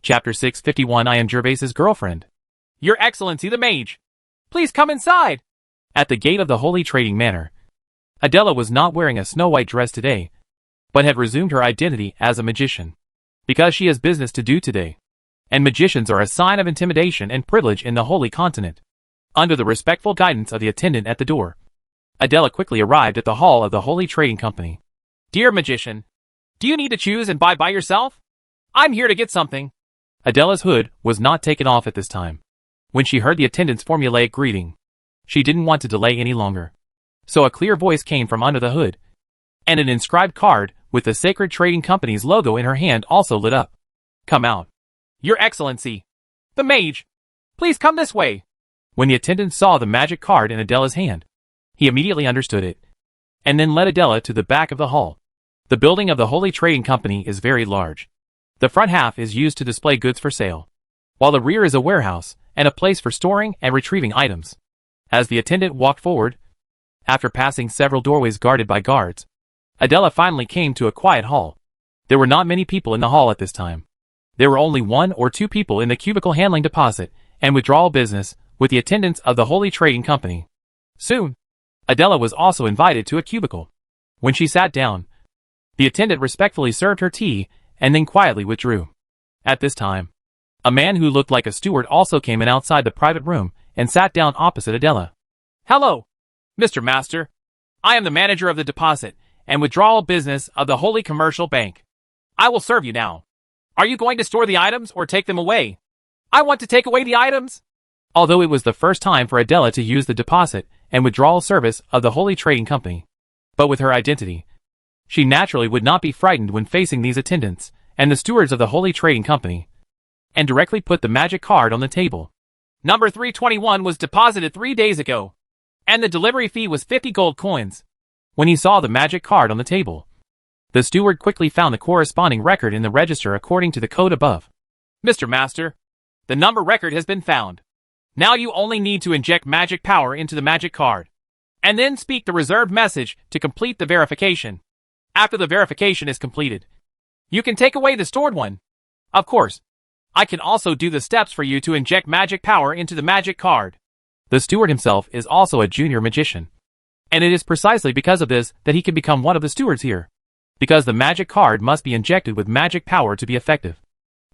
Chapter 651 I am Gervais's girlfriend. Your Excellency the Mage! Please come inside! At the gate of the Holy Trading Manor, Adela was not wearing a snow-white dress today, but had resumed her identity as a magician. Because she has business to do today, and magicians are a sign of intimidation and privilege in the Holy Continent. Under the respectful guidance of the attendant at the door, Adela quickly arrived at the hall of the Holy Trading Company. Dear magician, do you need to choose and buy by yourself? I'm here to get something. Adela's hood was not taken off at this time. When she heard the attendant's formulaic greeting, she didn't want to delay any longer. So a clear voice came from under the hood, and an inscribed card with the Sacred Trading Company's logo in her hand also lit up. Come out. Your Excellency, the Mage, please come this way. When the attendant saw the magic card in Adela's hand, he immediately understood it, and then led Adela to the back of the hall. The building of the Holy Trading Company is very large. The front half is used to display goods for sale, while the rear is a warehouse and a place for storing and retrieving items. As the attendant walked forward, after passing several doorways guarded by guards, Adela finally came to a quiet hall. There were not many people in the hall at this time. There were only 1 or 2 people in the cubicle handling deposit and withdrawal business with the attendants of the Holy Trading Company. Soon, Adela was also invited to a cubicle. When she sat down, the attendant respectfully served her tea and then quietly withdrew. At this time, a man who looked like a steward also came in outside the private room and sat down opposite Adela. Hello, Mr. Master. I am the manager of the deposit and withdrawal business of the Holy Commercial Bank. I will serve you now. Are you going to store the items or take them away? I want to take away the items. Although it was the first time for Adela to use the deposit and withdrawal service of the Holy Trading Company, but with her identity, she naturally would not be frightened when facing these attendants and the stewards of the Holy Trading Company, and directly put the magic card on the table. Number 321 was deposited 3 days ago, and the delivery fee was 50 gold coins. When he saw the magic card on the table, the steward quickly found the corresponding record in the register according to the code above. Mr. Master, the number record has been found. Now you only need to inject magic power into the magic card, and then speak the reserved message to complete the verification. After the verification is completed, you can take away the stored one. Of course, I can also do the steps for you to inject magic power into the magic card. The steward himself is also a junior magician, and it is precisely because of this that he can become one of the stewards here, because the magic card must be injected with magic power to be effective.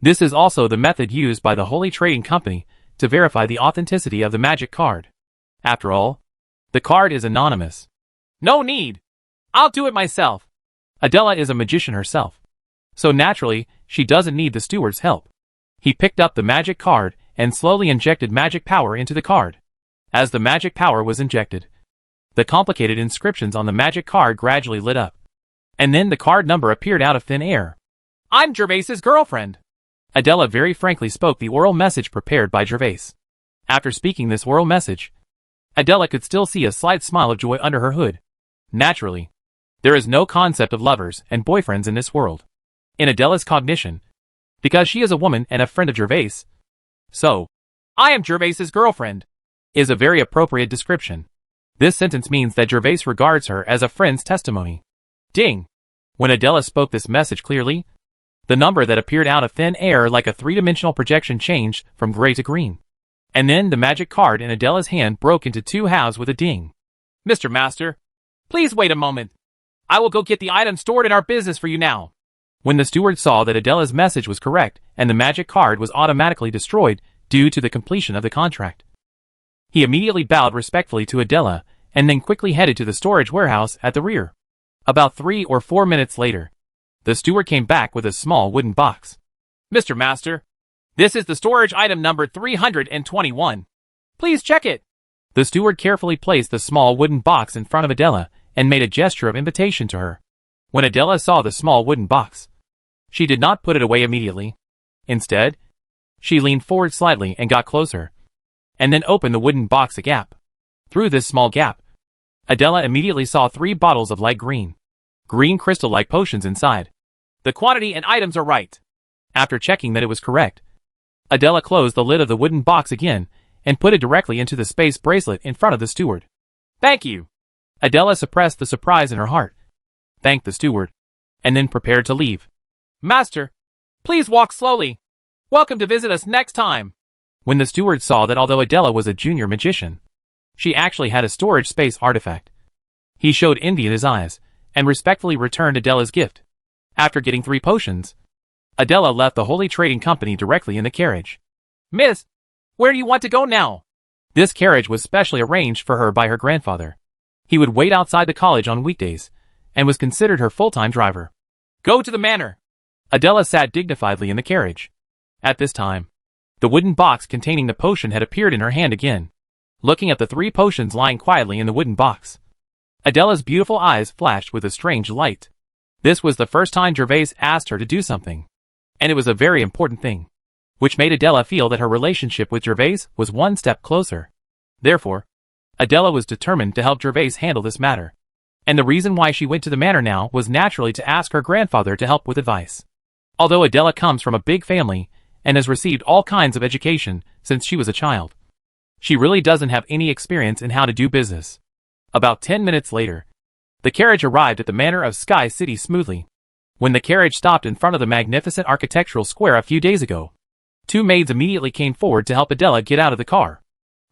This is also the method used by the Holy Trading Company to verify the authenticity of the magic card. After all, the card is anonymous. No need. I'll do it myself. Adela is a magician herself, so naturally, she doesn't need the steward's help. He picked up the magic card and slowly injected magic power into the card. As the magic power was injected, the complicated inscriptions on the magic card gradually lit up, and then the card number appeared out of thin air. I'm Gervais's girlfriend. Adela very frankly spoke the oral message prepared by Gervais. After speaking this oral message, Adela could still see a slight smile of joy under her hood. Naturally, there is no concept of lovers and boyfriends in this world, in Adela's cognition, because she is a woman and a friend of Gervais. So, I am Gervais's girlfriend, is a very appropriate description. This sentence means that Gervais regards her as a friend's testimony. Ding! When Adela spoke this message clearly, the number that appeared out of thin air like a three-dimensional projection changed from gray to green. And then the magic card in Adela's hand broke into 2 halves with a ding. Mr. Master, please wait a moment. I will go get the item stored in our business for you now. When the steward saw that Adela's message was correct and the magic card was automatically destroyed due to the completion of the contract, he immediately bowed respectfully to Adela and then quickly headed to the storage warehouse at the rear. About 3 or 4 minutes later, the steward came back with a small wooden box. Mr. Master, this is the storage item number 321. Please check it. The steward carefully placed the small wooden box in front of Adela and made a gesture of invitation to her. When Adela saw the small wooden box, she did not put it away immediately. Instead, she leaned forward slightly and got closer, and then opened the wooden box a gap. Through this small gap, Adela immediately saw 3 bottles of light green crystal-like potions inside. The quantity and items are right. After checking that it was correct, Adela closed the lid of the wooden box again and put it directly into the space bracelet in front of the steward. Thank you. Adela suppressed the surprise in her heart, thanked the steward, and then prepared to leave. Master, please walk slowly. Welcome to visit us next time. When the steward saw that although Adela was a junior magician, she actually had a storage space artifact, he showed envy in his eyes and respectfully returned Adela's gift. After getting 3 potions, Adela left the Holy Trading Company directly in the carriage. Miss, where do you want to go now? This carriage was specially arranged for her by her grandfather. He would wait outside the college on weekdays and was considered her full-time driver. Go to the manor. Adela sat dignifiedly in the carriage. At this time, the wooden box containing the potion had appeared in her hand again. Looking at the 3 potions lying quietly in the wooden box, Adela's beautiful eyes flashed with a strange light. This was the first time Gervais asked her to do something, and it was a very important thing, which made Adela feel that her relationship with Gervais was one step closer. Therefore, Adela was determined to help Gervais handle this matter, and the reason why she went to the manor now was naturally to ask her grandfather to help with advice. Although Adela comes from a big family and has received all kinds of education since she was a child, she really doesn't have any experience in how to do business. About 10 minutes later, the carriage arrived at the manor of Sky City smoothly. When the carriage stopped in front of the magnificent architectural square a few days ago, 2 maids immediately came forward to help Adela get out of the car.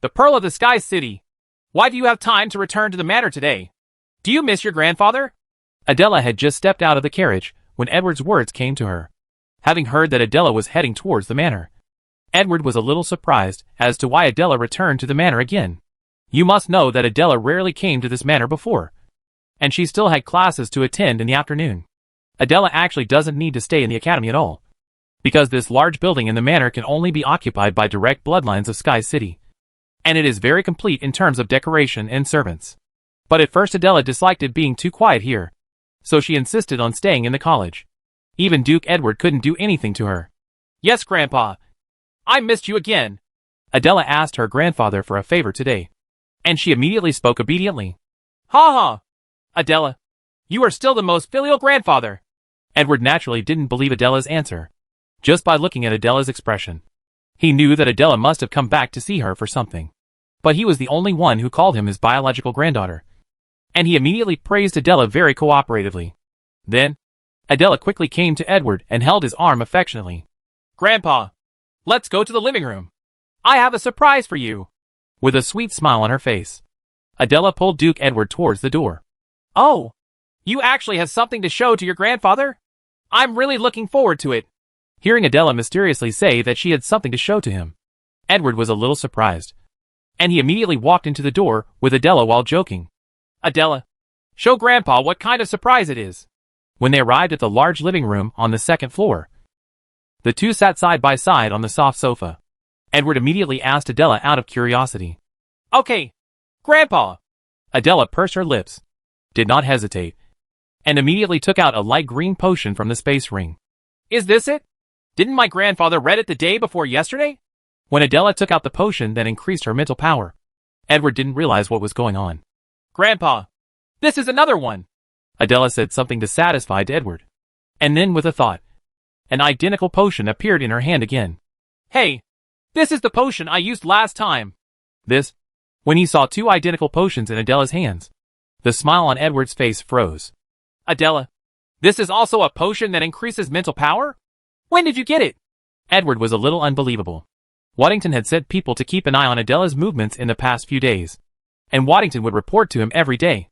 The Pearl of the Sky City. Why do you have time to return to the manor today? Do you miss your grandfather? Adela had just stepped out of the carriage when Edward's words came to her. Having heard that Adela was heading towards the manor, Edward was a little surprised as to why Adela returned to the manor again. You must know that Adela rarely came to this manor before, and she still had classes to attend in the afternoon. Adela actually doesn't need to stay in the academy at all, because this large building in the manor can only be occupied by direct bloodlines of Sky City, and it is very complete in terms of decoration and servants. But at first Adela disliked it being too quiet here, so she insisted on staying in the college. Even Duke Edward couldn't do anything to her. Yes, Grandpa. I missed you again. Adela asked her grandfather for a favor today, and she immediately spoke obediently. Ha ha! Adela, you are still the most filial grandfather. Edward naturally didn't believe Adela's answer. Just by looking at Adela's expression, he knew that Adela must have come back to see her for something. But he was the only one who called him his biological granddaughter, and he immediately praised Adela very cooperatively. Then, Adela quickly came to Edward and held his arm affectionately. Grandpa, let's go to the living room. I have a surprise for you. With a sweet smile on her face, Adela pulled Duke Edward towards the door. Oh, you actually have something to show to your grandfather? I'm really looking forward to it. Hearing Adela mysteriously say that she had something to show to him, Edward was a little surprised, and he immediately walked into the door with Adela while joking. Adela, show Grandpa what kind of surprise it is. When they arrived at the large living room on the 2nd floor, the 2 sat side by side on the soft sofa. Edward immediately asked Adela out of curiosity. Okay, Grandpa. Adela pursed her lips, did not hesitate, and immediately took out a light green potion from the space ring. Is this it? Didn't my grandfather read it the day before yesterday? When Adela took out the potion that increased her mental power, Edward didn't realize what was going on. Grandpa, this is another one. Adela said something dissatisfied to Edward, and then with a thought, an identical potion appeared in her hand again. Hey, this is the potion I used last time. This, when he saw 2 identical potions in Adela's hands, the smile on Edward's face froze. Adela, this is also a potion that increases mental power? When did you get it? Edward was a little unbelievable. Waddington had sent people to keep an eye on Adela's movements in the past few days, and Waddington would report to him every day.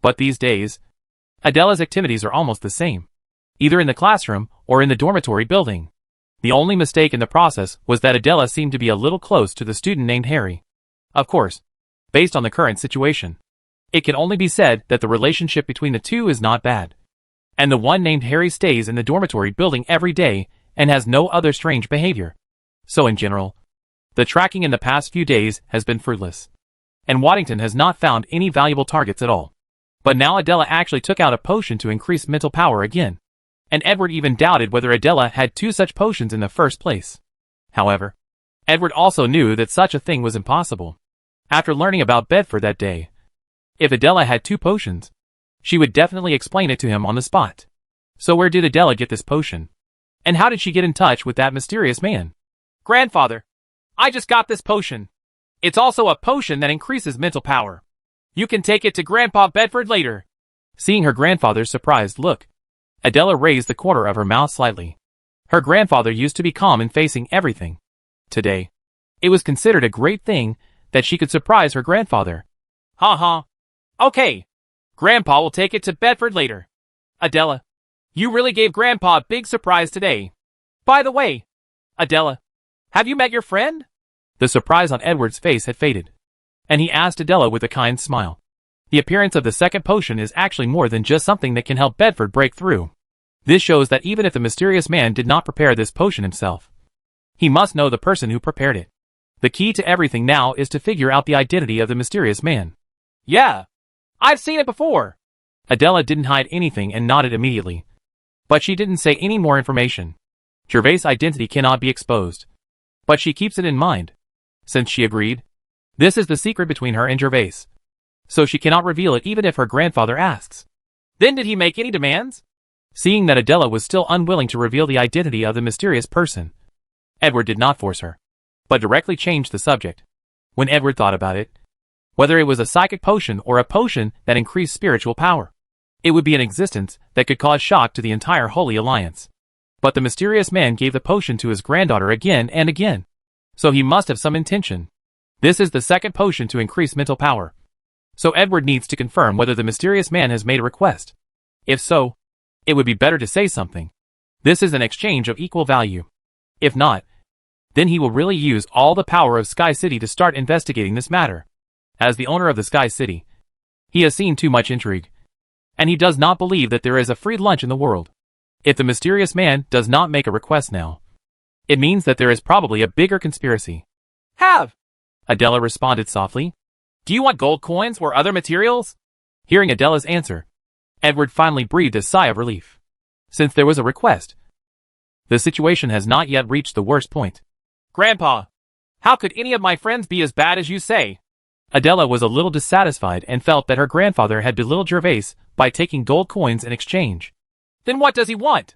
But these days, Adela's activities are almost the same, either in the classroom or in the dormitory building. The only mistake in the process was that Adela seemed to be a little close to the student named Harry. Of course, based on the current situation, it can only be said that the relationship between the 2 is not bad, and the one named Harry stays in the dormitory building every day and has no other strange behavior. So in general, the tracking in the past few days has been fruitless, and Waddington has not found any valuable targets at all. But now Adela actually took out a potion to increase mental power again, and Edward even doubted whether Adela had 2 such potions in the first place. However, Edward also knew that such a thing was impossible. After learning about Bedford that day, if Adela had 2 potions, she would definitely explain it to him on the spot. So where did Adela get this potion? And how did she get in touch with that mysterious man? Grandfather, I just got this potion. It's also a potion that increases mental power. You can take it to Grandpa Bedford later. Seeing her grandfather's surprised look, Adela raised the corner of her mouth slightly. Her grandfather used to be calm in facing everything. Today, it was considered a great thing that she could surprise her grandfather. Ha ha. Okay. Grandpa will take it to Bedford later. Adela, you really gave Grandpa a big surprise today. By the way, Adela, have you met your friend? The surprise on Edward's face had faded, and he asked Adela with a kind smile. The appearance of the second potion is actually more than just something that can help Bedford break through. This shows that even if the mysterious man did not prepare this potion himself, he must know the person who prepared it. The key to everything now is to figure out the identity of the mysterious man. Yeah, I've seen it before. Adela didn't hide anything and nodded immediately. But she didn't say any more information. Gervais' identity cannot be exposed. But she keeps it in mind. Since she agreed, this is the secret between her and Gervais. So she cannot reveal it even if her grandfather asks. Then did he make any demands? Seeing that Adela was still unwilling to reveal the identity of the mysterious person, Edward did not force her, but directly changed the subject. When Edward thought about it, whether it was a psychic potion or a potion that increased spiritual power, it would be an existence that could cause shock to the entire Holy Alliance. But the mysterious man gave the potion to his granddaughter again and again, so he must have some intention. This is the second potion to increase mental power. So Edward needs to confirm whether the mysterious man has made a request. If so, it would be better to say something. This is an exchange of equal value. If not, then he will really use all the power of Sky City to start investigating this matter. As the owner of the Sky City, he has seen too much intrigue, and he does not believe that there is a free lunch in the world. If the mysterious man does not make a request now, it means that there is probably a bigger conspiracy. Have! Adela responded softly. Do you want gold coins or other materials? Hearing Adela's answer, Edward finally breathed a sigh of relief. Since there was a request, the situation has not yet reached the worst point. Grandpa, how could any of my friends be as bad as you say? Adela was a little dissatisfied and felt that her grandfather had belittled Gervais by taking gold coins in exchange. Then what does he want?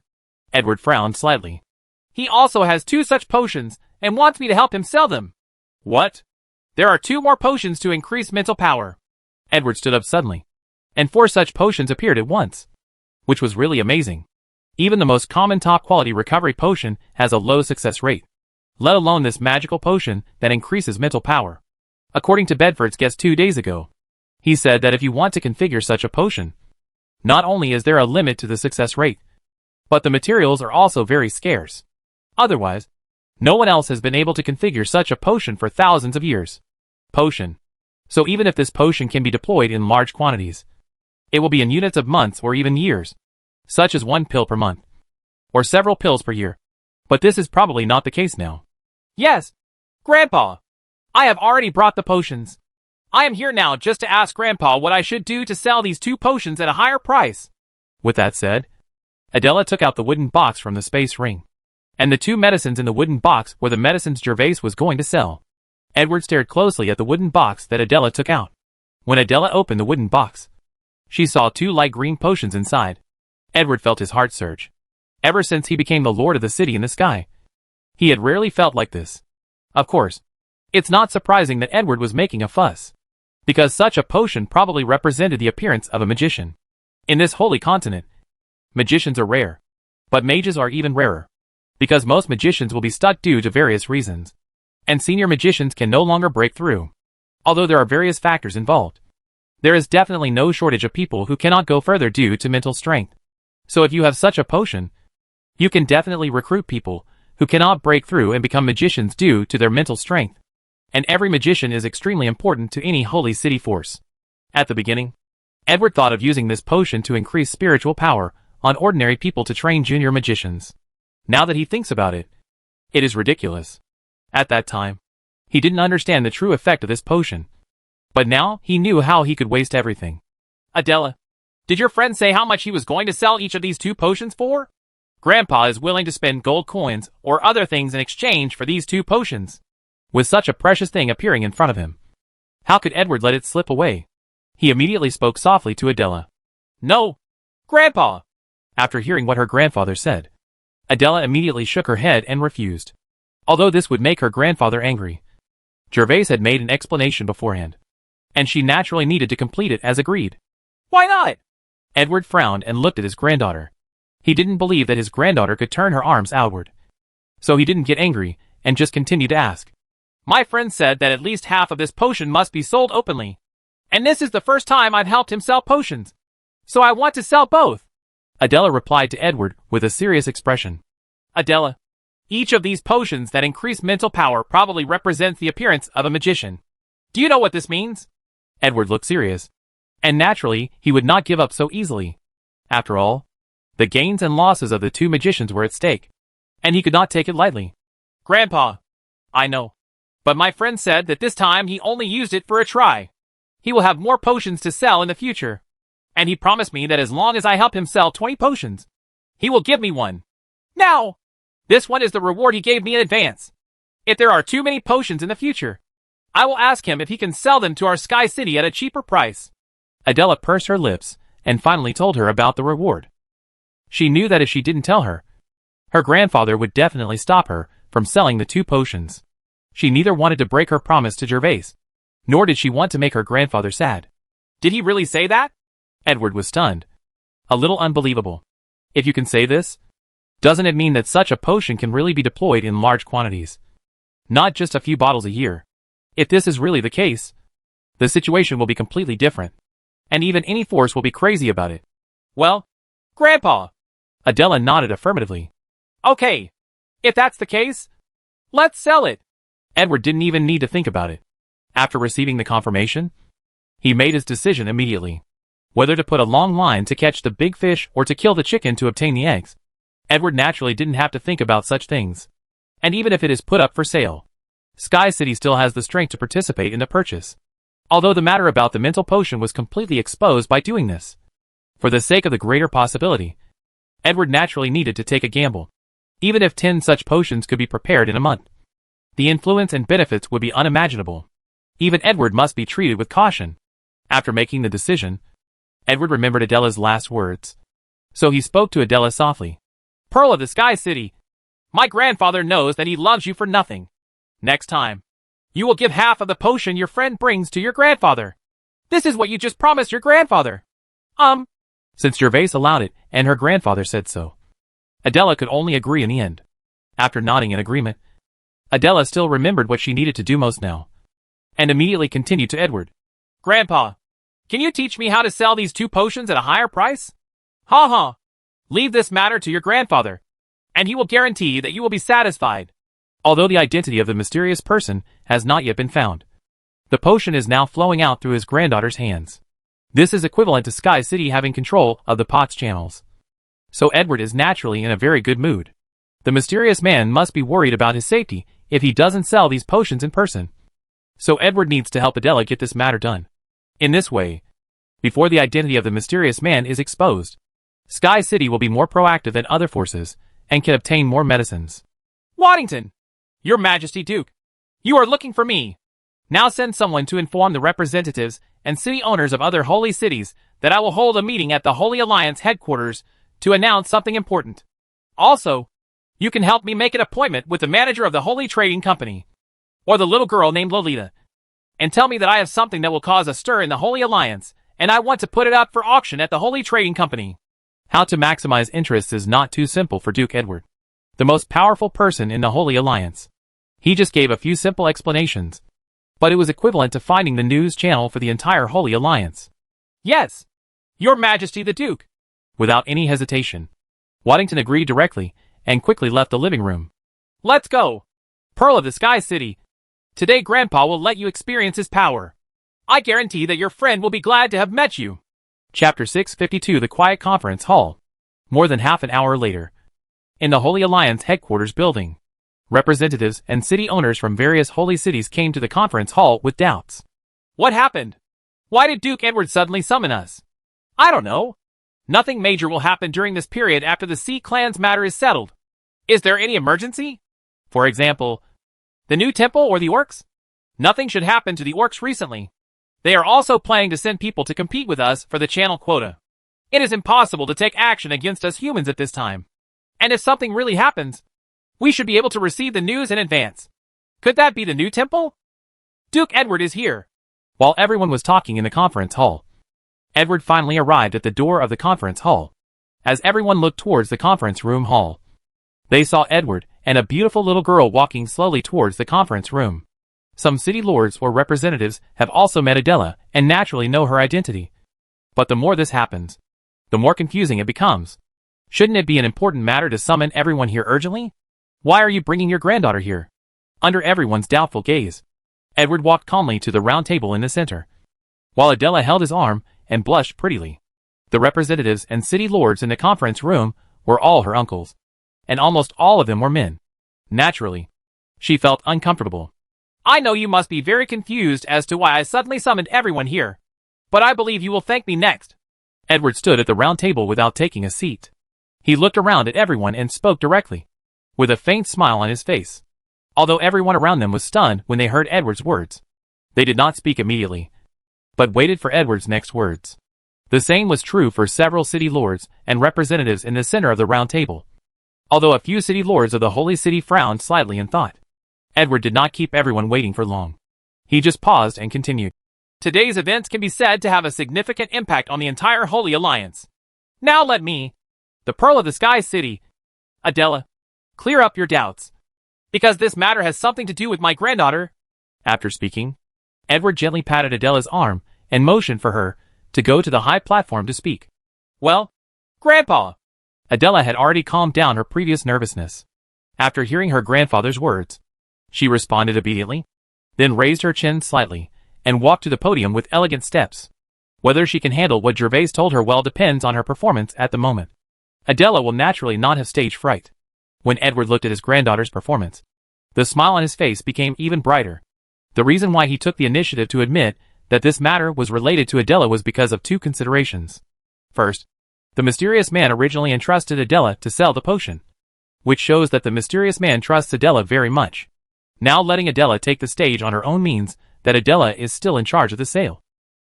Edward frowned slightly. He also has 2 such potions and wants me to help him sell them. What? There are 2 more potions to increase mental power. Edward stood up suddenly, and 4 such potions appeared at once, which was really amazing. Even the most common top-quality recovery potion has a low success rate, let alone this magical potion that increases mental power. According to Bedford's guest 2 days ago, he said that if you want to configure such a potion, not only is there a limit to the success rate, but the materials are also very scarce. Otherwise, no one else has been able to configure such a potion for thousands of years. Potion. So even if this potion can be deployed in large quantities, it will be in units of months or even years, such as 1 pill per month, or several pills per year. But this is probably not the case now. Yes, Grandpa, I have already brought the potions. I am here now just to ask Grandpa what I should do to sell these 2 potions at a higher price. With that said, Adela took out the wooden box from the space ring, and the 2 medicines in the wooden box were the medicines Gervais was going to sell. Edward stared closely at the wooden box that Adela took out. When Adela opened the wooden box, she saw 2 light green potions inside. Edward felt his heart surge. Ever since he became the lord of the city in the sky, he had rarely felt like this. Of course, it's not surprising that Edward was making a fuss, because such a potion probably represented the appearance of a magician. In this holy continent, magicians are rare, but mages are even rarer, because most magicians will be stuck due to various reasons, and senior magicians can no longer break through. Although there are various factors involved, there is definitely no shortage of people who cannot go further due to mental strength. So if you have such a potion, you can definitely recruit people who cannot break through and become magicians due to their mental strength. And every magician is extremely important to any holy city force. At the beginning, Edward thought of using this potion to increase spiritual power on ordinary people to train junior magicians. Now that he thinks about it, it is ridiculous. At that time, he didn't understand the true effect of this potion. But now he knew how he could waste everything. Adela, did your friend say how much he was going to sell each of these 2 potions for? Grandpa is willing to spend gold coins or other things in exchange for these 2 potions. With such a precious thing appearing in front of him, how could Edward let it slip away? He immediately spoke softly to Adela. No, Grandpa! After hearing what her grandfather said, Adela immediately shook her head and refused. Although this would make her grandfather angry, Gervais had made an explanation beforehand, and she naturally needed to complete it as agreed. Why not? Edward frowned and looked at his granddaughter. He didn't believe that his granddaughter could turn her arms outward. So he didn't get angry, and just continued to ask. My friend said that at least half of this potion must be sold openly. And this is the first time I've helped him sell potions. So I want to sell both. Adela replied to Edward with a serious expression. Adela, each of these potions that increase mental power probably represents the appearance of a magician. Do you know what this means? Edward looked serious. And naturally, he would not give up so easily. After all, the gains and losses of the two magicians were at stake, and he could not take it lightly. Grandpa, I know. But my friend said that this time he only used it for a try. He will have more potions to sell in the future. And he promised me that as long as I help him sell 20 potions, he will give me one. Now, this one is the reward he gave me in advance. If there are too many potions in the future, I will ask him if he can sell them to our Sky City at a cheaper price. Adela pursed her lips and finally told her about the reward. She knew that if she didn't tell her, her grandfather would definitely stop her from selling the two potions. She neither wanted to break her promise to Gervais, nor did she want to make her grandfather sad. Did he really say that? Edward was stunned. A little unbelievable. If you can say this, doesn't it mean that such a potion can really be deployed in large quantities? Not just a few bottles a year. If this is really the case, the situation will be completely different. And even any force will be crazy about it. Well, Grandpa! Adela nodded affirmatively. Okay. If that's the case, let's sell it. Edward didn't even need to think about it. After receiving the confirmation, he made his decision immediately. Whether to put a long line to catch the big fish or to kill the chicken to obtain the eggs, Edward naturally didn't have to think about such things. And even if it is put up for sale, Sky City still has the strength to participate in the purchase. Although the matter about the mental potion was completely exposed by doing this. For the sake of the greater possibility, Edward naturally needed to take a gamble. Even if 10 such potions could be prepared in a month, the influence and benefits would be unimaginable. Even Edward must be treated with caution. After making the decision, Edward remembered Adela's last words. So he spoke to Adela softly. Pearl of the Sky City, my grandfather knows that he loves you for nothing. Next time, you will give half of the potion your friend brings to your grandfather. This is what you just promised your grandfather. Since Gervais allowed it, and her grandfather said so, Adela could only agree in the end. After nodding in agreement, Adela still remembered what she needed to do most now, and immediately continued to Edward. Grandpa, can you teach me how to sell these two potions at a higher price? Ha. Leave this matter to your grandfather, and he will guarantee that you will be satisfied. Although the identity of the mysterious person has not yet been found, the potion is now flowing out through his granddaughter's hands. This is equivalent to Sky City having control of the pot's channels. So Edward is naturally in a very good mood. The mysterious man must be worried about his safety if he doesn't sell these potions in person. So Edward needs to help Adela get this matter done. In this way, before the identity of the mysterious man is exposed, Sky City will be more proactive than other forces and can obtain more medicines. Waddington! Your Majesty Duke, you are looking for me. Now send someone to inform the representatives and city owners of other holy cities that I will hold a meeting at the Holy Alliance headquarters to announce something important. Also, you can help me make an appointment with the manager of the Holy Trading Company, or the little girl named Lolita, and tell me that I have something that will cause a stir in the Holy Alliance, and I want to put it up for auction at the Holy Trading Company. How to maximize interest is not too simple for Duke Edward, the most powerful person in the Holy Alliance. He just gave a few simple explanations, but it was equivalent to finding the news channel for the entire Holy Alliance. Yes, Your Majesty the Duke. Without any hesitation, Waddington agreed directly and quickly left the living room. Let's go! Pearl of the Sky City, today Grandpa will let you experience his power. I guarantee that your friend will be glad to have met you. Chapter 652 The Quiet Conference Hall. More than half an hour later, in the Holy Alliance headquarters building, representatives and city owners from various holy cities came to the conference hall with doubts. What happened? Why did Duke Edward suddenly summon us? I don't know. Nothing major will happen during this period after the Sea Clan's matter is settled. Is there any emergency? For example, the new temple or the orcs? Nothing should happen to the orcs recently. They are also planning to send people to compete with us for the channel quota. It is impossible to take action against us humans at this time. And if something really happens, we should be able to receive the news in advance. Could that be the new temple? Duke Edward is here. While everyone was talking in the conference hall, Edward finally arrived at the door of the conference hall. As everyone looked towards the conference room hall, they saw Edward and a beautiful little girl walking slowly towards the conference room. Some city lords or representatives have also met Adela and naturally know her identity. But the more this happens, the more confusing it becomes. Shouldn't it be an important matter to summon everyone here urgently? Why are you bringing your granddaughter here? Under everyone's doubtful gaze, Edward walked calmly to the round table in the center, while Adela held his arm and blushed prettily. The representatives and city lords in the conference room were all her uncles, and almost all of them were men. Naturally, she felt uncomfortable. I know you must be very confused as to why I suddenly summoned everyone here, but I believe you will thank me next. Edward stood at the round table without taking a seat. He looked around at everyone and spoke directly, with a faint smile on his face. Although everyone around them was stunned when they heard Edward's words, they did not speak immediately, but waited for Edward's next words. The same was true for several city lords and representatives in the center of the round table. Although a few city lords of the Holy City frowned slightly in thought, Edward did not keep everyone waiting for long. He just paused and continued. Today's events can be said to have a significant impact on the entire Holy Alliance. Now let me, the Pearl of the Sky City, Adela, clear up your doubts, because this matter has something to do with my granddaughter. After speaking, Edward gently patted Adela's arm and motioned for her to go to the high platform to speak. Well, Grandpa! Adela had already calmed down her previous nervousness. After hearing her grandfather's words, she responded obediently, then raised her chin slightly and walked to the podium with elegant steps. Whether she can handle what Gervais told her well depends on her performance at the moment. Adela will naturally not have stage fright. When Edward looked at his granddaughter's performance, the smile on his face became even brighter. The reason why he took the initiative to admit that this matter was related to Adela was because of two considerations. First, the mysterious man originally entrusted Adela to sell the potion, which shows that the mysterious man trusts Adela very much. Now letting Adela take the stage on her own means that Adela is still in charge of the sale,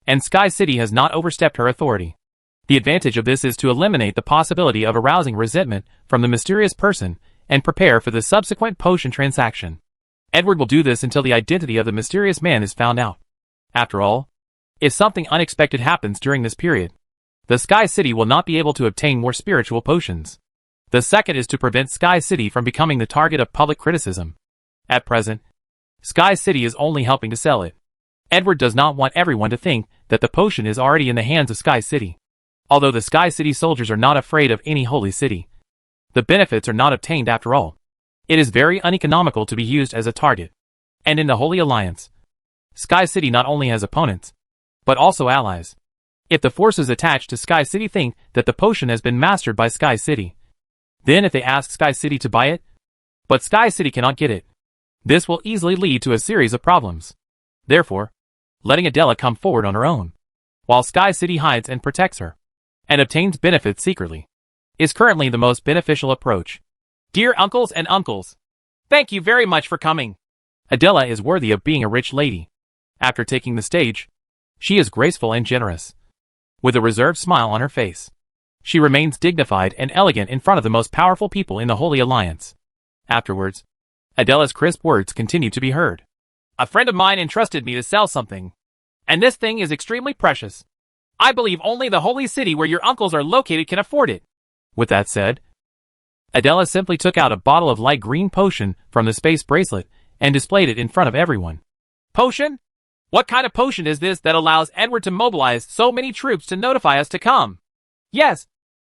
and Sky City has not overstepped her authority. The advantage of this is to eliminate the possibility of arousing resentment from the mysterious person and prepare for the subsequent potion transaction. Edward will do this until the identity of the mysterious man is found out. After all, if something unexpected happens during this period, the Sky City will not be able to obtain more spiritual potions. The second is to prevent Sky City from becoming the target of public criticism. At present, Sky City is only helping to sell it. Edward does not want everyone to think that the potion is already in the hands of Sky City. Although the Sky City soldiers are not afraid of any holy city, the benefits are not obtained after all. It is very uneconomical to be used as a target. And in the Holy Alliance, Sky City not only has opponents, but also allies. If the forces attached to Sky City think that the potion has been mastered by Sky City, then if they ask Sky City to buy it, but Sky City cannot get it, this will easily lead to a series of problems. Therefore, letting Adela come forward on her own, while Sky City hides and protects her, and obtains benefits secretly, is currently the most beneficial approach. Dear uncles and uncles, thank you very much for coming. Adela is worthy of being a rich lady. After taking the stage, she is graceful and generous. With a reserved smile on her face, she remains dignified and elegant in front of the most powerful people in the Holy Alliance. Afterwards, Adela's crisp words continue to be heard. A friend of mine entrusted me to sell something, and this thing is extremely precious. I believe only the Holy City where your uncles are located can afford it. With that said, Adela simply took out a bottle of light green potion from the space bracelet and displayed it in front of everyone. Potion? What kind of potion is this that allows Edward to mobilize so many troops to notify us to come? Yes,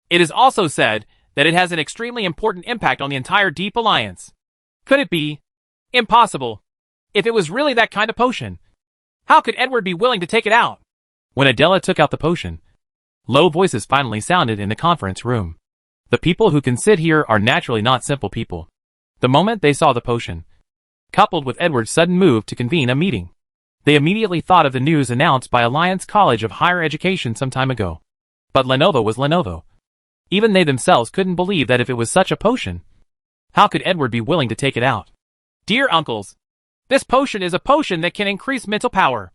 it is also said that it has an extremely important impact on the entire Deep Alliance. Could it be? Impossible. If it was really that kind of potion, how could Edward be willing to take it out? When Adela took out the potion, low voices finally sounded in the conference room. The people who can sit here are naturally not simple people. The moment they saw the potion, coupled with Edward's sudden move to convene a meeting, they immediately thought of the news announced by Alliance College of Higher Education some time ago. But Lenovo was Lenovo. Even they themselves couldn't believe that if it was such a potion, how could Edward be willing to take it out? Dear uncles, this potion is a potion that can increase mental power.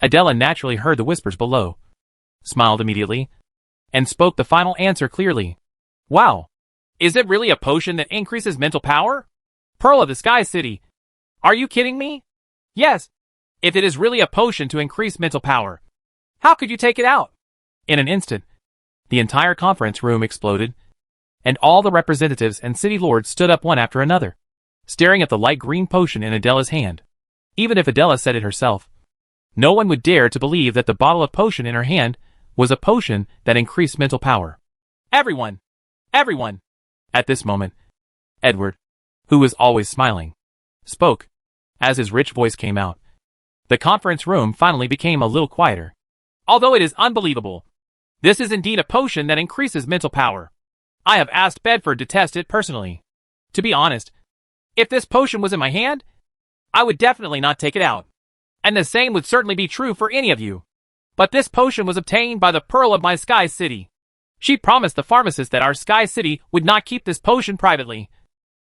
Adela naturally heard the whispers below, smiled immediately, and spoke the final answer clearly. Wow! Is it really a potion that increases mental power? Pearl of the Sky City, are you kidding me? Yes, if it is really a potion to increase mental power, how could you take it out? In an instant, The entire conference room exploded, and all the representatives and city lords stood up one after another, staring at the light green potion in Adela's hand. Even if Adela said it herself, no one would dare to believe that the bottle of potion in her hand was a potion that increased mental power. Everyone! Everyone! At this moment, Edward, who was always smiling, spoke. As his rich voice came out, the conference room finally became a little quieter. Although it is unbelievable, this is indeed a potion that increases mental power. I have asked Bedford to test it personally. To be honest, if this potion was in my hand, I would definitely not take it out. And the same would certainly be true for any of you. But this potion was obtained by the Pearl of my Sky City. She promised the pharmacist that our Sky City would not keep this potion privately,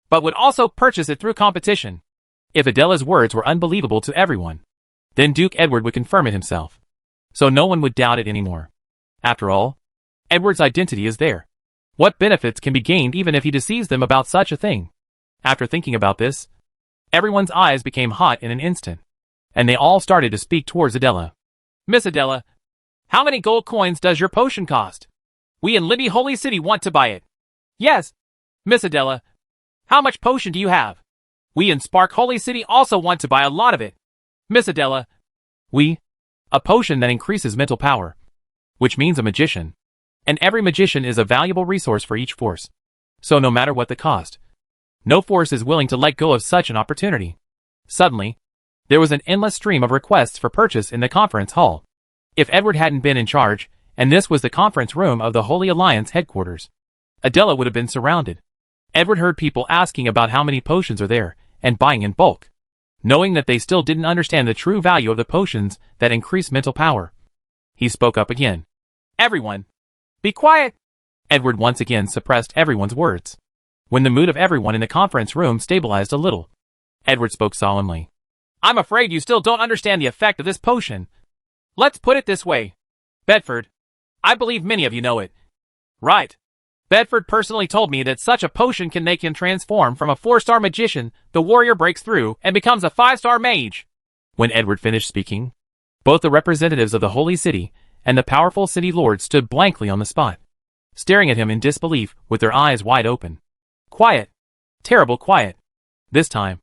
but would also purchase it through competition. If Adela's words were unbelievable to everyone, then Duke Edward would confirm it himself, so no one would doubt it anymore. After all, Edward's identity is there. What benefits can be gained even if he deceives them about such a thing? After thinking about this, everyone's eyes became hot in an instant, and they all started to speak towards Adela. Miss Adela, how many gold coins does your potion cost? We in Libby Holy City want to buy it. Yes. Miss Adela, how much potion do you have? We in Spark Holy City also want to buy a lot of it. Miss Adela, a potion that increases mental power, which means a magician. And every magician is a valuable resource for each force. So no matter what the cost, no force is willing to let go of such an opportunity. Suddenly, there was an endless stream of requests for purchase in the conference hall. If Edward hadn't been in charge, and this was the conference room of the Holy Alliance headquarters, Adela would have been surrounded. Edward heard people asking about how many potions are there, and buying in bulk, knowing that they still didn't understand the true value of the potions that increase mental power. He spoke up again. Everyone, be quiet! Edward once again suppressed everyone's words. When the mood of everyone in the conference room stabilized a little, Edward spoke solemnly. I'm afraid you still don't understand the effect of this potion. Let's put it this way. Bedford, I believe many of you know it. Right. Bedford personally told me that such a potion can make him transform from a 4-star magician, the warrior breaks through, and becomes a 5-star mage. When Edward finished speaking, both the representatives of the Holy City and the powerful city lords stood blankly on the spot, staring at him in disbelief with their eyes wide open. Quiet. Terrible quiet. This time,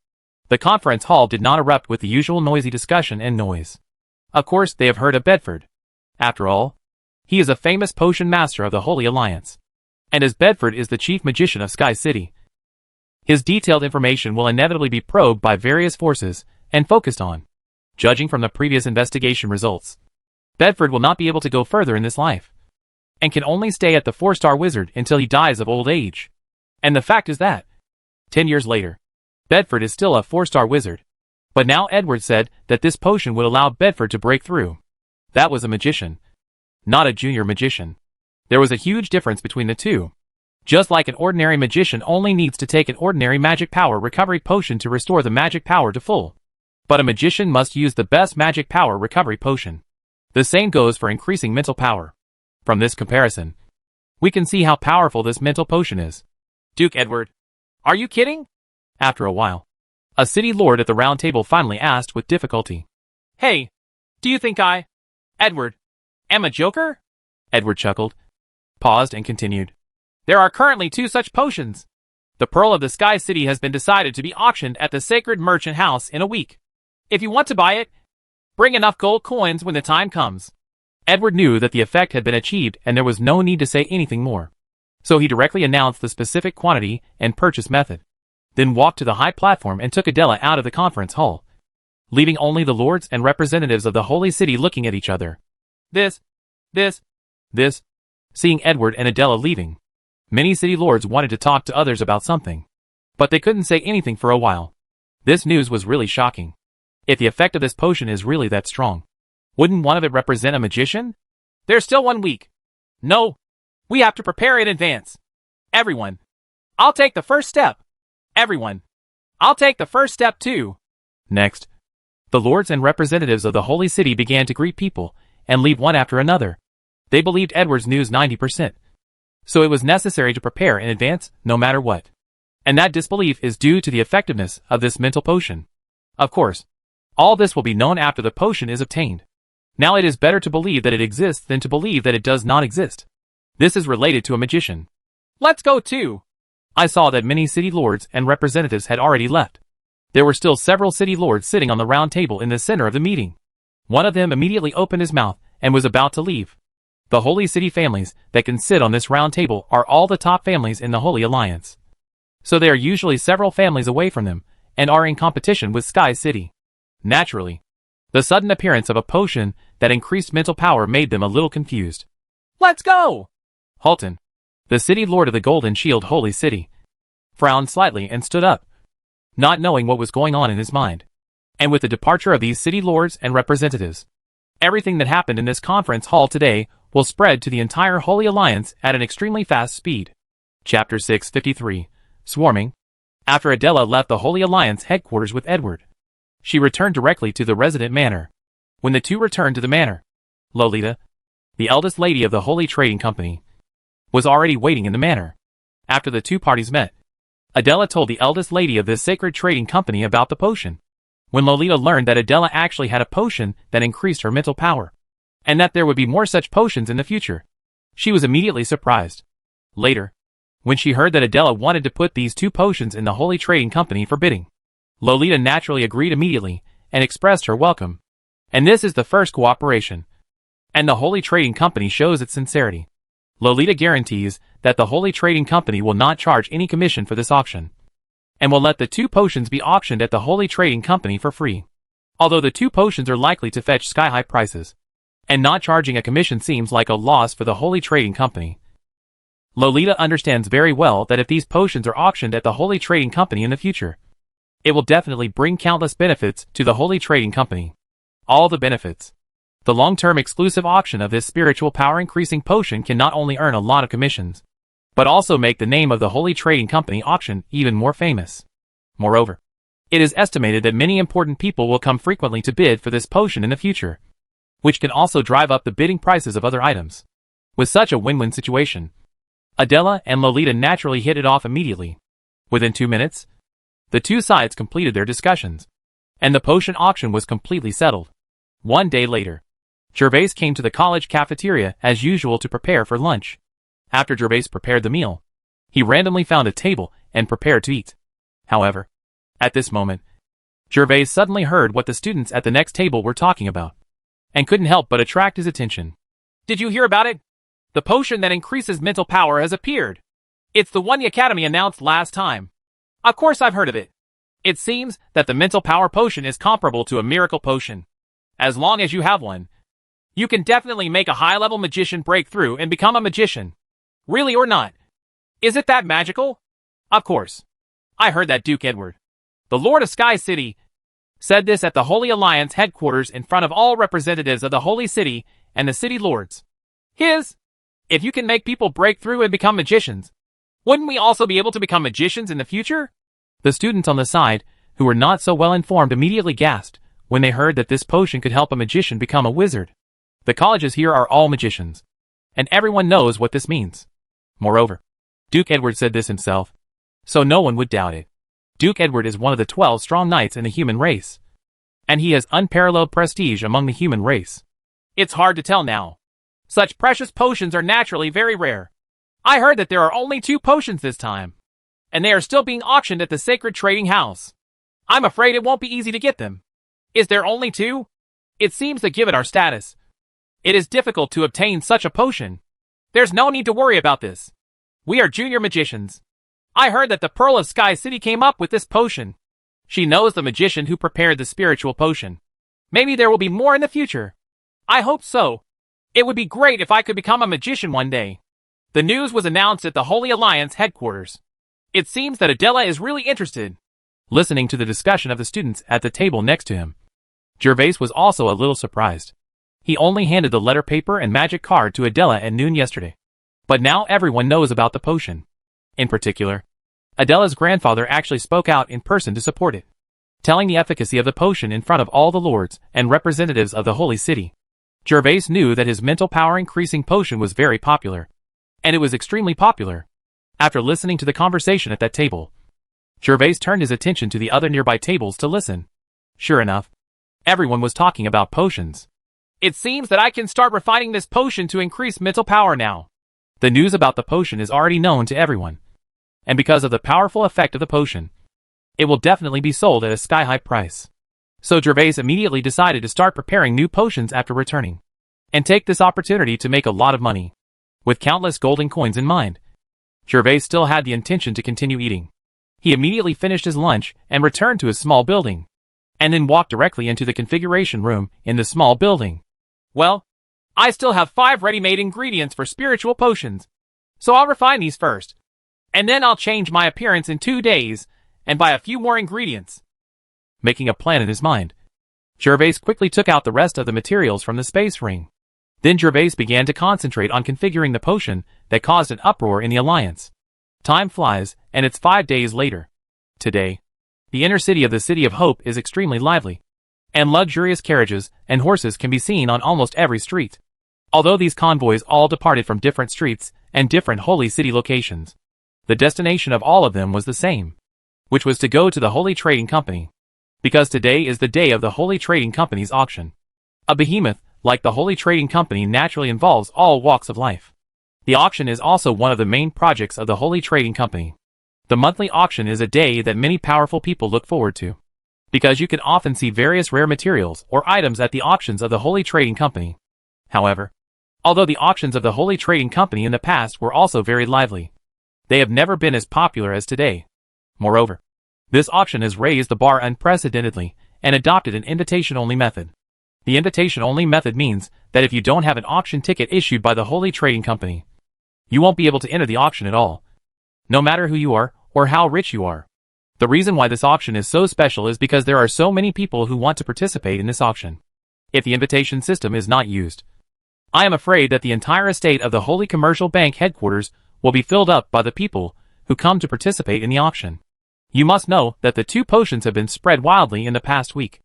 the conference hall did not erupt with the usual noisy discussion and noise. Of course, they have heard of Bedford. After all, he is a famous potion master of the Holy Alliance. And as Bedford is the chief magician of Sky City, his detailed information will inevitably be probed by various forces and focused on. Judging from the previous investigation results, Bedford will not be able to go further in this life, and can only stay at the 4-star wizard until he dies of old age. And the fact is that, 10 years later, Bedford is still a 4-star wizard. But now Edward said that this potion would allow Bedford to break through. That was a magician, not a junior magician. There was a huge difference between the two. Just like an ordinary magician only needs to take an ordinary magic power recovery potion to restore the magic power to full. But a magician must use the best magic power recovery potion. The same goes for increasing mental power. From this comparison, we can see how powerful this mental potion is. Duke Edward, are you kidding? After a while, a city lord at the round table finally asked with difficulty. Hey, do you think I, Edward, am a joker? Edward chuckled, paused and continued. There are currently 2 such potions. The Pearl of the Sky City has been decided to be auctioned at the Sacred Merchant House in a week. If you want to buy it, bring enough gold coins when the time comes. Edward knew that the effect had been achieved and there was no need to say anything more. So he directly announced the specific quantity and purchase method, then walked to the high platform and took Adela out of the conference hall, leaving only the lords and representatives of the Holy City looking at each other. This. Seeing Edward and Adela leaving, many city lords wanted to talk to others about something, but they couldn't say anything for a while. This news was really shocking. If the effect of this potion is really that strong, wouldn't one of it represent a magician? There's still 1 week. No, we have to prepare in advance. Everyone, I'll take the first step. Everyone, I'll take the first step too. Next, the lords and representatives of the Holy City began to greet people and leave one after another. They believed Edward's news 90%. So it was necessary to prepare in advance no matter what. And that disbelief is due to the effectiveness of this mental potion. Of course, all this will be known after the potion is obtained. Now it is better to believe that it exists than to believe that it does not exist. This is related to a magician. Let's go too. I saw that many city lords and representatives had already left. There were still several city lords sitting on the round table in the center of the meeting. One of them immediately opened his mouth and was about to leave. The Holy City families that can sit on this round table are all the top families in the Holy Alliance. So they are usually several families away from them and are in competition with Sky City. Naturally, the sudden appearance of a potion that increased mental power made them a little confused. Let's go! Halton, the city lord of the Golden Shield Holy City, frowned slightly and stood up, not knowing what was going on in his mind. And with the departure of these city lords and representatives, everything that happened in this conference hall today will spread to the entire Holy Alliance at an extremely fast speed. Chapter 653. Swarming. After Adela left the Holy Alliance headquarters with Edward, she returned directly to the resident manor. When the two returned to the manor, Lolita, the eldest lady of the Holy Trading Company, was already waiting in the manor. After the two parties met, Adela told the eldest lady of this sacred trading company about the potion. When Lolita learned that Adela actually had a potion that increased her mental power, and that there would be more such potions in the future, she was immediately surprised. Later, when she heard that Adela wanted to put these two potions in the Holy Trading Company for bidding, Lolita naturally agreed immediately and expressed her welcome. And this is the first cooperation. And the Holy Trading Company shows its sincerity. Lolita guarantees that the Holy Trading Company will not charge any commission for this auction, and will let the two potions be auctioned at the Holy Trading Company for free. Although the two potions are likely to fetch sky-high prices, and not charging a commission seems like a loss for the Holy Trading Company, Lolita understands very well that if these potions are auctioned at the Holy Trading Company in the future, it will definitely bring countless benefits to the Holy Trading Company. All the benefits. The long-term exclusive auction of this spiritual power-increasing potion can not only earn a lot of commissions, but also make the name of the Holy Trading Company auction even more famous. Moreover, it is estimated that many important people will come frequently to bid for this potion in the future, which can also drive up the bidding prices of other items. With such a win-win situation, Adela and Lolita naturally hit it off immediately. Within 2 minutes, the two sides completed their discussions, and the potion auction was completely settled. One day later, Gervais came to the college cafeteria as usual to prepare for lunch. After Gervais prepared the meal, he randomly found a table and prepared to eat. However, at this moment, Gervais suddenly heard what the students at the next table were talking about, and couldn't help but attract his attention. Did you hear about it? The potion that increases mental power has appeared. It's the one the Academy announced last time. Of course I've heard of it. It seems that the mental power potion is comparable to a miracle potion. As long as you have one, you can definitely make a high-level magician break through and become a magician. Really or not? Is it that magical? Of course. I heard that Duke Edward, the Lord of Sky City, said this at the Holy Alliance headquarters in front of all representatives of the Holy City and the city lords. If you can make people break through and become magicians, wouldn't we also be able to become magicians in the future? The students on the side, who were not so well informed, immediately gasped when they heard that this potion could help a magician become a wizard. The colleges here are all magicians, and everyone knows what this means. Moreover, Duke Edward said this himself, so no one would doubt it. Duke Edward is one of the 12 strong knights in the human race, and he has unparalleled prestige among the human race. It's hard to tell now. Such precious potions are naturally very rare. I heard that there are only 2 potions this time, and they are still being auctioned at the Sacred Trading House. I'm afraid it won't be easy to get them. Is there only 2? It seems that given our status, it is difficult to obtain such a potion. There's no need to worry about this. We are junior magicians. I heard that the Pearl of Sky City came up with this potion. She knows the magician who prepared the spiritual potion. Maybe there will be more in the future. I hope so. It would be great if I could become a magician one day. The news was announced at the Holy Alliance headquarters. It seems that Adela is really interested. Listening to the discussion of the students at the table next to him, Gervais was also a little surprised. He only handed the letter paper and magic card to Adela at noon yesterday. But now everyone knows about the potion. In particular, Adela's grandfather actually spoke out in person to support it, telling the efficacy of the potion in front of all the lords and representatives of the Holy City. Gervais knew that his mental power increasing potion was very popular, and it was extremely popular. After listening to the conversation at that table, Gervais turned his attention to the other nearby tables to listen. Sure enough, everyone was talking about potions. It seems that I can start refining this potion to increase mental power now. The news about the potion is already known to everyone. And because of the powerful effect of the potion, it will definitely be sold at a sky-high price. So Gervais immediately decided to start preparing new potions after returning, and take this opportunity to make a lot of money. With countless golden coins in mind, Gervais still had the intention to continue eating. He immediately finished his lunch and returned to his small building, and then walked directly into the configuration room in the small building. Well, I still have 5 ready-made ingredients for spiritual potions, so I'll refine these first, and then I'll change my appearance in 2 days and buy a few more ingredients. Making a plan in his mind, Gervais quickly took out the rest of the materials from the space ring. Then Gervais began to concentrate on configuring the potion that caused an uproar in the Alliance. Time flies, and it's 5 days later. Today, the inner city of the City of Hope is extremely lively, and luxurious carriages and horses can be seen on almost every street. Although these convoys all departed from different streets and different holy city locations, the destination of all of them was the same, which was to go to the Holy Trading Company, because today is the day of the Holy Trading Company's auction. A behemoth like the Holy Trading Company naturally involves all walks of life. The auction is also one of the main projects of the Holy Trading Company. The monthly auction is a day that many powerful people look forward to, because you can often see various rare materials or items at the auctions of the Holy Trading Company. However, although the auctions of the Holy Trading Company in the past were also very lively, they have never been as popular as today. Moreover, this auction has raised the bar unprecedentedly and adopted an invitation-only method. The invitation-only method means that if you don't have an auction ticket issued by the Holy Trading Company, you won't be able to enter the auction at all, no matter who you are or how rich you are. The reason why this auction is so special is because there are so many people who want to participate in this auction. If the invitation system is not used, I am afraid that the entire estate of the Holy Commercial Bank headquarters will be filled up by the people who come to participate in the auction. You must know that the 2 potions have been spread wildly in the past week.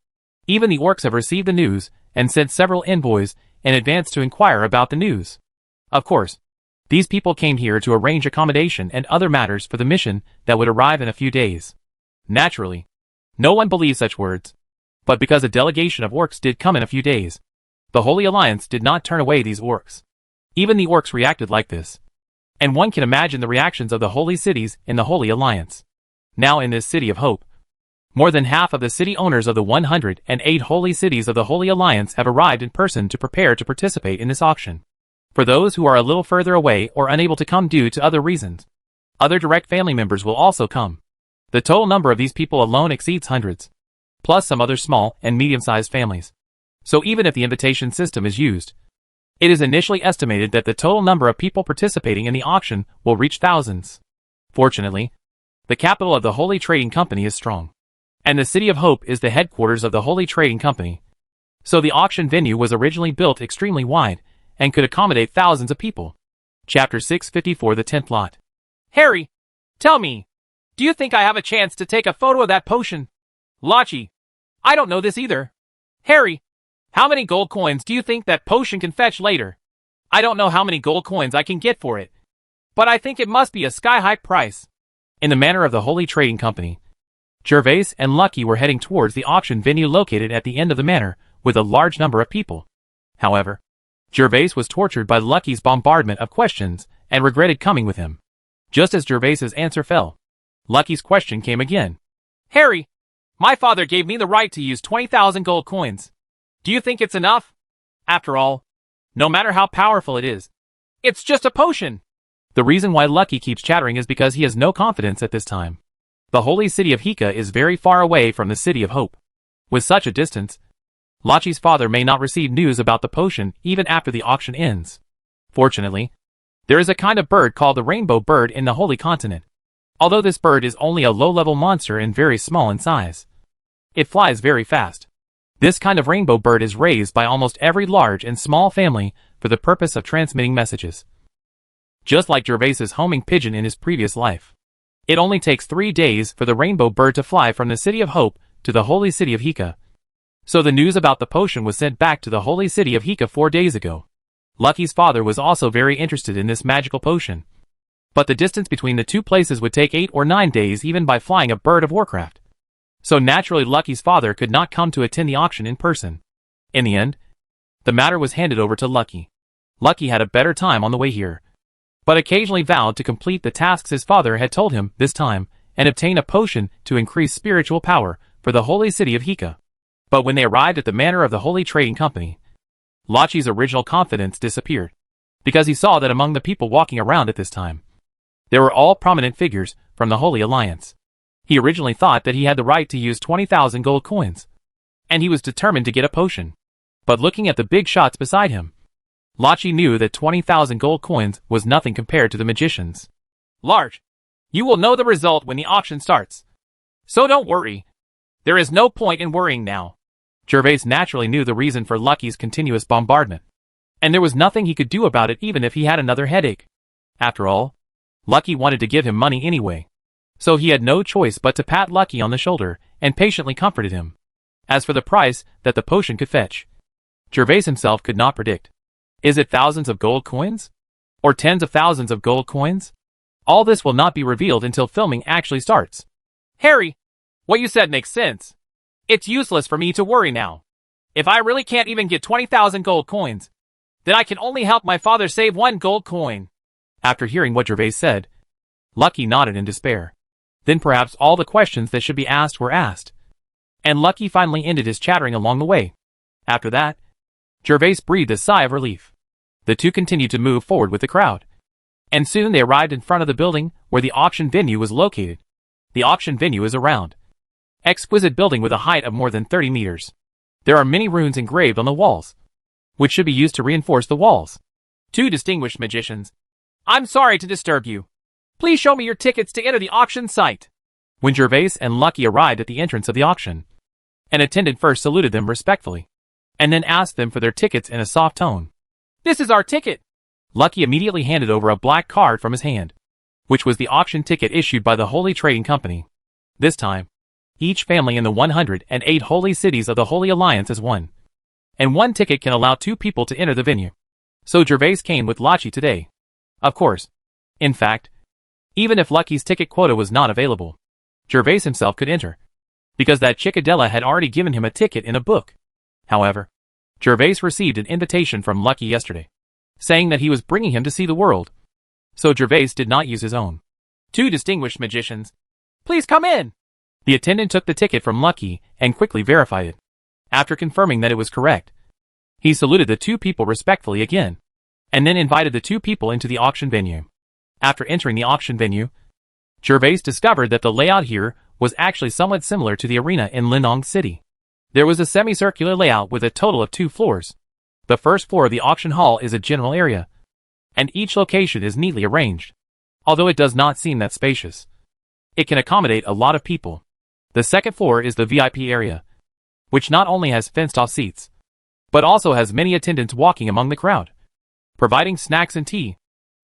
Even the orcs have received the news and sent several envoys in advance to inquire about the news. Of course, these people came here to arrange accommodation and other matters for the mission that would arrive in a few days. Naturally, no one believes such words, but because a delegation of orcs did come in a few days, the Holy Alliance did not turn away these orcs. Even the orcs reacted like this, and one can imagine the reactions of the holy cities in the Holy Alliance. Now in this City of Hope, more than half of the city owners of the 108 holy cities of the Holy Alliance have arrived in person to prepare to participate in this auction. For those who are a little further away or unable to come due to other reasons, other direct family members will also come. The total number of these people alone exceeds hundreds, plus some other small and medium-sized families. So even if the invitation system is used, it is initially estimated that the total number of people participating in the auction will reach thousands. Fortunately, the capital of the Holy Trading Company is strong, and the City of Hope is the headquarters of the Holy Trading Company. So the auction venue was originally built extremely wide and could accommodate thousands of people. Chapter 654, the 10th lot. Harry, tell me, do you think I have a chance to take a photo of that potion? Lachi, I don't know this either. Harry, how many gold coins do you think that potion can fetch later? I don't know how many gold coins I can get for it, but I think it must be a sky-high price. In the manner of the Holy Trading Company, Gervais and Lucky were heading towards the auction venue located at the end of the manor with a large number of people. However, Gervais was tortured by Lucky's bombardment of questions and regretted coming with him. Just as Gervais's answer fell, Lucky's question came again. Harry, my father gave me the right to use 20,000 gold coins. Do you think it's enough? After all, no matter how powerful it is, it's just a potion. The reason why Lucky keeps chattering is because he has no confidence at this time. The holy city of Hika is very far away from the City of Hope. With such a distance, Lachi's father may not receive news about the potion even after the auction ends. Fortunately, there is a kind of bird called the rainbow bird in the Holy Continent. Although this bird is only a low-level monster and very small in size, it flies very fast. This kind of rainbow bird is raised by almost every large and small family for the purpose of transmitting messages. Just like Gervais's homing pigeon in his previous life, it only takes 3 days for the rainbow bird to fly from the City of Hope to the holy city of Hika. So the news about the potion was sent back to the holy city of Hika 4 days ago. Lucky's father was also very interested in this magical potion, but the distance between the 2 places would take 8 or 9 days even by flying a bird of Warcraft. So naturally Lucky's father could not come to attend the auction in person. In the end, the matter was handed over to Lucky. Lucky had a better time on the way here. but occasionally vowed to complete the tasks his father had told him this time, and obtain a potion to increase spiritual power for the holy city of Hika. But when they arrived at the manor of the Holy Trading Company, Lachi's original confidence disappeared, because he saw that among the people walking around at this time, they were all prominent figures from the Holy Alliance. He originally thought that he had the right to use 20,000 gold coins, and he was determined to get a potion. But looking at the big shots beside him, Lachi knew that 20,000 gold coins was nothing compared to the magician's. Large, you will know the result when the auction starts. So don't worry. There is no point in worrying now. Gervais naturally knew the reason for Lucky's continuous bombardment, and there was nothing he could do about it even if he had another headache. After all, Lucky wanted to give him money anyway, so he had no choice but to pat Lucky on the shoulder and patiently comforted him. As for the price that the potion could fetch, Gervais himself could not predict. Is it thousands of gold coins? Or tens of thousands of gold coins? All this will not be revealed until filming actually starts. Harry, what you said makes sense. It's useless for me to worry now. If I really can't even get 20,000 gold coins, then I can only help my father save 1 gold coin. After hearing what Gervais said, Lucky nodded in despair. Then perhaps all the questions that should be asked were asked, and Lucky finally ended his chattering along the way. After that, Gervais breathed a sigh of relief. The two continued to move forward with the crowd, and soon they arrived in front of the building where the auction venue was located. The auction venue is a round, exquisite building with a height of more than 30 meters. There are many runes engraved on the walls, which should be used to reinforce the walls. Two distinguished magicians. I'm sorry to disturb you. Please show me your tickets to enter the auction site. When Gervais and Lucky arrived at the entrance of the auction, an attendant first saluted them respectfully, and then asked them for their tickets in a soft tone. This is our ticket. Lucky immediately handed over a black card from his hand, which was the auction ticket issued by the Holy Trading Company. This time, each family in the 108 holy cities of the Holy Alliance is one, and one ticket can allow 2 people to enter the venue. So Gervais came with Lachi today. Of course. In fact, even if Lucky's ticket quota was not available, Gervais himself could enter, because that Chickadella had already given him a ticket in a book. However, Gervais received an invitation from Lucky yesterday, saying that he was bringing him to see the world. So Gervais did not use his own. Two distinguished magicians. Please come in. The attendant took the ticket from Lucky and quickly verified it. After confirming that it was correct, he saluted the 2 people respectfully again, and then invited the 2 people into the auction venue. After entering the auction venue, Gervais discovered that the layout here was actually somewhat similar to the arena in Linong City. There was a semicircular layout with a total of 2 floors. The first floor of the auction hall is a general area, and each location is neatly arranged. Although it does not seem that spacious, it can accommodate a lot of people. The second floor is the VIP area, which not only has fenced-off seats, but also has many attendants walking among the crowd, providing snacks and tea.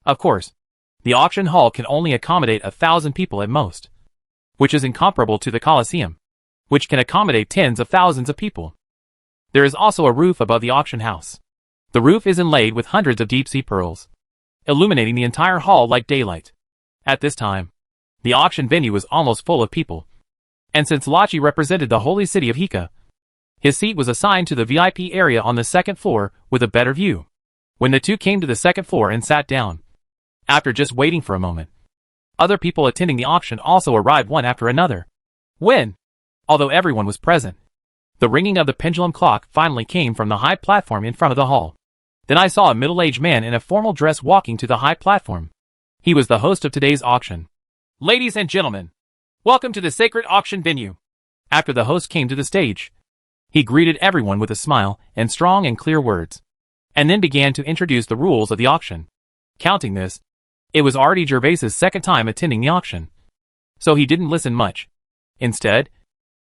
Of course, the auction hall can only accommodate 1,000 people at most, which is incomparable to the Colosseum, which can accommodate tens of thousands of people. There is also a roof above the auction house. The roof is inlaid with hundreds of deep-sea pearls, illuminating the entire hall like daylight. At this time, the auction venue was almost full of people, and since Lachi represented the holy city of Hika, his seat was assigned to the VIP area on the second floor with a better view. When the 2 came to the second floor and sat down, after just waiting for a moment, other people attending the auction also arrived one after another. When, although everyone was present, the ringing of the pendulum clock finally came from the high platform in front of the hall. Then I saw a middle-aged man in a formal dress walking to the high platform. He was the host of today's auction. Ladies and gentlemen, welcome to the sacred auction venue. After the host came to the stage, he greeted everyone with a smile and strong and clear words, and then began to introduce the rules of the auction. Counting this, it was already Gervais's second time attending the auction, so he didn't listen much. Instead,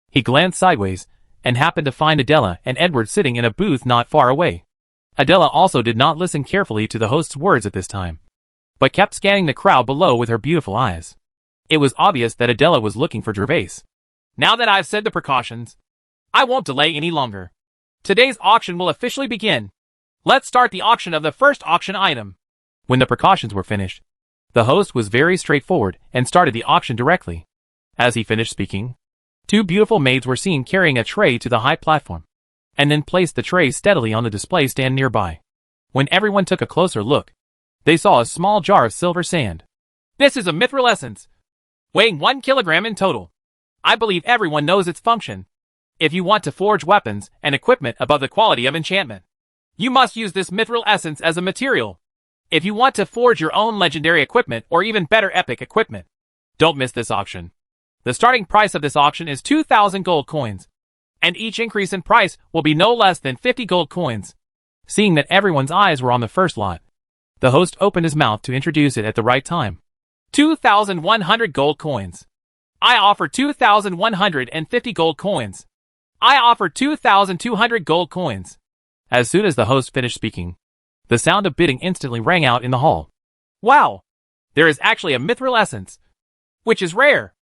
he glanced sideways and happened to find Adela and Edward sitting in a booth not far away. Adela also did not listen carefully to the host's words at this time, but kept scanning the crowd below with her beautiful eyes. It was obvious that Adela was looking for Gervais. Now that I've said the precautions, I won't delay any longer. Today's auction will officially begin. Let's start the auction of the first auction item. When the precautions were finished, the host was very straightforward and started the auction directly. As he finished speaking, 2 beautiful maids were seen carrying a tray to the high platform, and then placed the tray steadily on the display stand nearby. When everyone took a closer look, they saw a small jar of silver sand. This is a mithril essence, weighing 1 kilogram in total. I believe everyone knows its function. If you want to forge weapons and equipment above the quality of enchantment, you must use this mithril essence as a material. If you want to forge your own legendary equipment or even better epic equipment, don't miss this auction. The starting price of this auction is 2,000 gold coins, and each increase in price will be no less than 50 gold coins. Seeing that everyone's eyes were on the first lot, the host opened his mouth to introduce it at the right time. 2,100 gold coins. I offer 2,150 gold coins. I offer 2,200 gold coins. As soon as the host finished speaking, the sound of bidding instantly rang out in the hall. Wow! There is actually a mithril essence, which is rare.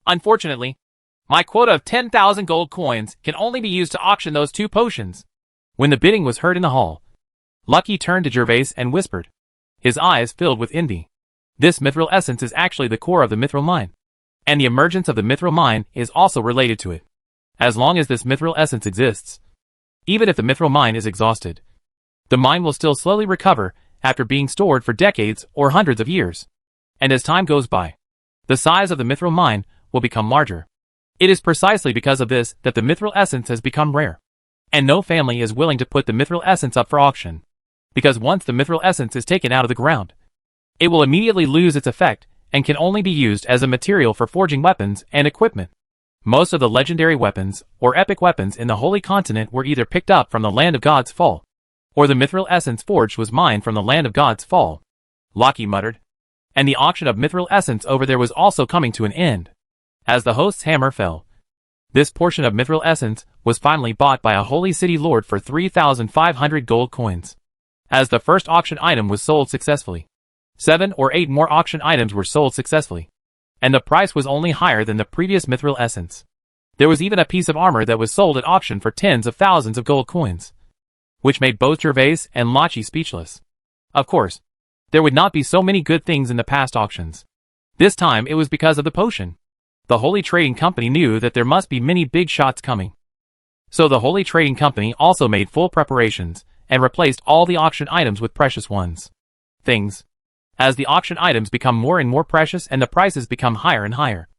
Unfortunately, my quota of 10,000 gold coins can only be used to auction those 2 potions. When the bidding was heard in the hall, Lucky turned to Gervais and whispered, his eyes filled with envy. This mithril essence is actually the core of the mithril mine, and the emergence of the mithril mine is also related to it. As long as this mithril essence exists, even if the mithril mine is exhausted, the mine will still slowly recover after being stored for decades or hundreds of years. And as time goes by, the size of the mithril mine will become larger. It is precisely because of this that the mithril essence has become rare. And no family is willing to put the mithril essence up for auction, because once the mithril essence is taken out of the ground, it will immediately lose its effect and can only be used as a material for forging weapons and equipment. Most of the legendary weapons or epic weapons in the Holy Continent were either picked up from the Land of God's Fall, or the mithril essence forged was mined from the Land of God's Fall, Loki muttered. And the auction of mithril essence over there was also coming to an end. As the host's hammer fell, this portion of mithril essence was finally bought by a holy city lord for 3,500 gold coins. As the first auction item was sold successfully, 7 or 8 more auction items were sold successfully, and the price was only higher than the previous mithril essence. There was even a piece of armor that was sold at auction for tens of thousands of gold coins, which made both Gervais and Lachi speechless. Of course, there would not be so many good things in the past auctions. This time it was because of the potion. The Holy Trading Company knew that there must be many big shots coming. So the Holy Trading Company also made full preparations and replaced all the auction items with precious ones. Things. As the auction items become more and more precious and the prices become higher and higher,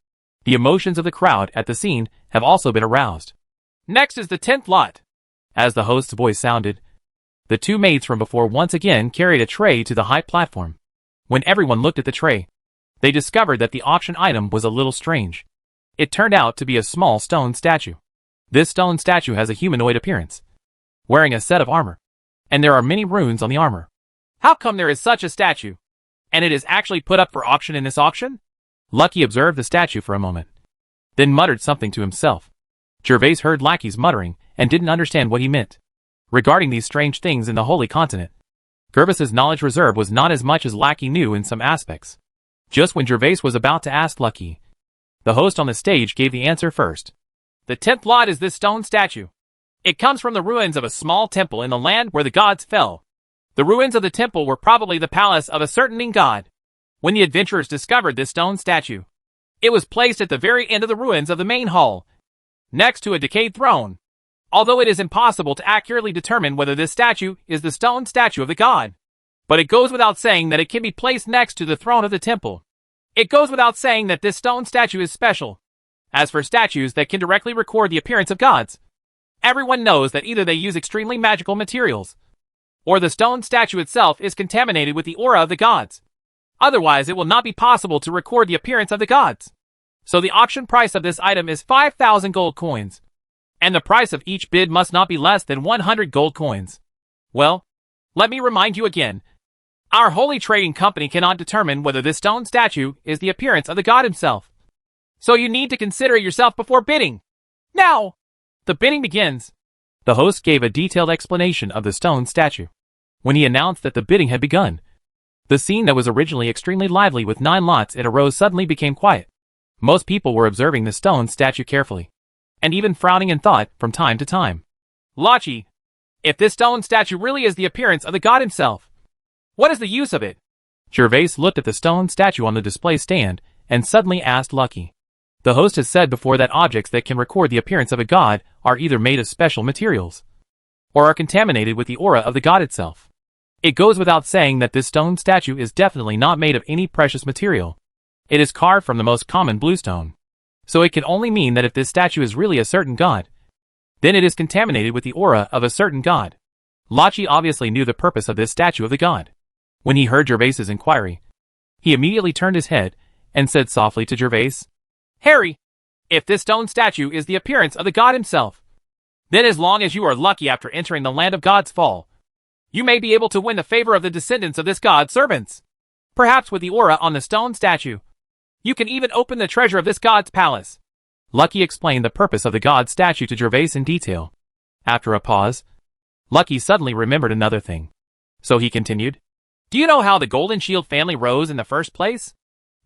the emotions of the crowd at the scene have also been aroused. Next is the 10th lot. As the host's voice sounded, the 2 maids from before once again carried a tray to the high platform. When everyone looked at the tray, they discovered that the auction item was a little strange. It turned out to be a small stone statue. This stone statue has a humanoid appearance, wearing a set of armor, and there are many runes on the armor. How come there is such a statue, and it is actually put up for auction in this auction? Lucky observed the statue for a moment, then muttered something to himself. Gervais heard Lucky's muttering and didn't understand what he meant. Regarding these strange things in the Holy Continent, Gervais's knowledge reserve was not as much as Lucky knew in some aspects. Just when Gervais was about to ask Lucky, the host on the stage gave the answer first. The 10th lot is this stone statue. It comes from the ruins of a small temple in the land where the gods fell. The ruins of the temple were probably the palace of a certain god. When the adventurers discovered this stone statue, it was placed at the very end of the ruins of the main hall, next to a decayed throne. Although it is impossible to accurately determine whether this statue is the stone statue of the god, but it goes without saying that it can be placed next to the throne of the temple. It goes without saying that this stone statue is special. As for statues that can directly record the appearance of gods, everyone knows that either they use extremely magical materials, or the stone statue itself is contaminated with the aura of the gods. Otherwise, it will not be possible to record the appearance of the gods. So the auction price of this item is 5,000 gold coins, and the price of each bid must not be less than 100 gold coins. Well, let me remind you again. Our Holy Trading Company cannot determine whether this stone statue is the appearance of the god himself. So you need to consider yourself before bidding. Now, the bidding begins. The host gave a detailed explanation of the stone statue. When he announced that the bidding had begun, the scene that was originally extremely lively with 9 lots in a row suddenly became quiet. Most people were observing the stone statue carefully, and even frowning in thought from time to time. Lachi, if this stone statue really is the appearance of the god himself, what is the use of it? Gervais looked at the stone statue on the display stand and suddenly asked Lucky. The host has said before that objects that can record the appearance of a god are either made of special materials, or are contaminated with the aura of the god itself. It goes without saying that this stone statue is definitely not made of any precious material. It is carved from the most common bluestone. So it can only mean that if this statue is really a certain god, then it is contaminated with the aura of a certain god. Lachi obviously knew the purpose of this statue of the god. When he heard Gervais's inquiry, he immediately turned his head and said softly to Gervais, "Harry, if this stone statue is the appearance of the god himself, then as long as you are lucky after entering the land of God's fall, you may be able to win the favor of the descendants of this god's servants. Perhaps with the aura on the stone statue, you can even open the treasure of this god's palace." Lucky explained the purpose of the god's statue to Gervais in detail. After a pause, Lucky suddenly remembered another thing. So he continued, "Do you know how the Golden Shield family rose in the first place?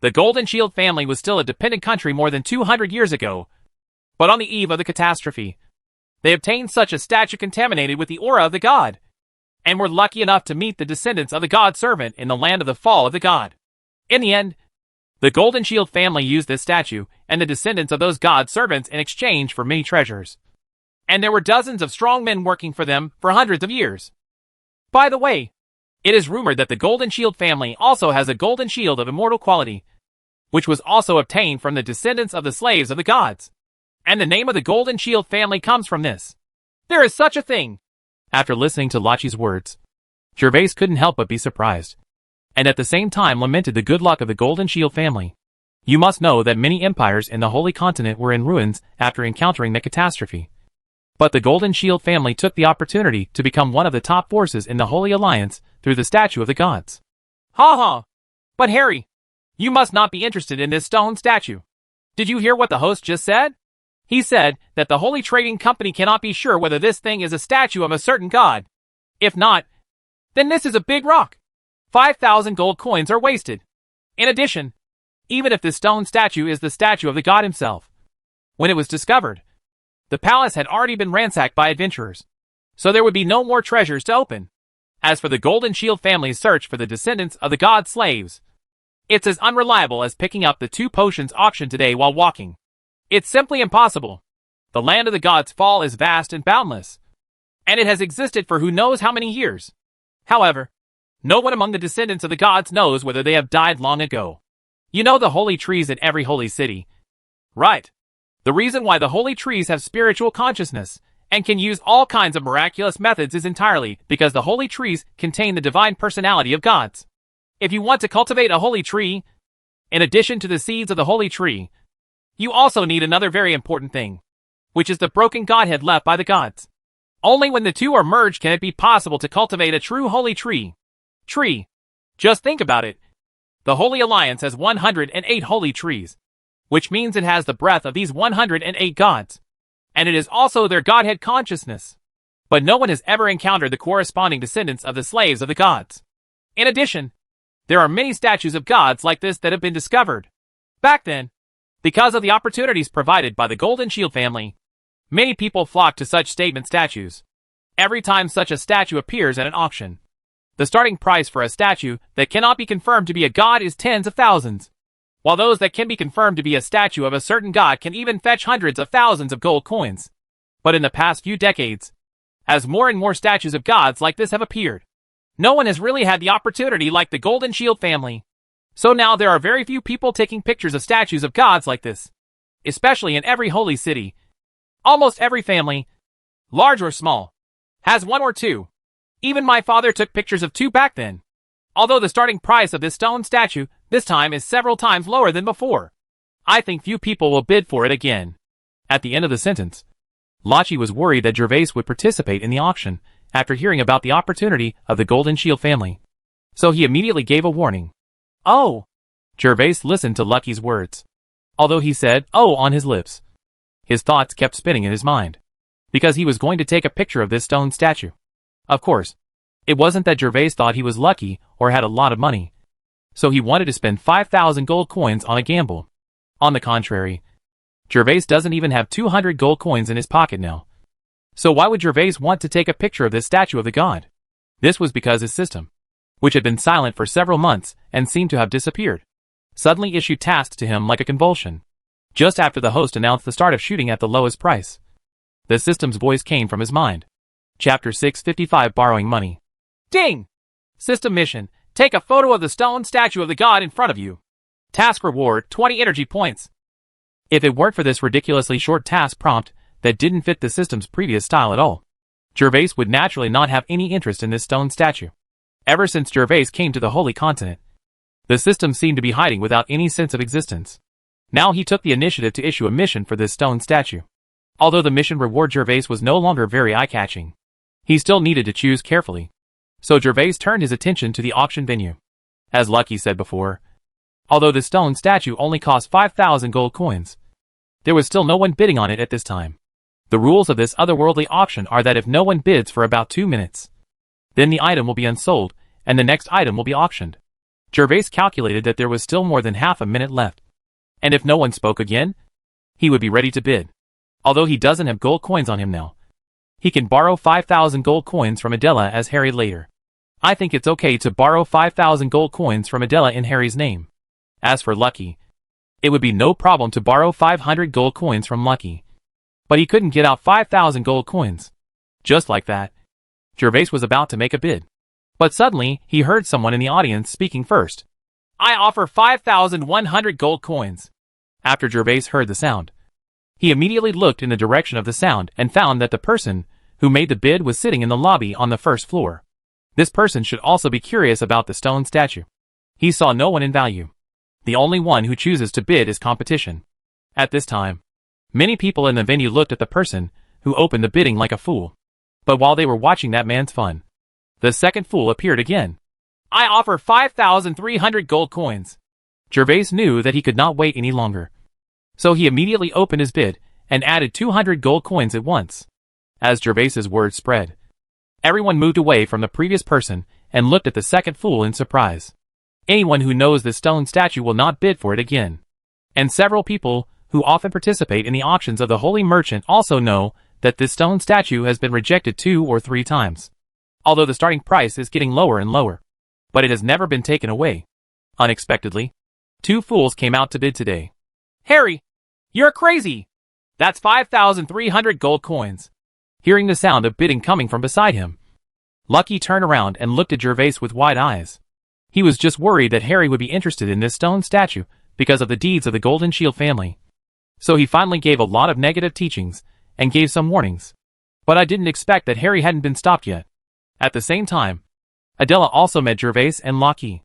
The Golden Shield family was still a dependent country more than 200 years ago, but on the eve of the catastrophe, they obtained such a statue contaminated with the aura of the god, and were lucky enough to meet the descendants of the god's servant in the land of the fall of the god. In the end, the Golden Shield family used this statue and the descendants of those god's servants in exchange for many treasures. And there were dozens of strong men working for them for hundreds of years. By the way, it is rumored that the Golden Shield family also has a golden shield of immortal quality, which was also obtained from the descendants of the slaves of the gods. And the name of the Golden Shield family comes from this. There is such a thing." After listening to Lachi's words, Gervais couldn't help but be surprised, and at the same time lamented the good luck of the Golden Shield family. You must know that many empires in the Holy Continent were in ruins after encountering the catastrophe. But the Golden Shield family took the opportunity to become one of the top forces in the Holy Alliance through the statue of the gods. "Ha ha! But Harry, you must not be interested in this stone statue. Did you hear what the host just said? He said that the Holy Trading Company cannot be sure whether this thing is a statue of a certain god. If not, then this is a big rock. 5,000 gold coins are wasted. In addition, even if this stone statue is the statue of the god himself, when it was discovered, the palace had already been ransacked by adventurers, so there would be no more treasures to open. As for the Golden Shield family's search for the descendants of the god's slaves, it's as unreliable as picking up the 2 potions auctioned today while walking. It's simply impossible. The land of the gods' fall is vast and boundless, and it has existed for who knows how many years. However, no one among the descendants of the gods knows whether they have died long ago. You know the holy trees in every holy city, right? The reason why the holy trees have spiritual consciousness and can use all kinds of miraculous methods is entirely because the holy trees contain the divine personality of gods. If you want to cultivate a holy tree, in addition to the seeds of the holy tree, you also need another very important thing, which is the broken godhead left by the gods. Only when the two are merged can it be possible to cultivate a true holy tree. Just think about it. The Holy Alliance has 108 holy trees, which means it has the breath of these 108 gods, and it is also their godhead consciousness. But no one has ever encountered the corresponding descendants of the slaves of the gods. In addition, there are many statues of gods like this that have been discovered. Back then, because of the opportunities provided by the Golden Shield family, many people flock to such statement statues. Every time such a statue appears at an auction, the starting price for a statue that cannot be confirmed to be a god is tens of thousands, while those that can be confirmed to be a statue of a certain god can even fetch hundreds of thousands of gold coins. But in the past few decades, as more and more statues of gods like this have appeared, no one has really had the opportunity like the Golden Shield family. So now there are very few people taking pictures of statues of gods like this, especially in every holy city. Almost every family, large or small, has 1 or 2. Even my father took pictures of 2 back then. Although the starting price of this stone statue this time is several times lower than before, I think few people will bid for it again." At the end of the sentence, Lachi was worried that Gervais would participate in the auction after hearing about the opportunity of the Golden Shield family. So he immediately gave a warning. "Oh!" Gervais listened to Lucky's words. Although he said, "oh" on his lips, his thoughts kept spinning in his mind, because he was going to take a picture of this stone statue. Of course, it wasn't that Gervais thought he was lucky or had a lot of money, so he wanted to spend 5,000 gold coins on a gamble. On the contrary, Gervais doesn't even have 200 gold coins in his pocket now. So why would Gervais want to take a picture of this statue of the god? This was because his system, which had been silent for several months and seemed to have disappeared, suddenly issued tasks to him like a convulsion. Just after the host announced the start of shooting at the lowest price, the system's voice came from his mind. Chapter 655 Borrowing Money. Ding! System mission. Take a photo of the stone statue of the god in front of you. Task reward, 20 energy points. If it weren't for this ridiculously short task prompt that didn't fit the system's previous style at all, Gervais would naturally not have any interest in this stone statue. Ever since Gervais came to the Holy Continent, the system seemed to be hiding without any sense of existence. Now he took the initiative to issue a mission for this stone statue. Although the mission reward Gervais was no longer very eye-catching, he still needed to choose carefully. So Gervais turned his attention to the auction venue. As Lucky said before, although the stone statue only cost 5,000 gold coins, there was still no one bidding on it at this time. The rules of this otherworldly auction are that if no one bids for about 2 minutes, then the item will be unsold, and the next item will be auctioned. Gervais calculated that there was still more than half a minute left. And if no one spoke again, he would be ready to bid. Although he doesn't have gold coins on him now, he can borrow 5,000 gold coins from Adela as Harry later. I think it's okay to borrow 5,000 gold coins from Adela in Harry's name. As for Lucky, it would be no problem to borrow 500 gold coins from Lucky. But he couldn't get out 5,000 gold coins. Just like that, Gervais was about to make a bid. But suddenly, he heard someone in the audience speaking first. I offer 5,100 gold coins. After Gervais heard the sound, he immediately looked in the direction of the sound and found that the person who made the bid was sitting in the lobby on the first floor. This person should also be curious about the stone statue. He saw no one in value. The only one who chooses to bid is competition. At this time, many people in the venue looked at the person who opened the bidding like a fool. But while they were watching that man's fun, the second fool appeared again. I offer 5,300 gold coins. Gervais knew that he could not wait any longer. So he immediately opened his bid and added 200 gold coins at once. As Gervais's words spread, everyone moved away from the previous person and looked at the second fool in surprise. Anyone who knows this stone statue will not bid for it again. And several people who often participate in the auctions of the Holy Merchant also know that this stone statue has been rejected 2 or 3 times. Although the starting price is getting lower and lower, but it has never been taken away. Unexpectedly, 2 fools came out to bid today. Harry, you're crazy! That's 5,300 gold coins. Hearing the sound of bidding coming from beside him, Lucky turned around and looked at Gervais with wide eyes. He was just worried that Harry would be interested in this stone statue because of the deeds of the Golden Shield family. So he finally gave a lot of negative teachings and gave some warnings. But I didn't expect that Harry hadn't been stopped yet. At the same time, Adela also met Gervais and Lucky.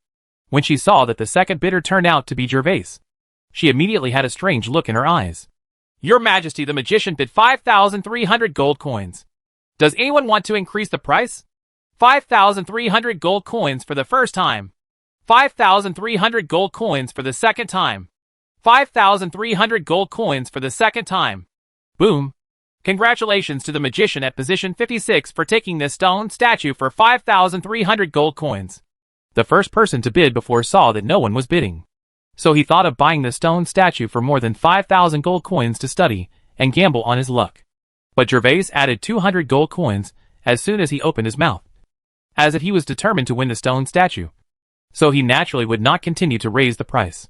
When she saw that the second bidder turned out to be Gervais, she immediately had a strange look in her eyes. Your Majesty, the magician bid 5,300 gold coins. Does anyone want to increase the price? 5,300 gold coins for the first time. 5,300 gold coins for the second time. 5,300 gold coins for the second time. Boom. Congratulations to the magician at position 56 for taking this stone statue for 5,300 gold coins. The first person to bid before saw that no one was bidding. So he thought of buying the stone statue for more than 5,000 gold coins to study and gamble on his luck. But Gervais added 200 gold coins as soon as he opened his mouth, as if he was determined to win the stone statue. So he naturally would not continue to raise the price.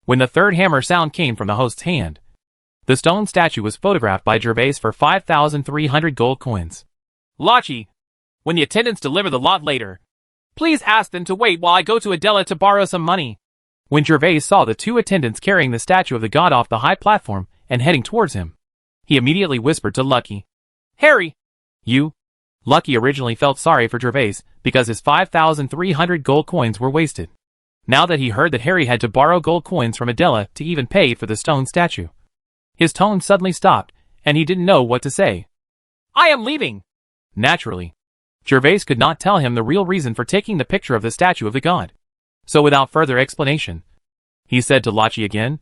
When the third hammer sound came from the host's hand, the stone statue was photographed by Gervais for 5,300 gold coins. Lachi, when the attendants deliver the lot later, please ask them to wait while I go to Adela to borrow some money. When Gervais saw the 2 attendants carrying the statue of the god off the high platform and heading towards him, he immediately whispered to Lucky, Harry, you. Lucky originally felt sorry for Gervais because his 5,300 gold coins were wasted. Now that he heard that Harry had to borrow gold coins from Adela to even pay for the stone statue, his tone suddenly stopped, and he didn't know what to say. I am leaving. Naturally, Gervais could not tell him the real reason for taking the picture of the statue of the god. So without further explanation, he said to Lachi again,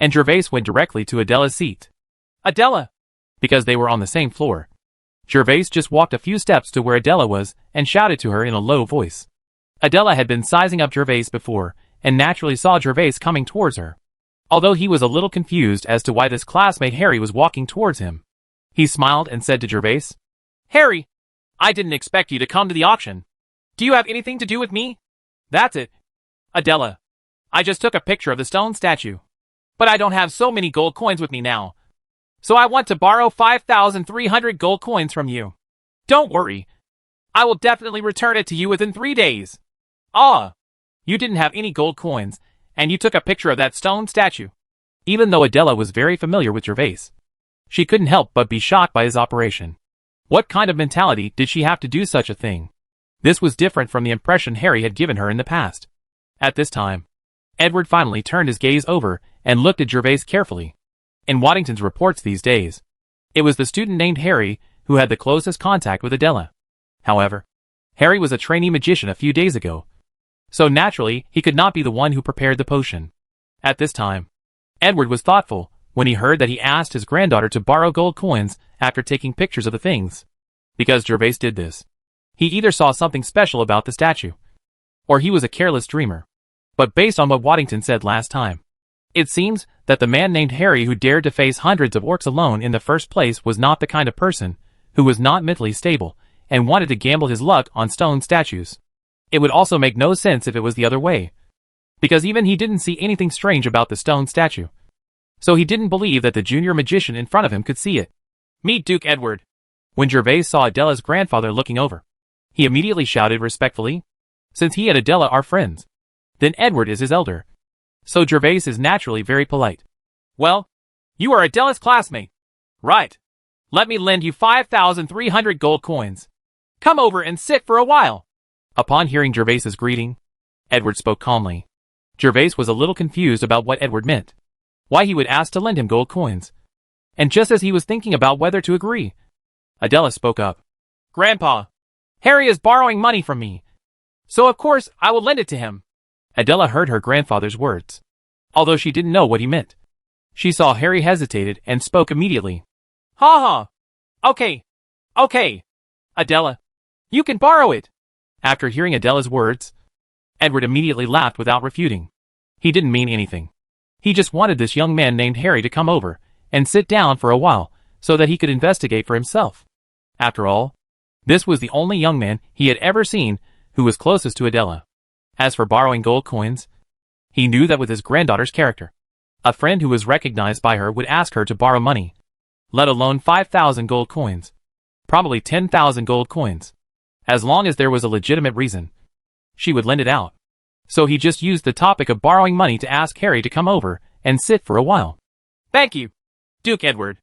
and Gervais went directly to Adela's seat. Adela! Because they were on the same floor. Gervais just walked a few steps to where Adela was and shouted to her in a low voice. Adela had been sizing up Gervais before, and naturally saw Gervais coming towards her. Although he was a little confused as to why this classmate Harry was walking towards him, he smiled and said to Gervais, Harry, I didn't expect you to come to the auction. Do you have anything to do with me? That's it. Adela, I just took a picture of the stone statue. But I don't have so many gold coins with me now. So I want to borrow 5,300 gold coins from you. Don't worry. I will definitely return it to you within 3 days. Ah! You didn't have any gold coins, and you took a picture of that stone statue. Even though Adela was very familiar with Gervais, she couldn't help but be shocked by his operation. What kind of mentality did she have to do such a thing? This was different from the impression Harry had given her in the past. At this time, Edward finally turned his gaze over and looked at Gervais carefully. In Waddington's reports these days, it was the student named Harry who had the closest contact with Adela. However, Harry was a trainee magician a few days ago, so naturally he could not be the one who prepared the potion. At this time, Edward was thoughtful when he heard that he asked his granddaughter to borrow gold coins after taking pictures of the things. Because Gervais did this, he either saw something special about the statue, or he was a careless dreamer. But based on what Waddington said last time, it seems that the man named Harry who dared to face hundreds of orcs alone in the first place was not the kind of person who was not mentally stable and wanted to gamble his luck on stone statues. It would also make no sense if it was the other way, because even he didn't see anything strange about the stone statue. So he didn't believe that the junior magician in front of him could see it. Meet Duke Edward. When Gervais saw Adela's grandfather looking over, he immediately shouted respectfully, since he and Adela are friends. Then Edward is his elder, so Gervais is naturally very polite. Well, you are Adela's classmate. Right. Let me lend you 5,300 gold coins. Come over and sit for a while. Upon hearing Gervais's greeting, Edward spoke calmly. Gervais was a little confused about what Edward meant, why he would ask to lend him gold coins. And just as he was thinking about whether to agree, Adela spoke up. Grandpa, Harry is borrowing money from me, so of course I will lend it to him. Adela heard her grandfather's words. Although she didn't know what he meant, she saw Harry hesitated and spoke immediately. Ha ha! Okay. Adela, you can borrow it. After hearing Adela's words, Edward immediately laughed without refuting. He didn't mean anything. He just wanted this young man named Harry to come over and sit down for a while so that he could investigate for himself. After all, this was the only young man he had ever seen who was closest to Adela. As for borrowing gold coins, he knew that with his granddaughter's character, a friend who was recognized by her would ask her to borrow money, let alone 5,000 gold coins, probably 10,000 gold coins. As long as there was a legitimate reason, she would lend it out. So he just used the topic of borrowing money to ask Harry to come over and sit for a while. Thank you, Duke Edward.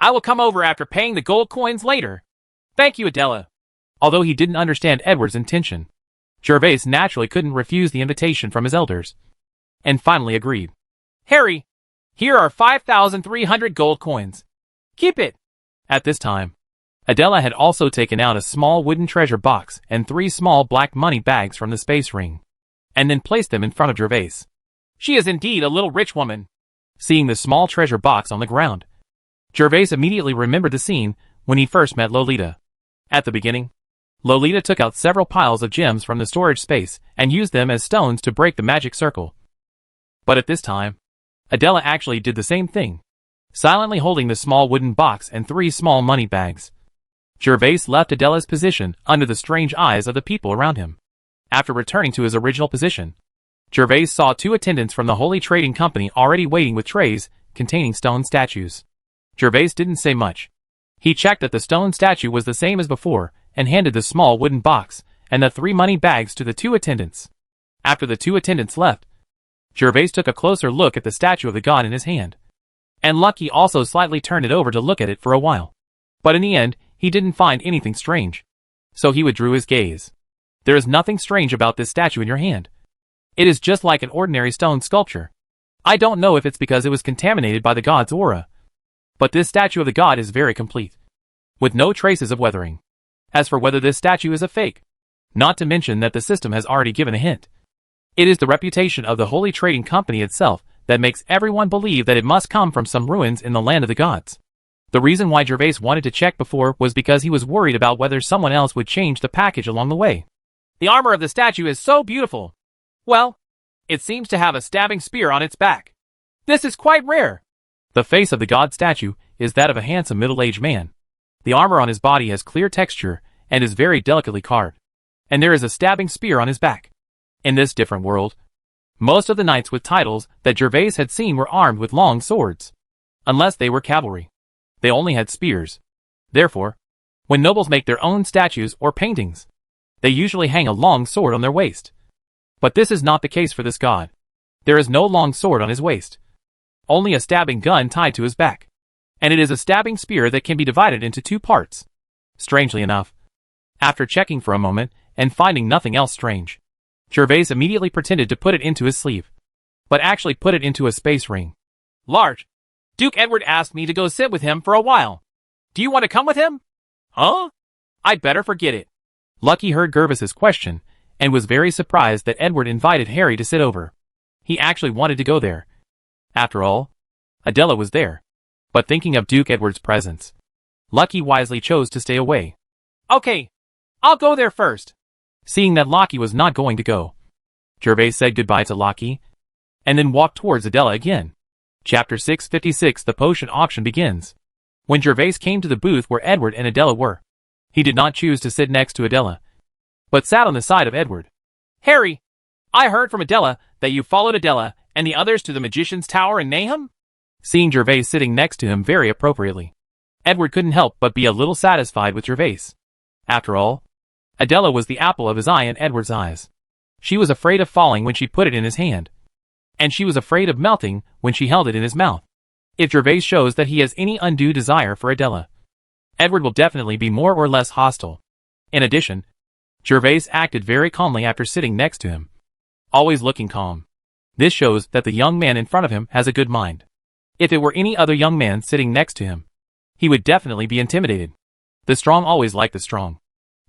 I will come over after paying the gold coins later. Thank you, Adela. Although he didn't understand Edward's intention, Gervais naturally couldn't refuse the invitation from his elders, and finally agreed. Harry, here are 5,300 gold coins. Keep it. At this time, Adela had also taken out a small wooden treasure box and 3 small black money bags from the space ring, and then placed them in front of Gervais. She is indeed a little rich woman. Seeing the small treasure box on the ground, Gervais immediately remembered the scene when he first met Lolita. At the beginning, Lolita took out several piles of gems from the storage space and used them as stones to break the magic circle. But at this time, Adela actually did the same thing, silently holding the small wooden box and 3 small money bags. Gervais left Adela's position under the strange eyes of the people around him. After returning to his original position, Gervais saw 2 attendants from the Holy Trading Company already waiting with trays containing stone statues. Gervais didn't say much. He checked that the stone statue was the same as before and handed the small wooden box and the 3 money bags to the 2 attendants. After the 2 attendants left, Gervais took a closer look at the statue of the god in his hand. And Lucky also slightly turned it over to look at it for a while. But in the end, he didn't find anything strange. So he withdrew his gaze. There is nothing strange about this statue in your hand. It is just like an ordinary stone sculpture. I don't know if it's because it was contaminated by the god's aura, but this statue of the god is very complete, with no traces of weathering. As for whether this statue is a fake, not to mention that the system has already given a hint. It is the reputation of the Holy Trading Company itself that makes everyone believe that it must come from some ruins in the land of the gods. The reason why Gervais wanted to check before was because he was worried about whether someone else would change the package along the way. The armor of the statue is so beautiful. Well, it seems to have a stabbing spear on its back. This is quite rare. The face of the god statue is that of a handsome middle-aged man. The armor on his body has clear texture and is very delicately carved, and there is a stabbing spear on his back. In this different world, most of the knights with titles that Gervais had seen were armed with long swords. Unless they were cavalry, they only had spears. Therefore, when nobles make their own statues or paintings, they usually hang a long sword on their waist. But this is not the case for this god. There is no long sword on his waist. Only a stabbing gun tied to his back. And it is a stabbing spear that can be divided into 2 parts. Strangely enough, after checking for a moment and finding nothing else strange, Gervais immediately pretended to put it into his sleeve, but actually put it into a space ring. Large. Duke Edward asked me to go sit with him for a while. Do you want to come with him? Huh? I'd better forget it. Lucky heard Gervais's question and was very surprised that Edward invited Harry to sit over. He actually wanted to go there. After all, Adela was there. But thinking of Duke Edward's presence, Lucky wisely chose to stay away. Okay, I'll go there first. Seeing that Lucky was not going to go, Gervais said goodbye to Lucky, and then walked towards Adela again. Chapter 656 The Potion Auction begins. When Gervais came to the booth where Edward and Adela were, he did not choose to sit next to Adela, but sat on the side of Edward. Harry, I heard from Adela that you followed Adela and the others to the Magician's Tower in Nahum? Seeing Gervais sitting next to him very appropriately, Edward couldn't help but be a little satisfied with Gervais. After all, Adela was the apple of his eye in Edward's eyes. She was afraid of falling when she put it in his hand, and she was afraid of melting when she held it in his mouth. If Gervais shows that he has any undue desire for Adela, Edward will definitely be more or less hostile. In addition, Gervais acted very calmly after sitting next to him, always looking calm. This shows that the young man in front of him has a good mind. If it were any other young man sitting next to him, he would definitely be intimidated. The strong always like the strong.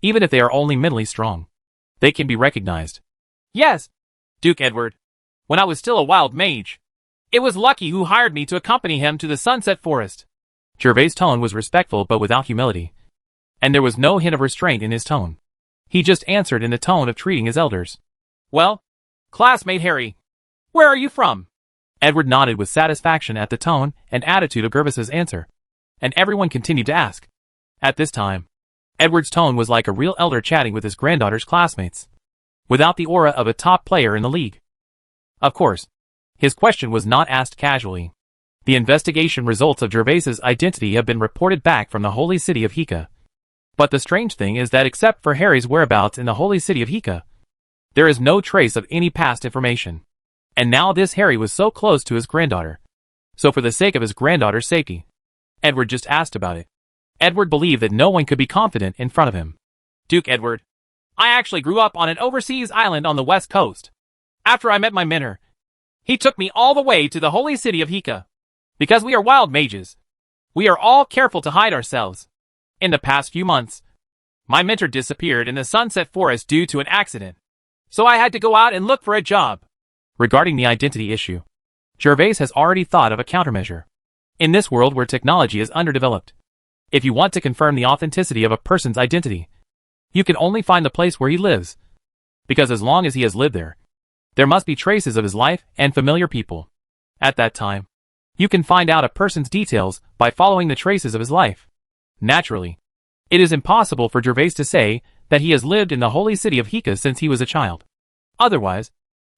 Even if they are only mentally strong, they can be recognized. Yes, Duke Edward. When I was still a wild mage, it was Lucky who hired me to accompany him to the Sunset Forest. Gervais' tone was respectful but without humility, and there was no hint of restraint in his tone. He just answered in the tone of treating his elders. Well, classmate Harry, where are you from? Edward nodded with satisfaction at the tone and attitude of Gervais's answer, and everyone continued to ask. At this time, Edward's tone was like a real elder chatting with his granddaughter's classmates, without the aura of a top player in the league. Of course, his question was not asked casually. The investigation results of Gervais's identity have been reported back from the holy city of Hika. But the strange thing is that except for Harry's whereabouts in the holy city of Hika, there is no trace of any past information. And now this Harry was so close to his granddaughter. So for the sake of his granddaughter's safety, Edward just asked about it. Edward believed that no one could be confident in front of him. Duke Edward, I actually grew up on an overseas island on the west coast. After I met my mentor, he took me all the way to the holy city of Hika. Because we are wild mages, we are all careful to hide ourselves. In the past few months, my mentor disappeared in the Sunset Forest due to an accident, so I had to go out and look for a job. Regarding the identity issue, Gervais has already thought of a countermeasure. In this world where technology is underdeveloped, if you want to confirm the authenticity of a person's identity, you can only find the place where he lives. Because as long as he has lived there, there must be traces of his life and familiar people. At that time, you can find out a person's details by following the traces of his life. Naturally, it is impossible for Gervais to say that he has lived in the holy city of Hika since he was a child. Otherwise,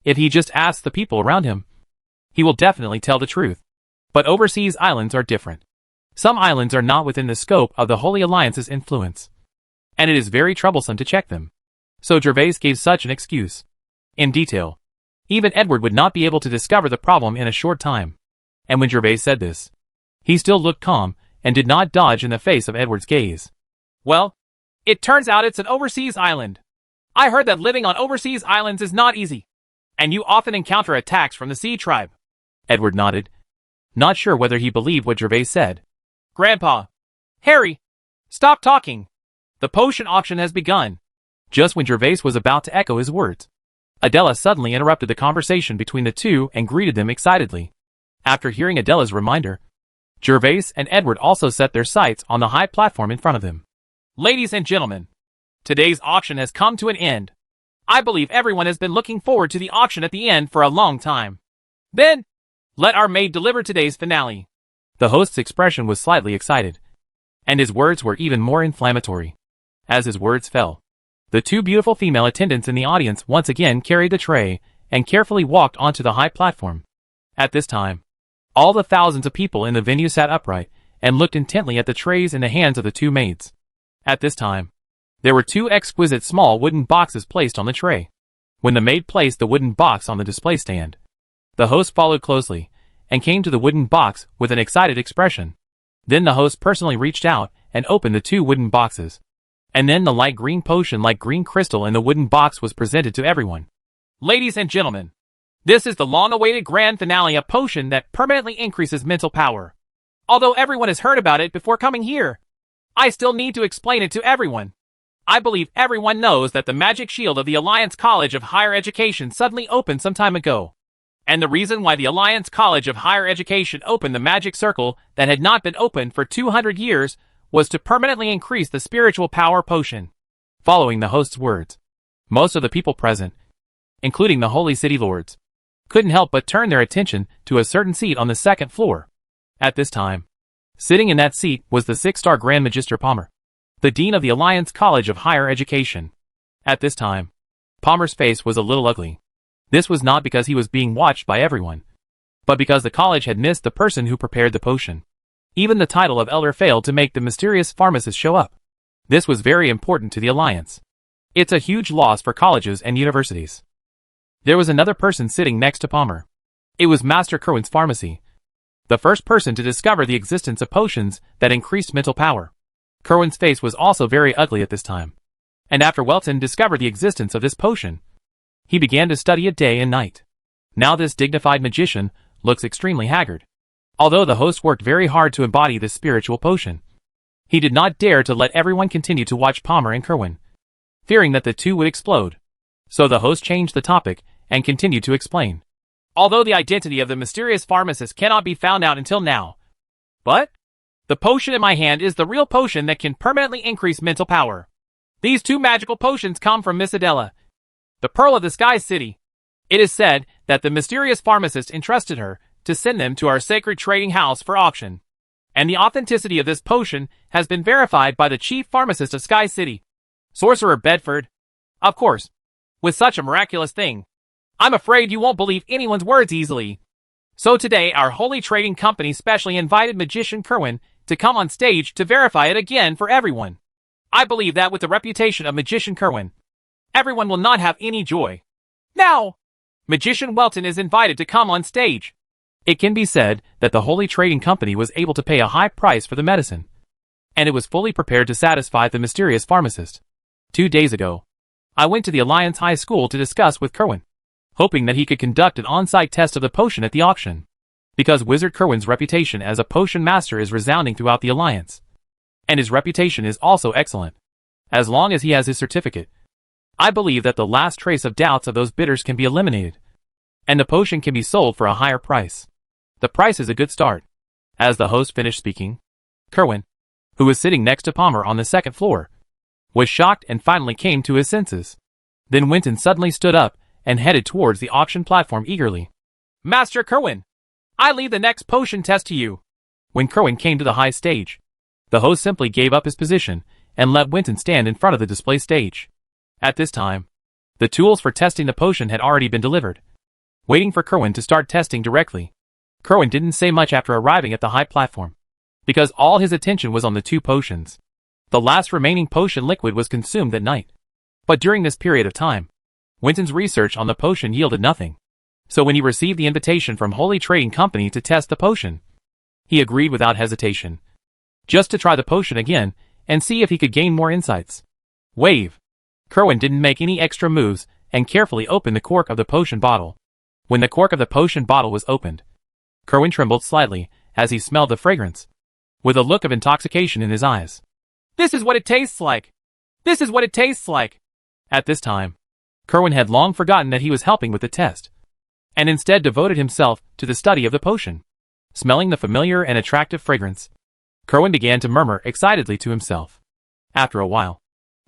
if he just asks the people around him, he will definitely tell the truth. But overseas islands are different. Some islands are not within the scope of the Holy Alliance's influence, and it is very troublesome to check them. So Gervais gave such an excuse. In detail, even Edward would not be able to discover the problem in a short time. And when Gervais said this, he still looked calm and did not dodge in the face of Edward's gaze. Well, it turns out it's an overseas island. I heard that living on overseas islands is not easy, and you often encounter attacks from the Sea Tribe. Edward nodded, not sure whether he believed what Gervais said. Grandpa! Harry! Stop talking! The potion auction has begun. Just when Gervais was about to echo his words, Adela suddenly interrupted the conversation between the two and greeted them excitedly. After hearing Adela's reminder, Gervais and Edward also set their sights on the high platform in front of them. Ladies and gentlemen, today's auction has come to an end. I believe everyone has been looking forward to the auction at the end for a long time. Then, let our maid deliver today's finale. The host's expression was slightly excited, and his words were even more inflammatory. As his words fell, the two beautiful female attendants in the audience once again carried the tray and carefully walked onto the high platform. At this time, all the thousands of people in the venue sat upright and looked intently at the trays in the hands of the two maids. At this time, there were two exquisite small wooden boxes placed on the tray. When the maid placed the wooden box on the display stand, the host followed closely and came to the wooden box with an excited expression. Then the host personally reached out and opened the two wooden boxes. And then the light green potion like green crystal in the wooden box was presented to everyone. Ladies and gentlemen, this is the long-awaited grand finale, a potion that permanently increases mental power. Although everyone has heard about it before coming here, I still need to explain it to everyone. I believe everyone knows that the magic shield of the Alliance College of Higher Education suddenly opened some time ago. And the reason why the Alliance College of Higher Education opened the magic circle that had not been opened for 200 years was to permanently increase the spiritual power potion. Following the host's words, most of the people present, including the Holy City Lords, couldn't help but turn their attention to a certain seat on the second floor. At this time, sitting in that seat was the 6-star Grand Magister Palmer, the Dean of the Alliance College of Higher Education. At this time, Palmer's face was a little ugly. This was not because he was being watched by everyone, but because the college had missed the person who prepared the potion. Even the title of Elder failed to make the mysterious pharmacist show up. This was very important to the Alliance. It's a huge loss for colleges and universities. There was another person sitting next to Palmer. It was Master Kerwin's pharmacy, the first person to discover the existence of potions that increased mental power. Kerwin's face was also very ugly at this time. And after Welton discovered the existence of this potion, he began to study it day and night. Now this dignified magician looks extremely haggard. Although the host worked very hard to embody this spiritual potion, he did not dare to let everyone continue to watch Palmer and Kerwin, fearing that the two would explode. So the host changed the topic and continued to explain. Although the identity of the mysterious pharmacist cannot be found out until now, but the potion in my hand is the real potion that can permanently increase mental power. These two magical potions come from Miss Adela, the Pearl of the Sky City. It is said that the mysterious pharmacist entrusted her to send them to our sacred trading house for auction. And the authenticity of this potion has been verified by the chief pharmacist of Sky City, Sorcerer Bedford. Of course, with such a miraculous thing, I'm afraid you won't believe anyone's words easily. So today our holy trading company specially invited Magician Kerwin to come on stage to verify it again for everyone. I believe that with the reputation of Magician Kerwin, everyone will not have any joy. Now, Magician Welton is invited to come on stage. It can be said that the Holy Trading Company was able to pay a high price for the medicine, and it was fully prepared to satisfy the mysterious pharmacist. 2 days ago, I went to the Alliance High School to discuss with Kerwin, hoping that he could conduct an on-site test of the potion at the auction, because Wizard Kerwin's reputation as a potion master is resounding throughout the Alliance, and his reputation is also excellent. As long as he has his certificate, I believe that the last trace of doubts of those bidders can be eliminated, and the potion can be sold for a higher price. The price is a good start. As the host finished speaking, Kerwin, who was sitting next to Palmer on the second floor, was shocked and finally came to his senses. Then Winton suddenly stood up and headed towards the auction platform eagerly. Master Kerwin, I leave the next potion test to you. When Kerwin came to the high stage, the host simply gave up his position and let Winton stand in front of the display stage. At this time, the tools for testing the potion had already been delivered. Waiting for Kerwin to start testing directly, Kerwin didn't say much after arriving at the high platform, because all his attention was on the two potions. The last remaining potion liquid was consumed that night. But during this period of time, Winton's research on the potion yielded nothing. So when he received the invitation from Holy Trading Company to test the potion, he agreed without hesitation, just to try the potion again and see if he could gain more insights. Wave. Kerwin didn't make any extra moves and carefully opened the cork of the potion bottle. When the cork of the potion bottle was opened, Kerwin trembled slightly as he smelled the fragrance, with a look of intoxication in his eyes. This is what it tastes like! This is what it tastes like! At this time, Kerwin had long forgotten that he was helping with the test, and instead devoted himself to the study of the potion. Smelling the familiar and attractive fragrance, Kerwin began to murmur excitedly to himself. After a while,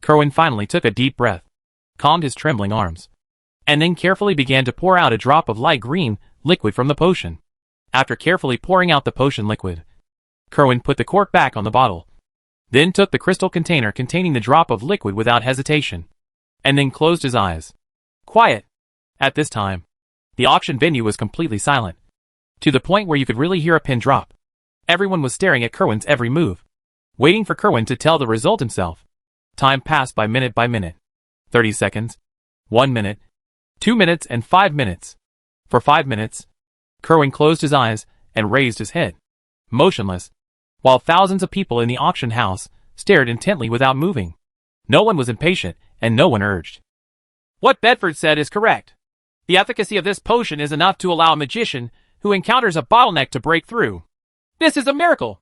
Kerwin finally took a deep breath, calmed his trembling arms, and then carefully began to pour out a drop of light green liquid from the potion. After carefully pouring out the potion liquid, Kerwin put the cork back on the bottle, then took the crystal container containing the drop of liquid without hesitation, and then closed his eyes. Quiet. At this time, the auction venue was completely silent, to the point where you could really hear a pin drop. Everyone was staring at Kerwin's every move, waiting for Kerwin to tell the result himself. Time passed by minute. 30 seconds. 1 minute. 2 minutes and 5 minutes. For 5 minutes, Kerwin closed his eyes and raised his head, motionless, while thousands of people in the auction house stared intently without moving. No one was impatient, and no one urged. What Bedford said is correct. The efficacy of this potion is enough to allow a magician who encounters a bottleneck to break through. This is a miracle.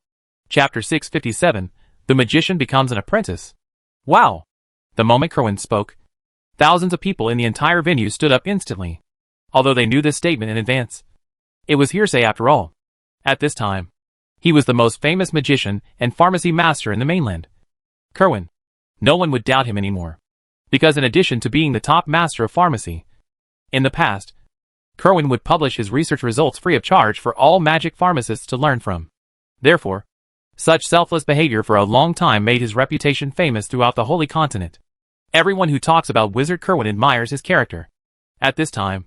Chapter 657, The Magician Becomes an Apprentice. Wow! The moment Kerwin spoke, thousands of people in the entire venue stood up instantly. Although they knew this statement in advance, it was hearsay after all. At this time, he was the most famous magician and pharmacy master in the mainland. Kerwin. No one would doubt him anymore. Because in addition to being the top master of pharmacy, in the past, Kerwin would publish his research results free of charge for all magic pharmacists to learn from. Therefore, such selfless behavior for a long time made his reputation famous throughout the Holy Continent. Everyone who talks about Wizard Kerwin admires his character. At this time,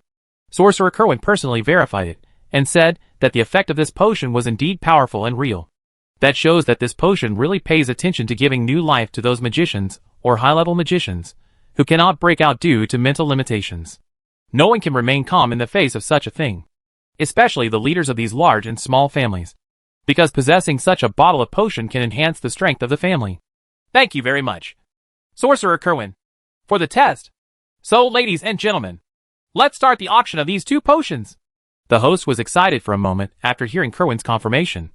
Sorcerer Kerwin personally verified it, and said that the effect of this potion was indeed powerful and real. That shows that this potion really pays attention to giving new life to those magicians, or high-level magicians, who cannot break out due to mental limitations. No one can remain calm in the face of such a thing, especially the leaders of these large and small families, because possessing such a bottle of potion can enhance the strength of the family. Thank you very much, Sorcerer Kerwin, for the test. So, ladies and gentlemen, let's start the auction of these 2 potions. The host was excited for a moment after hearing Kerwin's confirmation,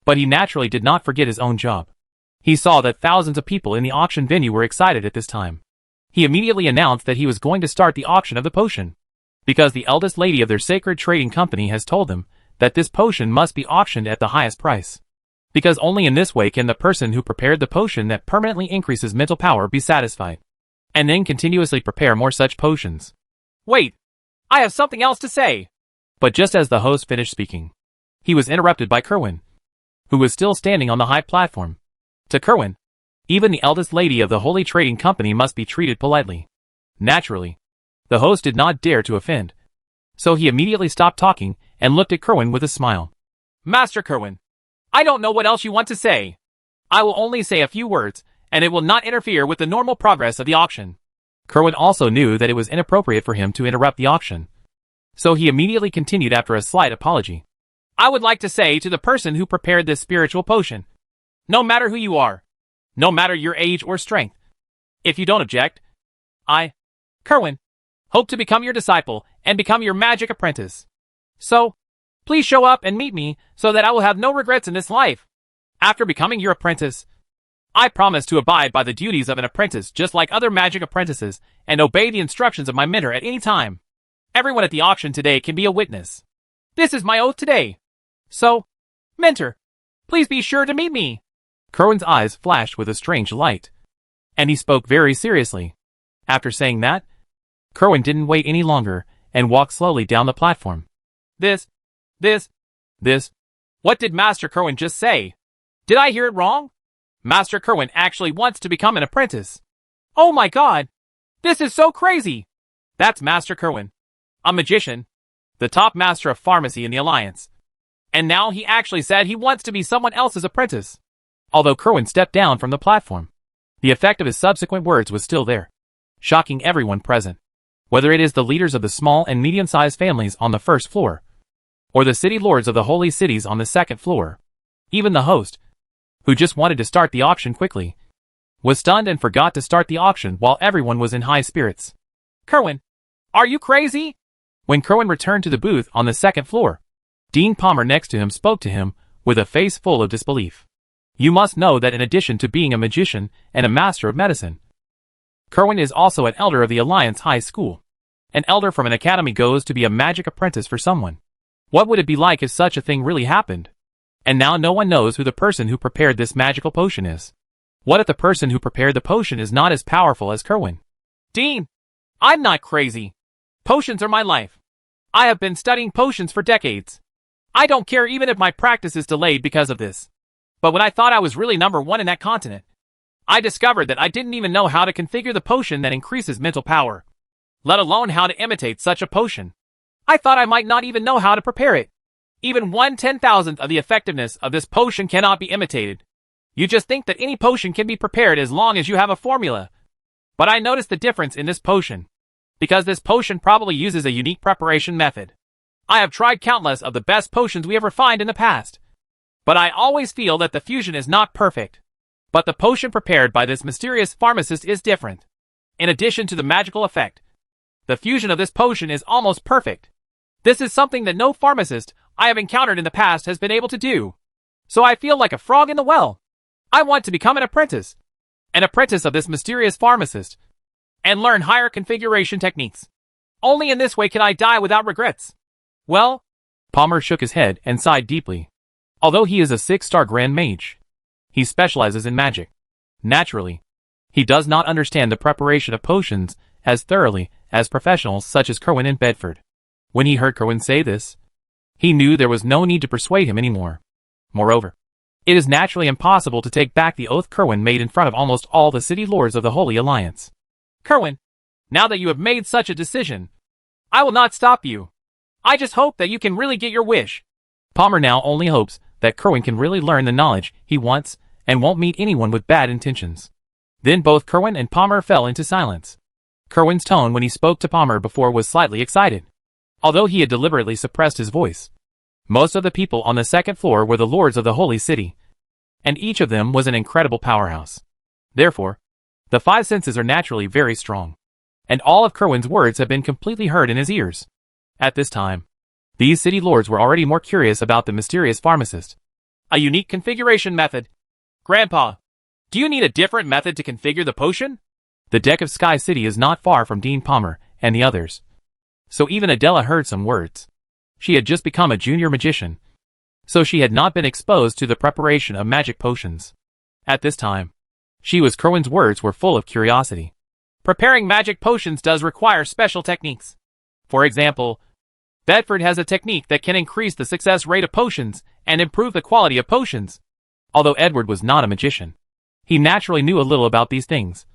but he naturally did not forget his own job. He saw that thousands of people in the auction venue were excited at this time. He immediately announced that he was going to start the auction of the potion, because the eldest lady of their sacred trading company has told them that this potion must be auctioned at the highest price. Because only in this way can the person who prepared the potion that permanently increases mental power be satisfied, and then continuously prepare more such potions. Wait, I have something else to say. But just as the host finished speaking, he was interrupted by Kerwin, who was still standing on the high platform. To Kerwin, even the eldest lady of the Holy Trading Company must be treated politely. Naturally, the host did not dare to offend, so he immediately stopped talking and looked at Kerwin with a smile. Master Kerwin, I don't know what else you want to say. I will only say a few words, and it will not interfere with the normal progress of the auction. Kerwin also knew that it was inappropriate for him to interrupt the auction, so he immediately continued after a slight apology. I would like to say to the person who prepared this spiritual potion, no matter who you are, no matter your age or strength, if you don't object, I, Kerwin, hope to become your disciple and become your magic apprentice. So, please show up and meet me so that I will have no regrets in this life. After becoming your apprentice, I promise to abide by the duties of an apprentice just like other magic apprentices and obey the instructions of my mentor at any time. Everyone at the auction today can be a witness. This is my oath today. So, mentor, please be sure to meet me. Kerwin's eyes flashed with a strange light, and he spoke very seriously. After saying that, Kerwin didn't wait any longer and walked slowly down the platform. This. What did Master Kerwin just say? Did I hear it wrong? Master Kerwin actually wants to become an apprentice. Oh my god! This is so crazy! That's Master Kerwin, a magician, the top master of pharmacy in the Alliance. And now he actually said he wants to be someone else's apprentice. Although Kerwin stepped down from the platform, the effect of his subsequent words was still there, shocking everyone present. Whether it is the leaders of the small and medium-sized families on the first floor, or the city lords of the holy cities on the second floor, even the host, who just wanted to start the auction quickly, was stunned and forgot to start the auction while everyone was in high spirits. Kerwin, are you crazy? When Kerwin returned to the booth on the second floor, Dean Palmer next to him spoke to him with a face full of disbelief. You must know that in addition to being a magician and a master of medicine, Kerwin is also an elder of the Alliance High School. An elder from an academy goes to be a magic apprentice for someone. What would it be like if such a thing really happened? And now no one knows who the person who prepared this magical potion is. What if the person who prepared the potion is not as powerful as Kerwin? Dean, I'm not crazy. Potions are my life. I have been studying potions for decades. I don't care even if my practice is delayed because of this. But when I thought I was really #1 in that continent, I discovered that I didn't even know how to configure the potion that increases mental power, let alone how to imitate such a potion. I thought I might not even know how to prepare it. Even 1/10,000th of the effectiveness of this potion cannot be imitated. You just think that any potion can be prepared as long as you have a formula. But I noticed the difference in this potion. because this potion probably uses a unique preparation method. I have tried countless of the best potions we have refined in the past, but I always feel that the fusion is not perfect. But the potion prepared by this mysterious pharmacist is different. In addition to the magical effect, the fusion of this potion is almost perfect. This is something that no pharmacist I have encountered in the past has been able to do. So I feel like a frog in the well. I want to become an apprentice of this mysterious pharmacist, and learn higher configuration techniques. Only in this way can I die without regrets. Well, Palmer shook his head and sighed deeply. Although he is a 6-star Grand Mage, he specializes in magic. Naturally, he does not understand the preparation of potions as thoroughly as professionals such as Kerwin and Bedford. When he heard Kerwin say this, he knew there was no need to persuade him anymore. Moreover, it is naturally impossible to take back the oath Kerwin made in front of almost all the city lords of the Holy Alliance. Kerwin, now that you have made such a decision, I will not stop you. I just hope that you can really get your wish. Palmer now only hopes that Kerwin can really learn the knowledge he wants and won't meet anyone with bad intentions. Then both Kerwin and Palmer fell into silence. Kerwin's tone when he spoke to Palmer before was slightly excited, although he had deliberately suppressed his voice. Most of the people on the second floor were the lords of the Holy City, and each of them was an incredible powerhouse. Therefore, the 5 senses are naturally very strong, and all of Kerwin's words have been completely heard in his ears. At this time, these city lords were already more curious about the mysterious pharmacist. A unique configuration method. Grandpa, do you need a different method to configure the potion? The deck of Sky City is not far from Dean Palmer and the others, so even Adela heard some words. She had just become a junior magician, so she had not been exposed to the preparation of magic potions. At this time, Kerwin's words were full of curiosity. Preparing magic potions does require special techniques. For example, Bedford has a technique that can increase the success rate of potions and improve the quality of potions. Although Edward was not a magician, he naturally knew a little about these things,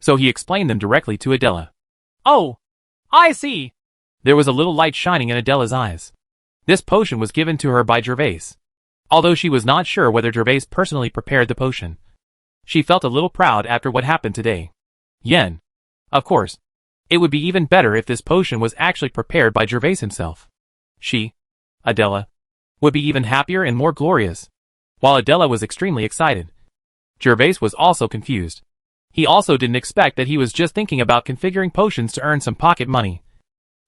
so he explained them directly to Adela. Oh, I see. There was a little light shining in Adela's eyes. This potion was given to her by Gervais. Although she was not sure whether Gervais personally prepared the potion, she felt a little proud after what happened today. Yen. Of course, it would be even better if this potion was actually prepared by Gervais himself. She, Adela, would be even happier and more glorious. While Adela was extremely excited, Gervais was also confused. He also didn't expect that he was just thinking about configuring potions to earn some pocket money.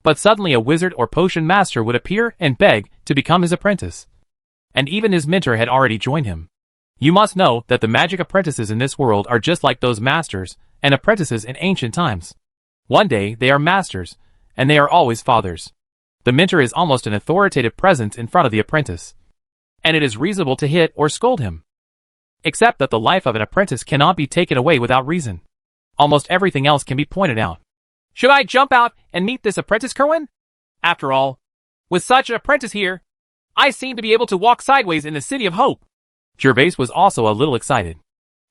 But suddenly a wizard or potion master would appear and beg to become his apprentice. And even his mentor had already joined him. You must know that the magic apprentices in this world are just like those masters and apprentices in ancient times. One day they are masters, and they are always fathers. The mentor is almost an authoritative presence in front of the apprentice, and it is reasonable to hit or scold him. Except that the life of an apprentice cannot be taken away without reason. Almost everything else can be pointed out. Should I jump out and meet this apprentice, Kerwin? After all, with such an apprentice here, I seem to be able to walk sideways in the City of Hope. Gervais was also a little excited.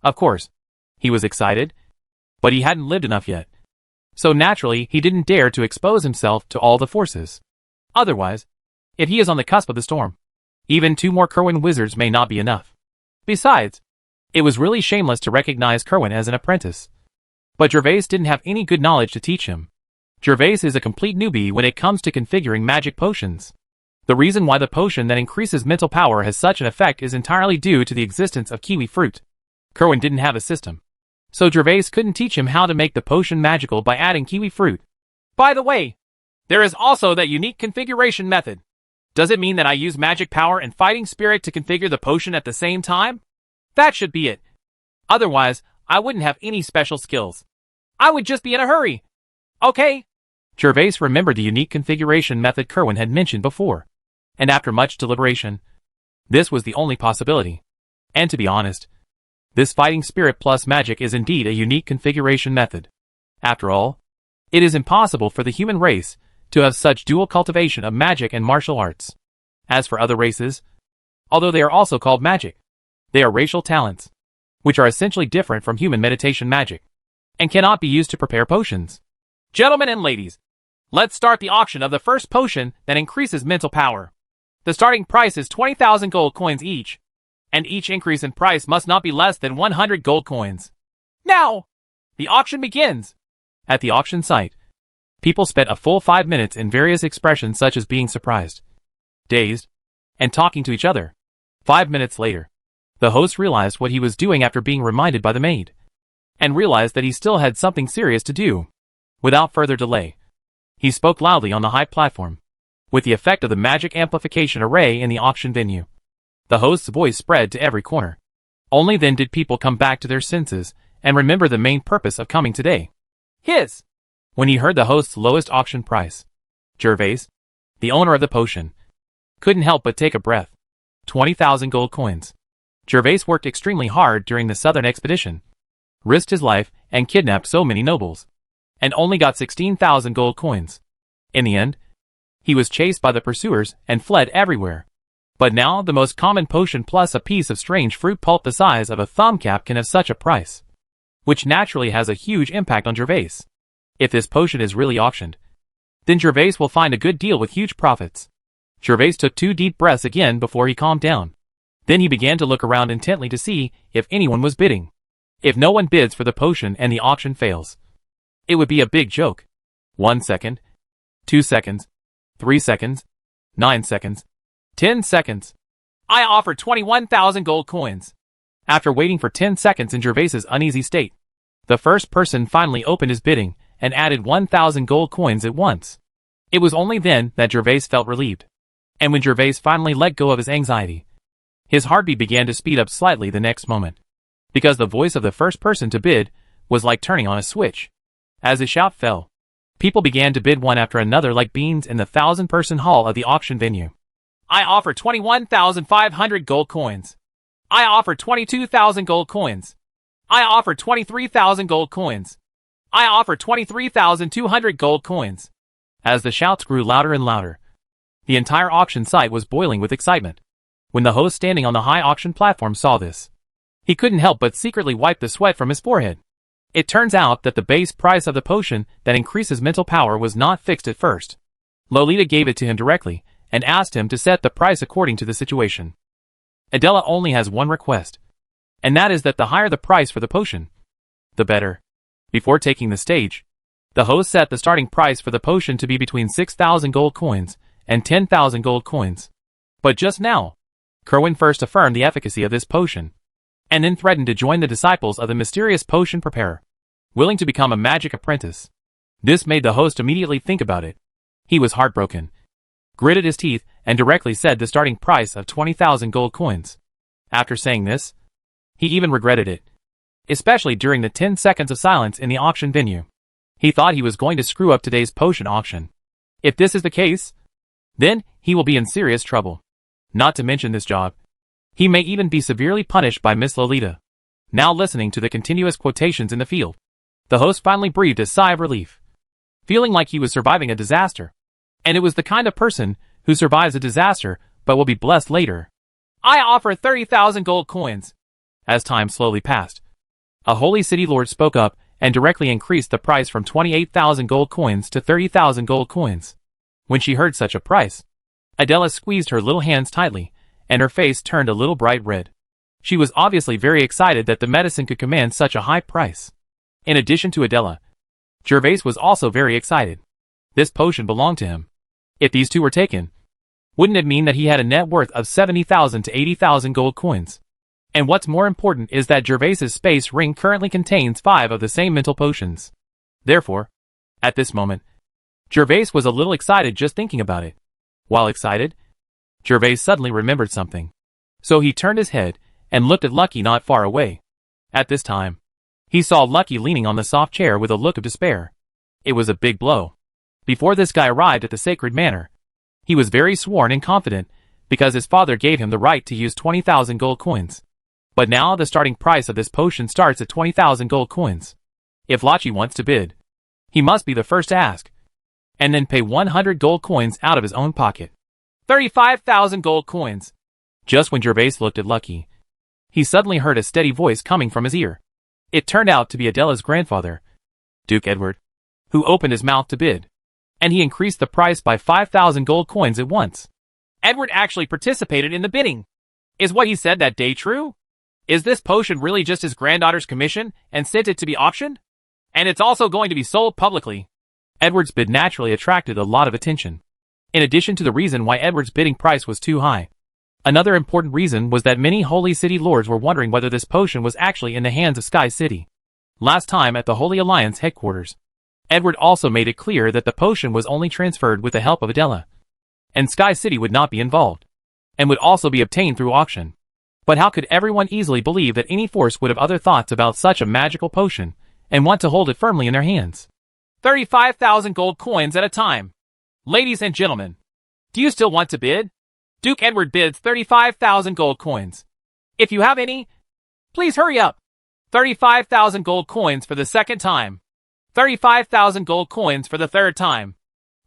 Of course, he was excited, but he hadn't lived enough yet. So naturally, he didn't dare to expose himself to all the forces. Otherwise, if he is on the cusp of the storm, even 2 more Kerwin wizards may not be enough. Besides, it was really shameless to recognize Kerwin as an apprentice. But Gervais didn't have any good knowledge to teach him. Gervais is a complete newbie when it comes to configuring magic potions. The reason why the potion that increases mental power has such an effect is entirely due to the existence of kiwi fruit. Kerwin didn't have a system, so Gervais couldn't teach him how to make the potion magical by adding kiwi fruit. By the way, there is also that unique configuration method. Does it mean that I use magic power and fighting spirit to configure the potion at the same time? That should be it. Otherwise, I wouldn't have any special skills. I would just be in a hurry. Okay. Gervais remembered the unique configuration method Kerwin had mentioned before, and after much deliberation, this was the only possibility. And to be honest, this fighting spirit plus magic is indeed a unique configuration method. After all, it is impossible for the human race to have such dual cultivation of magic and martial arts. As for other races, although they are also called magic, they are racial talents, which are essentially different from human meditation magic, and cannot be used to prepare potions. Gentlemen and ladies, let's start the auction of the first potion that increases mental power. The starting price is 20,000 gold coins each, and each increase in price must not be less than 100 gold coins. Now, the auction begins. At the auction site, People spent a full 5 minutes in various expressions such as being surprised, dazed, and talking to each other. 5 minutes later, the host realized what he was doing after being reminded by the maid, and realized that he still had something serious to do. Without further delay, he spoke loudly on the high platform, with the effect of the magic amplification array in the auction venue. The host's voice spread to every corner. Only then did people come back to their senses and remember the main purpose of coming today. When he heard the host's lowest auction price, Gervais, the owner of the potion, couldn't help but take a breath. 20,000 gold coins. Gervais worked extremely hard during the southern expedition, risked his life, and kidnapped so many nobles, and only got 16,000 gold coins. In the end, he was chased by the pursuers and fled everywhere. But now the most common potion plus a piece of strange fruit pulp the size of a thumb cap can have such a price, which naturally has a huge impact on Gervais. If this potion is really auctioned, then Gervais will find a good deal with huge profits. Gervais took 2 deep breaths again before he calmed down. Then he began to look around intently to see if anyone was bidding. If no one bids for the potion and the auction fails, it would be a big joke. 1 second, 2 seconds, 3 seconds, 9 seconds, 10 seconds. I offer 21,000 gold coins. After waiting for 10 seconds in Gervais's uneasy state, the first person finally opened his bidding and added 1,000 gold coins at once. It was only then that Gervais felt relieved. And when Gervais finally let go of his anxiety, his heartbeat began to speed up slightly the next moment, because the voice of the first person to bid was like turning on a switch. As his shout fell, people began to bid one after another like beans in the 1,000-person hall of the auction venue. I offer 21,500 gold coins. I offer 22,000 gold coins. I offer 23,000 gold coins. I offer 23,200 gold coins. As the shouts grew louder and louder, the entire auction site was boiling with excitement. When the host standing on the high auction platform saw this, he couldn't help but secretly wipe the sweat from his forehead. It turns out that the base price of the potion that increases mental power was not fixed at first. Lolita gave it to him directly and asked him to set the price according to the situation. Adela only has one request, and that is that the higher the price for the potion, the better. Before taking the stage, the host set the starting price for the potion to be between 6,000 gold coins and 10,000 gold coins. But just now, Kerwin first affirmed the efficacy of this potion, and then threatened to join the disciples of the mysterious potion preparer, willing to become a magic apprentice. This made the host immediately think about it. He was heartbroken, gritted his teeth, and directly said the starting price of 20,000 gold coins. After saying this, he even regretted it, especially during the 10 seconds of silence in the auction venue. He thought he was going to screw up today's potion auction. If this is the case, then he will be in serious trouble. Not to mention this job, he may even be severely punished by Miss Lolita. Now listening to the continuous quotations in the field, the host finally breathed a sigh of relief, feeling like he was surviving a disaster. And it was the kind of person who survives a disaster but will be blessed later. I offer 30,000 gold coins. As time slowly passed, a holy city lord spoke up and directly increased the price from 28,000 gold coins to 30,000 gold coins. When she heard such a price, Adela squeezed her little hands tightly, and her face turned a little bright red. She was obviously very excited that the medicine could command such a high price. In addition to Adela, Gervais was also very excited. This potion belonged to him. If these two were taken, wouldn't it mean that he had a net worth of 70,000 to 80,000 gold coins? And what's more important is that Gervais's space ring currently contains 5 of the same mental potions. Therefore, at this moment, Gervais was a little excited just thinking about it. While excited, Gervais suddenly remembered something. So he turned his head and looked at Lucky not far away. At this time, he saw Lucky leaning on the soft chair with a look of despair. It was a big blow. Before this guy arrived at the sacred manor, he was very sworn and confident because his father gave him the right to use 20,000 gold coins. But now the starting price of this potion starts at 20,000 gold coins. If Lachi wants to bid, he must be the first to ask, and then pay 100 gold coins out of his own pocket. 35,000 gold coins. Just when Gervais looked at Lucky, he suddenly heard a steady voice coming from his ear. It turned out to be Adela's grandfather, Duke Edward, who opened his mouth to bid, and he increased the price by 5,000 gold coins at once. Edward actually participated in the bidding. Is what he said that day true? Is this potion really just his granddaughter's commission and sent it to be auctioned? And it's also going to be sold publicly. Edward's bid naturally attracted a lot of attention. In addition to the reason why Edward's bidding price was too high, another important reason was that many Holy City lords were wondering whether this potion was actually in the hands of Sky City. Last time at the Holy Alliance headquarters, Edward also made it clear that the potion was only transferred with the help of Adela, and Sky City would not be involved, and would also be obtained through auction. But how could everyone easily believe that any force would have other thoughts about such a magical potion, and want to hold it firmly in their hands? 35,000 gold coins at a time. Ladies and gentlemen, do you still want to bid? Duke Edward bids 35,000 gold coins. If you have any, please hurry up. 35,000 gold coins for the second time. 35,000 gold coins for the third time.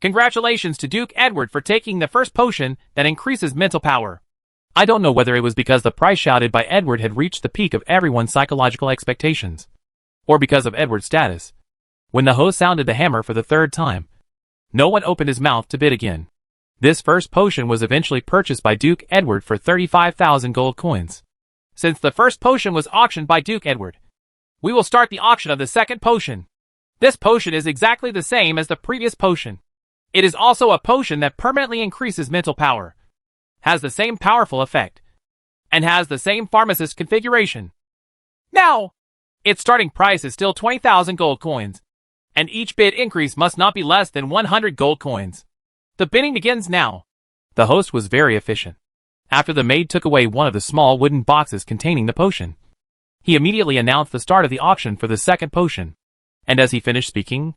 Congratulations to Duke Edward for taking the first potion that increases mental power. I don't know whether it was because the price shouted by Edward had reached the peak of everyone's psychological expectations, or because of Edward's status. When the host sounded the hammer for the third time, no one opened his mouth to bid again. This first potion was eventually purchased by Duke Edward for 35,000 gold coins. Since the first potion was auctioned by Duke Edward, we will start the auction of the second potion. This potion is exactly the same as the previous potion. It is also a potion that permanently increases mental power, has the same powerful effect, and has the same pharmacist configuration. Now, its starting price is still 20,000 gold coins, and each bid increase must not be less than 100 gold coins. The bidding begins now. The host was very efficient. After the maid took away one of the small wooden boxes containing the potion, he immediately announced the start of the auction for the second potion. And as he finished speaking,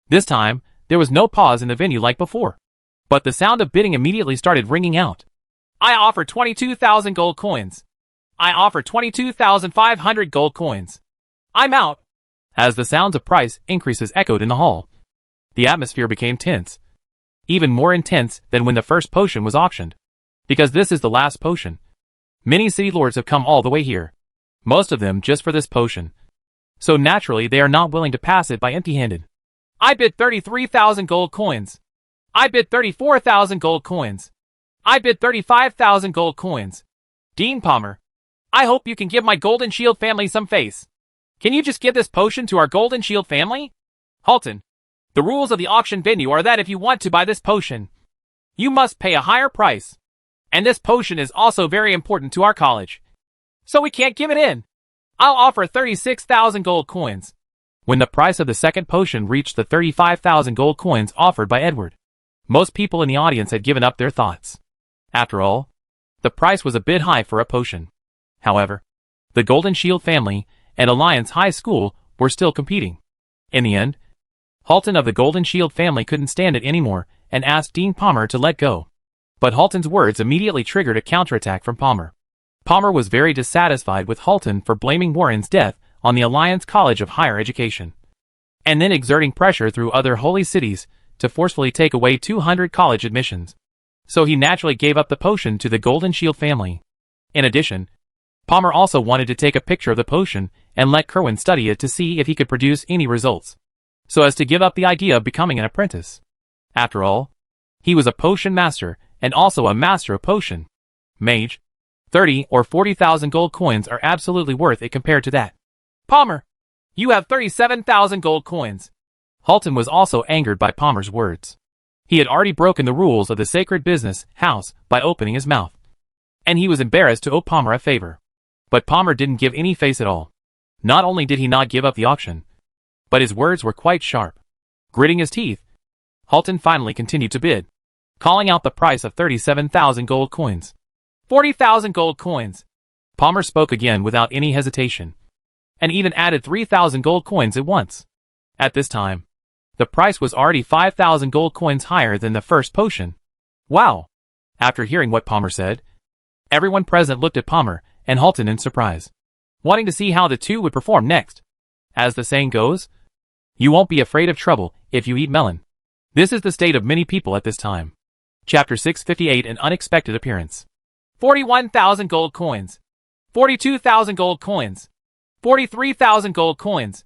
this time, there was no pause in the venue like before, but the sound of bidding immediately started ringing out. I offer 22,000 gold coins. I offer 22,500 gold coins. I'm out. As the sounds of price increases echoed in the hall, the atmosphere became tense, even more intense than when the first potion was auctioned. Because this is the last potion, many city lords have come all the way here, most of them just for this potion. So naturally they are not willing to pass it by empty-handed. I bid 33,000 gold coins. I bid 34,000 gold coins. I bid 35,000 gold coins. Dean Palmer, I hope you can give my Golden Shield family some face. Can you just give this potion to our Golden Shield family? Halton, the rules of the auction venue are that if you want to buy this potion, you must pay a higher price. And this potion is also very important to our college, so we can't give it in. I'll offer 36,000 gold coins. When the price of the second potion reached the 35,000 gold coins offered by Edward, most people in the audience had given up their thoughts. After all, the price was a bit high for a potion. However, the Golden Shield family and Alliance High School were still competing. In the end, Halton of the Golden Shield family couldn't stand it anymore and asked Dean Palmer to let go. But Halton's words immediately triggered a counterattack from Palmer. Palmer was very dissatisfied with Halton for blaming Warren's death on the Alliance College of Higher Education, and then exerting pressure through other holy cities to forcefully take away 200 college admissions. So he naturally gave up the potion to the Golden Shield family. In addition, Palmer also wanted to take a picture of the potion and let Kerwin study it to see if he could produce any results, so as to give up the idea of becoming an apprentice. After all, he was a potion master and also a master of potion. Mage, 30 or 40,000 gold coins are absolutely worth it compared to that. Palmer, you have 37,000 gold coins. Halton was also angered by Palmer's words. He had already broken the rules of the sacred business house by opening his mouth, and he was embarrassed to owe Palmer a favor. But Palmer didn't give any face at all. Not only did he not give up the auction, but his words were quite sharp. Gritting his teeth, Halton finally continued to bid, calling out the price of 37,000 gold coins. 40,000 gold coins. Palmer spoke again without any hesitation, and even added 3,000 gold coins at once. At this time, the price was already 5,000 gold coins higher than the first potion. Wow! After hearing what Palmer said, everyone present looked at Palmer and Halton in surprise, wanting to see how the two would perform next. As the saying goes, you won't be afraid of trouble if you eat melon. This is the state of many people at this time. Chapter 658, An Unexpected Appearance. 41,000 gold coins. 42,000 gold coins. 43,000 gold coins.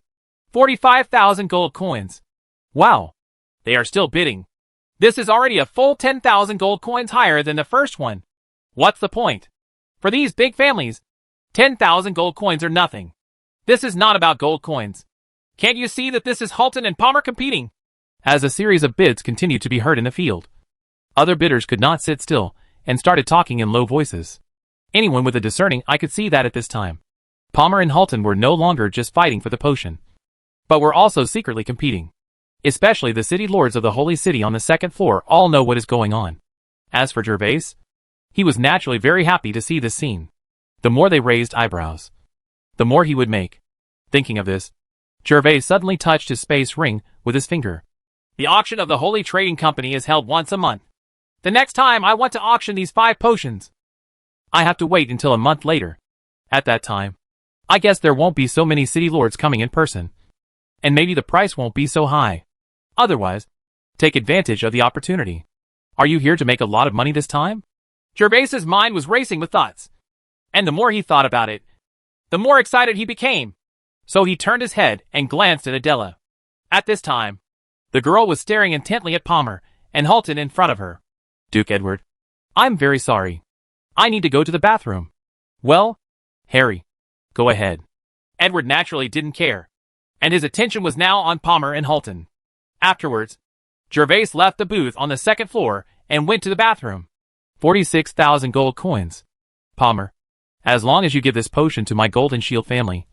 45,000 gold coins. Wow! They are still bidding. This is already a full 10,000 gold coins higher than the first one. What's the point? For these big families, 10,000 gold coins are nothing. This is not about gold coins. Can't you see that this is Halton and Palmer competing? as a series of bids continued to be heard in the field. Other bidders could not sit still and started talking in low voices. Anyone with a discerning eye could see that at this time, Palmer and Halton were no longer just fighting for the potion, but were also secretly competing. Especially the city lords of the Holy City on the second floor all know what is going on. As for Gervais, he was naturally very happy to see this scene. The more they raised eyebrows, the more he would make. Thinking of this, Gervais suddenly touched his space ring with his finger. The auction of the Holy Trading Company is held once a month. The next time I want to auction these 5 potions, I have to wait until a month later. At that time, I guess there won't be so many city lords coming in person, and maybe the price won't be so high. Otherwise, take advantage of the opportunity. Are you here to make a lot of money this time? Gervais's mind was racing with thoughts, and the more he thought about it, the more excited he became. So he turned his head and glanced at Adela. At this time, the girl was staring intently at Palmer and Halton in front of her. Duke Edward, I'm very sorry. I need to go to the bathroom. Well, Harry, go ahead. Edward naturally didn't care, and his attention was now on Palmer and Halton. Afterwards, Gervais left the booth on the second floor and went to the bathroom. 46,000 gold coins. Palmer, as long as you give this potion to my Golden Shield family,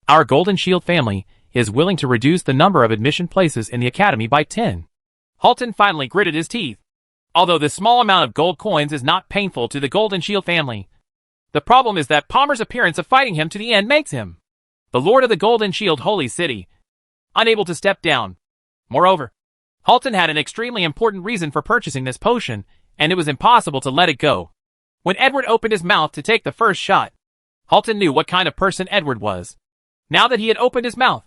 our Golden Shield family is willing to reduce the number of admission places in the academy by 10. Halton finally gritted his teeth. Although this small amount of gold coins is not painful to the Golden Shield family, the problem is that Palmer's appearance of fighting him to the end makes him, the Lord of the Golden Shield Holy City, unable to step down. Moreover, Halton had an extremely important reason for purchasing this potion, and it was impossible to let it go. When Edward opened his mouth to take the first shot, Halton knew what kind of person Edward was. Now that he had opened his mouth,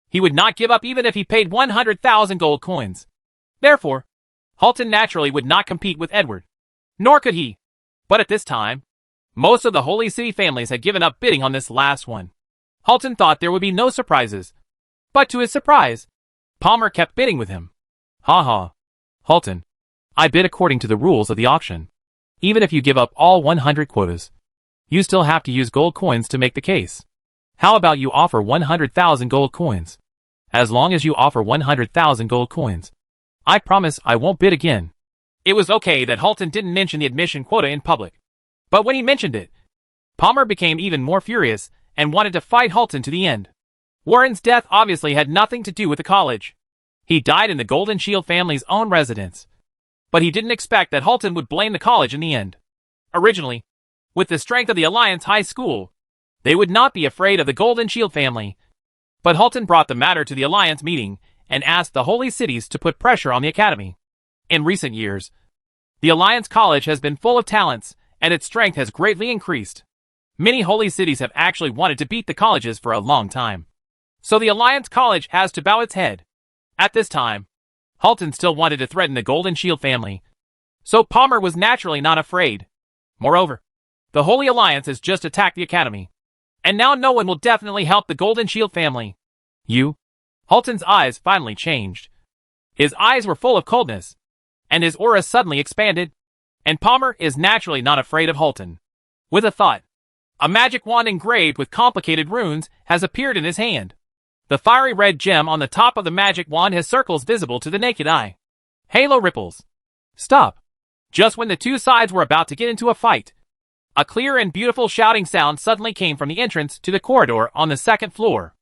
he would not give up even if he paid 100,000 gold coins. Therefore, Halton naturally would not compete with Edward. Nor could he. But at this time, most of the Holy City families had given up bidding on this last one. Halton thought there would be no surprises. But to his surprise, Palmer kept bidding with him. Ha ha. Halton, I bid according to the rules of the auction. Even if you give up all 100 quotas, you still have to use gold coins to make the case. How about you offer 100,000 gold coins? As long as you offer 100,000 gold coins, I promise I won't bid again. It was okay that Halton didn't mention the admission quota in public. But when he mentioned it, Palmer became even more furious and wanted to fight Halton to the end. Warren's death obviously had nothing to do with the college. He died in the Golden Shield family's own residence. But he didn't expect that Halton would blame the college in the end. Originally, with the strength of the Alliance High School, they would not be afraid of the Golden Shield family. But Halton brought the matter to the Alliance meeting and asked the Holy Cities to put pressure on the Academy. In recent years, the Alliance College has been full of talents, and its strength has greatly increased. Many Holy Cities have actually wanted to beat the colleges for a long time. So the Alliance College has to bow its head. At this time, Halton still wanted to threaten the Golden Shield family, so Palmer was naturally not afraid. Moreover, the Holy Alliance has just attacked the Academy, and now no one will definitely help the Golden Shield family. You? Halton's eyes finally changed. His eyes were full of coldness, and his aura suddenly expanded, and Palmer is naturally not afraid of Halton. With a thought, a magic wand engraved with complicated runes has appeared in his hand. The fiery red gem on the top of the magic wand has circles visible to the naked eye. Halo ripples. Stop. Just when the two sides were about to get into a fight, a clear and beautiful shouting sound suddenly came from the entrance to the corridor on the second floor.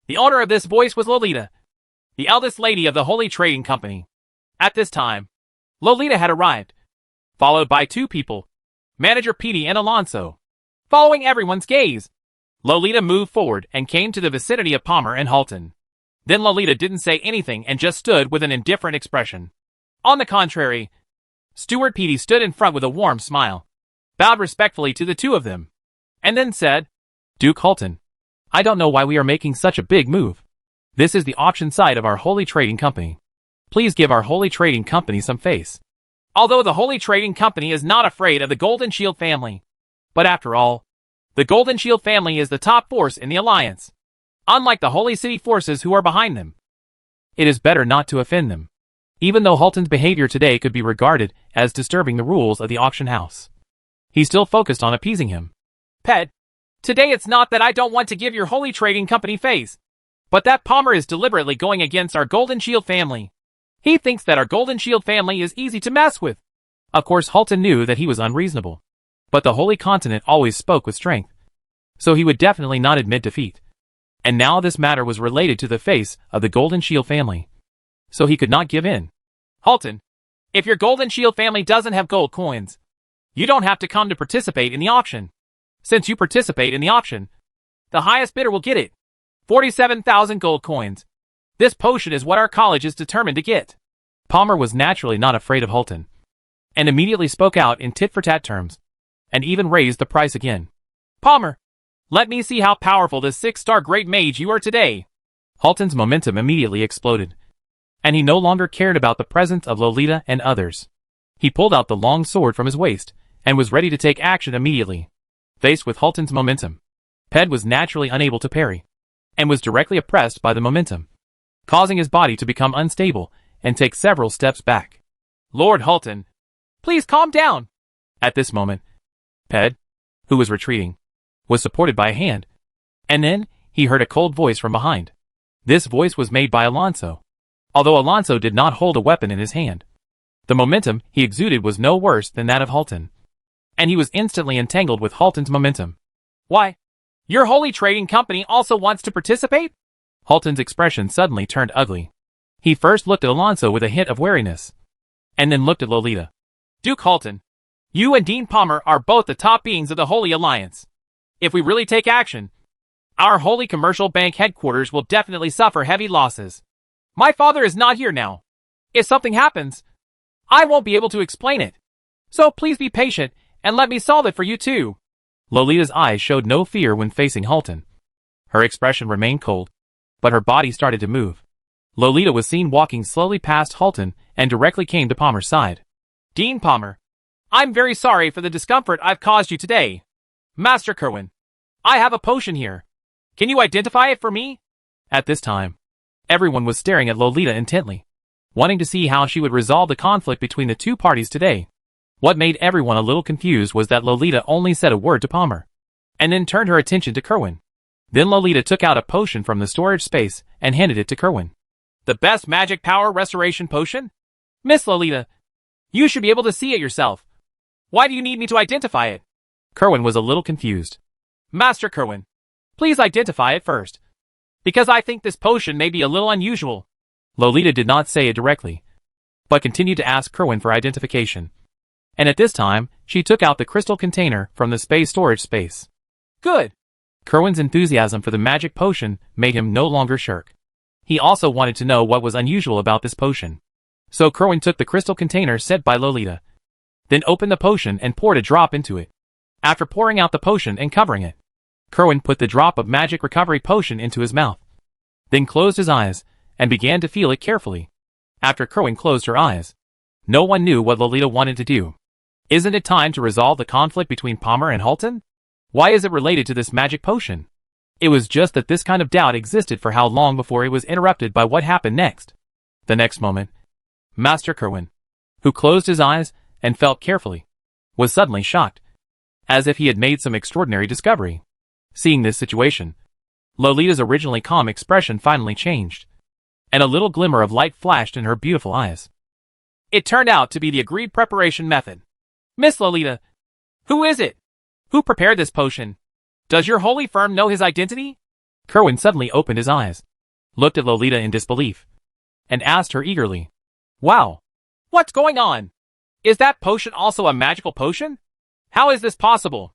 The owner of this voice was Lolita, the eldest lady of the Holy Trading Company. At this time, Lolita had arrived, followed by 2 people, Manager Petey and Alonso. Following everyone's gaze, Lolita moved forward and came to the vicinity of Palmer and Halton. Then Lolita didn't say anything and just stood with an indifferent expression. On the contrary, Steward Petey stood in front with a warm smile, bowed respectfully to the 2 of them, and then said, Duke Halton, I don't know why we are making such a big move. This is the auction side of our Holy Trading Company. Please give our Holy Trading Company some face. Although the Holy Trading Company is not afraid of the Golden Shield family, but after all, the Golden Shield family is the top force in the Alliance, unlike the Holy City forces who are behind them. It is better not to offend them, even though Halton's behavior today could be regarded as disturbing the rules of the auction house. He still focused on appeasing him. Ped, today it's not that I don't want to give your Holy Trading Company face, but that Palmer is deliberately going against our Golden Shield family. He thinks that our Golden Shield family is easy to mess with. Of course, Halton knew that he was unreasonable. But the Holy Continent always spoke with strength. So he would definitely not admit defeat. And now this matter was related to the face of the Golden Shield family. So he could not give in. Halton, if your Golden Shield family doesn't have gold coins, you don't have to come to participate in the auction. Since you participate in the auction, the highest bidder will get it. 47,000 gold coins. This potion is what our college is determined to get. Palmer was naturally not afraid of Halton, and immediately spoke out in tit-for-tat terms, and even raised the price again. Palmer, let me see how powerful this 6-star great mage you are today. Halton's momentum immediately exploded, and he no longer cared about the presence of Lolita and others. He pulled out the long sword from his waist, and was ready to take action immediately. Faced with Halton's momentum, Ped was naturally unable to parry, and was directly oppressed by the momentum, causing his body to become unstable and take several steps back. Lord Halton, please calm down. At this moment, Ped, who was retreating, was supported by a hand, and then he heard a cold voice from behind. This voice was made by Alonso. Although Alonso did not hold a weapon in his hand, the momentum he exuded was no worse than that of Halton, and he was instantly entangled with Halton's momentum. Why? Your holy trading company also wants to participate? Halton's expression suddenly turned ugly. He first looked at Alonso with a hint of wariness, and then looked at Lolita. Duke Halton, you and Dean Palmer are both the top beings of the Holy Alliance. If we really take action, our Holy Commercial Bank headquarters will definitely suffer heavy losses. My father is not here now. If something happens, I won't be able to explain it. So please be patient and let me solve it for you too. Lolita's eyes showed no fear when facing Halton. Her expression remained cold, but her body started to move. Lolita was seen walking slowly past Halton and directly came to Palmer's side. Dean Palmer, I'm very sorry for the discomfort I've caused you today. Master Kerwin, I have a potion here. Can you identify it for me? At this time, everyone was staring at Lolita intently, wanting to see how she would resolve the conflict between the two parties today. What made everyone a little confused was that Lolita only said a word to Palmer, and then turned her attention to Kerwin. Then Lolita took out a potion from the storage space and handed it to Kerwin. The best magic power restoration potion? Miss Lolita, you should be able to see it yourself. Why do you need me to identify it? Kerwin was a little confused. Master Kerwin, please identify it first, because I think this potion may be a little unusual. Lolita did not say it directly, but continued to ask Kerwin for identification. And at this time, she took out the crystal container from the space storage space. Good. Kerwin's enthusiasm for the magic potion made him no longer shirk. He also wanted to know what was unusual about this potion. So Kerwin took the crystal container sent by Lolita, then opened the potion and poured a drop into it. After pouring out the potion and covering it, Kerwin put the drop of magic recovery potion into his mouth, then closed his eyes and began to feel it carefully. After Kerwin closed her eyes, no one knew what Lolita wanted to do. Isn't it time to resolve the conflict between Palmer and Halton? Why is it related to this magic potion? It was just that this kind of doubt existed for how long before it was interrupted by what happened next. The next moment, Master Kerwin, who closed his eyes and felt carefully, was suddenly shocked, as if he had made some extraordinary discovery. Seeing this situation, Lolita's originally calm expression finally changed, and a little glimmer of light flashed in her beautiful eyes. It turned out to be the agreed preparation method. Miss Lolita, who is it? Who prepared this potion? Does your holy firm know his identity? Kerwin suddenly opened his eyes, looked at Lolita in disbelief, and asked her eagerly, Wow! What's going on? Is that potion also a magical potion? How is this possible?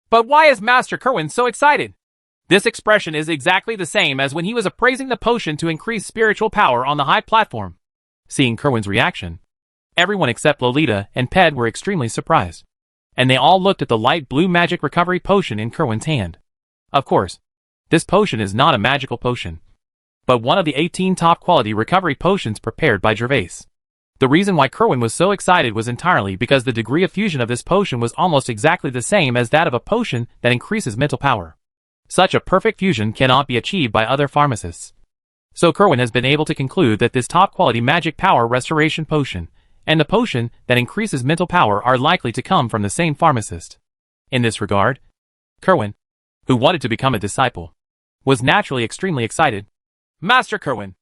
But why is Master Kerwin so excited? This expression is exactly the same as when he was appraising the potion to increase spiritual power on the high platform. Seeing Kerwin's reaction, everyone except Lolita and Ped were extremely surprised, and they all looked at the light blue magic recovery potion in Kerwin's hand. Of course, this potion is not a magical potion, but one of the 18 top-quality recovery potions prepared by Gervais. The reason why Kerwin was so excited was entirely because the degree of fusion of this potion was almost exactly the same as that of a potion that increases mental power. Such a perfect fusion cannot be achieved by other pharmacists. So Kerwin has been able to conclude that this top-quality magic power restoration potion and the potion that increases mental power are likely to come from the same pharmacist. In this regard, Kerwin, who wanted to become a disciple, was naturally extremely excited. Master Kerwin,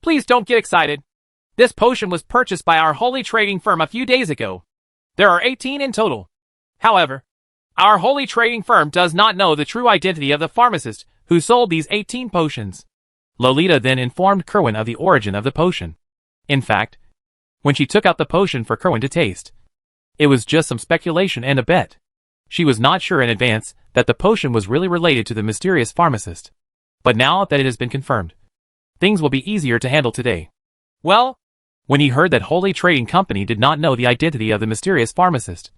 please don't get excited. This potion was purchased by our holy trading firm a few days ago. There are 18 in total. However, our holy trading firm does not know the true identity of the pharmacist who sold these 18 potions. Lolita then informed Kerwin of the origin of the potion. In fact, when she took out the potion for Kerwin to taste, it was just some speculation and a bet. She was not sure in advance that the potion was really related to the mysterious pharmacist. But now that it has been confirmed, things will be easier to handle today. Well, when he heard that Holy Trading Company did not know the identity of the mysterious pharmacist,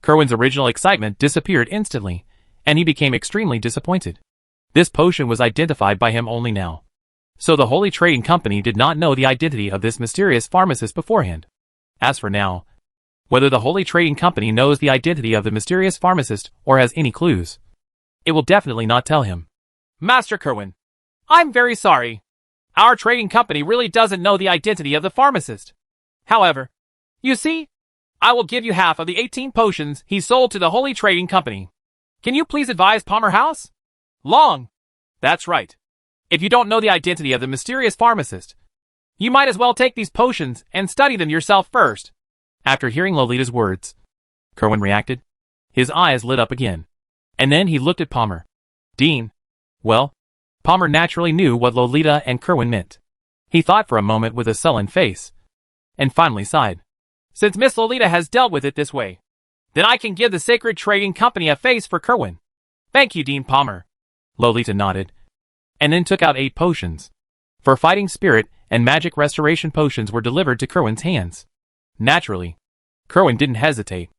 Kerwin's original excitement disappeared instantly, and he became extremely disappointed. This potion was identified by him only now. So the Holy Trading Company did not know the identity of this mysterious pharmacist beforehand. As for now, whether the Holy Trading Company knows the identity of the mysterious pharmacist or has any clues, it will definitely not tell him. Master Kerwin, I'm very sorry. Our trading company really doesn't know the identity of the pharmacist. However, you see, I will give you half of the 18 potions he sold to the Holy Trading Company. Can you please advise Palmer House? Long. That's right. If you don't know the identity of the mysterious pharmacist, you might as well take these potions and study them yourself first. After hearing Lolita's words, Kerwin reacted. His eyes lit up again. And then he looked at Palmer. Dean. Well, Palmer naturally knew what Lolita and Kerwin meant. He thought for a moment with a sullen face, and finally sighed. Since Miss Lolita has dealt with it this way, then I can give the Sacred Trading Company a face for Kerwin. Thank you, Dean Palmer. Lolita nodded, and then took out 8 potions. For fighting spirit and magic restoration potions were delivered to Kerwin's hands. Naturally, Kerwin didn't hesitate.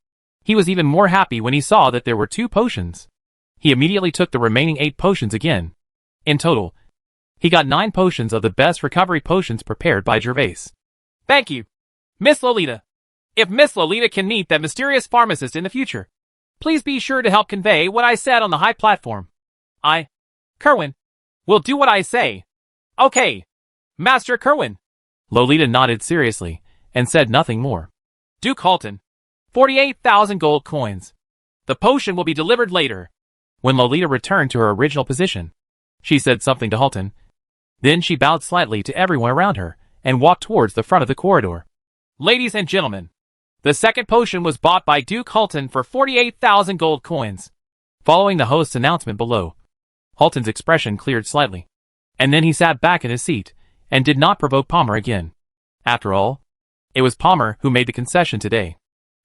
He was even more happy when he saw that there were 2 potions. He immediately took the remaining 8 potions again. In total, he got 9 potions of the best recovery potions prepared by Gervais. Thank you, Miss Lolita. If Miss Lolita can meet that mysterious pharmacist in the future, please be sure to help convey what I said on the high platform. Kerwin, will do what I say. Okay, Master Kerwin. Lolita nodded seriously and said nothing more. Duke Halton, 48,000 gold coins. The potion will be delivered later. When Lolita returned to her original position, she said something to Halton. Then she bowed slightly to everyone around her and walked towards the front of the corridor. Ladies and gentlemen, the second potion was bought by Duke Halton for 48,000 gold coins. Following the host's announcement below, Halton's expression cleared slightly, and then he sat back in his seat and did not provoke Palmer again. After all, it was Palmer who made the concession today.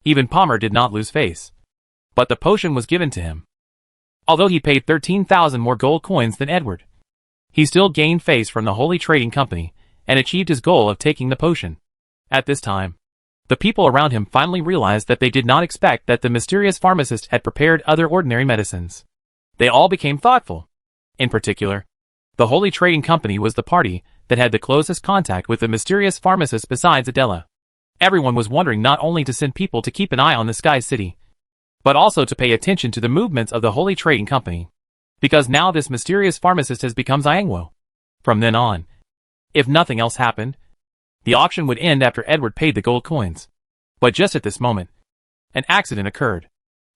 Even Palmer did not lose face. But the potion was given to him. Although he paid 13,000 more gold coins than Edward, he still gained face from the Holy Trading Company and achieved his goal of taking the potion. At this time, the people around him finally realized that they did not expect that the mysterious pharmacist had prepared other ordinary medicines. They all became thoughtful. In particular, the Holy Trading Company was the party that had the closest contact with the mysterious pharmacist besides Adela. Everyone was wondering not only to send people to keep an eye on the Sky City, but also to pay attention to the movements of the Holy Trading Company, because now this mysterious pharmacist has become Seignior. From then on, if nothing else happened, the auction would end after Edward paid the gold coins. But just at this moment, an accident occurred.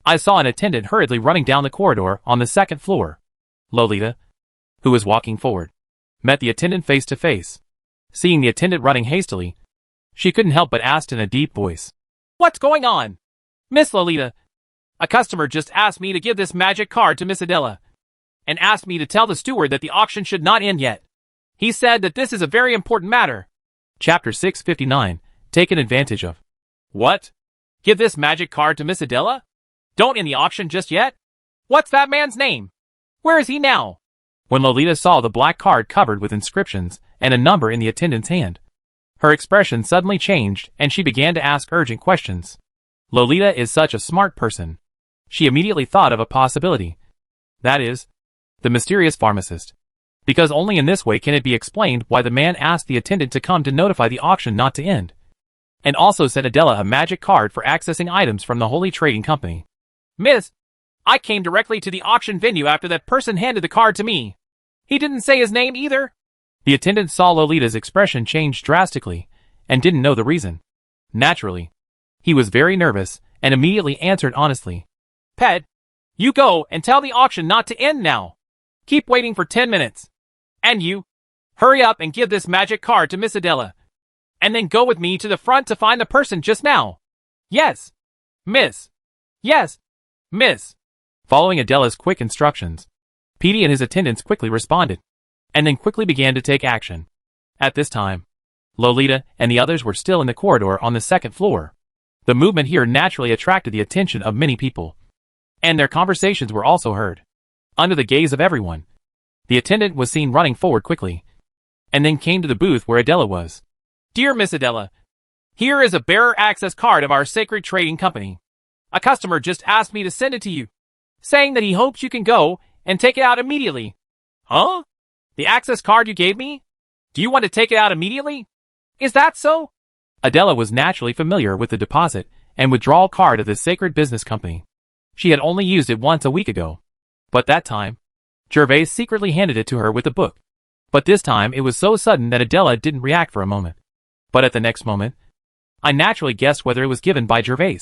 I saw an attendant hurriedly running down the corridor on the second floor. Lolita, who was walking forward, met the attendant face to face. Seeing the attendant running hastily, she couldn't help but ask in a deep voice, "What's going on? Miss Lolita, a customer just asked me to give this magic card to Miss Adela, and asked me to tell the steward that the auction should not end yet. He said that this is a very important matter." Chapter 659, Taken Advantage of. What? Give this magic card to Miss Adela? Don't end the auction just yet? What's that man's name? Where is he now? When Lolita saw the black card covered with inscriptions and a number in the attendant's hand, her expression suddenly changed and she began to ask urgent questions. Lolita is such a smart person. She immediately thought of a possibility. That is, the mysterious pharmacist. Because only in this way can it be explained why the man asked the attendant to come to notify the auction not to end, and also sent Adela a magic card for accessing items from the Holy Trading Company. Miss, I came directly to the auction venue after that person handed the card to me. He didn't say his name either. The attendant saw Lolita's expression change drastically and didn't know the reason. Naturally, he was very nervous and immediately answered honestly. Ped, you go and tell the auction not to end now. Keep waiting for 10 minutes. And you, hurry up and give this magic card to Miss Adela. and then go with me to the front to find the person just now. Yes, miss. Yes, miss. Following Adela's quick instructions, Petey and his attendants quickly responded, and then quickly began to take action. At this time, Lolita and the others were still in the corridor on the second floor. The movement here naturally attracted the attention of many people, and their conversations were also heard. Under the gaze of everyone, the attendant was seen running forward quickly, and then came to the booth where Adela was. Dear Miss Adela, here is a bearer access card of our Sacred Trading Company. A customer just asked me to send it to you, saying that he hopes you can go and take it out immediately. Huh? The access card you gave me? Do you want to take it out immediately? Is that so? Adela was naturally familiar with the deposit and withdrawal card of the Sacred Business Company. She had only used it once a week ago. But that time, Gervais secretly handed it to her with a book. But this time it was so sudden that Adela didn't react for a moment. But at the next moment, I naturally guessed whether it was given by Gervais.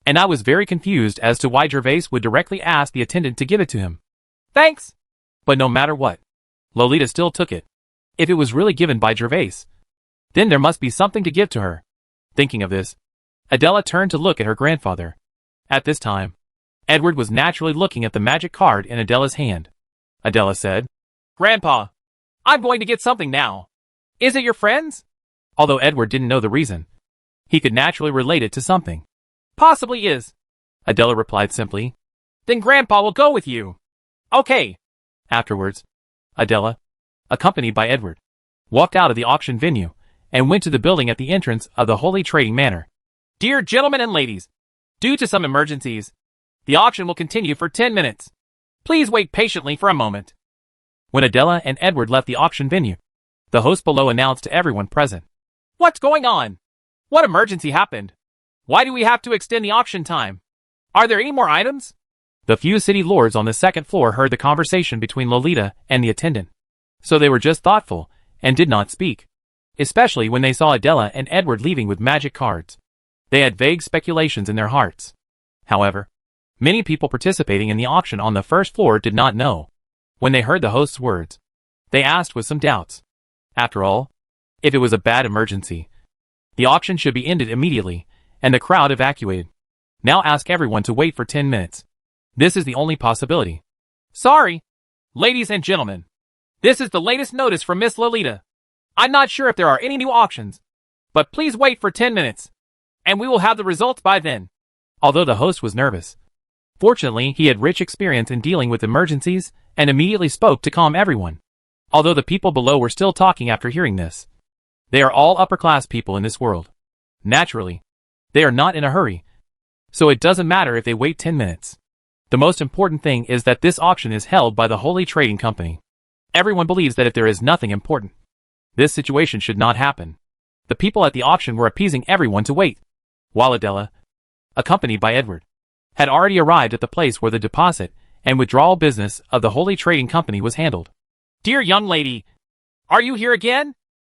And I was very confused as to why Gervais would directly ask the attendant to give it to him. Thanks! But no matter what, Lolita still took it. If it was really given by Gervais, then there must be something to give to her. Thinking of this, Adela turned to look at her grandfather. At this time, Edward was naturally looking at the magic card in Adela's hand. Adela said, Grandpa, I'm going to get something now. Is it your friends? Although Edward didn't know the reason, he could naturally relate it to something. Possibly is, Adela replied simply. Then Grandpa will go with you. Okay. Afterwards, Adela, accompanied by Edward, walked out of the auction venue and went to the building at the entrance of the Holy Trading Manor. Dear gentlemen and ladies, due to some emergencies, the auction will continue for 10 minutes. Please wait patiently for a moment. When Adela and Edward left the auction venue, the host below announced to everyone present. What's going on? What emergency happened? Why do we have to extend the auction time? Are there any more items? The few city lords on the second floor heard the conversation between Lolita and the attendant, so they were just thoughtful and did not speak, especially when they saw Adela and Edward leaving with magic cards. They had vague speculations in their hearts. However, many people participating in the auction on the first floor did not know. When they heard the host's words, they asked with some doubts. After all, if it was a bad emergency, the auction should be ended immediately and the crowd evacuated. Now ask everyone to wait for 10 minutes. This is the only possibility. Sorry, ladies and gentlemen. This is the latest notice from Miss Lolita. I'm not sure if there are any new auctions, but please wait for 10 minutes, and we will have the results by then. Although the host was nervous, fortunately he had rich experience in dealing with emergencies and immediately spoke to calm everyone. Although the people below were still talking after hearing this. They are all upper-class people in this world. Naturally, they are not in a hurry, so it doesn't matter if they wait 10 minutes. The most important thing is that this auction is held by the Holy Trading Company. Everyone believes that if there is nothing important, this situation should not happen. The people at the auction were appeasing everyone to wait, while Adela, accompanied by Edward, had already arrived at the place where the deposit and withdrawal business of the Holy Trading Company was handled. Dear young lady, are you here again?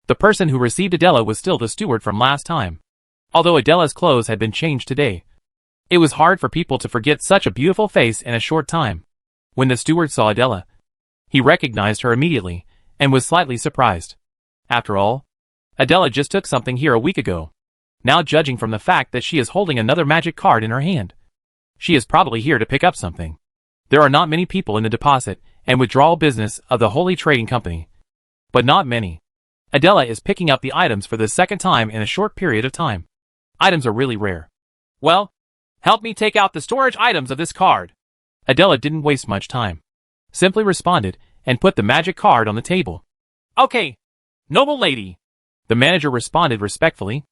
The person who received Adela was still the steward from last time. Although Adela's clothes had been changed today, it was hard for people to forget such a beautiful face in a short time. When the steward saw Adela, he recognized her immediately and was slightly surprised. After all, Adela just took something here a week ago. Now judging from the fact that she is holding another magic card in her hand, she is probably here to pick up something. There are not many people in the deposit and withdrawal business of the Holy Trading Company. But not many. Adela is picking up the items for the second time in a short period of time. Items are really rare. Well, help me take out the storage items of this card. Adela didn't waste much time. Simply responded and put the magic card on the table. Okay, noble lady. The manager responded respectfully,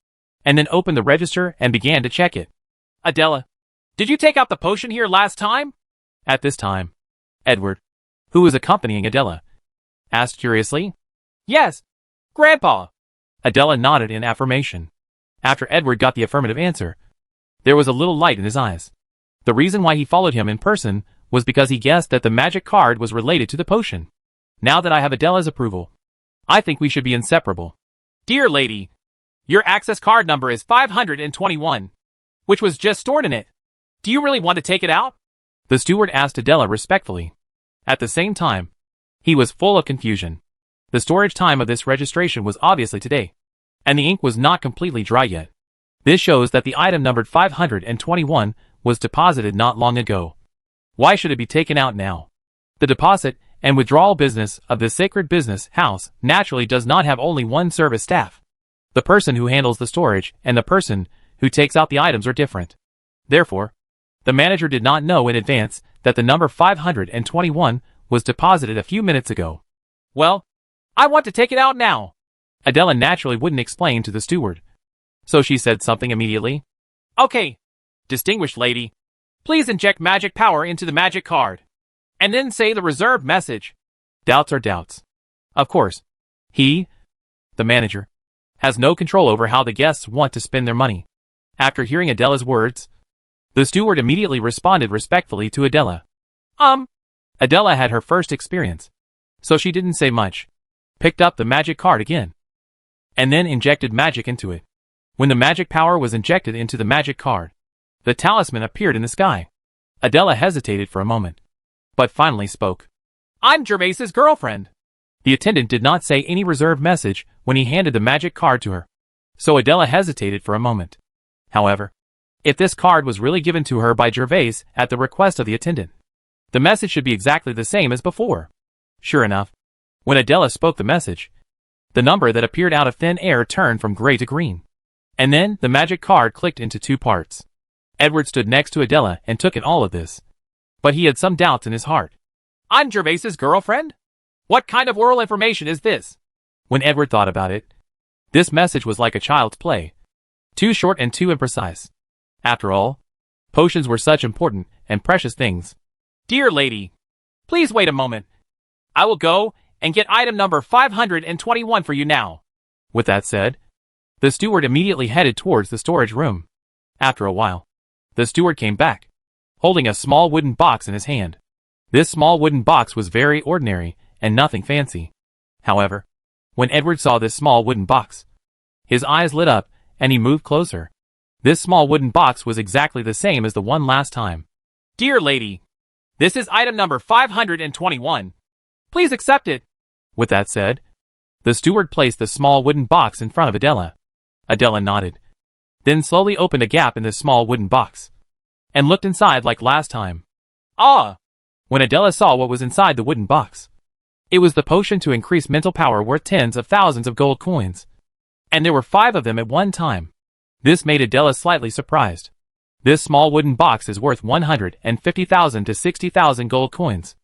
and then opened the register and began to check it. Adela, did you take out the potion here last time? At this time, Edward, who was accompanying Adela, asked curiously. Yes, Grandpa. Adela nodded in affirmation. After Edward got the affirmative answer, there was a little light in his eyes. The reason why he followed him in person was because he guessed that the magic card was related to the potion. Now that I have Adela's approval, I think we should be inseparable. Dear lady, your access card number is 521, which was just stored in it. Do you really want to take it out? The steward asked Adela respectfully. At the same time, he was full of confusion. The storage time of this registration was obviously today, and the ink was not completely dry yet. This shows that the item numbered 521 was deposited not long ago. Why should it be taken out now? The deposit and withdrawal business of the sacred business house naturally does not have only one service staff. The person who handles the storage and the person who takes out the items are different. Therefore, the manager did not know in advance that the number 521 was deposited a few minutes ago. Well, I want to take it out now. Adela naturally wouldn't explain to the steward. So she said something immediately. Okay, distinguished lady, please inject magic power into the magic card. And then say the reserved message. Doubts are doubts. Of course, he, the manager, has no control over how the guests want to spend their money. After hearing Adela's words, the steward immediately responded respectfully to Adela. Adela had her first experience, so she didn't say much, picked up the magic card again, and then injected magic into it. When the magic power was injected into the magic card, the talisman appeared in the sky. Adela hesitated for a moment, but finally spoke. I'm Gervaise's girlfriend. The attendant did not say any reserved message when he handed the magic card to her, so Adela hesitated for a moment. However, if this card was really given to her by Gervaise at the request of the attendant, the message should be exactly the same as before. Sure enough, when Adela spoke the message, the number that appeared out of thin air turned from gray to green. And then the magic card clicked into two parts. Edward stood next to Adela and took in all of this. But he had some doubts in his heart. I'm Gervaise's girlfriend? What kind of oral information is this? When Edward thought about it, this message was like a child's play. Too short and too imprecise. After all, potions were such important and precious things. Dear lady, please wait a moment. I will go and get item number 521 for you now. With that said, the steward immediately headed towards the storage room. After a while, the steward came back, holding a small wooden box in his hand. This small wooden box was very ordinary and nothing fancy. However, when Edward saw this small wooden box, his eyes lit up and he moved closer. This small wooden box was exactly the same as the one last time. Dear lady, this is item number 521. Please accept it. With that said, the steward placed the small wooden box in front of Adela. Adela nodded, then slowly opened a gap in the small wooden box, and looked inside like last time. Ah! When Adela saw what was inside the wooden box, it was the potion to increase mental power worth tens of thousands of gold coins. And there were 5 of them at one time. This made Adela slightly surprised. This small wooden box is worth 150,000 to 60,000 gold coins.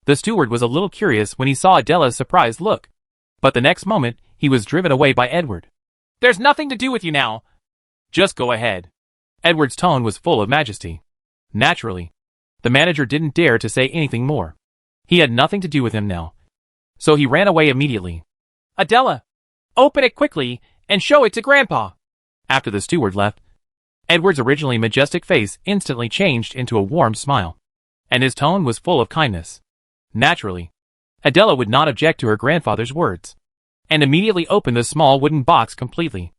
The steward was a little curious when he saw Adela's surprised look, but the next moment he was driven away by Edward. There's nothing to do with you now. Just go ahead. Edward's tone was full of majesty. Naturally, the manager didn't dare to say anything more. He had nothing to do with him now, so he ran away immediately. Adela, open it quickly and show it to Grandpa. After the steward left, Edward's originally majestic face instantly changed into a warm smile, and his tone was full of kindness. Naturally, Adela would not object to her grandfather's words, and immediately opened the small wooden box completely.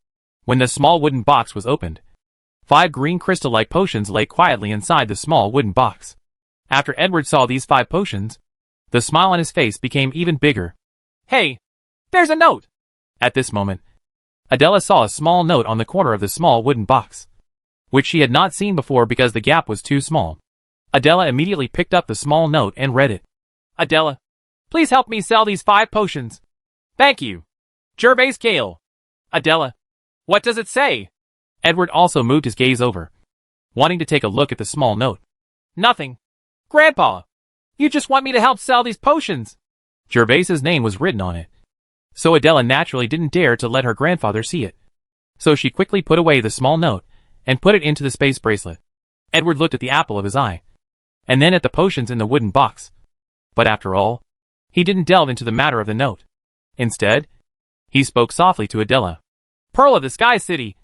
When the small wooden box was opened, 5 green crystal-like potions lay quietly inside the small wooden box. After Edward saw these 5 potions, the smile on his face became even bigger. Hey, there's a note! At this moment, Adela saw a small note on the corner of the small wooden box, which she had not seen before because the gap was too small. Adela immediately picked up the small note and read it. Adela, please help me sell these 5 potions. Thank you. Gervaise Gale. Adela, what does it say? Edward also moved his gaze over, wanting to take a look at the small note. Nothing. Grandpa, you just want me to help sell these potions. Gervaise's name was written on it, so Adela naturally didn't dare to let her grandfather see it. So she quickly put away the small note and put it into the space bracelet. Edward looked at the apple of his eye, and then at the potions in the wooden box. But after all, he didn't delve into the matter of the note. Instead, he spoke softly to Adela. Pearl of the Sky City,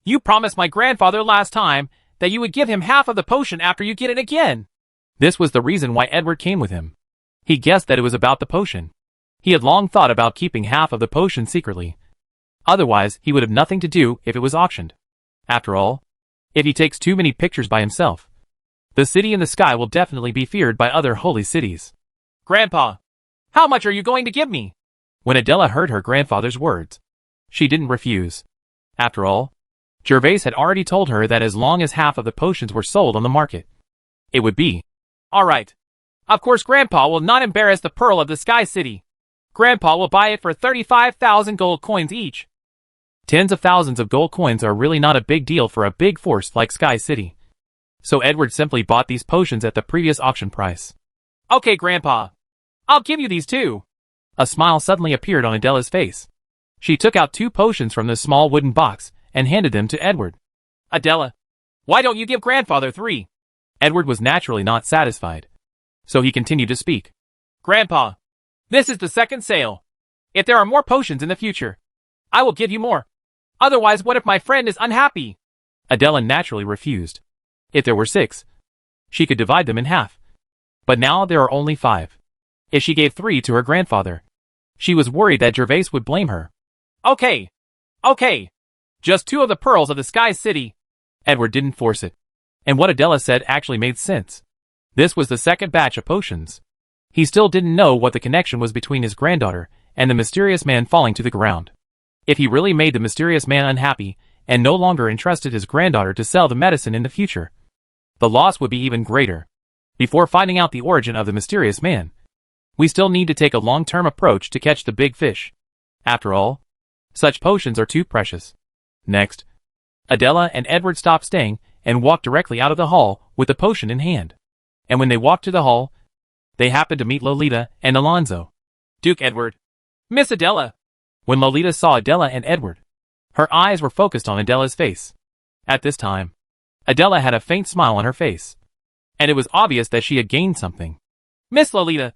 you promised my grandfather last time that you would give him half of the potion after you get it again. This was the reason why Edward came with him. He guessed that it was about the potion. He had long thought about keeping half of the potion secretly. Otherwise, he would have nothing to do if it was auctioned. After all, if he takes too many pictures by himself, the city in the sky will definitely be feared by other holy cities. Grandpa, how much are you going to give me? When Adela heard her grandfather's words, She didn't refuse. After all, Gervais had already told her that as long as half of the potions were sold on the market, it would be. All right. Of course Grandpa will not embarrass the pearl of the Sky City. Grandpa will buy it for 35,000 gold coins each. Tens of thousands of gold coins are really not a big deal for a big force like Sky City. So Edward simply bought these potions at the previous auction price. Okay, Grandpa. I'll give you these too. A smile suddenly appeared on Adela's face. She took out 2 potions from the small wooden box and handed them to Edward. Adela, why don't you give Grandfather 3? Edward was naturally not satisfied, so he continued to speak. Grandpa, this is the second sale. If there are more potions in the future, I will give you more. Otherwise, what if my friend is unhappy? Adela naturally refused. If there were 6, she could divide them in half. But now there are only 5. If she gave 3 to her grandfather, she was worried that Gervais would blame her. Okay. Just 2 of the pearls of the Sky City. Edward didn't force it. And what Adela said actually made sense. This was the second batch of potions. He still didn't know what the connection was between his granddaughter and the mysterious man falling to the ground. If he really made the mysterious man unhappy and no longer entrusted his granddaughter to sell the medicine in the future, the loss would be even greater. Before finding out the origin of the mysterious man, we still need to take a long-term approach to catch the big fish. After all, such potions are too precious. Next, Adela and Edward stopped staying and walked directly out of the hall with the potion in hand. And when they walked to the hall, they happened to meet Lolita and Alonzo. Duke Edward. Miss Adela. When Lolita saw Adela and Edward, her eyes were focused on Adela's face. At this time, Adela had a faint smile on her face, and it was obvious that she had gained something. Miss Lolita,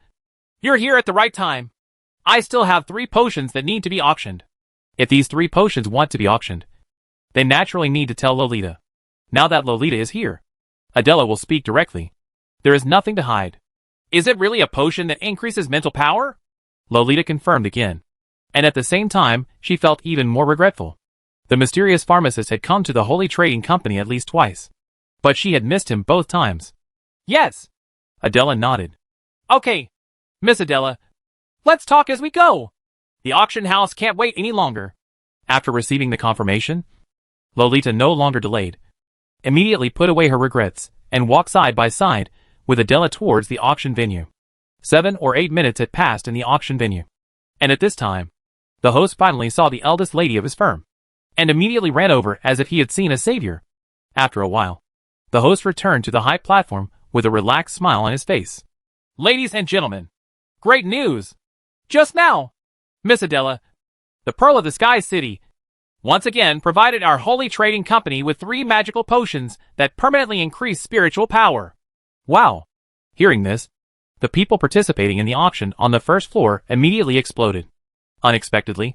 you're here at the right time. I still have 3 potions that need to be auctioned. If these 3 potions want to be auctioned, they naturally need to tell Lolita. Now that Lolita is here, Adela will speak directly. There is nothing to hide. Is it really a potion that increases mental power? Lolita confirmed again. And at the same time, she felt even more regretful. The mysterious pharmacist had come to the Holy Trading Company at least twice, but she had missed him both times. Yes. Adela nodded. Okay, Miss Adela, let's talk as we go. The auction house can't wait any longer. After receiving the confirmation, Lolita no longer delayed, immediately put away her regrets, and walked side by side with Adela towards the auction venue. 7 or 8 minutes had passed in the auction venue, and at this time, the host finally saw the eldest lady of his firm, and immediately ran over as if he had seen a savior. After a while, the host returned to the high platform with a relaxed smile on his face. Ladies and gentlemen, great news! Just now, Miss Adela, the Pearl of the Sky City, once again provided our Holy Trading Company with 3 magical potions that permanently increase spiritual power. Wow! Hearing this, the people participating in the auction on the first floor immediately exploded. Unexpectedly,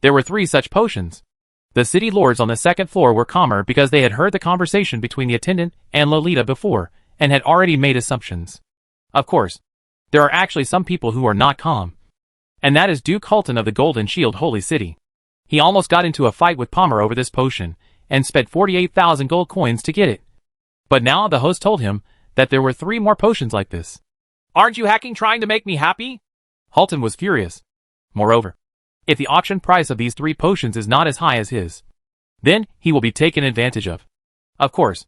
there were 3 such potions. The city lords on the second floor were calmer because they had heard the conversation between the attendant and Lolita before and had already made assumptions. Of course, there are actually some people who are not calm. And that is Duke Halton of the Golden Shield Holy City. He almost got into a fight with Palmer over this potion and spent 48,000 gold coins to get it. But now the host told him that there were 3 more potions like this. Aren't you hacking trying to make me happy? Halton was furious. Moreover, if the auction price of these 3 potions is not as high as his, then he will be taken advantage of. Of course,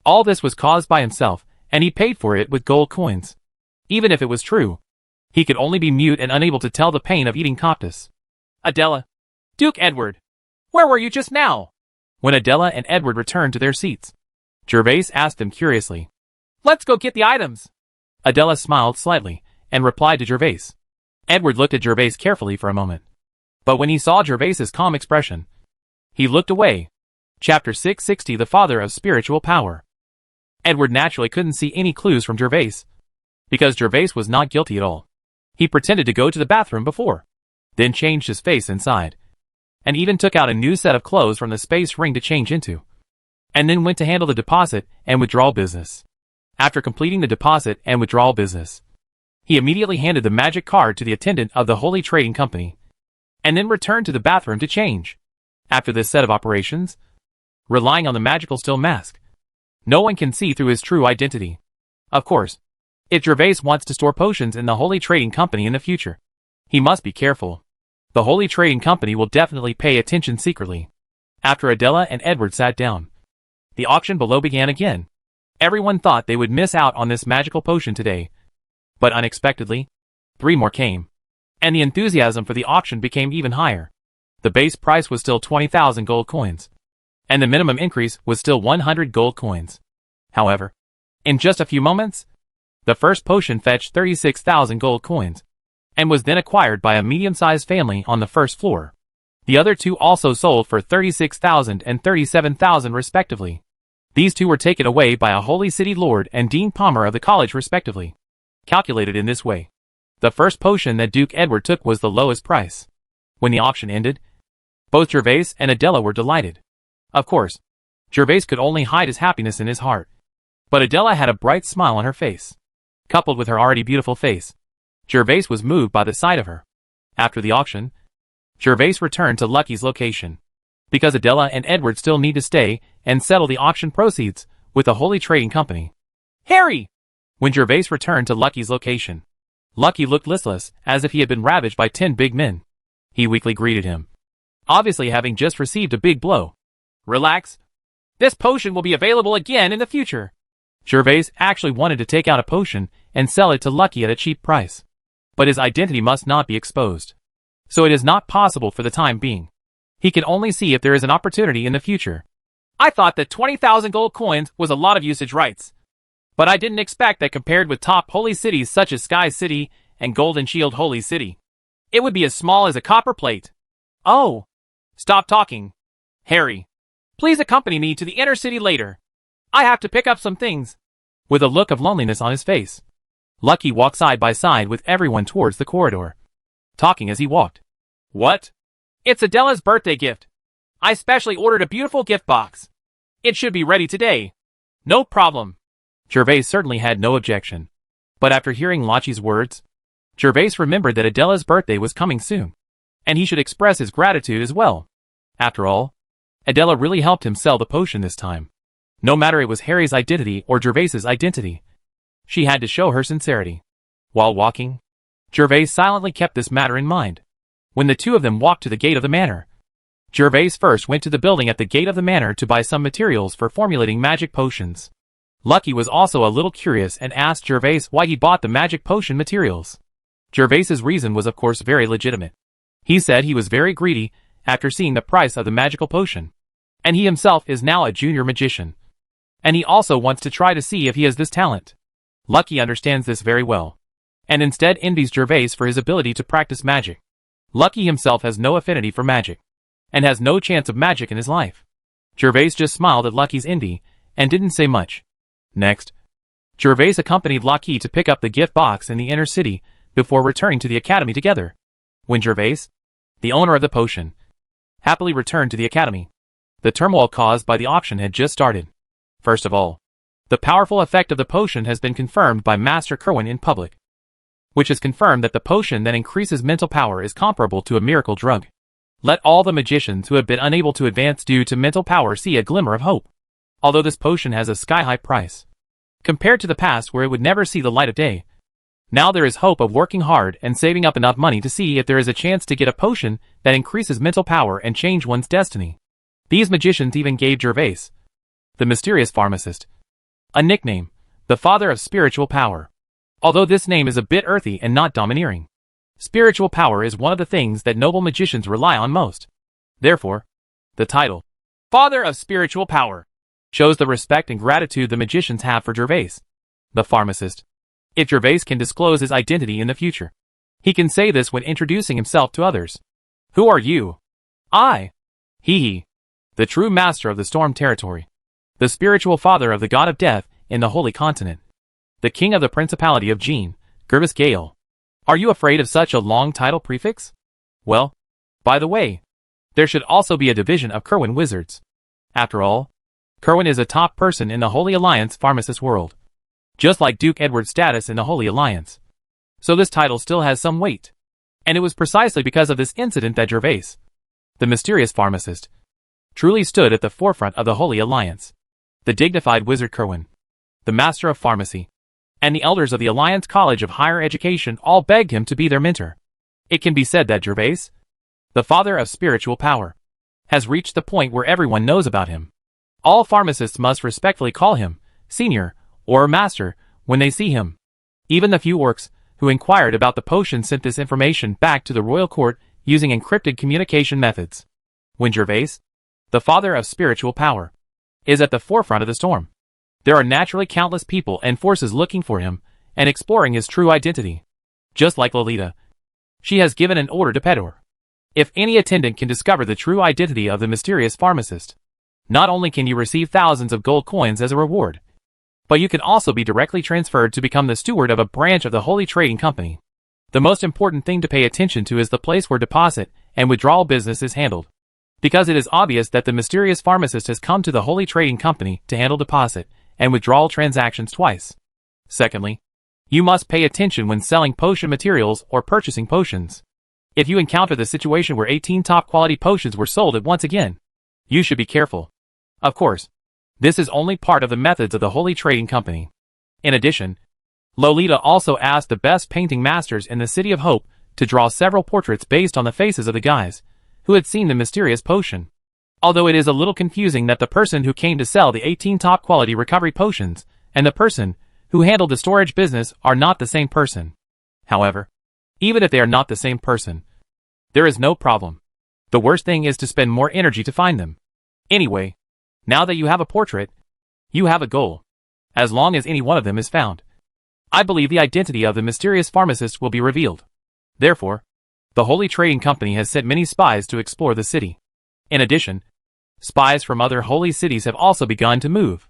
all this was caused by himself, and he paid for it with gold coins. Even if it was true, he could only be mute and unable to tell the pain of eating Coptus. Adela, Duke Edward, where were you just now? When Adela and Edward returned to their seats, Gervais asked them curiously. Let's go get the items. Adela smiled slightly and replied to Gervais. Edward looked at Gervais carefully for a moment. But when he saw Gervais's calm expression, he looked away. Chapter 660, The Father of Spiritual Power. Edward naturally couldn't see any clues from Gervais, because Gervais was not guilty at all. He pretended to go to the bathroom before, then changed his face inside, and even took out a new set of clothes from the space ring to change into, and then went to handle the deposit and withdrawal business. After completing the deposit and withdrawal business, he immediately handed the magic card to the attendant of the Holy Trading Company, and then returned to the bathroom to change. After this set of operations, relying on the magical still mask, no one can see through his true identity. Of course, if Gervais wants to store potions in the Holy Trading Company in the future, he must be careful. The Holy Trading Company will definitely pay attention secretly. After Adela and Edward sat down, the auction below began again. Everyone thought they would miss out on this magical potion today. But unexpectedly, 3 more came. And the enthusiasm for the auction became even higher. The base price was still 20,000 gold coins. And the minimum increase was still 100 gold coins. However, in just a few moments, the first potion fetched 36,000 gold coins, and was then acquired by a medium-sized family on the first floor. The other 2 also sold for 36,000 and 37,000 respectively. These 2 were taken away by a Holy City Lord and Dean Palmer of the college respectively. Calculated in this way, the first potion that Duke Edward took was the lowest price. When the auction ended, both Gervais and Adela were delighted. Of course, Gervais could only hide his happiness in his heart. But Adela had a bright smile on her face. Coupled with her already beautiful face, Gervais was moved by the sight of her. After the auction, Gervais returned to Lucky's location, because Adela and Edward still need to stay and settle the auction proceeds with the Holy Trading Company. Harry! When Gervais returned to Lucky's location, Lucky looked listless, as if he had been ravaged by 10 big men. He weakly greeted him, obviously having just received a big blow. Relax. This potion will be available again in the future. Gervais actually wanted to take out a potion and sell it to Lucky at a cheap price. But his identity must not be exposed. So it is not possible for the time being. He can only see if there is an opportunity in the future. I thought that 20,000 gold coins was a lot of usage rights. But I didn't expect that compared with top holy cities such as Sky City and Golden Shield Holy City, it would be as small as a copper plate. Oh! Stop talking. Harry, please accompany me to the inner city later. I have to pick up some things. With a look of loneliness on his face, Lucky walked side by side with everyone towards the corridor, talking as he walked. What? It's Adela's birthday gift. I specially ordered a beautiful gift box. It should be ready today. No problem. Gervais certainly had no objection. But after hearing Lucky's words, Gervais remembered that Adela's birthday was coming soon, and he should express his gratitude as well. After all, Adela really helped him sell the potion this time. No matter it was Harry's identity or Gervais's identity, she had to show her sincerity. While walking, Gervais silently kept this matter in mind. When the 2 of them walked to the gate of the manor, Gervais first went to the building at the gate of the manor to buy some materials for formulating magic potions. Lucky was also a little curious and asked Gervais why he bought the magic potion materials. Gervais's reason was of course very legitimate. He said he was very greedy after seeing the price of the magical potion, and he himself is now a junior magician. And he also wants to try to see if he has this talent. Lucky understands this very well, and instead envies Gervais for his ability to practice magic. Lucky himself has no affinity for magic, and has no chance of magic in his life. Gervais just smiled at Lucky's envy, and didn't say much. Next, Gervais accompanied Lucky to pick up the gift box in the inner city, before returning to the academy together. When Gervais, the owner of the potion, happily returned to the academy, the turmoil caused by the auction had just started. First of all, the powerful effect of the potion has been confirmed by Master Kerwin in public, which has confirmed that the potion that increases mental power is comparable to a miracle drug. Let all the magicians who have been unable to advance due to mental power see a glimmer of hope. Although this potion has a sky-high price, compared to the past where it would never see the light of day, now there is hope of working hard and saving up enough money to see if there is a chance to get a potion that increases mental power and change one's destiny. These magicians even gave Gervais, the mysterious pharmacist, a nickname, the father of spiritual power. Although this name is a bit earthy and not domineering, spiritual power is one of the things that noble magicians rely on most. Therefore, the title, Father of Spiritual Power, shows the respect and gratitude the magicians have for Gervais, the pharmacist. If Gervais can disclose his identity in the future, he can say this when introducing himself to others. Who are you? I. He, the true master of the Storm Territory, the spiritual father of the god of death in the Holy Continent, the king of the Principality of Jean, Gervais Gale. Are you afraid of such a long title prefix? Well, by the way, there should also be a division of Kerwin Wizards. After all, Kerwin is a top person in the Holy Alliance pharmacist world, just like Duke Edward's status in the Holy Alliance. So this title still has some weight. And it was precisely because of this incident that Gervais, the mysterious pharmacist, truly stood at the forefront of the Holy Alliance. The dignified wizard Kerwin, the master of pharmacy, and the elders of the Alliance College of Higher Education all begged him to be their mentor. It can be said that Gervais, the father of spiritual power, has reached the point where everyone knows about him. All pharmacists must respectfully call him Seignior or Master when they see him. Even the few orcs who inquired about the potion sent this information back to the royal court using encrypted communication methods. When Gervais, the father of spiritual power, is at the forefront of the storm, there are naturally countless people and forces looking for him and exploring his true identity. Just like Lolita, she has given an order to Pedor. If any attendant can discover the true identity of the mysterious pharmacist, not only can you receive thousands of gold coins as a reward, but you can also be directly transferred to become the steward of a branch of the Holy Trading Company. The most important thing to pay attention to is the place where deposit and withdrawal business is handled, because it is obvious that the mysterious pharmacist has come to the Holy Trading Company to handle deposit and withdrawal transactions twice. Secondly, you must pay attention when selling potion materials or purchasing potions. If you encounter the situation where 18 top-quality potions were sold at once again, you should be careful. Of course, this is only part of the methods of the Holy Trading Company. In addition, Lolita also asked the best painting masters in the City of Hope to draw several portraits based on the faces of the guys who had seen the mysterious potion. Although it is a little confusing that the person who came to sell the 18 top-quality recovery potions and the person who handled the storage business are not the same person. However, even if they are not the same person, there is no problem. The worst thing is to spend more energy to find them. Anyway, now that you have a portrait, you have a goal. As long as any one of them is found, I believe the identity of the mysterious pharmacist will be revealed. Therefore, the Holy Trading Company has sent many spies to explore the city. In addition, spies from other holy cities have also begun to move.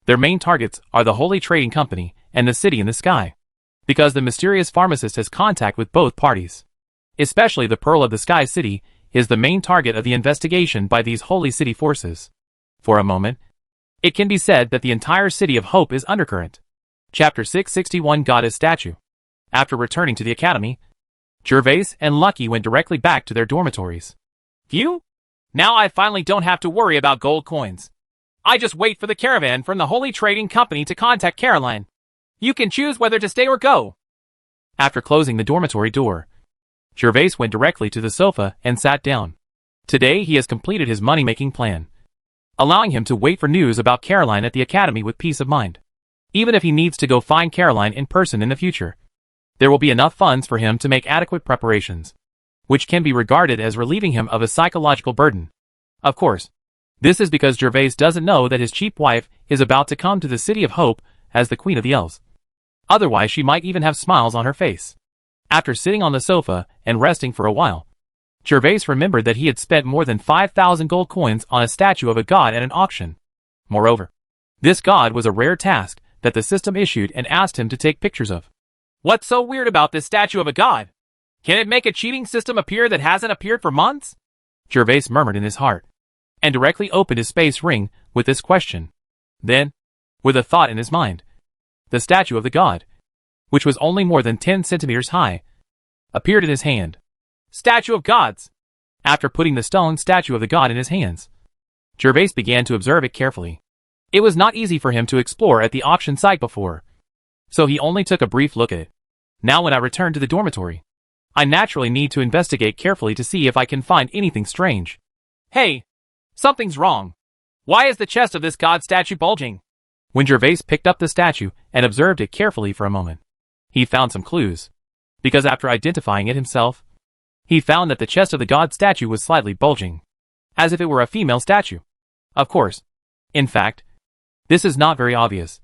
Their main targets are the Holy Trading Company and the city in the sky, because the mysterious pharmacist has contact with both parties. Especially the Pearl of the Sky City is the main target of the investigation by these holy city forces. For a moment, it can be said that the entire City of Hope is undercurrent. Chapter 661 Goddess Statue. After returning to the academy, Gervais and Lucky went directly back to their dormitories. Phew! Now I finally don't have to worry about gold coins. I just wait for the caravan from the Holy Trading Company to contact Caroline. You can choose whether to stay or go. After closing the dormitory door, Gervais went directly to the sofa and sat down. Today he has completed his money-making plan, allowing him to wait for news about Caroline at the academy with peace of mind. Even if he needs to go find Caroline in person in the future, there will be enough funds for him to make adequate preparations, which can be regarded as relieving him of a psychological burden. Of course, this is because Gervais doesn't know that his cheap wife is about to come to the City of Hope as the Queen of the Elves. Otherwise she might even have smiles on her face. After sitting on the sofa and resting for a while, Gervais remembered that he had spent more than 5,000 gold coins on a statue of a god at an auction. Moreover, this god was a rare task that the system issued and asked him to take pictures of. What's so weird about this statue of a god? Can it make a cheating system appear that hasn't appeared for months? Gervais murmured in his heart, and directly opened his space ring with this question. Then, with a thought in his mind, the statue of the god, which was only more than 10 centimeters high, appeared in his hand. Statue of gods! After putting the stone statue of the god in his hands, Gervais began to observe it carefully. It was not easy for him to explore at the auction site before, so he only took a brief look at it. Now when I return to the dormitory, I naturally need to investigate carefully to see if I can find anything strange. Hey! Something's wrong. Why is the chest of this god statue bulging? When Gervais picked up the statue and observed it carefully for a moment, he found some clues, because after identifying it himself, he found that the chest of the god statue was slightly bulging, as if it were a female statue. Of course. In fact, this is not very obvious.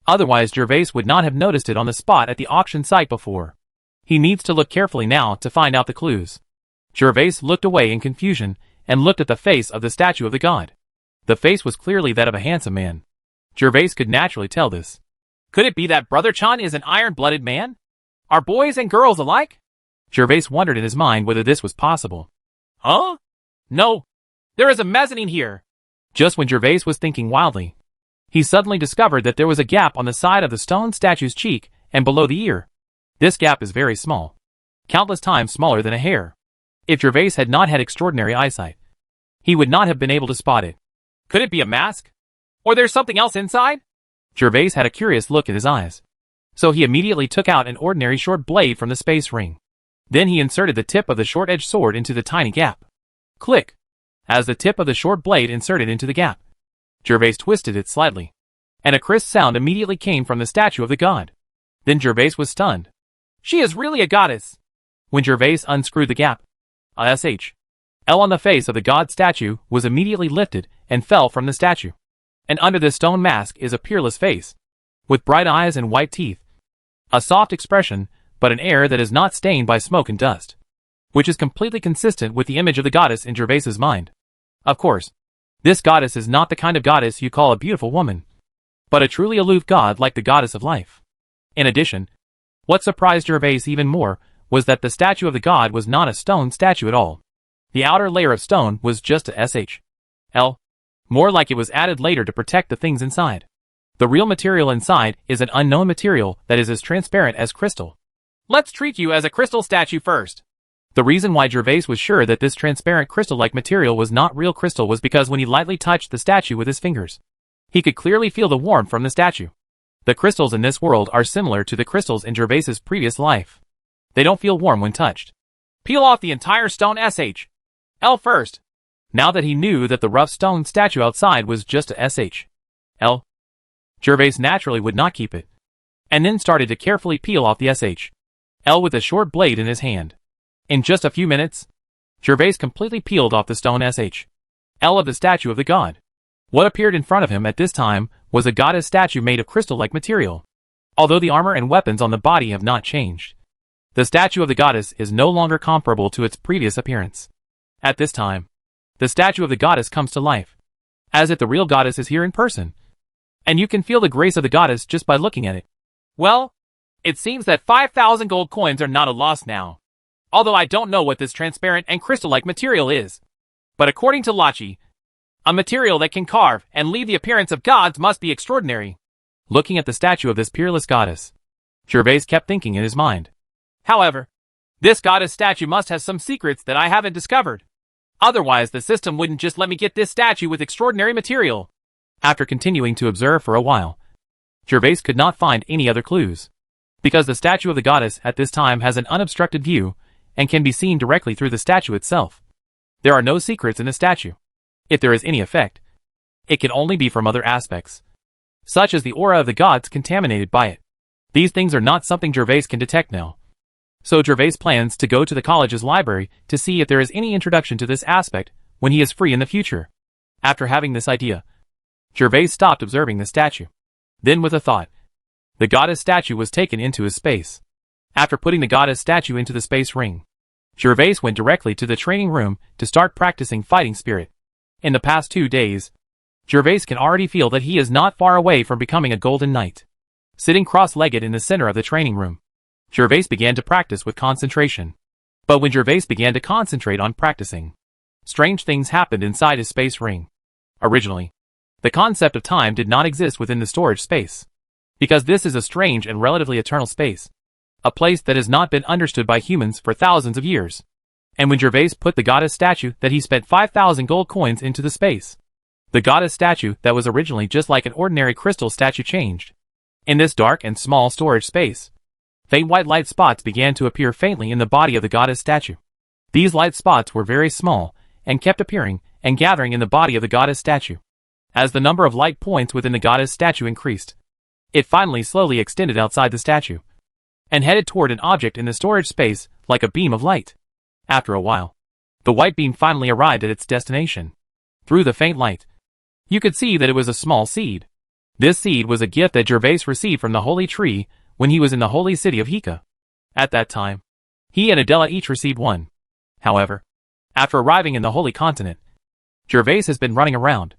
Otherwise Gervais would not have noticed it on the spot at the auction site before. He needs to look carefully now to find out the clues. Gervais looked away in confusion and looked at the face of the statue of the god. The face was clearly that of a handsome man. Gervais could naturally tell this. Could it be that Brother Chan is an iron-blooded man? Are boys and girls alike? Gervais wondered in his mind whether this was possible. Huh? No. There is a mezzanine here. Just when Gervais was thinking wildly, he suddenly discovered that there was a gap on the side of the stone statue's cheek and below the ear. This gap is very small, countless times smaller than a hair. If Gervais had not had extraordinary eyesight, he would not have been able to spot it. Could it be a mask? Or there's something else inside? Gervais had a curious look in his eyes, so he immediately took out an ordinary short blade from the space ring. Then he inserted the tip of the short-edged sword into the tiny gap. Click! As the tip of the short blade inserted into the gap, Gervais twisted it slightly, and a crisp sound immediately came from the statue of the god. Then Gervais was stunned. She is really a goddess! When Gervais unscrewed the gap, a L on the face of the god statue was immediately lifted and fell from the statue. And under this stone mask is a peerless face, with bright eyes and white teeth. A soft expression, but an air that is not stained by smoke and dust, which is completely consistent with the image of the goddess in Gervais's mind. Of course, this goddess is not the kind of goddess you call a beautiful woman, but a truly aloof god like the goddess of life. In addition, what surprised Gervais even more was that the statue of the god was not a stone statue at all. The outer layer of stone was just a L, more like it was added later to protect the things inside. The real material inside is an unknown material that is as transparent as crystal. Let's treat you as a crystal statue first. The reason why Gervais was sure that this transparent crystal-like material was not real crystal was because when he lightly touched the statue with his fingers, he could clearly feel the warmth from the statue. The crystals in this world are similar to the crystals in Gervais's previous life. They don't feel warm when touched. Peel off the entire stone L first. Now that he knew that the rough stone statue outside was just a L, Gervais naturally would not keep it, and then started to carefully peel off the L with a short blade in his hand. In just a few minutes, Gervais completely peeled off the stone L of the statue of the god. What appeared in front of him at this time was a goddess statue made of crystal-like material. Although the armor and weapons on the body have not changed, the statue of the goddess is no longer comparable to its previous appearance. At this time, the statue of the goddess comes to life, as if the real goddess is here in person, and you can feel the grace of the goddess just by looking at it. Well, it seems that 5,000 gold coins are not a loss now. Although I don't know what this transparent and crystal-like material is. But according to Lachi, a material that can carve and leave the appearance of gods must be extraordinary. Looking at the statue of this peerless goddess, Gervais kept thinking in his mind. However, this goddess statue must have some secrets that I haven't discovered. Otherwise, the system wouldn't just let me get this statue with extraordinary material. After continuing to observe for a while, Gervais could not find any other clues, because the statue of the goddess at this time has an unobstructed view and can be seen directly through the statue itself. There are no secrets in the statue. If there is any effect, it can only be from other aspects, such as the aura of the gods contaminated by it. These things are not something Gervais can detect now. So Gervais plans to go to the college's library to see if there is any introduction to this aspect when he is free in the future. After having this idea, Gervais stopped observing the statue. Then with a thought, the goddess statue was taken into his space. After putting the goddess statue into the space ring, Gervais went directly to the training room to start practicing fighting spirit. In the past 2 days, Gervais can already feel that he is not far away from becoming a golden knight. Sitting cross-legged in the center of the training room, Gervais began to practice with concentration. But when Gervais began to concentrate on practicing, strange things happened inside his space ring. Originally, the concept of time did not exist within the storage space, because this is a strange and relatively eternal space, a place that has not been understood by humans for thousands of years. And when Gervais put the goddess statue that he spent 5,000 gold coins into the space, the goddess statue that was originally just like an ordinary crystal statue changed. In this dark and small storage space, faint white light spots began to appear faintly in the body of the goddess statue. These light spots were very small and kept appearing and gathering in the body of the goddess statue. As the number of light points within the goddess statue increased, it finally slowly extended outside the statue and headed toward an object in the storage space like a beam of light. After a while, the white beam finally arrived at its destination. Through the faint light, you could see that it was a small seed. This seed was a gift that Gervais received from the holy tree when he was in the holy city of Hika. At that time, he and Adela each received one. However, after arriving in the holy continent, Gervais has been running around,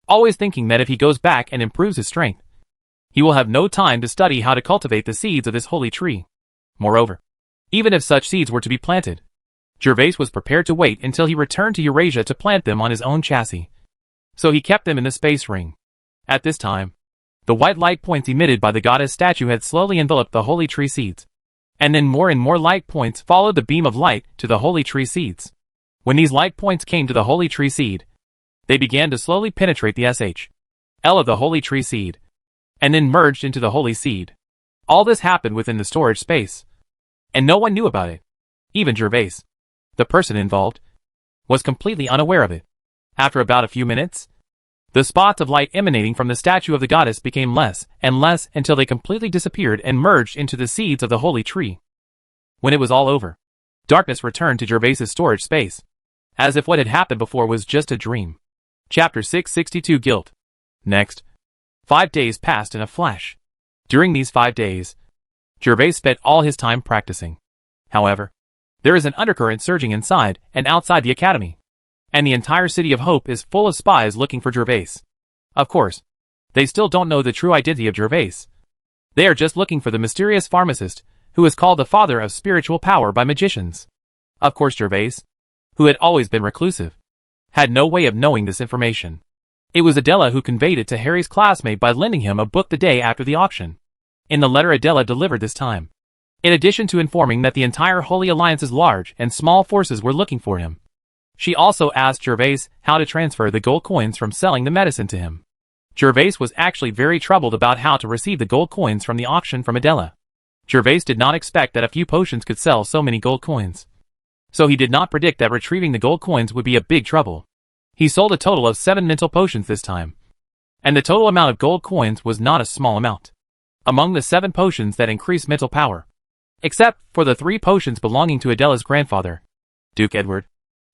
always thinking that if he goes back and improves his strength, he will have no time to study how to cultivate the seeds of this holy tree. Moreover, even if such seeds were to be planted, Gervais was prepared to wait until he returned to Eurasia to plant them on his own chassis. So he kept them in the space ring. At this time, the white light points emitted by the goddess statue had slowly enveloped the holy tree seeds. And then more and more light points followed the beam of light to the holy tree seeds. When these light points came to the holy tree seed, they began to slowly penetrate the L of the holy tree seed, and then merged into the holy seed. All this happened within the storage space, and no one knew about it. Even Gervais, the person involved, was completely unaware of it. After about a few minutes, the spots of light emanating from the statue of the goddess became less and less until they completely disappeared and merged into the seeds of the holy tree. When it was all over, darkness returned to Gervais's storage space, as if what had happened before was just a dream. Chapter 662 Guilt. Next, 5 days passed in a flash. During these 5 days, Gervais spent all his time practicing. However, there is an undercurrent surging inside and outside the academy, and the entire city of Hope is full of spies looking for Gervais. Of course, they still don't know the true identity of Gervais. They are just looking for the mysterious pharmacist, who is called the father of spiritual power by magicians. Of course Gervais, who had always been reclusive, had no way of knowing this information. It was Adela who conveyed it to Harry's classmate by lending him a book the day after the auction. In the letter Adela delivered this time, in addition to informing that the entire Holy Alliance's large and small forces were looking for him, she also asked Gervais how to transfer the gold coins from selling the medicine to him. Gervais was actually very troubled about how to receive the gold coins from the auction from Adela. Gervais did not expect that a few potions could sell so many gold coins, so he did not predict that retrieving the gold coins would be a big trouble. He sold a total of 7 mental potions this time, and the total amount of gold coins was not a small amount. Among the 7 potions that increased mental power, except for the 3 potions belonging to Adela's grandfather, Duke Edward,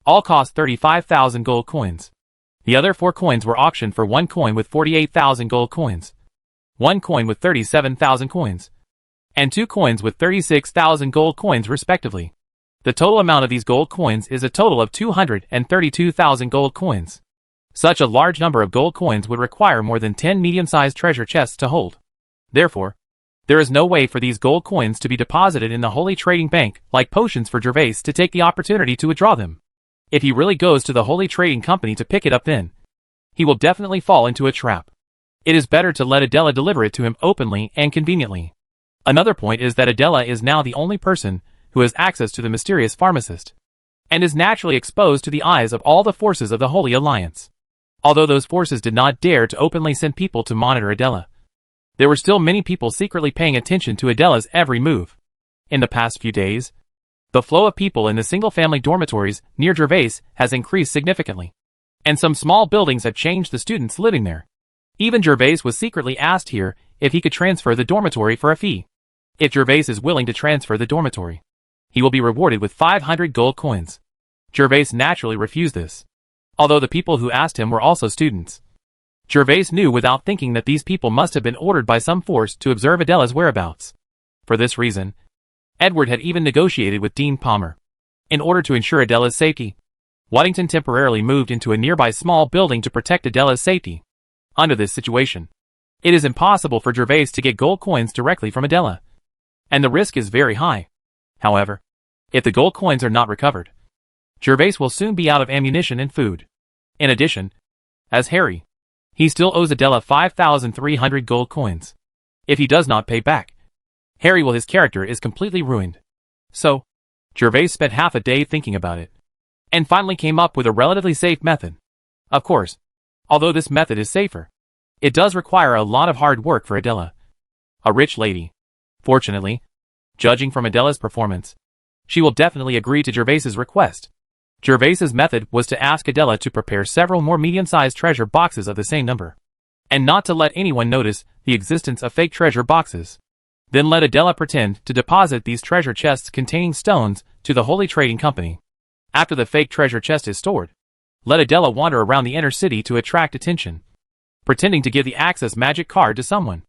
all cost 35,000 gold coins. The other 4 coins were auctioned for 1 coin with 48,000 gold coins, 1 coin with 37,000 coins, and 2 coins with 36,000 gold coins respectively. The total amount of these gold coins is a total of 232,000 gold coins. Such a large number of gold coins would require more than 10 medium-sized treasure chests to hold. Therefore, there is no way for these gold coins to be deposited in the Holy Trading Bank like potions for Gervais to take the opportunity to withdraw them. If he really goes to the Holy Trading Company to pick it up, then he will definitely fall into a trap. It is better to let Adela deliver it to him openly and conveniently. Another point is that Adela is now the only person who has access to the mysterious pharmacist, and is naturally exposed to the eyes of all the forces of the Holy Alliance. Although those forces did not dare to openly send people to monitor Adela, there were still many people secretly paying attention to Adela's every move. In the past few days, the flow of people in the single-family dormitories near Gervais has increased significantly, and some small buildings have changed the students living there. Even Gervais was secretly asked here if he could transfer the dormitory for a fee. If Gervais is willing to transfer the dormitory, he will be rewarded with 500 gold coins. Gervais naturally refused this, although the people who asked him were also students. Gervais knew without thinking that these people must have been ordered by some force to observe Adela's whereabouts. For this reason, Edward had even negotiated with Dean Palmer. In order to ensure Adela's safety, Waddington temporarily moved into a nearby small building to protect Adela's safety. Under this situation, it is impossible for Gervais to get gold coins directly from Adela, and the risk is very high. However, if the gold coins are not recovered, Gervais will soon be out of ammunition and food. In addition, as Harry, he still owes Adela 5,300 gold coins. If he does not pay back, his character is completely ruined. So, Gervais spent half a day thinking about it, and finally came up with a relatively safe method. Of course, although this method is safer, it does require a lot of hard work for Adela, a rich lady. Fortunately, judging from Adela's performance, she will definitely agree to Gervais's request. Gervais's method was to ask Adela to prepare several more medium-sized treasure boxes of the same number, and not to let anyone notice the existence of fake treasure boxes. Then let Adela pretend to deposit these treasure chests containing stones to the Holy Trading Company. After the fake treasure chest is stored, let Adela wander around the inner city to attract attention, pretending to give the access magic card to someone.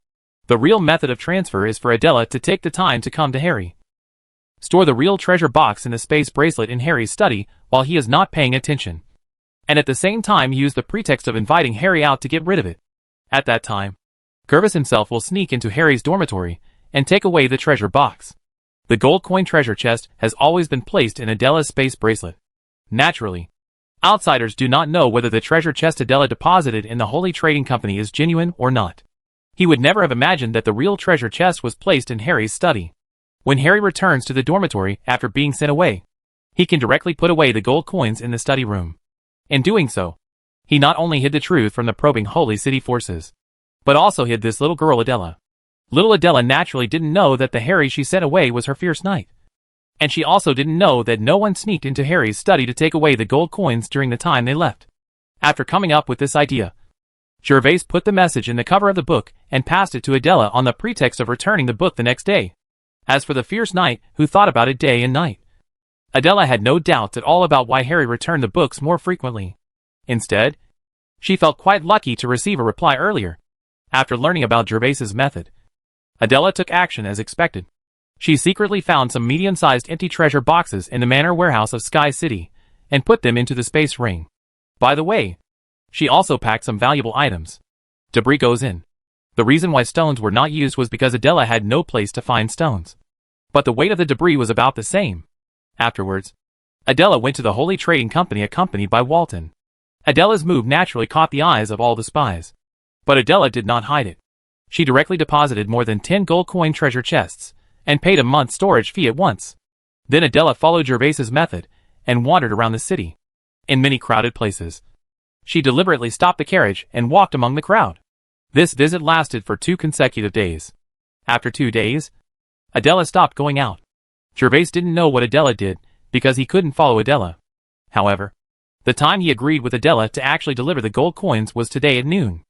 The real method of transfer is for Adela to take the time to come to Harry. Store the real treasure box in the space bracelet in Harry's study while he is not paying attention, and at the same time use the pretext of inviting Harry out to get rid of it. At that time, Gervais himself will sneak into Harry's dormitory and take away the treasure box. The gold coin treasure chest has always been placed in Adela's space bracelet. Naturally, outsiders do not know whether the treasure chest Adela deposited in the Holy Trading Company is genuine or not. He would never have imagined that the real treasure chest was placed in Harry's study. When Harry returns to the dormitory after being sent away, he can directly put away the gold coins in the study room. In doing so, he not only hid the truth from the probing Holy City forces, but also hid this little girl Adela. Little Adela naturally didn't know that the Harry she sent away was her fierce knight. And she also didn't know that no one sneaked into Harry's study to take away the gold coins during the time they left. After coming up with this idea, Gervais put the message in the cover of the book and passed it to Adela on the pretext of returning the book the next day. As for the fierce knight who thought about it day and night, Adela had no doubts at all about why Harry returned the books more frequently. Instead, she felt quite lucky to receive a reply earlier. After learning about Gervais's method, Adela took action as expected. She secretly found some medium-sized empty treasure boxes in the manor warehouse of Sky City and put them into the space ring. By the way, she also packed some valuable items. Debris goes in. The reason why stones were not used was because Adela had no place to find stones. But the weight of the debris was about the same. Afterwards, Adela went to the Holy Trading Company accompanied by Walton. Adela's move naturally caught the eyes of all the spies. But Adela did not hide it. She directly deposited more than 10 gold coin treasure chests and paid a month's storage fee at once. Then Adela followed Gervais's method and wandered around the city. In many crowded places, she deliberately stopped the carriage and walked among the crowd. This visit lasted for 2 consecutive days. After 2 days, Adela stopped going out. Gervais didn't know what Adela did because he couldn't follow Adela. However, the time he agreed with Adela to actually deliver the gold coins was today at noon.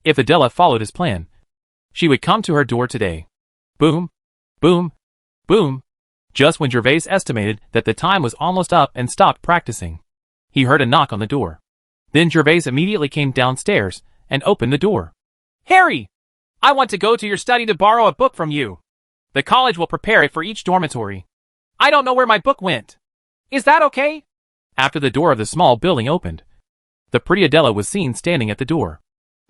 If Adela followed his plan, she would come to her door today. Boom, boom, boom. Just when Gervais estimated that the time was almost up and stopped practicing, he heard a knock on the door. Then Gervais immediately came downstairs and opened the door. Harry! I want to go to your study to borrow a book from you. The college will prepare it for each dormitory. I don't know where my book went. Is that okay? After the door of the small building opened, the pretty Adela was seen standing at the door.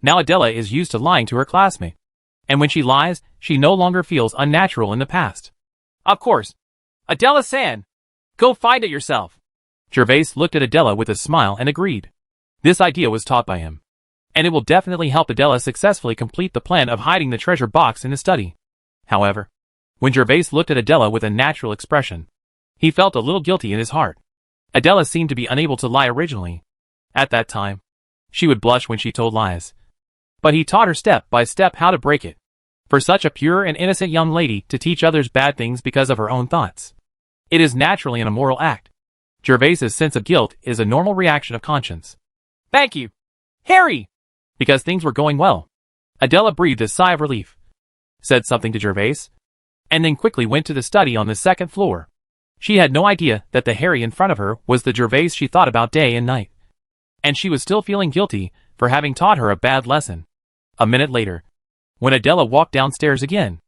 Now Adela is used to lying to her classmate. And when she lies, she no longer feels unnatural in the past. Of course. Adela-san, go find it yourself. Gervais looked at Adela with a smile and agreed. This idea was taught by him, and it will definitely help Adela successfully complete the plan of hiding the treasure box in the study. However, when Gervais looked at Adela with a natural expression, he felt a little guilty in his heart. Adela seemed to be unable to lie originally. At that time, she would blush when she told lies. But he taught her step by step how to break it. For such a pure and innocent young lady to teach others bad things because of her own thoughts, it is naturally an immoral act. Gervais's sense of guilt is a normal reaction of conscience. Thank you, Harry! Because things were going well, Adela breathed a sigh of relief, said something to Gervais, and then quickly went to the study on the 2nd floor. She had no idea that the Harry in front of her was the Gervais she thought about day and night. And she was still feeling guilty for having taught her a bad lesson. A minute later, when Adela walked downstairs again,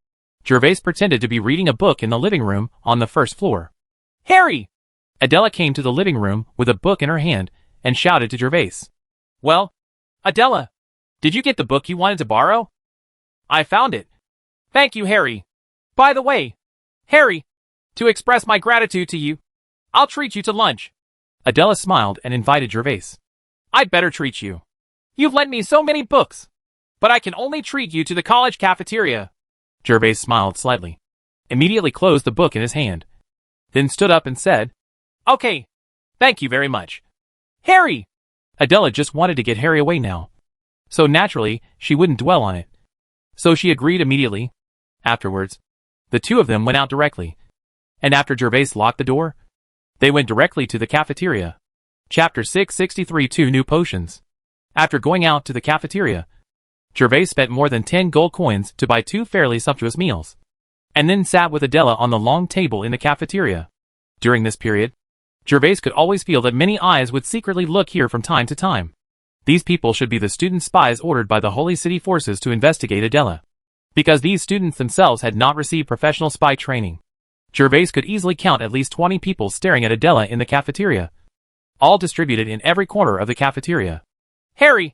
Gervais pretended to be reading a book in the living room on the 1st floor. Harry! Adela came to the living room with a book in her hand and shouted to Gervais. Well, Adela, did you get the book you wanted to borrow? I found it. Thank you, Harry. By the way, Harry, to express my gratitude to you, I'll treat you to lunch. Adela smiled and invited Gervais. I'd better treat you. You've lent me so many books, but I can only treat you to the college cafeteria. Gervais smiled slightly, immediately closed the book in his hand, then stood up and said, Okay, thank you very much. Harry! Adela just wanted to get Harry away now, so naturally she wouldn't dwell on it. So she agreed immediately. Afterwards, the two of them went out directly, and after Gervais locked the door, they went directly to the cafeteria. Chapter 663 2 New Potions. After going out to the cafeteria, Gervais spent more than 10 gold coins to buy 2 fairly sumptuous meals, and then sat with Adela on the long table in the cafeteria. During this period, Gervais could always feel that many eyes would secretly look here from time to time. These people should be the student spies ordered by the Holy City forces to investigate Adela. Because these students themselves had not received professional spy training, Gervais could easily count at least 20 people staring at Adela in the cafeteria, all distributed in every corner of the cafeteria. Harry,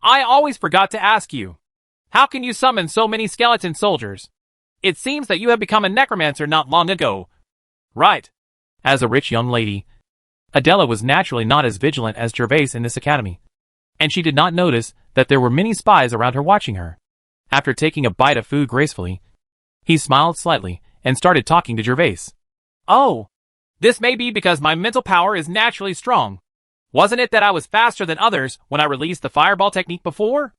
I always forgot to ask you, how can you summon so many skeleton soldiers? It seems that you have become a necromancer not long ago. Right. As a rich young lady, Adela was naturally not as vigilant as Gervais in this academy, and she did not notice that there were many spies around her watching her. After taking a bite of food gracefully, he smiled slightly and started talking to Gervais. Oh, this may be because my mental power is naturally strong. Wasn't it that I was faster than others when I released the fireball technique before?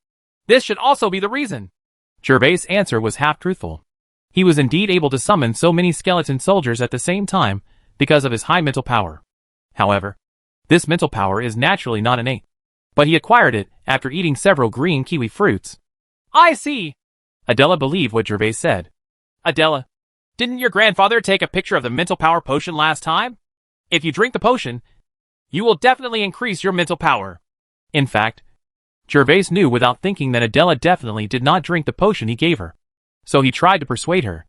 This should also be the reason. Gervais' answer was half-truthful. He was indeed able to summon so many skeleton soldiers at the same time because of his high mental power. However, this mental power is naturally not innate, but he acquired it after eating several green kiwi fruits. I see. Adela believed what Gervais said. Adela, didn't your grandfather take a picture of the mental power potion last time? If you drink the potion, you will definitely increase your mental power. In fact, Gervais knew without thinking that Adela definitely did not drink the potion he gave her, so he tried to persuade her.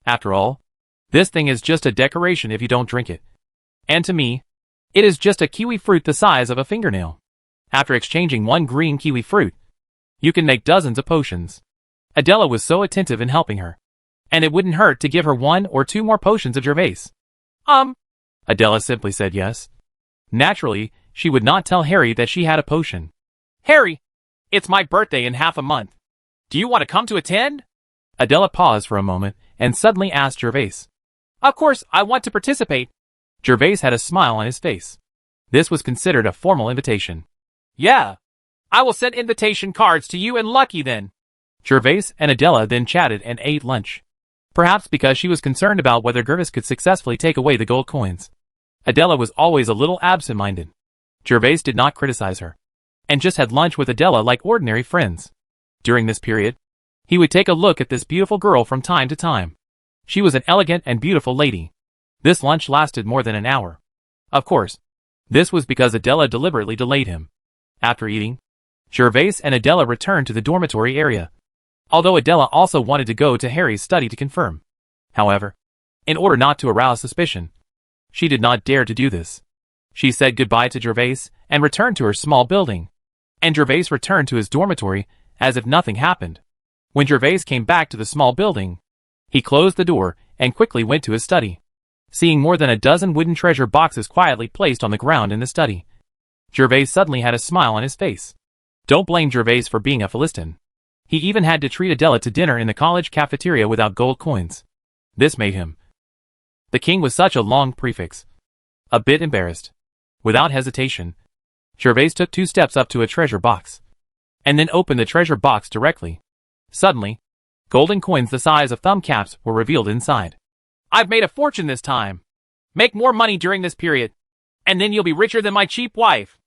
After all, this thing is just a decoration if you don't drink it. And to me, it is just a kiwi fruit the size of a fingernail. After exchanging one green kiwi fruit, you can make dozens of potions. Adela was so attentive in helping her, and it wouldn't hurt to give her 1 or 2 more potions of Gervais. Adela simply said yes. Naturally, she would not tell Harry that she had a potion. Harry, it's my birthday in half a month. Do you want to come to attend? Adela paused for a moment and suddenly asked Gervais. Of course, I want to participate. Gervais had a smile on his face. This was considered a formal invitation. Yeah. I will send invitation cards to you and Lucky then. Gervais and Adela then chatted and ate lunch. Perhaps because she was concerned about whether Gervais could successfully take away the gold coins. Adela was always a little absent-minded. Gervais did not criticize her, and just had lunch with Adela like ordinary friends. During this period, he would take a look at this beautiful girl from time to time. She was an elegant and beautiful lady. This lunch lasted more than an hour. Of course, this was because Adela deliberately delayed him. After eating, Gervais and Adela returned to the dormitory area, although Adela also wanted to go to Harry's study to confirm. However, in order not to arouse suspicion, she did not dare to do this. She said goodbye to Gervais and returned to her small building, and Gervais returned to his dormitory as if nothing happened. When Gervais came back to the small building, he closed the door and quickly went to his study. Seeing more than a dozen wooden treasure boxes quietly placed on the ground in the study, Gervais suddenly had a smile on his face. Don't blame Gervais for being a Philistine. He even had to treat Adela to dinner in the college cafeteria without gold coins. This made him, the king with such a long prefix, a bit embarrassed. Without hesitation, Gervais took 2 steps up to a treasure box, and then opened the treasure box directly. Suddenly, golden coins the size of thumb caps were revealed inside. I've made a fortune this time. Make more money during this period, and then you'll be richer than my cheap wife.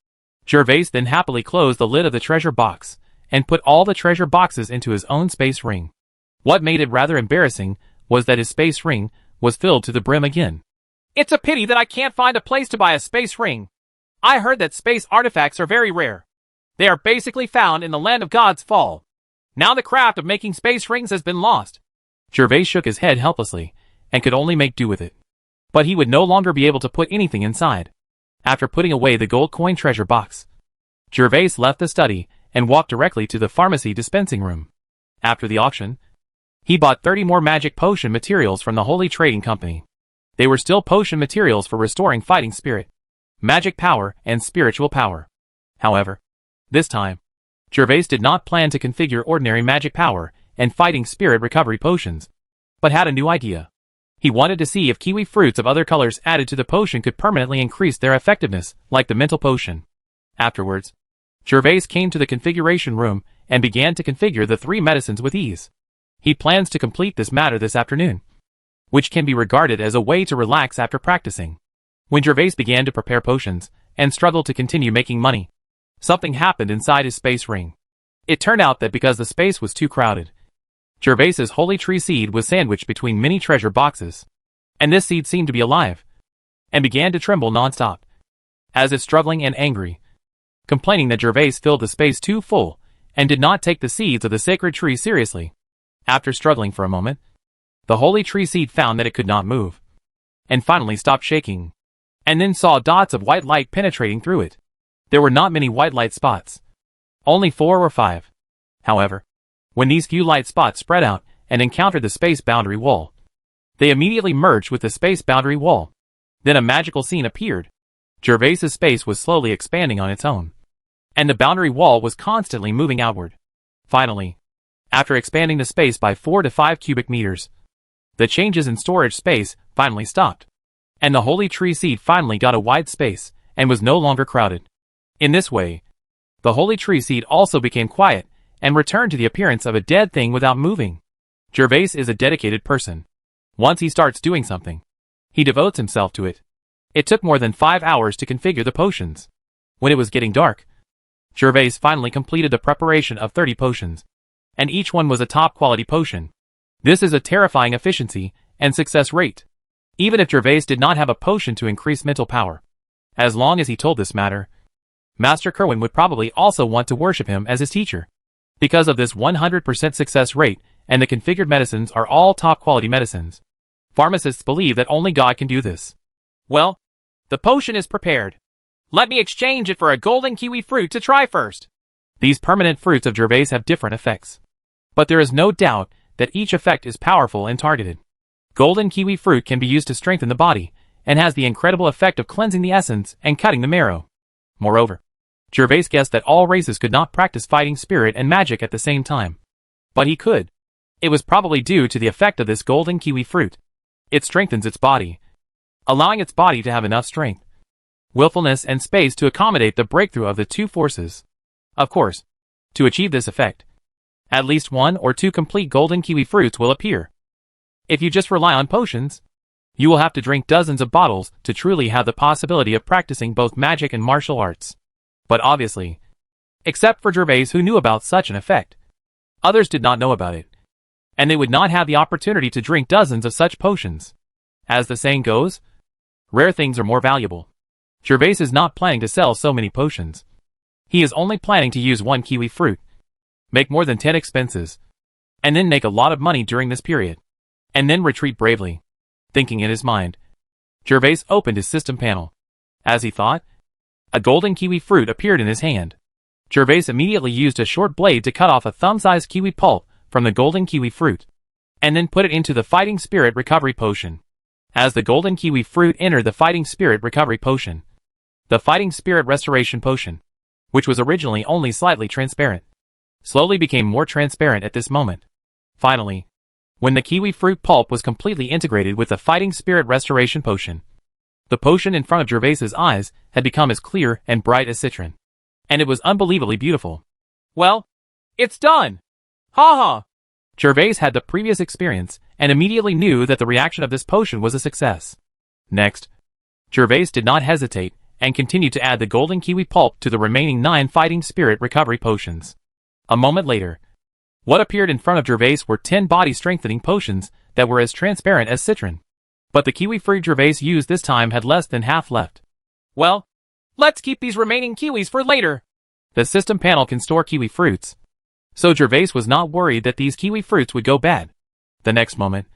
Gervais then happily closed the lid of the treasure box, and put all the treasure boxes into his own space ring. What made it rather embarrassing was that his space ring was filled to the brim again. It's a pity that I can't find a place to buy a space ring. I heard that space artifacts are very rare. They are basically found in the land of God's fall. Now the craft of making space rings has been lost. Gervais shook his head helplessly, and could only make do with it. But he would no longer be able to put anything inside. After putting away the gold coin treasure box, Gervais left the study and walked directly to the pharmacy dispensing room. After the auction, he bought 30 more magic potion materials from the Holy Trading Company. They were still potion materials for restoring fighting spirit, magic power, and spiritual power. However, this time, Gervais did not plan to configure ordinary magic power and fighting spirit recovery potions, but had a new idea. He wanted to see if kiwi fruits of other colors added to the potion could permanently increase their effectiveness, like the mental potion. Afterwards, Gervais came to the configuration room and began to configure the 3 medicines with ease. He plans to complete this matter this afternoon, which can be regarded as a way to relax after practicing. When Gervais began to prepare potions and struggled to continue making money, something happened inside his space ring. It turned out that because the space was too crowded, Gervais's holy tree seed was sandwiched between many treasure boxes, and this seed seemed to be alive, and began to tremble non-stop, as if struggling and angry, complaining that Gervais filled the space too full, and did not take the seeds of the sacred tree seriously. After struggling for a moment, the holy tree seed found that it could not move, and finally stopped shaking, and then saw dots of white light penetrating through it. There were not many white light spots, only 4 or 5. However, when these few light spots spread out and encountered the space boundary wall, they immediately merged with the space boundary wall. Then a magical scene appeared. Gervais's space was slowly expanding on its own, and the boundary wall was constantly moving outward. Finally, after expanding the space by 4 to 5 cubic meters, the changes in storage space finally stopped, and the holy tree seed finally got a wide space and was no longer crowded. In this way, the holy tree seed also became quiet and returned to the appearance of a dead thing without moving. Gervais is a dedicated person. Once he starts doing something, he devotes himself to it, It took more than 5 hours to configure the potions. When it was getting dark, Gervais finally completed the preparation of 30 potions, and each one was a top-quality potion. This is a terrifying efficiency and success rate. Even if Gervais did not have a potion to increase mental power, as long as he told this matter, Master Kerwin would probably also want to worship him as his teacher. Because of this 100% success rate, and the configured medicines are all top-quality medicines, pharmacists believe that only God can do this. Well, the potion is prepared. Let me exchange it for a golden kiwi fruit to try first. These permanent fruits of Gervais have different effects, but there is no doubt that each effect is powerful and targeted. Golden kiwi fruit can be used to strengthen the body, and has the incredible effect of cleansing the essence and cutting the marrow. Moreover, Gervais guessed that all races could not practice fighting spirit and magic at the same time. But he could. It was probably due to the effect of this golden kiwi fruit. It strengthens its body, allowing its body to have enough strength, willfulness and space to accommodate the breakthrough of the two forces. Of course, to achieve this effect, at least 1 or 2 complete golden kiwi fruits will appear. If you just rely on potions, you will have to drink dozens of bottles to truly have the possibility of practicing both magic and martial arts. But obviously, except for Gervais who knew about such an effect, others did not know about it, and they would not have the opportunity to drink dozens of such potions. As the saying goes, rare things are more valuable. Gervais is not planning to sell so many potions. He is only planning to use 1 kiwi fruit, make more than 10 expenses, and then make a lot of money during this period, and then retreat bravely. Thinking in his mind, Gervais opened his system panel. As he thought, a golden kiwi fruit appeared in his hand. Gervais immediately used a short blade to cut off a thumb-sized kiwi pulp from the golden kiwi fruit, and then put it into the fighting spirit recovery potion. As the golden kiwi fruit entered the fighting spirit recovery potion, the fighting spirit restoration potion, which was originally only slightly transparent, slowly became more transparent at this moment. Finally, when the kiwi fruit pulp was completely integrated with the fighting spirit restoration potion, the potion in front of Gervais's eyes had become as clear and bright as citron. And it was unbelievably beautiful. Well, it's done! Ha ha! Gervais had the previous experience and immediately knew that the reaction of this potion was a success. Next, Gervais did not hesitate and continued to add the golden kiwi pulp to the remaining 9 fighting spirit recovery potions. A moment later, what appeared in front of Gervais were 10 body-strengthening potions that were as transparent as citron. But the kiwi fruit Gervais used this time had less than half left. Well, let's keep these remaining kiwis for later. The system panel can store kiwi fruits, so Gervais was not worried that these kiwi fruits would go bad. The next moment,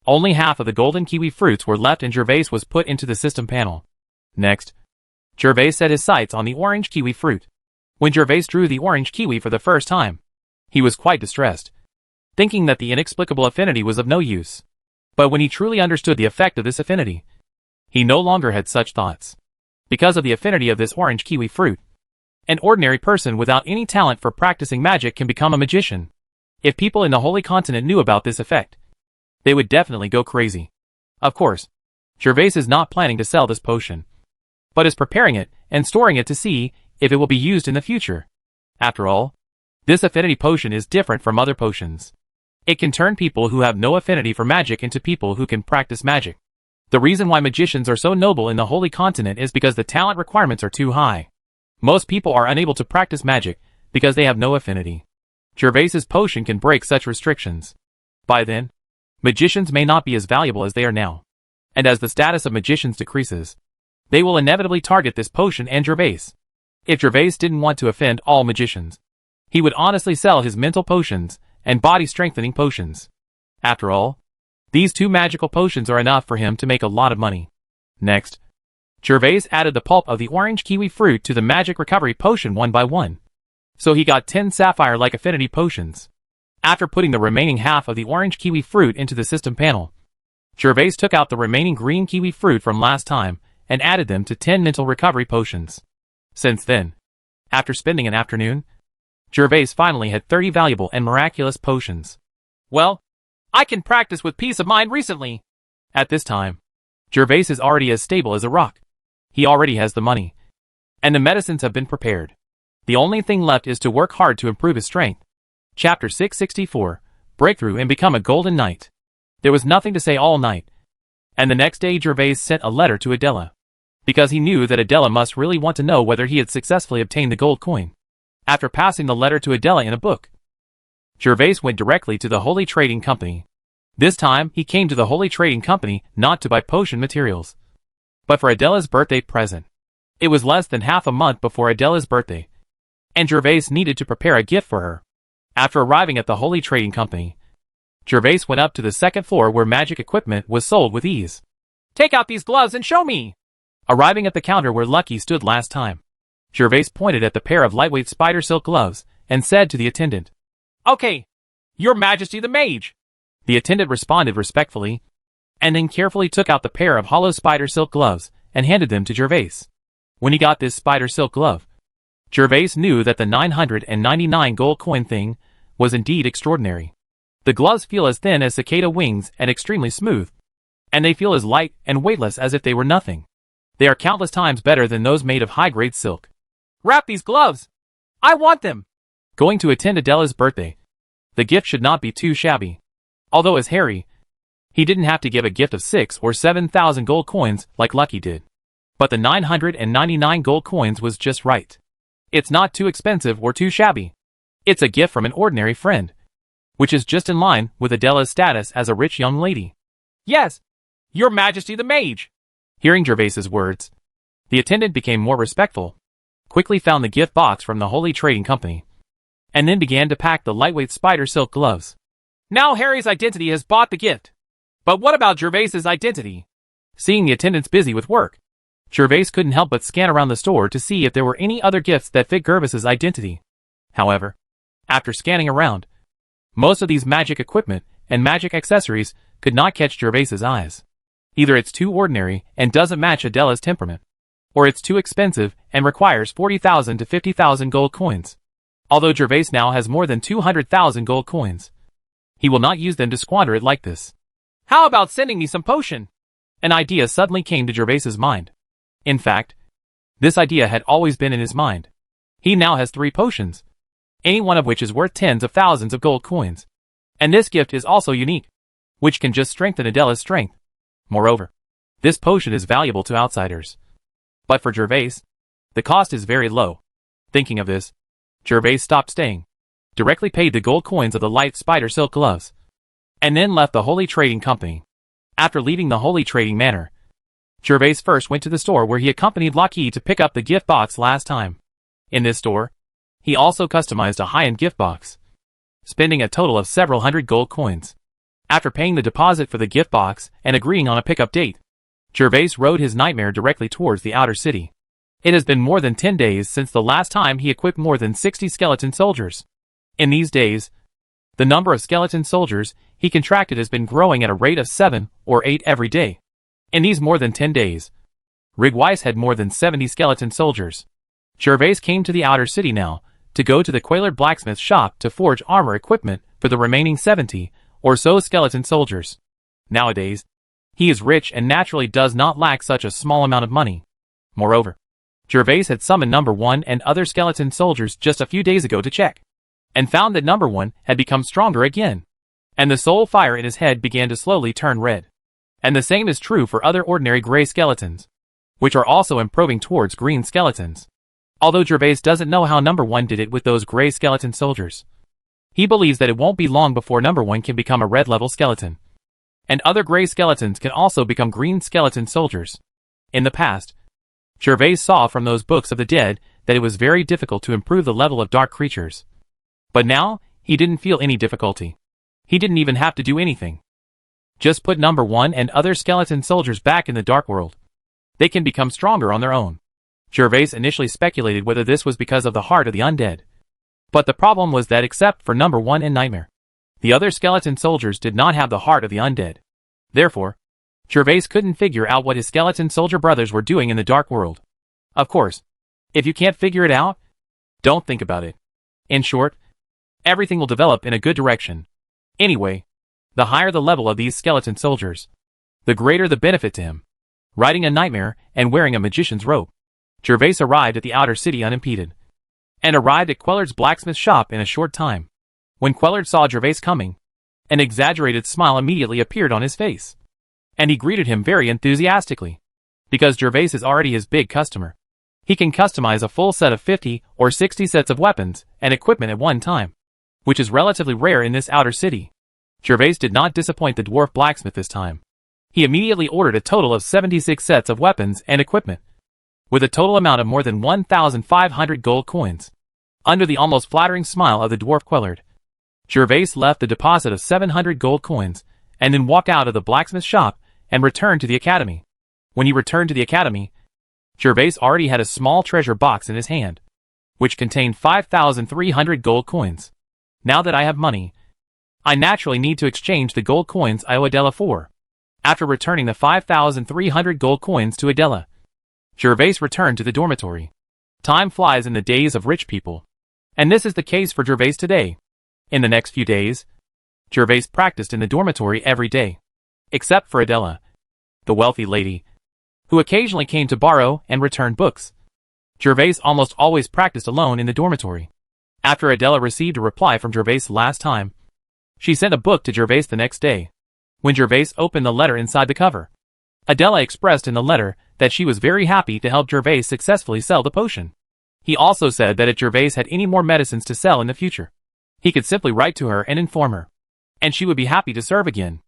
only half of the golden kiwi fruits were left and Gervais was put into the system panel. Next, Gervais set his sights on the orange kiwi fruit. When Gervais drew the orange kiwi for the first time, he was quite distressed, thinking that the inexplicable affinity was of no use. But when he truly understood the effect of this affinity, he no longer had such thoughts. Because of the affinity of this orange kiwi fruit, an ordinary person without any talent for practicing magic can become a magician. If people in the Holy Continent knew about this effect, they would definitely go crazy. Of course, Gervais is not planning to sell this potion, but is preparing it and storing it to see if it will be used in the future. After all, this affinity potion is different from other potions. It can turn people who have no affinity for magic into people who can practice magic. The reason why magicians are so noble in the Holy Continent is because the talent requirements are too high. Most people are unable to practice magic because they have no affinity. Gervais's potion can break such restrictions. By then, magicians may not be as valuable as they are now. And as the status of magicians decreases, they will inevitably target this potion and Gervais. If Gervais didn't want to offend all magicians, he would honestly sell his mental potions and body-strengthening potions. After all, these 2 magical potions are enough for him to make a lot of money. Next, Gervais added the pulp of the orange kiwi fruit to the magic recovery potion 1 by 1. So he got 10 sapphire-like affinity potions. After putting the remaining half of the orange kiwi fruit into the system panel, Gervais took out the remaining green kiwi fruit from last time and added them to 10 mental recovery potions. Since then, after spending an afternoon, Gervais finally had 30 valuable and miraculous potions. Well, I can practice with peace of mind recently. At this time, Gervais is already as stable as a rock. He already has the money, and the medicines have been prepared. The only thing left is to work hard to improve his strength. Chapter 664, Breakthrough and Become a Golden Knight. There was nothing to say all night, and the next day Gervais sent a letter to Adela. because he knew that Adela must really want to know whether he had successfully obtained the gold coin. After passing the letter to Adela in a book, Gervais went directly to the Holy Trading Company. This time, he came to the Holy Trading Company not to buy potion materials, but for Adela's birthday present. It was less than half a month before Adela's birthday, and Gervais needed to prepare a gift for her. After arriving at the Holy Trading Company, Gervais went up to the second floor where magic equipment was sold with ease. "Take out these gloves and show me!" Arriving at the counter where Lucky stood last time, Gervais pointed at the pair of lightweight spider silk gloves and said to the attendant, "Okay, Your Majesty the Mage." The attendant responded respectfully, and then carefully took out the pair of hollow spider silk gloves and handed them to Gervais. When he got this spider silk glove, Gervais knew that the 999 gold coin thing was indeed extraordinary. The gloves feel as thin as cicada wings and extremely smooth, and they feel as light and weightless as if they were nothing. They are countless times better than those made of high-grade silk. "Wrap these gloves! I want them!" Going to attend Adela's birthday, the gift should not be too shabby. Although as Harry, he didn't have to give a gift of 6,000 or 7,000 gold coins like Lucky did. But the 999 gold coins was just right. It's not too expensive or too shabby. It's a gift from an ordinary friend, which is just in line with Adela's status as a rich young lady. "Yes, Your Majesty the Mage." Hearing Gervais's words, the attendant became more respectful, quickly found the gift box from the Holy Trading Company, and then began to pack the lightweight spider silk gloves. "Now Harry's identity has bought the gift. But what about Gervais's identity?" Seeing the attendants busy with work, Gervais couldn't help but scan around the store to see if there were any other gifts that fit Gervais's identity. However, after scanning around, most of these magic equipment and magic accessories could not catch Gervais's eyes. Either it's too ordinary and doesn't match Adela's temperament, or it's too expensive and requires 40,000 to 50,000 gold coins. Although Gervais now has more than 200,000 gold coins, he will not use them to squander it like this. "How about sending me some potion?" An idea suddenly came to Gervais's mind. In fact, this idea had always been in his mind. He now has 3 potions, any one of which is worth tens of thousands of gold coins. And this gift is also unique, which can just strengthen Adela's strength. Moreover, this potion is valuable to outsiders. But for Gervais, the cost is very low. Thinking of this, Gervais stopped staying, directly paid the gold coins of the light spider silk gloves, and then left the Holy Trading Company. After leaving the Holy Trading Manor, Gervais first went to the store where he accompanied Lucky to pick up the gift box last time. In this store, he also customized a high-end gift box, spending a total of several hundred gold coins. After paying the deposit for the gift box and agreeing on a pickup date, Gervais rode his nightmare directly towards the outer city. It has been more than 10 days since the last time he equipped more than 60 skeleton soldiers. In these days, the number of skeleton soldiers he contracted has been growing at a rate of 7 or 8 every day. In these more than 10 days, Rigwise had more than 70 skeleton soldiers. Gervais came to the outer city now, to go to the Quailard blacksmith shop to forge armor equipment for the remaining 70 or so skeleton soldiers. Nowadays, he is rich and naturally does not lack such a small amount of money. Moreover, Gervais had summoned number 1 and other skeleton soldiers just a few days ago to check, and found that number 1 had become stronger again, and the soul fire in his head began to slowly turn red. And the same is true for other ordinary gray skeletons, which are also improving towards green skeletons. Although Gervais doesn't know how number 1 did it with those gray skeleton soldiers, he believes that it won't be long before number 1 can become a red level skeleton, and other gray skeletons can also become green skeleton soldiers. In the past, Gervais saw from those books of the dead that it was very difficult to improve the level of dark creatures. But now, he didn't feel any difficulty. He didn't even have to do anything. Just put number 1 and other skeleton soldiers back in the dark world. They can become stronger on their own. Gervais initially speculated whether this was because of the heart of the undead. But the problem was that except for number 1 and Nightmare, the other skeleton soldiers did not have the heart of the undead. Therefore, Gervais couldn't figure out what his skeleton soldier brothers were doing in the dark world. Of course, if you can't figure it out, don't think about it. In short, everything will develop in a good direction. Anyway, the higher the level of these skeleton soldiers, the greater the benefit to him. Riding a nightmare and wearing a magician's robe, Gervais arrived at the outer city unimpeded, and arrived at Quellard's blacksmith shop in a short time. When Quellard saw Gervais coming, an exaggerated smile immediately appeared on his face, and he greeted him very enthusiastically. Because Gervais is already his big customer. He can customize a full set of 50 or 60 sets of weapons and equipment at one time, which is relatively rare in this outer city. Gervais did not disappoint the dwarf blacksmith this time. He immediately ordered a total of 76 sets of weapons and equipment, with a total amount of more than 1,500 gold coins. Under the almost flattering smile of the dwarf Quellard, Gervais left the deposit of 700 gold coins, and then walked out of the blacksmith shop and returned to the academy. When he returned to the academy, Gervais already had a small treasure box in his hand, which contained 5,300 gold coins. Now that I have money, I naturally need to exchange the gold coins I owe Adela for. After returning the 5,300 gold coins to Adela, Gervais returned to the dormitory. Time flies in the days of rich people, and this is the case for Gervais today. In the next few days, Gervais practiced in the dormitory every day, except for Adela, the wealthy lady, who occasionally came to borrow and return books. Gervais almost always practiced alone in the dormitory. After Adela received a reply from Gervais last time, she sent a book to Gervais the next day. When Gervais opened the letter inside the cover, Adela expressed in the letter that she was very happy to help Gervais successfully sell the potion. He also said that if Gervais had any more medicines to sell in the future, he could simply write to her and inform her, and she would be happy to serve again.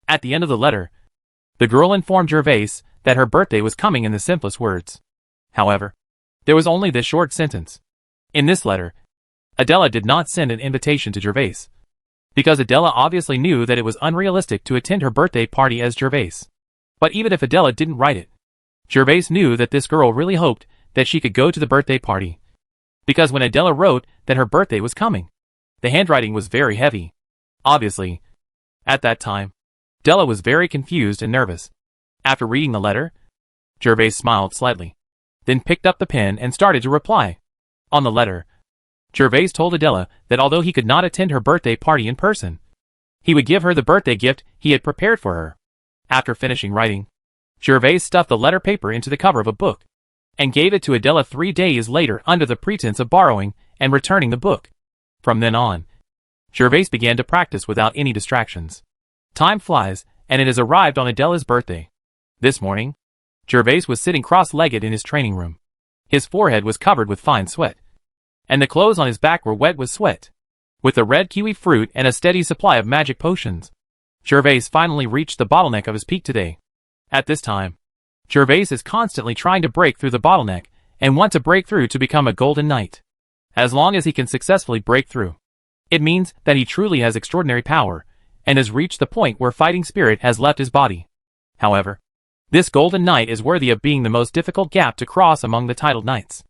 At the end of the letter, the girl informed Gervais that her birthday was coming in the simplest words. However, there was only this short sentence. In this letter, Adela did not send an invitation to Gervais, because Adela obviously knew that it was unrealistic to attend her birthday party as Gervais. But even if Adela didn't write it, Gervais knew that this girl really hoped that she could go to the birthday party. Because when Adela wrote that her birthday was coming, the handwriting was very heavy. Obviously, at that time, Adela was very confused and nervous. After reading the letter, Gervais smiled slightly, then picked up the pen and started to reply. On the letter, Gervais told Adela that although he could not attend her birthday party in person, he would give her the birthday gift he had prepared for her. After finishing writing, Gervais stuffed the letter paper into the cover of a book, and gave it to Adela 3 days later under the pretense of borrowing and returning the book. From then on, Gervais began to practice without any distractions. Time flies, and it has arrived on Adela's birthday. This morning, Gervais was sitting cross-legged in his training room. His forehead was covered with fine sweat, and the clothes on his back were wet with sweat. With the red kiwi fruit and a steady supply of magic potions, Gervais finally reached the bottleneck of his peak today. At this time, Gervais is constantly trying to break through the bottleneck and want to break through to become a golden knight. As long as he can successfully break through, it means that he truly has extraordinary power and has reached the point where fighting spirit has left his body. However, this golden knight is worthy of being the most difficult gap to cross among the titled knights.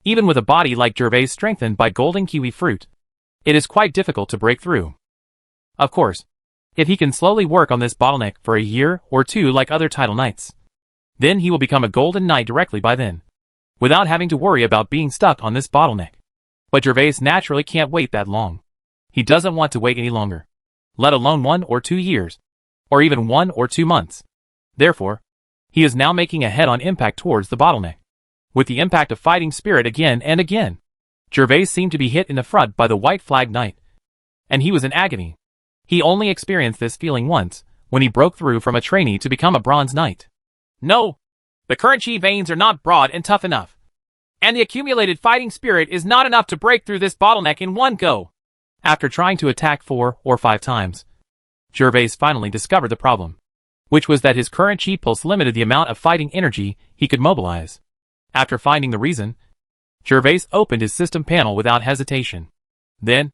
Even with a body like Gervais strengthened by golden kiwi fruit, it is quite difficult to break through. Of course, if he can slowly work on this bottleneck for a year or two like other title knights, then he will become a golden knight directly by then, without having to worry about being stuck on this bottleneck. But Gervais naturally can't wait that long. He doesn't want to wait any longer, let alone 1 or 2 years, or even 1 or 2 months. Therefore, he is now making a head-on impact towards the bottleneck. With the impact of fighting spirit again and again, Gervais seemed to be hit in the front by the white flag knight, and he was in agony. He only experienced this feeling once, when he broke through from a trainee to become a bronze knight. No! The current chi veins are not broad and tough enough, and the accumulated fighting spirit is not enough to break through this bottleneck in one go. After trying to attack 4 or 5 times, Gervais finally discovered the problem, which was that his current chi pulse limited the amount of fighting energy he could mobilize. After finding the reason, Gervais opened his system panel without hesitation. Then,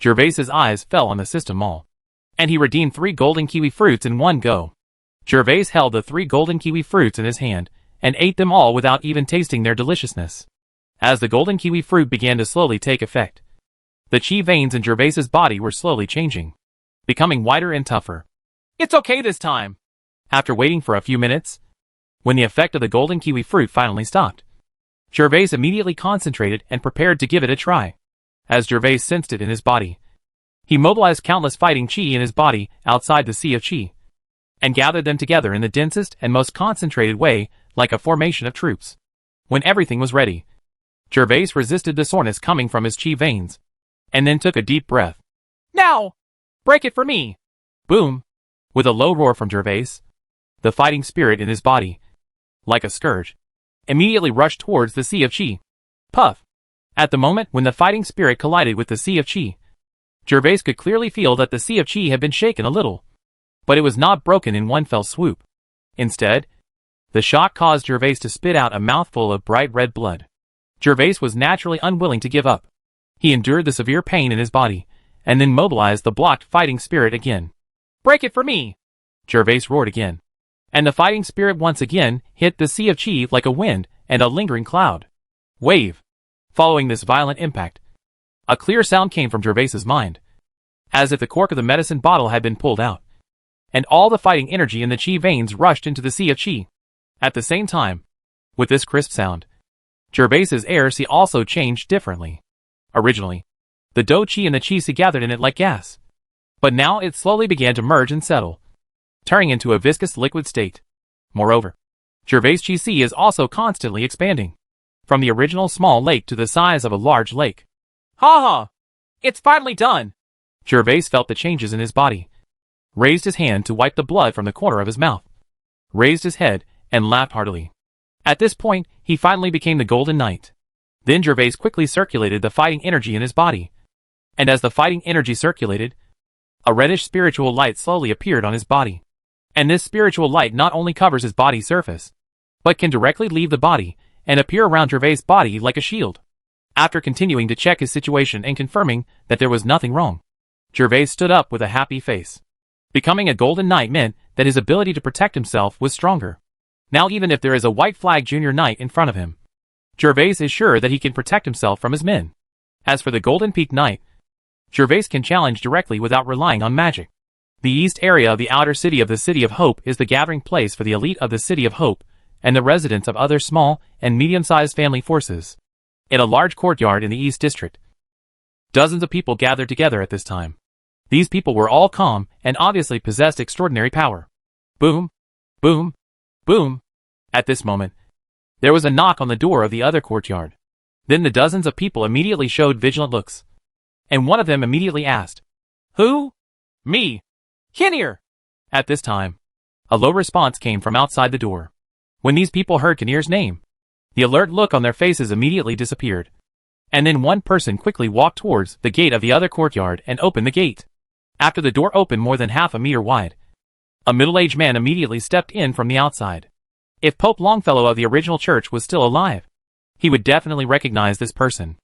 Gervais's eyes fell on the system mall, and he redeemed 3 golden kiwi fruits in one go. Gervais held the 3 golden kiwi fruits in his hand, and ate them all without even tasting their deliciousness. As the golden kiwi fruit began to slowly take effect, the chi veins in Gervais's body were slowly changing, becoming whiter and tougher. It's okay this time. After waiting for a few minutes, when the effect of the golden kiwi fruit finally stopped, Gervais immediately concentrated and prepared to give it a try. As Gervais sensed it in his body, he mobilized countless fighting chi in his body outside the sea of chi, and gathered them together in the densest and most concentrated way, like a formation of troops. When everything was ready, Gervais resisted the soreness coming from his chi veins, and then took a deep breath. Now! Break it for me! Boom! With a low roar from Gervais, the fighting spirit in his body like a scourge, immediately rushed towards the sea of chi. Puff! At the moment when the fighting spirit collided with the sea of chi, Gervais could clearly feel that the sea of chi had been shaken a little. But it was not broken in one fell swoop. Instead, the shock caused Gervais to spit out a mouthful of bright red blood. Gervais was naturally unwilling to give up. He endured the severe pain in his body, and then mobilized the blocked fighting spirit again. "Break it for me!" Gervais roared again. And the fighting spirit once again hit the sea of chi like a wind and a lingering cloud. Wave. Following this violent impact, a clear sound came from Gervais's mind, as if the cork of the medicine bottle had been pulled out, and all the fighting energy in the chi veins rushed into the sea of chi. At the same time, with this crisp sound, Gervais's air sea also changed differently. Originally, the do chi and the chi sea gathered in it like gas, but now it slowly began to merge and settle, turning into a viscous liquid state. Moreover, Gervais' chi sea is also constantly expanding, from the original small lake to the size of a large lake. "Ha ha! It's finally done!" Gervais felt the changes in his body, raised his hand to wipe the blood from the corner of his mouth, raised his head, and laughed heartily. At this point, he finally became the Golden Knight. Then Gervais quickly circulated the fighting energy in his body. And as the fighting energy circulated, a reddish spiritual light slowly appeared on his body. And this spiritual light not only covers his body's surface, but can directly leave the body and appear around Gervais' body like a shield. After continuing to check his situation and confirming that there was nothing wrong, Gervais stood up with a happy face. Becoming a Golden Knight meant that his ability to protect himself was stronger. Now even if there is a white flag junior knight in front of him, Gervais is sure that he can protect himself from his men. As for the Golden Peak Knight, Gervais can challenge directly without relying on magic. The east area of the outer city of the City of Hope is the gathering place for the elite of the City of Hope and the residents of other small and medium-sized family forces. In a large courtyard in the East District, dozens of people gathered together at this time. These people were all calm and obviously possessed extraordinary power. Boom, boom, boom. At this moment, there was a knock on the door of the other courtyard. Then the dozens of people immediately showed vigilant looks. And one of them immediately asked, "Who?" "Me. Seignior." At this time, a low response came from outside the door. When these people heard Seignier's name, the alert look on their faces immediately disappeared. And then one person quickly walked towards the gate of the other courtyard and opened the gate. After the door opened more than half a meter wide, a middle-aged man immediately stepped in from the outside. If Pope Longfellow of the original church was still alive, he would definitely recognize this person.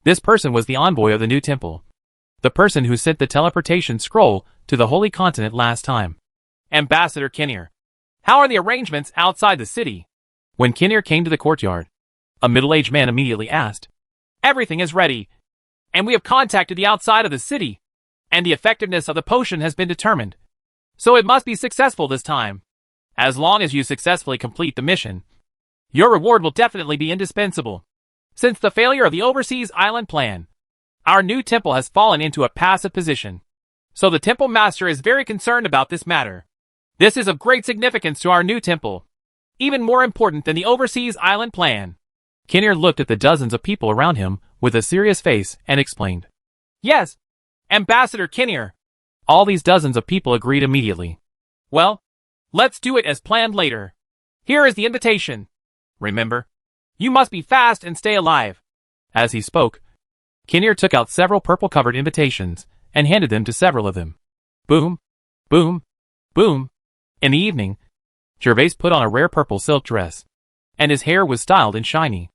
This person was the envoy of the new temple, the person who sent the teleportation scroll to the Holy Continent last time. "Ambassador Seignior, how are the arrangements outside the city?" When Seignior came to the courtyard, a middle-aged man immediately asked. "Everything is ready, and we have contacted the outside of the city, and the effectiveness of the potion has been determined. So it must be successful this time. As long as you successfully complete the mission, your reward will definitely be indispensable. Since the failure of the overseas island plan, our new temple has fallen into a passive position. So the temple master is very concerned about this matter. This is of great significance to our new temple, even more important than the overseas island plan." Seignior looked at the dozens of people around him with a serious face and explained. "Yes, Ambassador Seignior." All these dozens of people agreed immediately. "Well, let's do it as planned later. Here is the invitation. Remember, you must be fast and stay alive." As he spoke, Seignior took out several purple-covered invitations and handed them to several of them. Boom, boom, boom. In the evening, Gervais put on a rare purple silk dress, and his hair was styled and shiny.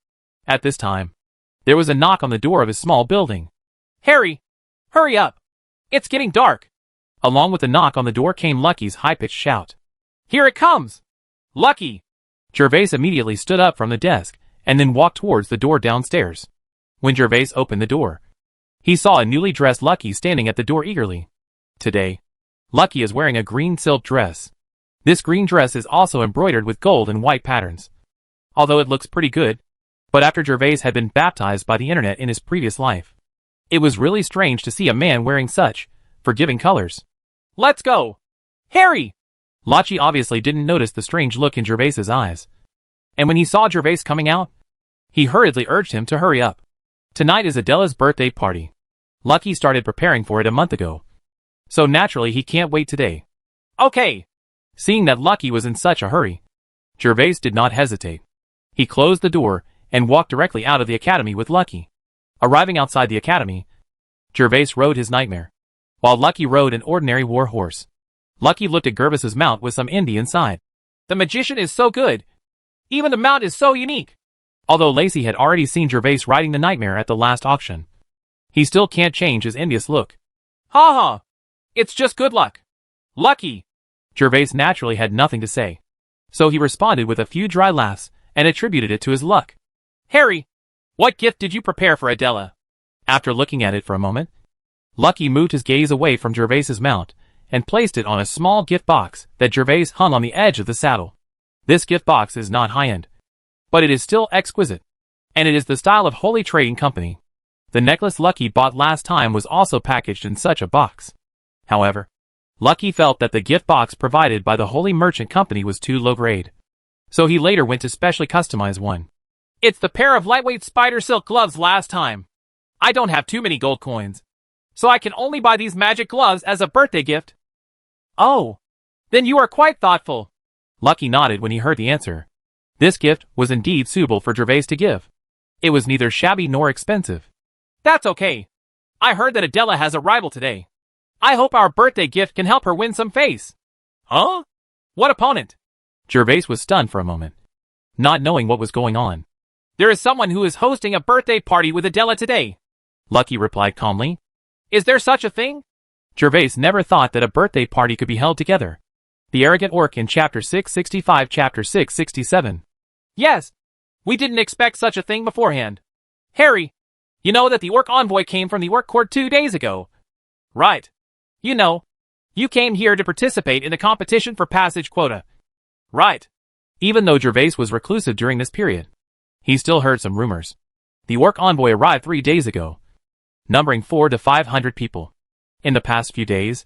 At this time, there was a knock on the door of his small building. "Harry, hurry up! It's getting dark!" Along with the knock on the door came Lucky's high-pitched shout. "Here it comes! Lucky!" Gervais immediately stood up from the desk and then walked towards the door downstairs. When Gervais opened the door, he saw a newly dressed Lucky standing at the door eagerly. Today, Lucky is wearing a green silk dress. This green dress is also embroidered with gold and white patterns. Although it looks pretty good, but after Gervais had been baptized by the internet in his previous life, it was really strange to see a man wearing such forgiving colors. "Let's go! Harry!" Lucky obviously didn't notice the strange look in Gervais's eyes. And when he saw Gervais coming out, he hurriedly urged him to hurry up. Tonight is Adela's birthday party. Lucky started preparing for it a month ago, so naturally he can't wait today. "Okay." Seeing that Lucky was in such a hurry, Gervais did not hesitate. He closed the door and walked directly out of the academy with Lucky. Arriving outside the academy, Gervais rode his nightmare, while Lucky rode an ordinary war horse. Lucky looked at Gervais's mount with some envy inside. The magician is so good. Even the mount is so unique. Although Lacey had already seen Gervais riding the nightmare at the last auction, he still can't change his envious look. Ha ha! It's just good luck. Lucky! Gervais naturally had nothing to say, so he responded with a few dry laughs and attributed it to his luck. Harry, what gift did you prepare for Adela? After looking at it for a moment, Lucky moved his gaze away from Gervais's mount and placed it on a small gift box that Gervais hung on the edge of the saddle. This gift box is not high-end, but it is still exquisite, and it is the style of Holy Trading Company. The necklace Lucky bought last time was also packaged in such a box. However, Lucky felt that the gift box provided by the Holy Merchant Company was too low grade, so he later went to specially customize one. It's the pair of lightweight spider silk gloves last time. I don't have too many gold coins, so I can only buy these magic gloves as a birthday gift. Oh, then you are quite thoughtful. Lucky nodded when he heard the answer. This gift was indeed suitable for Gervais to give. It was neither shabby nor expensive. That's okay. I heard that Adela has a rival today. I hope our birthday gift can help her win some face. Huh? What opponent? Gervais was stunned for a moment, not knowing what was going on. There is someone who is hosting a birthday party with Adela today, Lucky replied calmly. Is there such a thing? Gervais never thought that a birthday party could be held together. The arrogant orc in Chapter 665, Chapter 667. Yes, we didn't expect such a thing beforehand. Harry, you know that the orc envoy came from the orc court 2 days ago. Right. You know, you came here to participate in the competition for passage quota. Right. Even though Gervais was reclusive during this period, he still heard some rumors. The orc envoy arrived 3 days ago, numbering 400 to 500 people. In the past few days,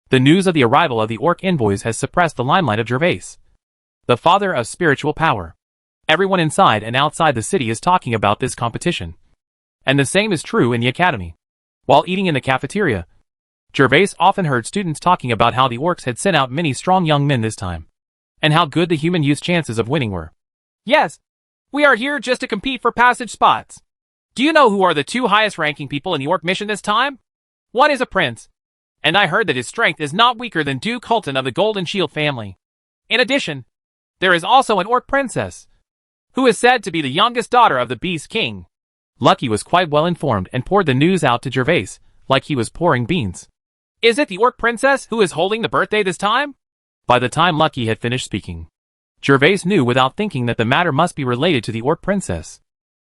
the news of the arrival of the orc envoys has suppressed the limelight of Gervais, the father of spiritual power. Everyone inside and outside the city is talking about this competition. And the same is true in the academy. While eating in the cafeteria, Gervais often heard students talking about how the orcs had sent out many strong young men this time, and how good the human youth's chances of winning were. Yes, we are here just to compete for passage spots. Do you know who are the 2 highest ranking people in the orc mission this time? One is a prince, and I heard that his strength is not weaker than Duke Hulton of the Golden Shield family. In addition, there is also an orc princess, who is said to be the youngest daughter of the Beast King. Lucky was quite well informed and poured the news out to Gervais like he was pouring beans. Is it the orc princess who is holding the birthday this time? By the time Lucky had finished speaking, Gervais knew without thinking that the matter must be related to the orc princess.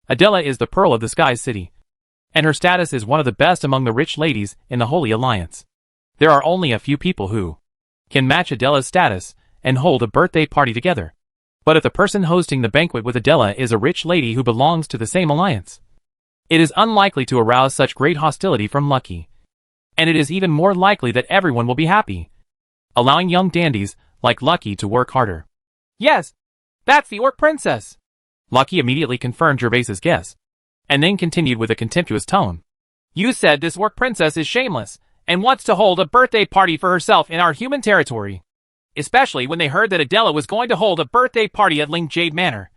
Adela is the pearl of the Sky City, and her status is one of the best among the rich ladies in the Holy Alliance. There are only a few people who can match Adela's status and hold a birthday party together. But if the person hosting the banquet with Adela is a rich lady who belongs to the same alliance, it is unlikely to arouse such great hostility from Lucky. And it is even more likely that everyone will be happy, allowing young dandies like Lucky to work harder. Yes, that's the orc princess. Lucky immediately confirmed Gervais's guess, and then continued with a contemptuous tone. You said this orc princess is shameless, and wants to hold a birthday party for herself in our human territory. Especially when they heard that Adela was going to hold a birthday party at Ling Jade Manor.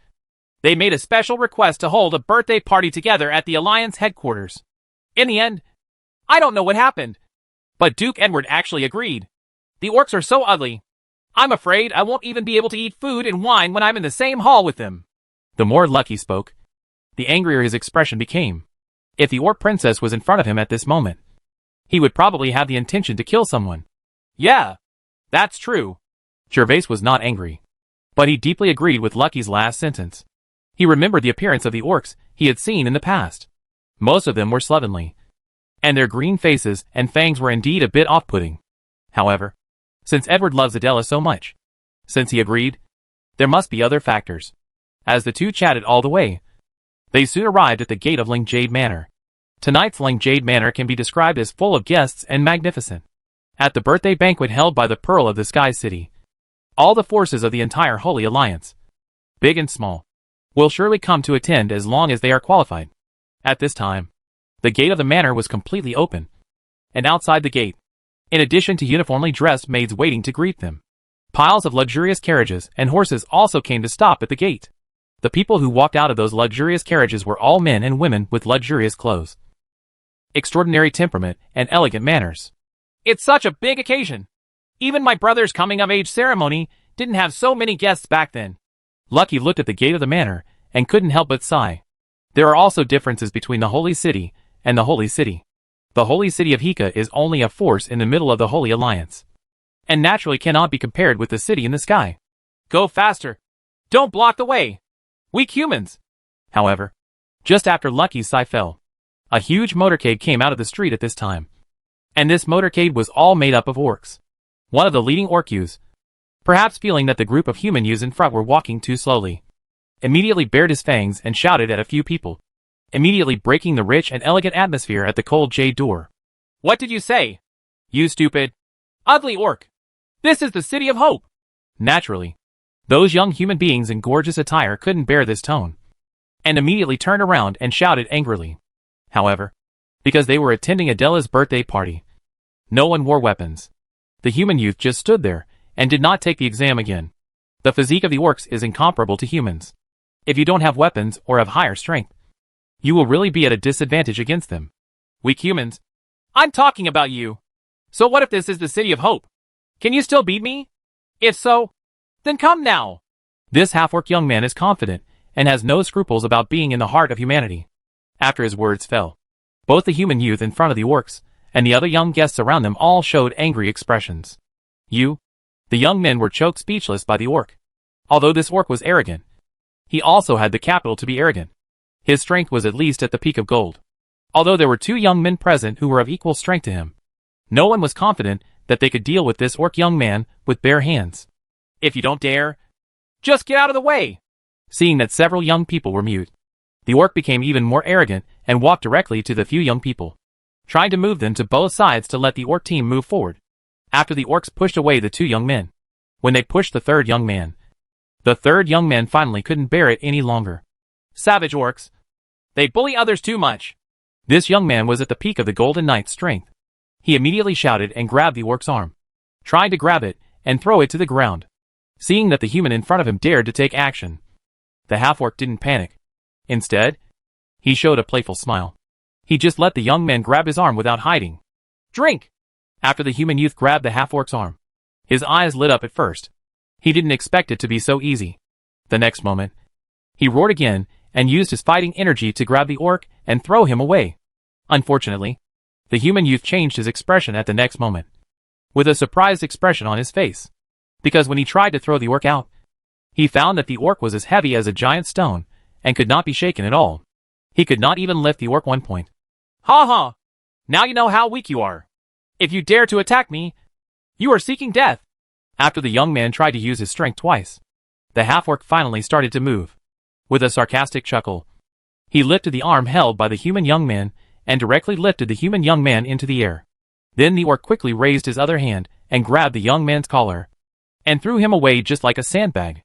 They made a special request to hold a birthday party together at the Alliance headquarters. In the end, I don't know what happened, but Duke Edward actually agreed. The orcs are so ugly. I'm afraid I won't even be able to eat food and wine when I'm in the same hall with them. The more Lucky spoke, the angrier his expression became. If the orc princess was in front of him at this moment, he would probably have the intention to kill someone. Yeah, that's true. Gervais was not angry, but he deeply agreed with Lucky's last sentence. He remembered the appearance of the orcs he had seen in the past. Most of them were slovenly, and their green faces and fangs were indeed a bit off-putting. However, since Edward loves Adela so much, since he agreed, there must be other factors. As the two chatted all the way, they soon arrived at the gate of Ling Jade Manor. Tonight's Ling Jade Manor can be described as full of guests and magnificent. At the birthday banquet held by the Pearl of the Sky City, all the forces of the entire Holy Alliance, big and small, will surely come to attend as long as they are qualified. At this time, the gate of the manor was completely open, and outside the gate, in addition to uniformly dressed maids waiting to greet them, Piles of luxurious carriages and horses also came to stop at the gate. The people who walked out of those luxurious carriages were all men and women with luxurious clothes, extraordinary temperament, and elegant manners. It's such a big occasion. Even my brother's coming-of-age ceremony didn't have so many guests back then. Lucky looked at the gate of the manor and couldn't help but sigh. There are also differences between the Holy City and the Holy City. The Holy City of Hika is only a force in the middle of the Holy Alliance, and naturally cannot be compared with the city in the sky. Go faster! Don't block the way! Weak humans! However, just after Lucky's sigh fell, a huge motorcade came out of the street at this time. And this motorcade was all made up of orcs. One of the leading orc youths, perhaps feeling that the group of human youths in front were walking too slowly, immediately bared his fangs and shouted at a few people, immediately breaking the rich and elegant atmosphere at the cold jade door. What did you say? You stupid, ugly orc! This is the City of Hope! Naturally, those young human beings in gorgeous attire couldn't bear this tone, and immediately turned around and shouted angrily. However, because they were attending Adela's birthday party, no one wore weapons. The human youth just stood there and did not take the exam again. The physique of the orcs is incomparable to humans. If you don't have weapons or have higher strength, you will really be at a disadvantage against them. Weak humans. I'm talking about you. So what if this is the City of Hope? Can you still beat me? If so, then come now. This half-orc young man is confident and has no scruples about being in the heart of humanity. After his words fell, both the human youth in front of the orcs and the other young guests around them all showed angry expressions. The young men were choked speechless by the orc. Although this orc was arrogant, he also had the capital to be arrogant. His strength was at least at the peak of gold. Although there were two young men present who were of equal strength to him, no one was confident that they could deal with this orc young man with bare hands. If you don't dare, just get out of the way! Seeing that several young people were mute, the orc became even more arrogant and walked directly to the few young people, trying to move them to both sides to let the orc team move forward. After the orcs pushed away the two young men, when they pushed the third young man finally couldn't bear it any longer. Savage orcs. They bully others too much. This young man was at the peak of the Golden Knight's strength. He immediately shouted and grabbed the orc's arm, trying to grab it and throw it to the ground. Seeing that the human in front of him dared to take action, the half-orc didn't panic. Instead, he showed a playful smile. He just let the young man grab his arm without hiding. Drink! After the human youth grabbed the half-orc's arm, his eyes lit up at first. He didn't expect it to be so easy. The next moment, he roared again and used his fighting energy to grab the orc and throw him away. Unfortunately, the human youth changed his expression at the next moment, with a surprised expression on his face, because when he tried to throw the orc out, he found that the orc was as heavy as a giant stone and could not be shaken at all. He could not even lift the orc 1 point. Ha ha! Now you know how weak you are. If you dare to attack me, you are seeking death. After the young man tried to use his strength twice, the half-orc finally started to move. With a sarcastic chuckle, he lifted the arm held by the human young man and directly lifted the human young man into the air. Then the orc quickly raised his other hand and grabbed the young man's collar and threw him away just like a sandbag.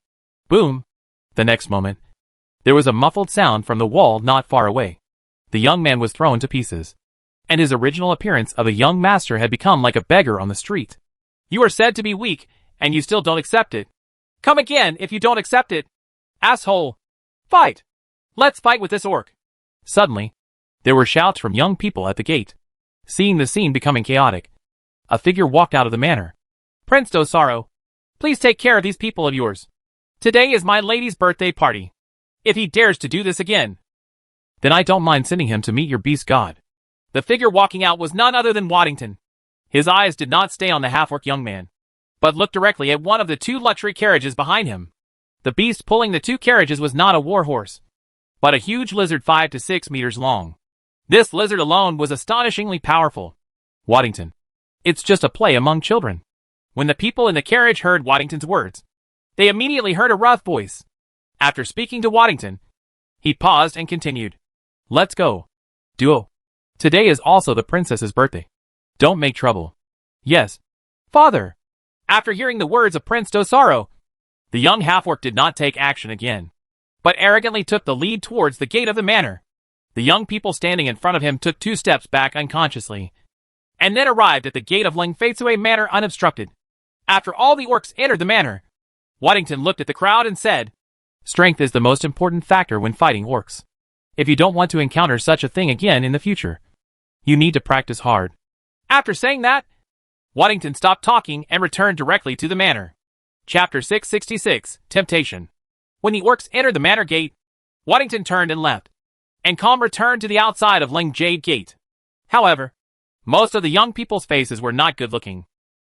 Boom! The next moment, there was a muffled sound from the wall not far away. The young man was thrown to pieces, and his original appearance of a young master had become like a beggar on the street. You are said to be weak, and you still don't accept it. Come again if you don't accept it. Asshole! Fight! Let's fight with this orc. Suddenly, there were shouts from young people at the gate. Seeing the scene becoming chaotic, a figure walked out of the manor. Prince Dosaro, please take care of these people of yours. Today is my lady's birthday party. If he dares to do this again, then I don't mind sending him to meet your beast god. The figure walking out was none other than Waddington. His eyes did not stay on the half-orc young man, but looked directly at one of the two luxury carriages behind him. The beast pulling the two carriages was not a war horse, but a huge lizard 5 to 6 meters long. This lizard alone was astonishingly powerful. Waddington. It's just a play among children. When the people in the carriage heard Waddington's words, they immediately heard a rough voice. After speaking to Waddington, he paused and continued. Let's go. Duo. Today is also the princess's birthday. Don't make trouble. Yes. Father. After hearing the words of Prince Dosaro, the young half-orc did not take action again, but arrogantly took the lead towards the gate of the manor. The young people standing in front of him took 2 steps back unconsciously, and then arrived at the gate of Lingfeitsue Manor unobstructed. After all the orcs entered the manor, Waddington looked at the crowd and said, "Strength is the most important factor when fighting orcs. If you don't want to encounter such a thing again in the future, you need to practice hard." After saying that, Waddington stopped talking and returned directly to the manor. Chapter 666, Temptation. When the orcs entered the manor gate, Waddington turned and left, and calm returned to the outside of Ling Jade Gate. However, most of the young people's faces were not good looking,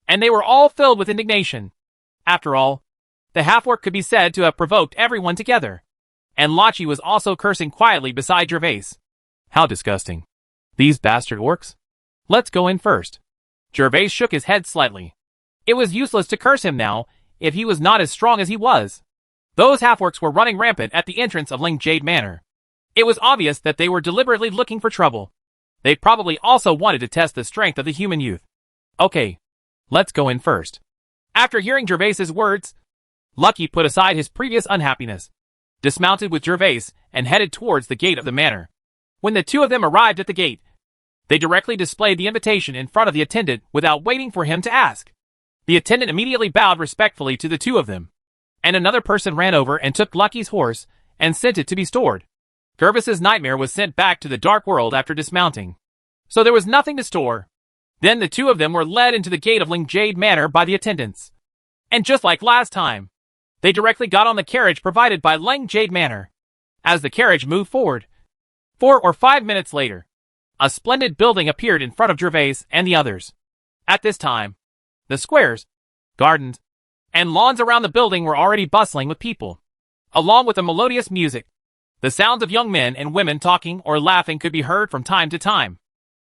and they were all filled with indignation. After all, the half-orc could be said to have provoked everyone together, and Lachi was also cursing quietly beside Gervais. How disgusting. These bastard orcs. Let's go in first. Gervais shook his head slightly. It was useless to curse him now, if he was not as strong as he was. Those half-orcs were running rampant at the entrance of Ling Jade Manor. It was obvious that they were deliberately looking for trouble. They probably also wanted to test the strength of the human youth. Okay, let's go in first. After hearing Gervais's words, Lucky put aside his previous unhappiness, dismounted with Gervais, and headed towards the gate of the manor. When the two of them arrived at the gate, they directly displayed the invitation in front of the attendant without waiting for him to ask. The attendant immediately bowed respectfully to the two of them, and another person ran over and took Lucky's horse and sent it to be stored. Gervais's nightmare was sent back to the dark world after dismounting, so there was nothing to store. Then the two of them were led into the gate of Ling Jade Manor by the attendants. And just like last time, they directly got on the carriage provided by Ling Jade Manor. As the carriage moved forward, 4 or 5 minutes later, a splendid building appeared in front of Gervais and the others. At this time, the squares, gardens, and lawns around the building were already bustling with people. Along with the melodious music, the sounds of young men and women talking or laughing could be heard from time to time.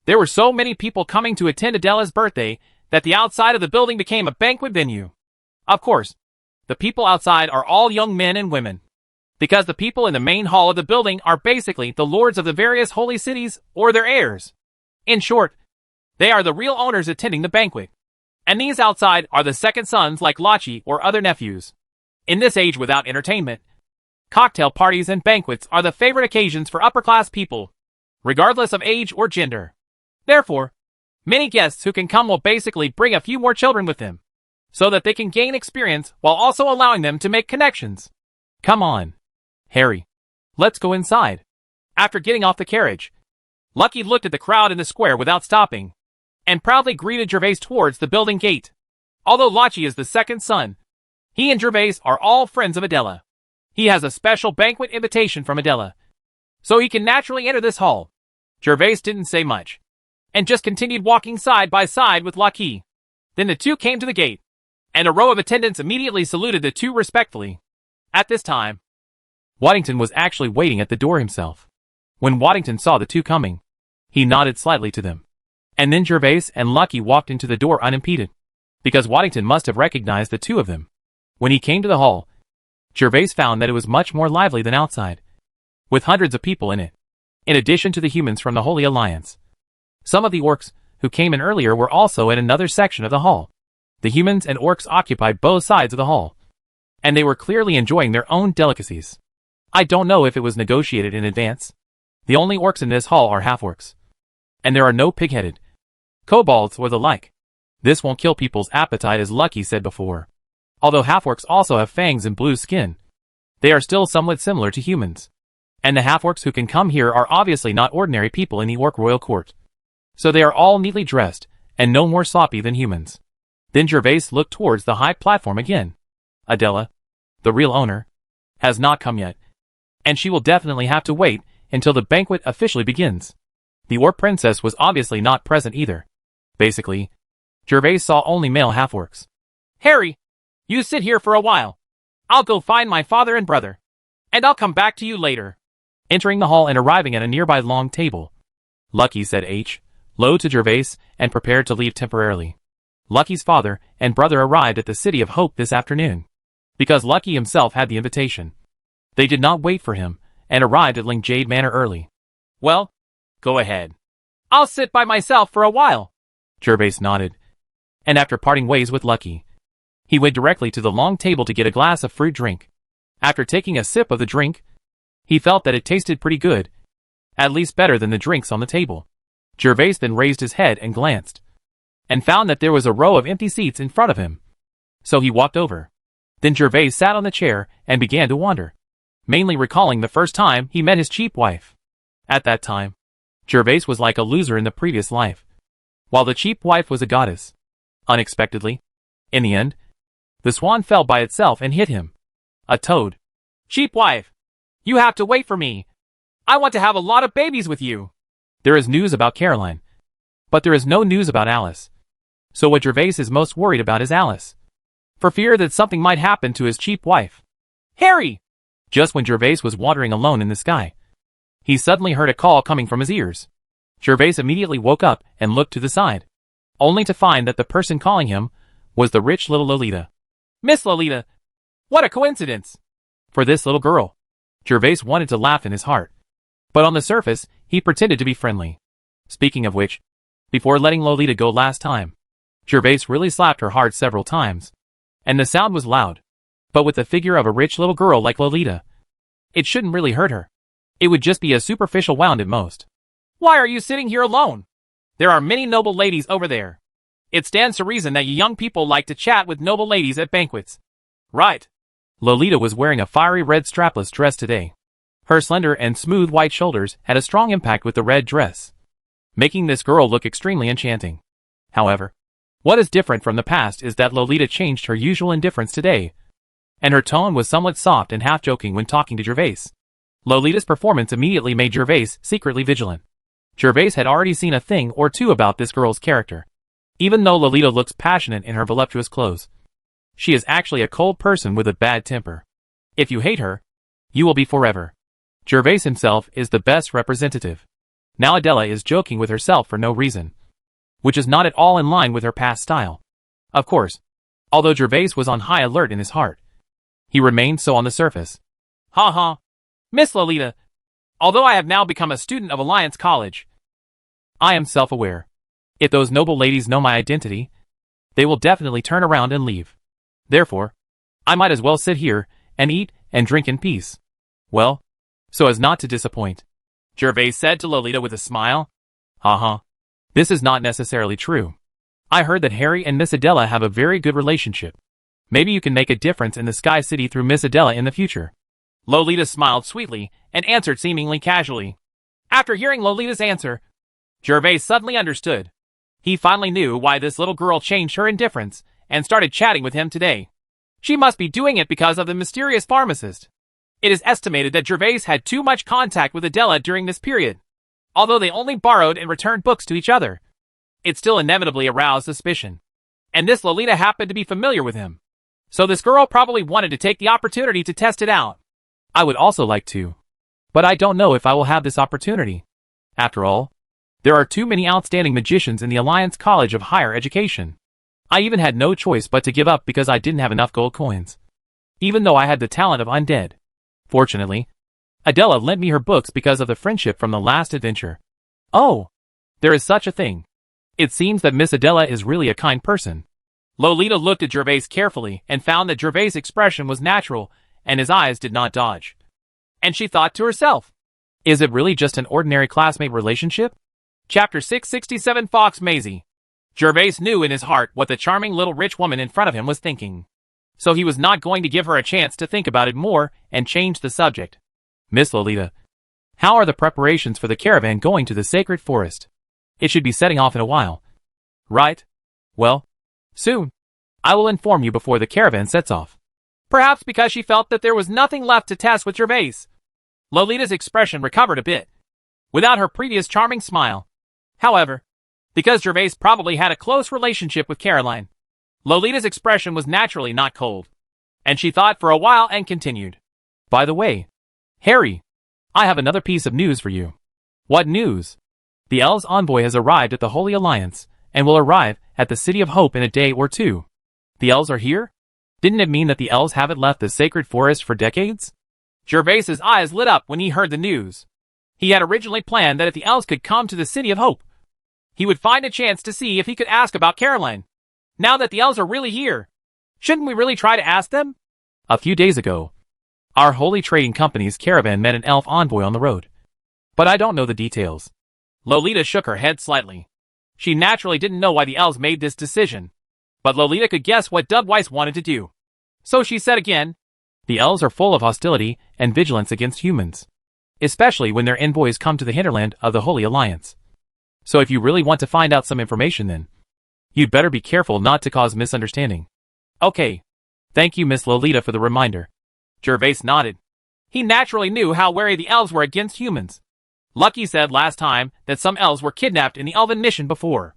There were so many people coming to attend Adela's birthday that the outside of the building became a banquet venue. Of course, the people outside are all young men and women, because the people in the main hall of the building are basically the lords of the various holy cities or their heirs. In short, they are the real owners attending the banquet. And these outside are the second sons like Lachi or other nephews. In this age without entertainment, cocktail parties and banquets are the favorite occasions for upper-class people, regardless of age or gender. Therefore, many guests who can come will basically bring a few more children with them, so that they can gain experience while also allowing them to make connections. Come on, Harry. Let's go inside. After getting off the carriage, Lucky looked at the crowd in the square without stopping, and proudly greeted Gervais towards the building gate. Although Lachi is the second son, he and Gervais are all friends of Adela. He has a special banquet invitation from Adela, so he can naturally enter this hall. Gervais didn't say much, and just continued walking side by side with Lucky. Then the two came to the gate, and a row of attendants immediately saluted the two respectfully. At this time, Waddington was actually waiting at the door himself. When Waddington saw the two coming, he nodded slightly to them. And then Gervais and Lucky walked into the door unimpeded, because Waddington must have recognized the two of them. When he came to the hall, Gervais found that it was much more lively than outside, with hundreds of people in it, in addition to the humans from the Holy Alliance. Some of the orcs who came in earlier were also in another section of the hall. The humans and orcs occupied both sides of the hall, and they were clearly enjoying their own delicacies. I don't know if it was negotiated in advance. The only orcs in this hall are half-orcs, and there are no pig-headed, kobolds or the like. This won't kill people's appetite, as Lucky said before. Although half-orcs also have fangs and blue skin, they are still somewhat similar to humans. And the half-orcs who can come here are obviously not ordinary people in the orc royal court. So they are all neatly dressed, and no more sloppy than humans. Then Gervais looked towards the high platform again. Adela, the real owner, has not come yet, and she will definitely have to wait until the banquet officially begins. The orc princess was obviously not present either. Basically, Gervais saw only male half-orcs. Harry, you sit here for a while. I'll go find my father and brother, and I'll come back to you later. Entering the hall and arriving at a nearby long table, Lucky said low to Gervais and prepared to leave temporarily. Lucky's father and brother arrived at the City of Hope this afternoon, because Lucky himself had the invitation. They did not wait for him, and arrived at Ling Jade Manor early. Well, go ahead. I'll sit by myself for a while. Gervais nodded, and after parting ways with Lucky, he went directly to the long table to get a glass of fruit drink. After taking a sip of the drink, he felt that it tasted pretty good, at least better than the drinks on the table. Gervais then raised his head and glanced, and found that there was a row of empty seats in front of him. So he walked over. Then Gervais sat on the chair and began to wonder, mainly recalling the first time he met his cheap wife. At that time, Gervais was like a loser in the previous life, while the cheap wife was a goddess. Unexpectedly, in the end, the swan fell by itself and hit him. A toad. Cheap wife! You have to wait for me. I want to have a lot of babies with you. There is news about Caroline, but there is no news about Alice. So what Gervais is most worried about is Alice, for fear that something might happen to his cheap wife. Harry! Just when Gervais was wandering alone in the sky, he suddenly heard a call coming from his ears. Gervais immediately woke up and looked to the side, only to find that the person calling him was the rich little Lolita. Miss Lolita! What a coincidence! For this little girl. Gervais wanted to laugh in his heart, but on the surface, he pretended to be friendly. Speaking of which, before letting Lolita go last time, Gervais really slapped her hard several times, and the sound was loud. But with the figure of a rich little girl like Lolita, it shouldn't really hurt her. It would just be a superficial wound at most. Why are you sitting here alone? There are many noble ladies over there. It stands to reason that you young people like to chat with noble ladies at banquets. Right. Lolita was wearing a fiery red strapless dress today. Her slender and smooth white shoulders had a strong impact with the red dress, making this girl look extremely enchanting. However, what is different from the past is that Lolita changed her usual indifference today, and her tone was somewhat soft and half-joking when talking to Gervais. Lolita's performance immediately made Gervais secretly vigilant. Gervais had already seen a thing or two about this girl's character. Even though Lolita looks passionate in her voluptuous clothes, she is actually a cold person with a bad temper. If you hate her, you will be forever. Gervais himself is the best representative. Now Adela is joking with herself for no reason, which is not at all in line with her past style. Of course, although Gervais was on high alert in his heart, he remained so on the surface. Ha ha. Miss Lolita, although I have now become a student of Alliance College, I am self-aware. If those noble ladies know my identity, they will definitely turn around and leave. Therefore, I might as well sit here and eat and drink in peace. Well, so as not to disappoint, Gervais said to Lolita with a smile. Ha. This is not necessarily true. I heard that Harry and Miss Adela have a very good relationship. Maybe you can make a difference in the Sky City through Miss Adela in the future. Lolita smiled sweetly and answered seemingly casually. After hearing Lolita's answer, Gervais suddenly understood. He finally knew why this little girl changed her indifference and started chatting with him today. She must be doing it because of the mysterious pharmacist. It is estimated that Gervais had too much contact with Adela during this period. Although they only borrowed and returned books to each other, it still inevitably aroused suspicion. And this Lolita happened to be familiar with him. So this girl probably wanted to take the opportunity to test it out. I would also like to, but I don't know if I will have this opportunity. After all, there are too many outstanding magicians in the Alliance College of Higher Education. I even had no choice but to give up because I didn't have enough gold coins, even though I had the talent of undead. Fortunately, Adela lent me her books because of the friendship from the last adventure. Oh, there is such a thing. It seems that Miss Adela is really a kind person. Lolita looked at Gervais carefully and found that Gervais' expression was natural and his eyes did not dodge. And she thought to herself, is it really just an ordinary classmate relationship? Chapter 667 Fox Maisie. Gervais knew in his heart what the charming little rich woman in front of him was thinking. So he was not going to give her a chance to think about it more and change the subject. Miss Lolita, how are the preparations for the caravan going to the sacred forest? It should be setting off in a while. Right? Well, soon. I will inform you before the caravan sets off. Perhaps because she felt that there was nothing left to test with Gervais, Lolita's expression recovered a bit, without her previous charming smile. However, because Gervais probably had a close relationship with Caroline, Lolita's expression was naturally not cold, and she thought for a while and continued. By the way, Harry, I have another piece of news for you. What news? The Elves' envoy has arrived at the Holy Alliance, and will arrive at the City of Hope in a day or two. The Elves are here? Didn't it mean that the Elves haven't left the sacred forest for decades? Gervais's eyes lit up when he heard the news. He had originally planned that if the Elves could come to the City of Hope, he would find a chance to see if he could ask about Caroline. Now that the Elves are really here, shouldn't we really try to ask them? A few days ago, our Holy Trading Company's caravan met an elf envoy on the road, but I don't know the details. Lolita shook her head slightly. She naturally didn't know why the Elves made this decision, But Lolita could guess what Dubwise wanted to do. So she said again, "The elves are full of hostility and vigilance against humans, especially when their envoys come to the hinterland of the Holy Alliance. So if you really want to find out some information then, you'd better be careful not to cause misunderstanding." "Okay. Thank you, Miss Lolita, for the reminder." Gervais nodded. He naturally knew how wary the elves were against humans. Lucky said last time that some elves were kidnapped in the elven mission before.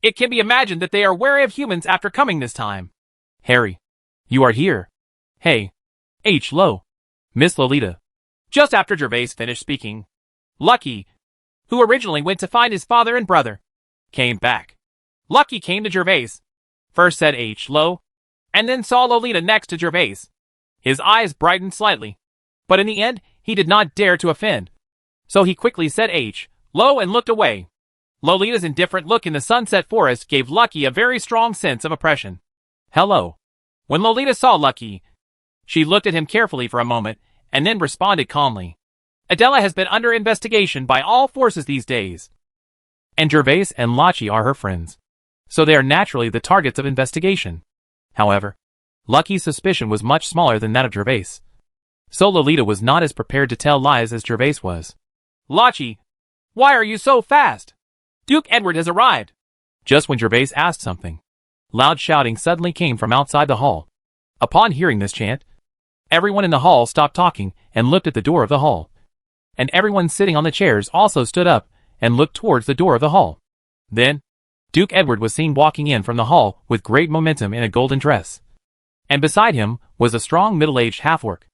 It can be imagined that they are wary of humans after coming this time. "Harry, you are here. Hey, Lo. Miss Lolita." Just after Gervais finished speaking, Lucky, who originally went to find his father and brother, came back. Lucky came to Gervais. First said Lo, and then saw Lolita next to Gervais. His eyes brightened slightly, but in the end, he did not dare to offend. So he quickly said Lo and looked away. Lolita's indifferent look in the sunset forest gave Lucky a very strong sense of oppression. "Hello." When Lolita saw Lucky, she looked at him carefully for a moment, and then responded calmly. "Adela has been under investigation by all forces these days. And Gervais and Lucky are her friends, so they are naturally the targets of investigation." However, Lucky's suspicion was much smaller than that of Gervais. So Lolita was not as prepared to tell lies as Gervais was. "Lucky, why are you so fast? Duke Edward has arrived." Just when Gervais asked something, loud shouting suddenly came from outside the hall. Upon hearing this chant, everyone in the hall stopped talking and looked at the door of the hall. And everyone sitting on the chairs also stood up and looked towards the door of the hall. Then, Duke Edward was seen walking in from the hall with great momentum in a golden dress. And beside him was a strong middle-aged half-orc.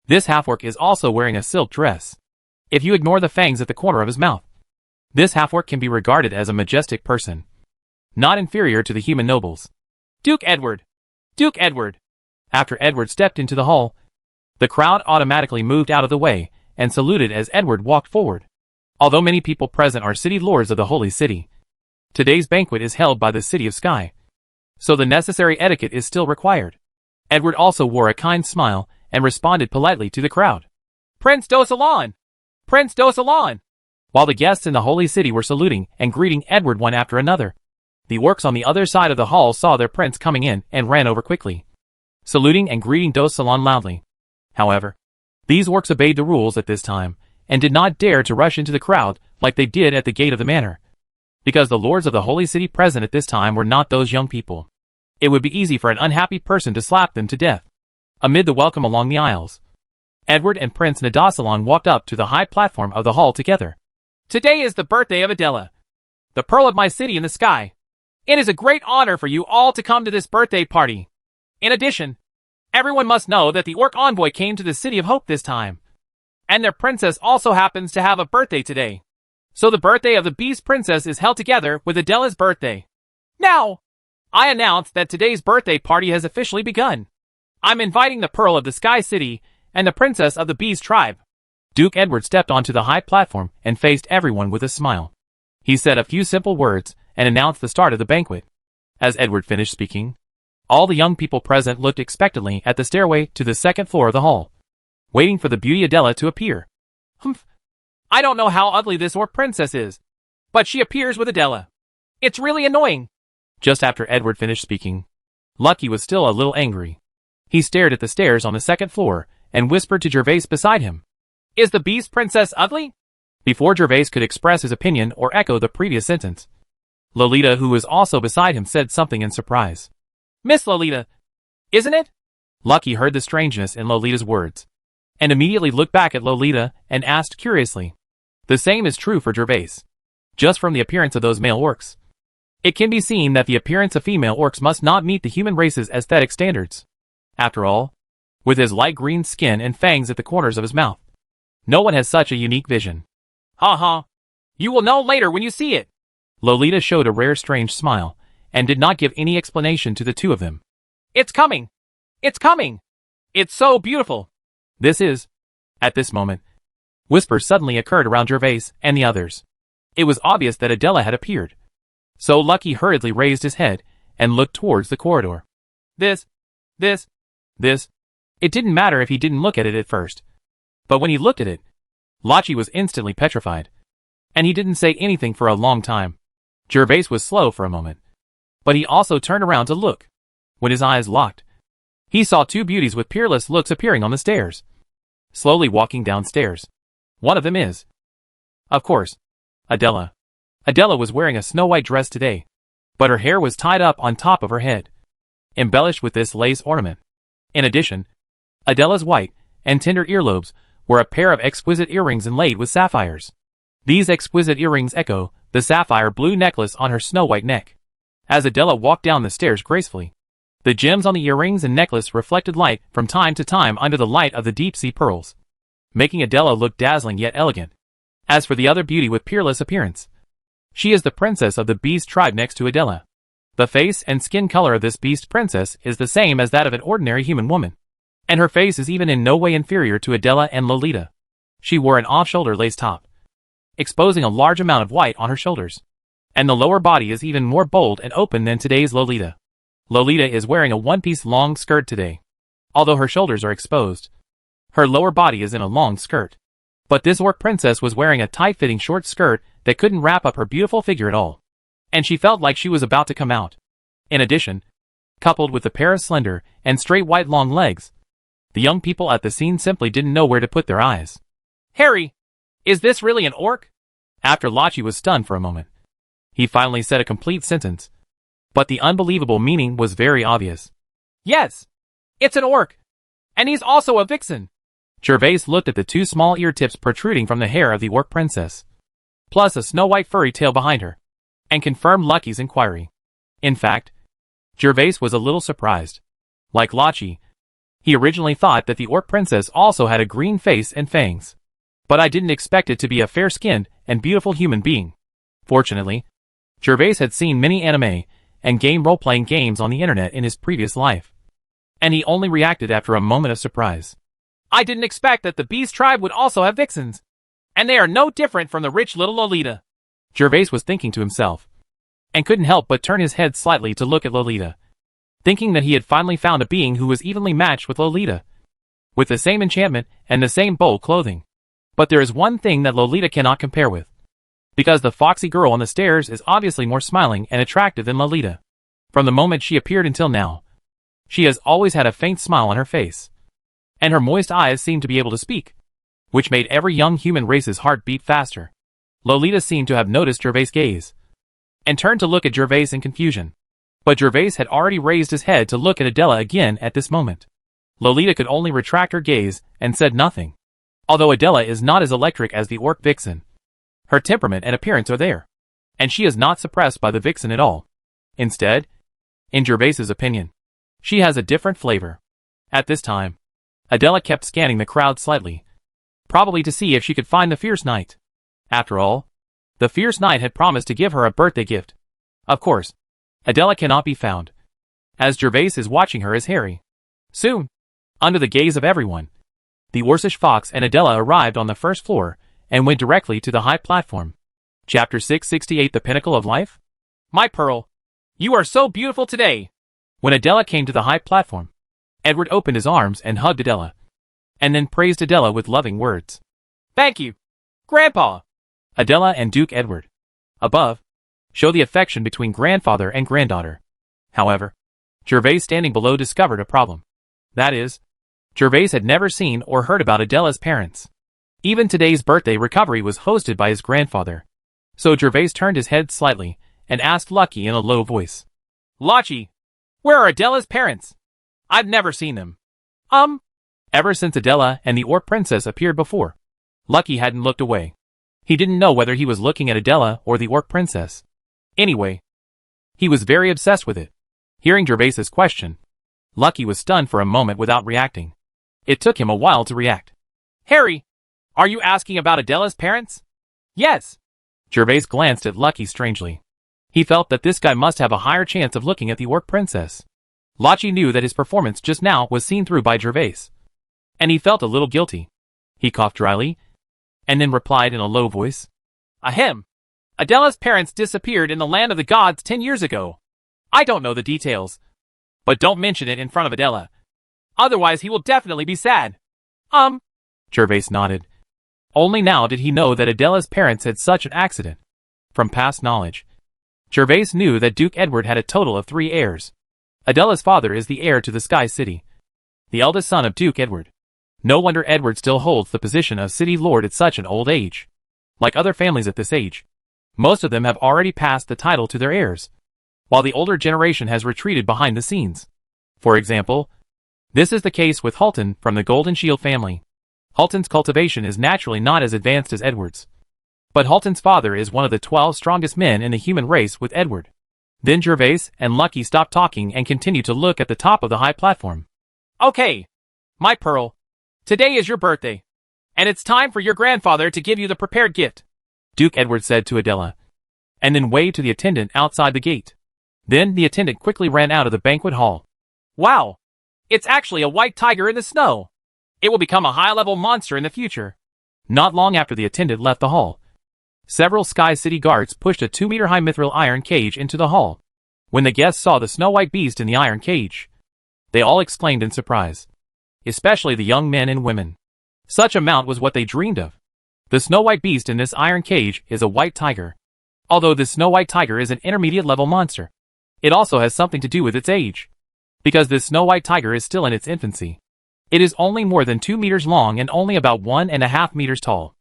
This half-orc is also wearing a silk dress. If you ignore the fangs at the corner of his mouth, this half-orc can be regarded as a majestic person, not inferior to the human nobles. "Duke Edward! Duke Edward!" After Edward stepped into the hall, the crowd automatically moved out of the way and saluted as Edward walked forward. Although many people present are city lords of the Holy City, today's banquet is held by the City of Sky, so the necessary etiquette is still required. Edward also wore a kind smile and responded politely to the crowd. "Prince Dosalon! Prince Dosalon!" While the guests in the Holy City were saluting and greeting Edward one after another, the orcs on the other side of the hall saw their prince coming in and ran over quickly, saluting and greeting Dosalon loudly. However, these orcs obeyed the rules at this time and did not dare to rush into the crowd like they did at the gate of the manor, because the lords of the Holy City present at this time were not those young people. It would be easy for an unhappy person to slap them to death. Amid the welcome along the aisles, Edward and Prince Nadasalon walked up to the high platform of the hall together. "Today is the birthday of Adela, the pearl of my city in the sky. It is a great honor for you all to come to this birthday party. In addition, everyone must know that the orc envoy came to the City of Hope this time, and their princess also happens to have a birthday today. So the birthday of the Beast Princess is held together with Adela's birthday. Now, I announce that today's birthday party has officially begun. I'm inviting the Pearl of the Sky City and the Princess of the Bees tribe." Duke Edward stepped onto the high platform and faced everyone with a smile. He said a few simple words and announced the start of the banquet. As Edward finished speaking, all the young people present looked expectantly at the stairway to the second floor of the hall, waiting for the beauty Adela to appear. "Humph. I don't know how ugly this orc princess is, but she appears with Adela. It's really annoying." Just after Edward finished speaking, Lucky was still a little angry. He stared at the stairs on the second floor and whispered to Gervais beside him, "Is the Beast Princess ugly?" Before Gervais could express his opinion or echo the previous sentence, Lolita, who was also beside him, said something in surprise. "Miss Lolita, isn't it?" Lucky heard the strangeness in Lolita's words, and immediately looked back at Lolita and asked curiously. The same is true for Gervais. Just from the appearance of those male orcs, it can be seen that the appearance of female orcs must not meet the human race's aesthetic standards. After all, with his light green skin and fangs at the corners of his mouth, no one has such a unique vision. "Ha ha. You will know later when you see it." Lolita showed a rare strange smile, and did not give any explanation to the two of them. "It's coming! It's coming! It's so beautiful!" This is... At this moment, whispers suddenly occurred around Gervais and the others. It was obvious that Adela had appeared. So Lucky hurriedly raised his head and looked towards the corridor. This. It didn't matter if he didn't look at it at first. But when he looked at it, Lucky was instantly petrified. And he didn't say anything for a long time. Gervais was slow for a moment, but he also turned around to look. When his eyes locked, he saw two beauties with peerless looks appearing on the stairs, slowly walking downstairs. One of them is, of course, Adela. Adela was wearing a snow-white dress today, but her hair was tied up on top of her head, embellished with this lace ornament. In addition, Adela's white and tender earlobes were a pair of exquisite earrings inlaid with sapphires. These exquisite earrings echo the sapphire blue necklace on her snow-white neck. As Adela walked down the stairs gracefully, the gems on the earrings and necklace reflected light from time to time under the light of the deep-sea pearls, making Adela look dazzling yet elegant. As for the other beauty with peerless appearance, she is the princess of the beast tribe next to Adela. The face and skin color of this beast princess is the same as that of an ordinary human woman, and her face is even in no way inferior to Adela and Lolita. She wore an off-shoulder lace top, exposing a large amount of white on her shoulders, and the lower body is even more bold and open than today's Lolita. Lolita is wearing a one-piece long skirt today. Although her shoulders are exposed, her lower body is in a long skirt. But this orc princess was wearing a tight-fitting short skirt that couldn't wrap up her beautiful figure at all, and she felt like she was about to come out. In addition, coupled with the pair of slender and straight white long legs, the young people at the scene simply didn't know where to put their eyes. "Harry, is this really an orc?" After Lachi was stunned for a moment, he finally said a complete sentence, but the unbelievable meaning was very obvious. "Yes, it's an orc, and he's also a vixen." Gervais looked at the two small ear tips protruding from the hair of the orc princess, plus a snow-white furry tail behind her, and confirmed Lucky's inquiry. In fact, Gervais was a little surprised. Like Lachi, he originally thought that the orc princess also had a green face and fangs, but I didn't expect it to be a fair-skinned and beautiful human being. Fortunately, Gervais had seen many anime and game role-playing games on the internet in his previous life, and he only reacted after a moment of surprise. "I didn't expect that the beast tribe would also have vixens, and they are no different from the rich little Lolita," Gervais was thinking to himself, and couldn't help but turn his head slightly to look at Lolita, thinking that he had finally found a being who was evenly matched with Lolita, with the same enchantment and the same bold clothing. But there is one thing that Lolita cannot compare with, because the foxy girl on the stairs is obviously more smiling and attractive than Lolita. From the moment she appeared until now, she has always had a faint smile on her face, and her moist eyes seemed to be able to speak, which made every young human race's heart beat faster. Lolita seemed to have noticed Gervais' gaze, and turned to look at Gervais in confusion. But Gervais had already raised his head to look at Adela again at this moment. Lolita could only retract her gaze and said nothing. Although Adela is not as electric as the orc vixen, her temperament and appearance are there, and she is not suppressed by the vixen at all. Instead, in Gervais's opinion, she has a different flavor. At this time, Adela kept scanning the crowd slightly, probably to see if she could find the fierce knight. After all, the fierce knight had promised to give her a birthday gift. Of course, Adela cannot be found, as Gervais is watching her as Harry. Soon, under the gaze of everyone, the Orcish fox and Adela arrived on the first floor and went directly to the high platform. Chapter 668, The Pinnacle of Life? "My pearl, you are so beautiful today." When Adela came to the high platform, Edward opened his arms and hugged Adela, and then praised Adela with loving words. "Thank you, Grandpa." Adela and Duke Edward, above, show the affection between grandfather and granddaughter. However, Gervais standing below discovered a problem. That is, Gervais had never seen or heard about Adela's parents. Even today's birthday recovery was hosted by his grandfather. So Gervais turned his head slightly and asked Lucky in a low voice, "Lachi, where are Adela's parents? I've never seen them." Ever since Adela and the orc princess appeared before, Lucky hadn't looked away. He didn't know whether he was looking at Adela or the orc princess. Anyway, he was very obsessed with it. Hearing Gervais's question, Lucky was stunned for a moment without reacting. It took him a while to react. "Harry, are you asking about Adela's parents?" "Yes." Gervais glanced at Lucky strangely. He felt that this guy must have a higher chance of looking at the orc princess. Lachi knew that his performance just now was seen through by Gervais, and he felt a little guilty. He coughed dryly, and then replied in a low voice, "Ahem. Adela's parents disappeared in the land of the gods 10 years ago. I don't know the details, but don't mention it in front of Adela. Otherwise he will definitely be sad." Gervais nodded. Only now did he know that Adela's parents had such an accident. From past knowledge, Gervais knew that Duke Edward had a total of 3 heirs. Adela's father is the heir to the Sky City, the eldest son of Duke Edward. No wonder Edward still holds the position of city lord at such an old age. Like other families at this age, most of them have already passed the title to their heirs, while the older generation has retreated behind the scenes. For example, this is the case with Halton from the Golden Shield family. Halton's cultivation is naturally not as advanced as Edward's, but Halton's father is one of the 12 strongest men in the human race with Edward. Then Gervais and Lucky stopped talking and continued to look at the top of the high platform. Okay, my pearl, today is your birthday, and it's time for your grandfather to give you the prepared gift, Duke Edward said to Adela, and then waved to the attendant outside the gate. Then the attendant quickly ran out of the banquet hall. Wow, it's actually a white tiger in the snow. It will become a high-level monster in the future. Not long after the attendant left the hall, several Sky City guards pushed a 2-meter-high mithril iron cage into the hall. When the guests saw the snow-white beast in the iron cage, they all exclaimed in surprise, especially the young men and women. Such a mount was what they dreamed of. The snow-white beast in this iron cage is a white tiger. Although this snow-white tiger is an intermediate-level monster, it also has something to do with its age, because this snow-white tiger is still in its infancy. It is only more than 2 meters long and only about 1.5 meters tall.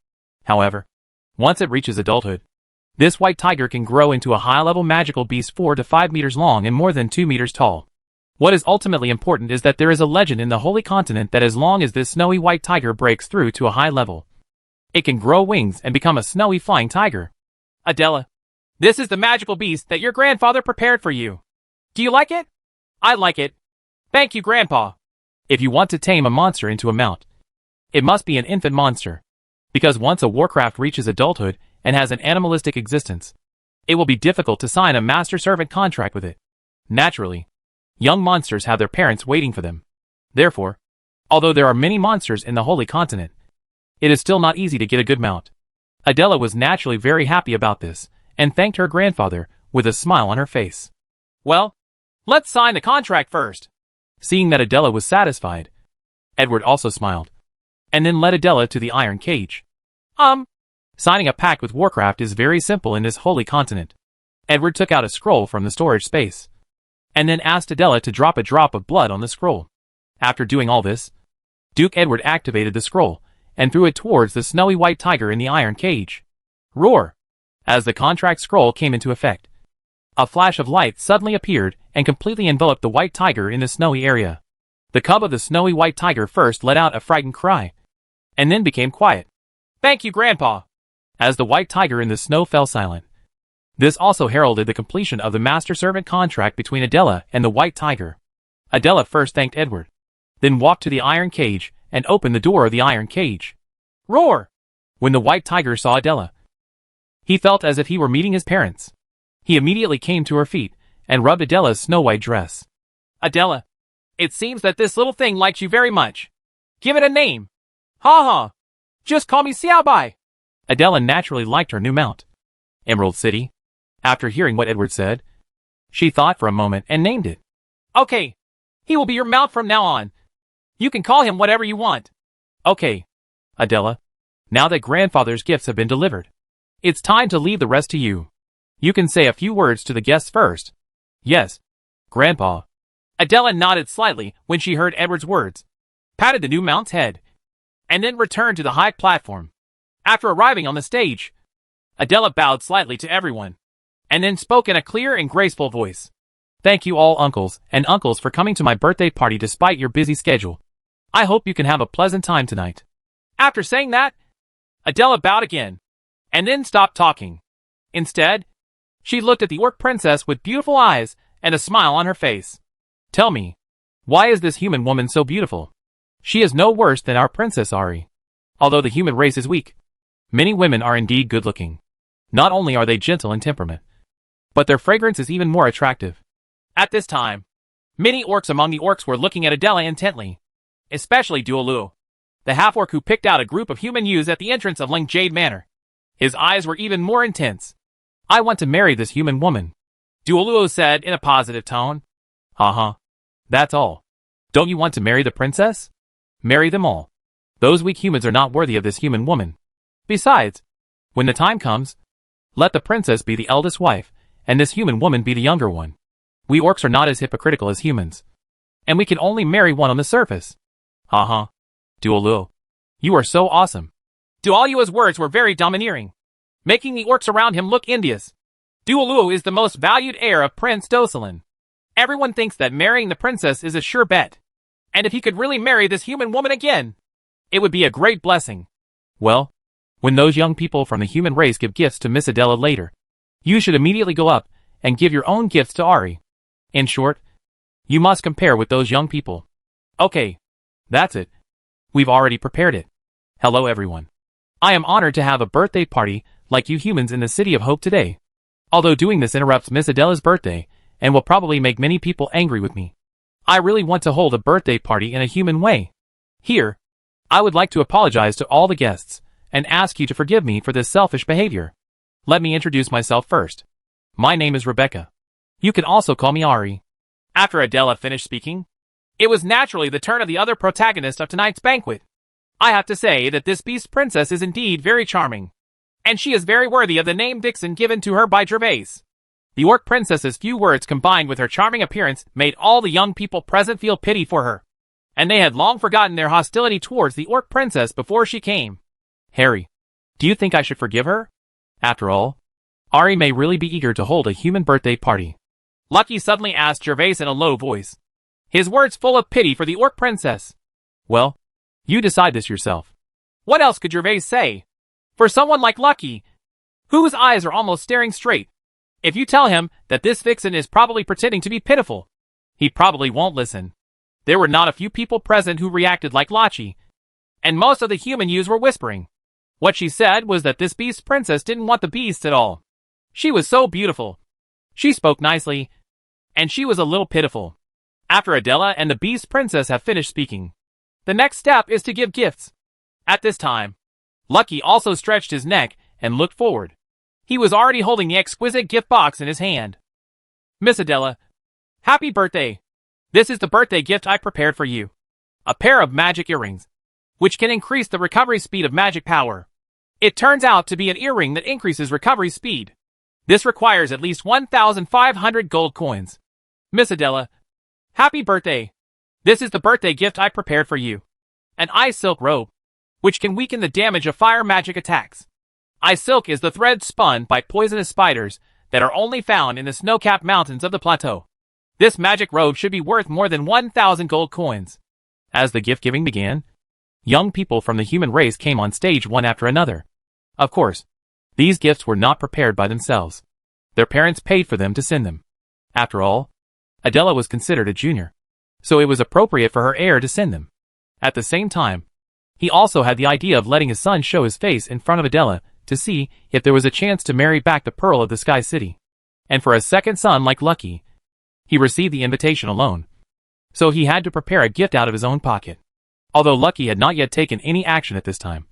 However, once it reaches adulthood, this white tiger can grow into a high-level magical beast 4 to 5 meters long and more than 2 meters tall. What is ultimately important is that there is a legend in the Holy Continent that as long as this snowy white tiger breaks through to a high level, it can grow wings and become a snowy flying tiger. Adela, this is the magical beast that your grandfather prepared for you. Do you like it? I like it. Thank you, Grandpa. If you want to tame a monster into a mount, it must be an infant monster, because once a warcraft reaches adulthood and has an animalistic existence, it will be difficult to sign a master-servant contract with it. Naturally, young monsters have their parents waiting for them. Therefore, although there are many monsters in the Holy Continent, it is still not easy to get a good mount. Adela was naturally very happy about this, and thanked her grandfather with a smile on her face. Well, let's sign the contract first. Seeing that Adela was satisfied, Edward also smiled, and then led Adela to the iron cage. Signing a pact with Warcraft is very simple in this Holy Continent. Edward took out a scroll from the storage space, and then asked Adela to drop a drop of blood on the scroll. After doing all this, Duke Edward activated the scroll, and threw it towards the snowy white tiger in the iron cage. Roar! As the contract scroll came into effect, a flash of light suddenly appeared and completely enveloped the white tiger in the snowy area. The cub of the snowy white tiger first let out a frightened cry, and then became quiet. Thank you, Grandpa! As the white tiger in the snow fell silent. This also heralded the completion of the master-servant contract between Adela and the white tiger. Adela first thanked Edward, then walked to the iron cage and opened the door of the iron cage. Roar! When the white tiger saw Adela, he felt as if he were meeting his parents. He immediately came to her feet and rubbed Adela's snow-white dress. Adela, it seems that this little thing likes you very much. Give it a name. Ha ha! Just call me Xiaobai. Adela naturally liked her new mount, Emerald City. After hearing what Edward said, she thought for a moment and named it. Okay, he will be your mount from now on. You can call him whatever you want. Okay, Adela, now that grandfather's gifts have been delivered, it's time to leave the rest to you. You can say a few words to the guests first. Yes, Grandpa. Adela nodded slightly when she heard Edward's words, patted the new mount's head, and then returned to the high platform. After arriving on the stage, Adela bowed slightly to everyone, and then spoke in a clear and graceful voice. Thank you all uncles and uncles for coming to my birthday party despite your busy schedule. I hope you can have a pleasant time tonight. After saying that, Adela bowed again, and then stopped talking. Instead, she looked at the orc princess with beautiful eyes and a smile on her face. Tell me, why is this human woman so beautiful? She is no worse than our Princess Ari. Although the human race is weak, many women are indeed good-looking. Not only are they gentle in temperament, but their fragrance is even more attractive. At this time, many orcs among the orcs were looking at Adela intently, especially Duolu, the half-orc who picked out a group of human youths at the entrance of Ling Jade Manor. His eyes were even more intense. I want to marry this human woman, Duolu said in a positive tone. Haha, that's all. Don't you want to marry the princess? Marry them all. Those weak humans are not worthy of this human woman. Besides, when the time comes, let the princess be the eldest wife, and this human woman be the younger one. We orcs are not as hypocritical as humans. And we can only marry one on the surface. Haha. Duoluo. You are so awesome. Duoluo's words were very domineering, making the orcs around him look envious. Duoluo is the most valued heir of Prince Dosalin. Everyone thinks that marrying the princess is a sure bet. And if he could really marry this human woman again, it would be a great blessing. Well, when those young people from the human race give gifts to Miss Adela later, you should immediately go up and give your own gifts to Ari. In short, you must compare with those young people. Okay, that's it. We've already prepared it. Hello everyone. I am honored to have a birthday party like you humans in the City of Hope today. Although doing this interrupts Miss Adela's birthday and will probably make many people angry with me, I really want to hold a birthday party in a human way. Here, I would like to apologize to all the guests and ask you to forgive me for this selfish behavior. Let me introduce myself first. My name is Rebecca. You can also call me Ari. After Adela finished speaking, it was naturally the turn of the other protagonist of tonight's banquet. I have to say that this beast princess is indeed very charming, and she is very worthy of the name Vixen given to her by Gervais. The orc princess's few words combined with her charming appearance made all the young people present feel pity for her, and they had long forgotten their hostility towards the orc princess before she came. Harry, do you think I should forgive her? After all, Ari may really be eager to hold a human birthday party. Lucky suddenly asked Gervais in a low voice, his words full of pity for the orc princess. Well, you decide this yourself. What else could Gervais say? For someone like Lucky, whose eyes are almost staring straight, if you tell him that this vixen is probably pretending to be pitiful, he probably won't listen. There were not a few people present who reacted like Lachi, and most of the human youths were whispering. What she said was that this beast princess didn't want the beast at all. She was so beautiful. She spoke nicely, and she was a little pitiful. After Adela and the beast princess have finished speaking, the next step is to give gifts. At this time, Lucky also stretched his neck and looked forward. He was already holding the exquisite gift box in his hand. Miss Adela, happy birthday! This is the birthday gift I prepared for you. A pair of magic earrings, which can increase the recovery speed of magic power. It turns out to be an earring that increases recovery speed. This requires at least 1,500 gold coins. Miss Adela, happy birthday! This is the birthday gift I prepared for you. An ice silk robe, which can weaken the damage of fire magic attacks. Ice silk is the thread spun by poisonous spiders that are only found in the snow-capped mountains of the plateau. This magic robe should be worth more than 1,000 gold coins. As the gift-giving began, young people from the human race came on stage one after another. Of course, these gifts were not prepared by themselves. Their parents paid for them to send them. After all, Adela was considered a junior, so it was appropriate for her heir to send them. At the same time, he also had the idea of letting his son show his face in front of Adela to see if there was a chance to marry back the Pearl of the Sky City. And for a second son like Lucky, he received the invitation alone. So he had to prepare a gift out of his own pocket. Although Lucky had not yet taken any action at this time,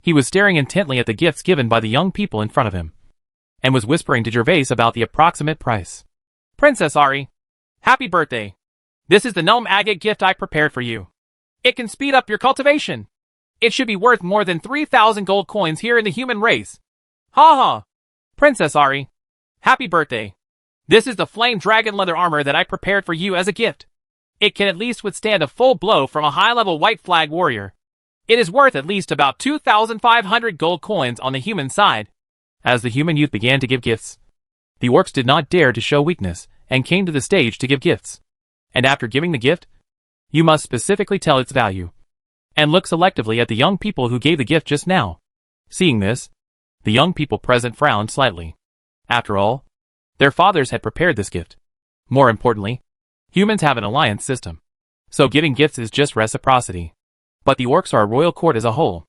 he was staring intently at the gifts given by the young people in front of him, and was whispering to Gervais about the approximate price. Princess Ari, happy birthday! This is the gnome agate gift I prepared for you. It can speed up your cultivation. It should be worth more than 3,000 gold coins here in the human race. Ha ha! Princess Ari, happy birthday! This is the flame dragon leather armor that I prepared for you as a gift. It can at least withstand a full blow from a high-level white flag warrior. It is worth at least about 2,500 gold coins on the human side. As the human youth began to give gifts, the orcs did not dare to show weakness and came to the stage to give gifts. And after giving the gift, you must specifically tell its value, and look selectively at the young people who gave the gift just now. Seeing this, the young people present frowned slightly. After all, their fathers had prepared this gift. More importantly, humans have an alliance system, so giving gifts is just reciprocity. But the orcs are a royal court as a whole.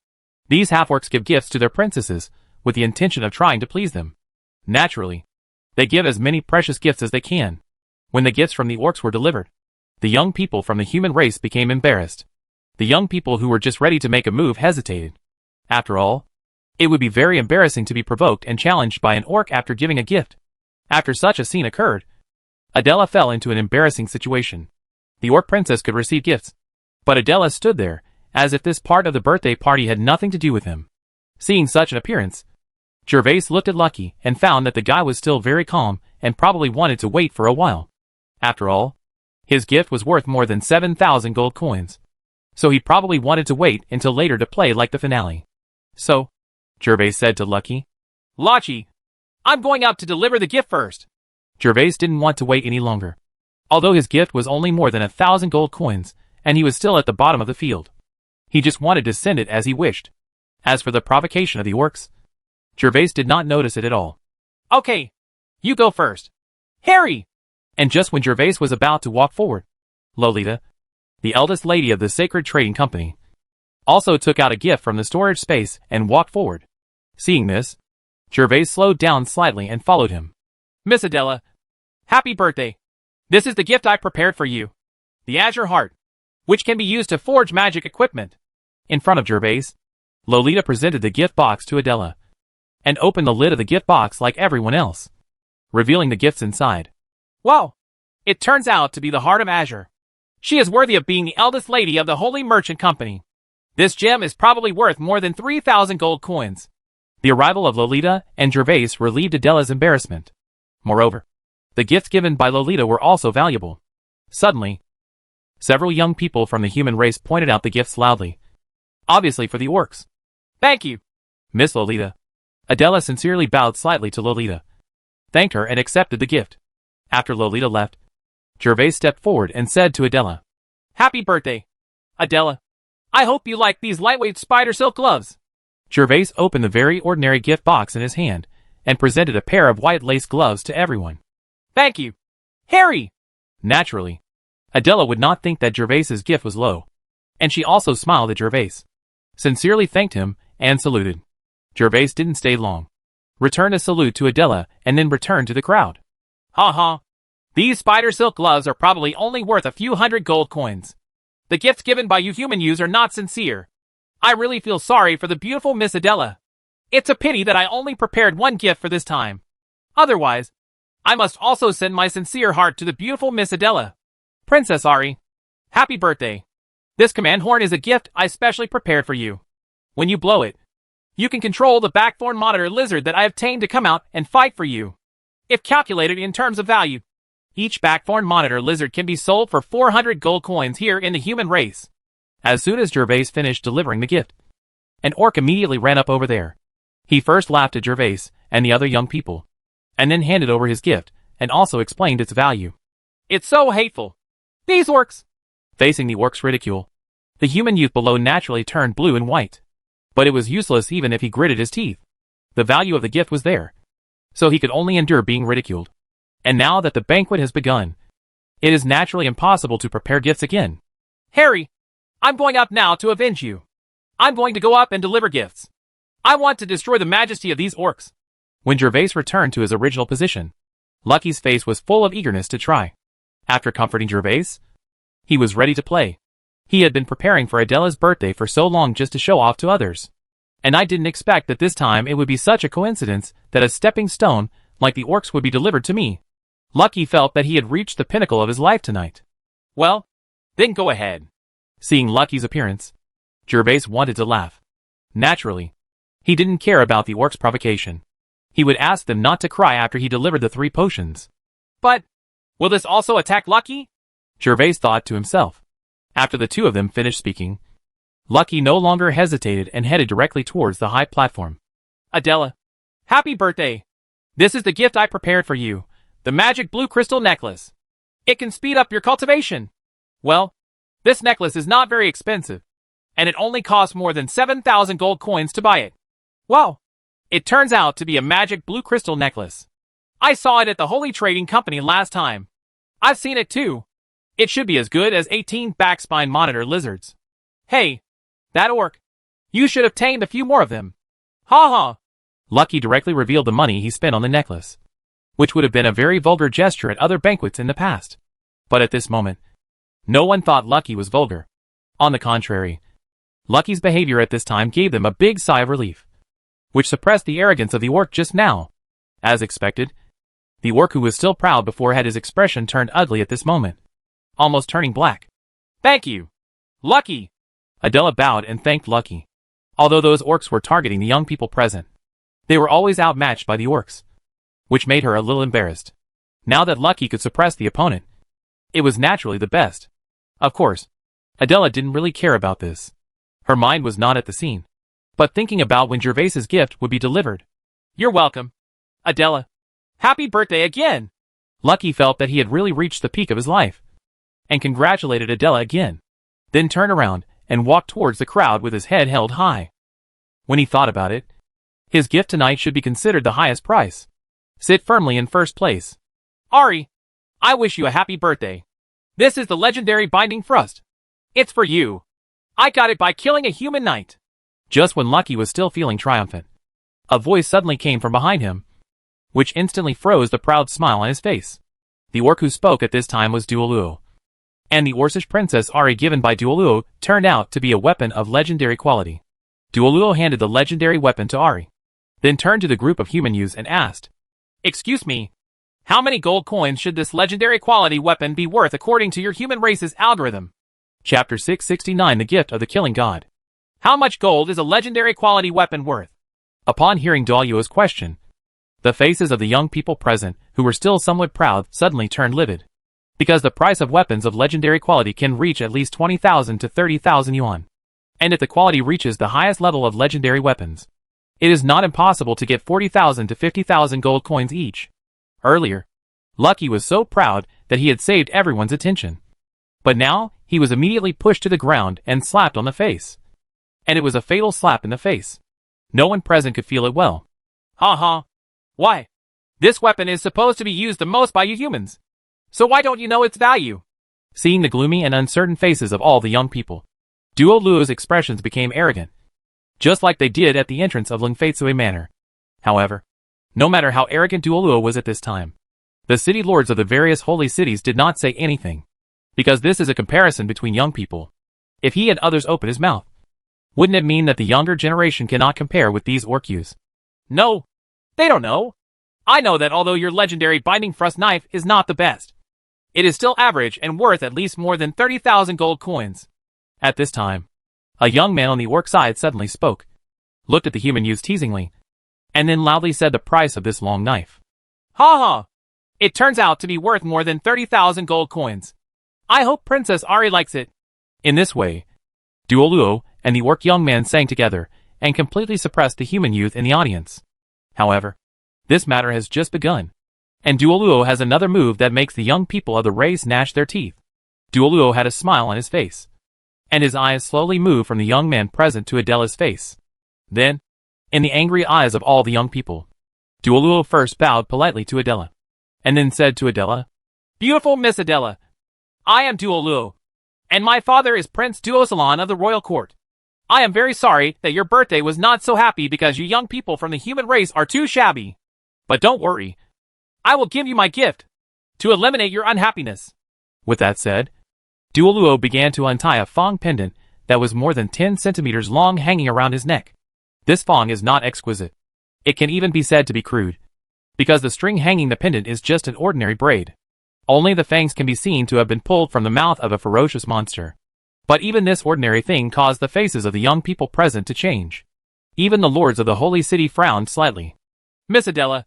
These half-orcs give gifts to their princesses with the intention of trying to please them. Naturally, they give as many precious gifts as they can. When the gifts from the orcs were delivered, the young people from the human race became embarrassed. The young people who were just ready to make a move hesitated. After all, it would be very embarrassing to be provoked and challenged by an orc after giving a gift. After such a scene occurred, Adela fell into an embarrassing situation. The orc princess could receive gifts, but Adela stood there, as if this part of the birthday party had nothing to do with him. Seeing such an appearance, Gervais looked at Lucky and found that the guy was still very calm and probably wanted to wait for a while. After all, his gift was worth more than 7,000 gold coins. So he probably wanted to wait until later to play like the finale. So, Gervais said to Lucky, "Lucky, I'm going out to deliver the gift first." Gervais didn't want to wait any longer. Although his gift was only more than 1,000 gold coins, and he was still at the bottom of the field. He just wanted to send it as he wished. As for the provocation of the orcs, Gervais did not notice it at all. "Okay, you go first. Harry!" And just when Gervais was about to walk forward, Lolita, the eldest lady of the Sacred Trading Company, also took out a gift from the storage space and walked forward. Seeing this, Gervais slowed down slightly and followed him. "Miss Adela, happy birthday. This is the gift I prepared for you. The Azure Heart, which can be used to forge magic equipment." In front of Gervais, Lolita presented the gift box to Adela, and opened the lid of the gift box like everyone else, revealing the gifts inside. "Wow! It turns out to be the Heart of Azure. She is worthy of being the eldest lady of the Holy Merchant Company. This gem is probably worth more than 3,000 gold coins." The arrival of Lolita and Gervais relieved Adela's embarrassment. Moreover, the gifts given by Lolita were also valuable. Suddenly, several young people from the human race pointed out the gifts loudly, obviously for the orcs. "Thank you, Miss Lolita." Adela sincerely bowed slightly to Lolita, thanked her and accepted the gift. After Lolita left, Gervais stepped forward and said to Adela, "Happy birthday, Adela. I hope you like these lightweight spider silk gloves." Gervais opened the very ordinary gift box in his hand and presented a pair of white lace gloves to everyone. "Thank you, Harry." Naturally, Adela would not think that Gervais's gift was low, and she also smiled at Gervais, sincerely thanked him, and saluted. Gervais didn't stay long, returned a salute to Adela, and then returned to the crowd. "Ha ha. These spider silk gloves are probably only worth a few hundred gold coins. The gifts given by you human youths are not sincere. I really feel sorry for the beautiful Miss Adela. It's a pity that I only prepared one gift for this time. Otherwise, I must also send my sincere heart to the beautiful Miss Adela. Princess Ari, happy birthday. This command horn is a gift I specially prepared for you. When you blow it, you can control the backthorn monitor lizard that I have tamed to come out and fight for you. If calculated in terms of value, each backthorn monitor lizard can be sold for 400 gold coins here in the human race." As soon as Gervais finished delivering the gift, an orc immediately ran up over there. He first laughed at Gervais and the other young people, and then handed over his gift and also explained its value. "It's so hateful. These orcs." Facing the orc's ridicule, the human youth below naturally turned blue and white. But it was useless even if he gritted his teeth. The value of the gift was there, so he could only endure being ridiculed. And now that the banquet has begun, it is naturally impossible to prepare gifts again. "Harry, I'm going up now to avenge you. I'm going to go up and deliver gifts. I want to destroy the majesty of these orcs." When Gervais returned to his original position, Lucky's face was full of eagerness to try. After comforting Gervais, he was ready to play. He had been preparing for Adela's birthday for so long just to show off to others. And I didn't expect that this time it would be such a coincidence that a stepping stone like the orcs would be delivered to me. Lucky felt that he had reached the pinnacle of his life tonight. "Well, then go ahead." Seeing Lucky's appearance, Gervais wanted to laugh. Naturally, he didn't care about the orcs' provocation. He would ask them not to cry after he delivered the 3 potions. "But, will this also attack Lucky?" Gervais thought to himself. After the two of them finished speaking, Lucky no longer hesitated and headed directly towards the high platform. "Adela, happy birthday. This is the gift I prepared for you, the magic blue crystal necklace. It can speed up your cultivation. Well, this necklace is not very expensive, and it only costs more than 7,000 gold coins to buy it. Wow! It turns out to be a magic blue crystal necklace. I saw it at the Holy Trading Company last time. I've seen it too. It should be as good as 18 backspine monitor lizards. Hey, that orc. You should have tamed a few more of them. Ha ha!" Lucky directly revealed the money he spent on the necklace, which would have been a very vulgar gesture at other banquets in the past. But at this moment, no one thought Lucky was vulgar. On the contrary, Lucky's behavior at this time gave them a big sigh of relief, which suppressed the arrogance of the orc just now. As expected, the orc who was still proud before had his expression turned ugly at this moment, almost turning black. "Thank you, Lucky." Adela bowed and thanked Lucky. Although those orcs were targeting the young people present, they were always outmatched by the orcs, which made her a little embarrassed. Now that Lucky could suppress the opponent, It was naturally the best. Of course, Adela didn't really care about this. Her mind was not at the scene, but thinking about when Gervaise's gift would be delivered. You're welcome, Adela. Happy birthday again! Lucky felt that he had really reached the peak of his life, and congratulated Adela again. Then turned around and walked towards the crowd with his head held high. When he thought about it, his gift tonight should be considered the highest price. Sit firmly in first place. Ari, I wish you a happy birthday. This is the legendary binding thrust. It's for you. I got it by killing a human knight. Just when Lucky was still feeling triumphant, a voice suddenly came from behind him, which instantly froze the proud smile on his face. The orc who spoke at this time was Duoluo, and the Orcish princess Ari given by Duoluo turned out to be a weapon of legendary quality. Duoluo handed the legendary weapon to Ari, then turned to the group of human youths and asked, "Excuse me, how many gold coins should this legendary quality weapon be worth according to your human race's algorithm?" Chapter 669 The Gift of the Killing God. How much gold is a legendary quality weapon worth? Upon hearing Duoluo's question, the faces of the young people present, who were still somewhat proud, suddenly turned livid. Because the price of weapons of legendary quality can reach at least 20,000 to 30,000 yuan. And if the quality reaches the highest level of legendary weapons, it is not impossible to get 40,000 to 50,000 gold coins each. Earlier, Lucky was so proud that he had saved everyone's attention. But now, he was immediately pushed to the ground and slapped on the face. And it was a fatal slap in the face. No one present could feel it well. Ha ha. Why? This weapon is supposed to be used the most by you humans. So why don't you know its value? Seeing the gloomy and uncertain faces of all the young people, Duoluo's expressions became arrogant, just like they did at the entrance of Lingfeitsui Manor. However, no matter how arrogant Duoluo was at this time, the city lords of the various holy cities did not say anything, because this is a comparison between young people. If he had others open his mouth, wouldn't it mean that the younger generation cannot compare with these orc youths? No, they don't know. I know that although your legendary binding thrust knife is not the best, it is still average and worth at least more than 30,000 gold coins. At this time, a young man on the orc side suddenly spoke, looked at the human youths teasingly, and then loudly said the price of this long knife. Ha ha! It turns out to be worth more than 30,000 gold coins. I hope Princess Ari likes it. In this way, Duoluo and the orc young man sang together and completely suppressed the human youth in the audience. However, this matter has just begun, and Duoluo has another move that makes the young people of the race gnash their teeth. Duoluo had a smile on his face, and his eyes slowly moved from the young man present to Adela's face. Then, in the angry eyes of all the young people, Duoluo first bowed politely to Adela, and then said to Adela, "Beautiful Miss Adela, I am Duoluo, and my father is Prince Duosalon of the royal court. I am very sorry that your birthday was not so happy because you young people from the human race are too shabby. But don't worry, I will give you my gift to eliminate your unhappiness." With that said, Duoluo began to untie a thong pendant that was more than 10 centimeters long hanging around his neck. This thong is not exquisite. It can even be said to be crude, because the string hanging the pendant is just an ordinary braid. Only the fangs can be seen to have been pulled from the mouth of a ferocious monster. But even this ordinary thing caused the faces of the young people present to change. Even the lords of the holy city frowned slightly. "Miss Adela,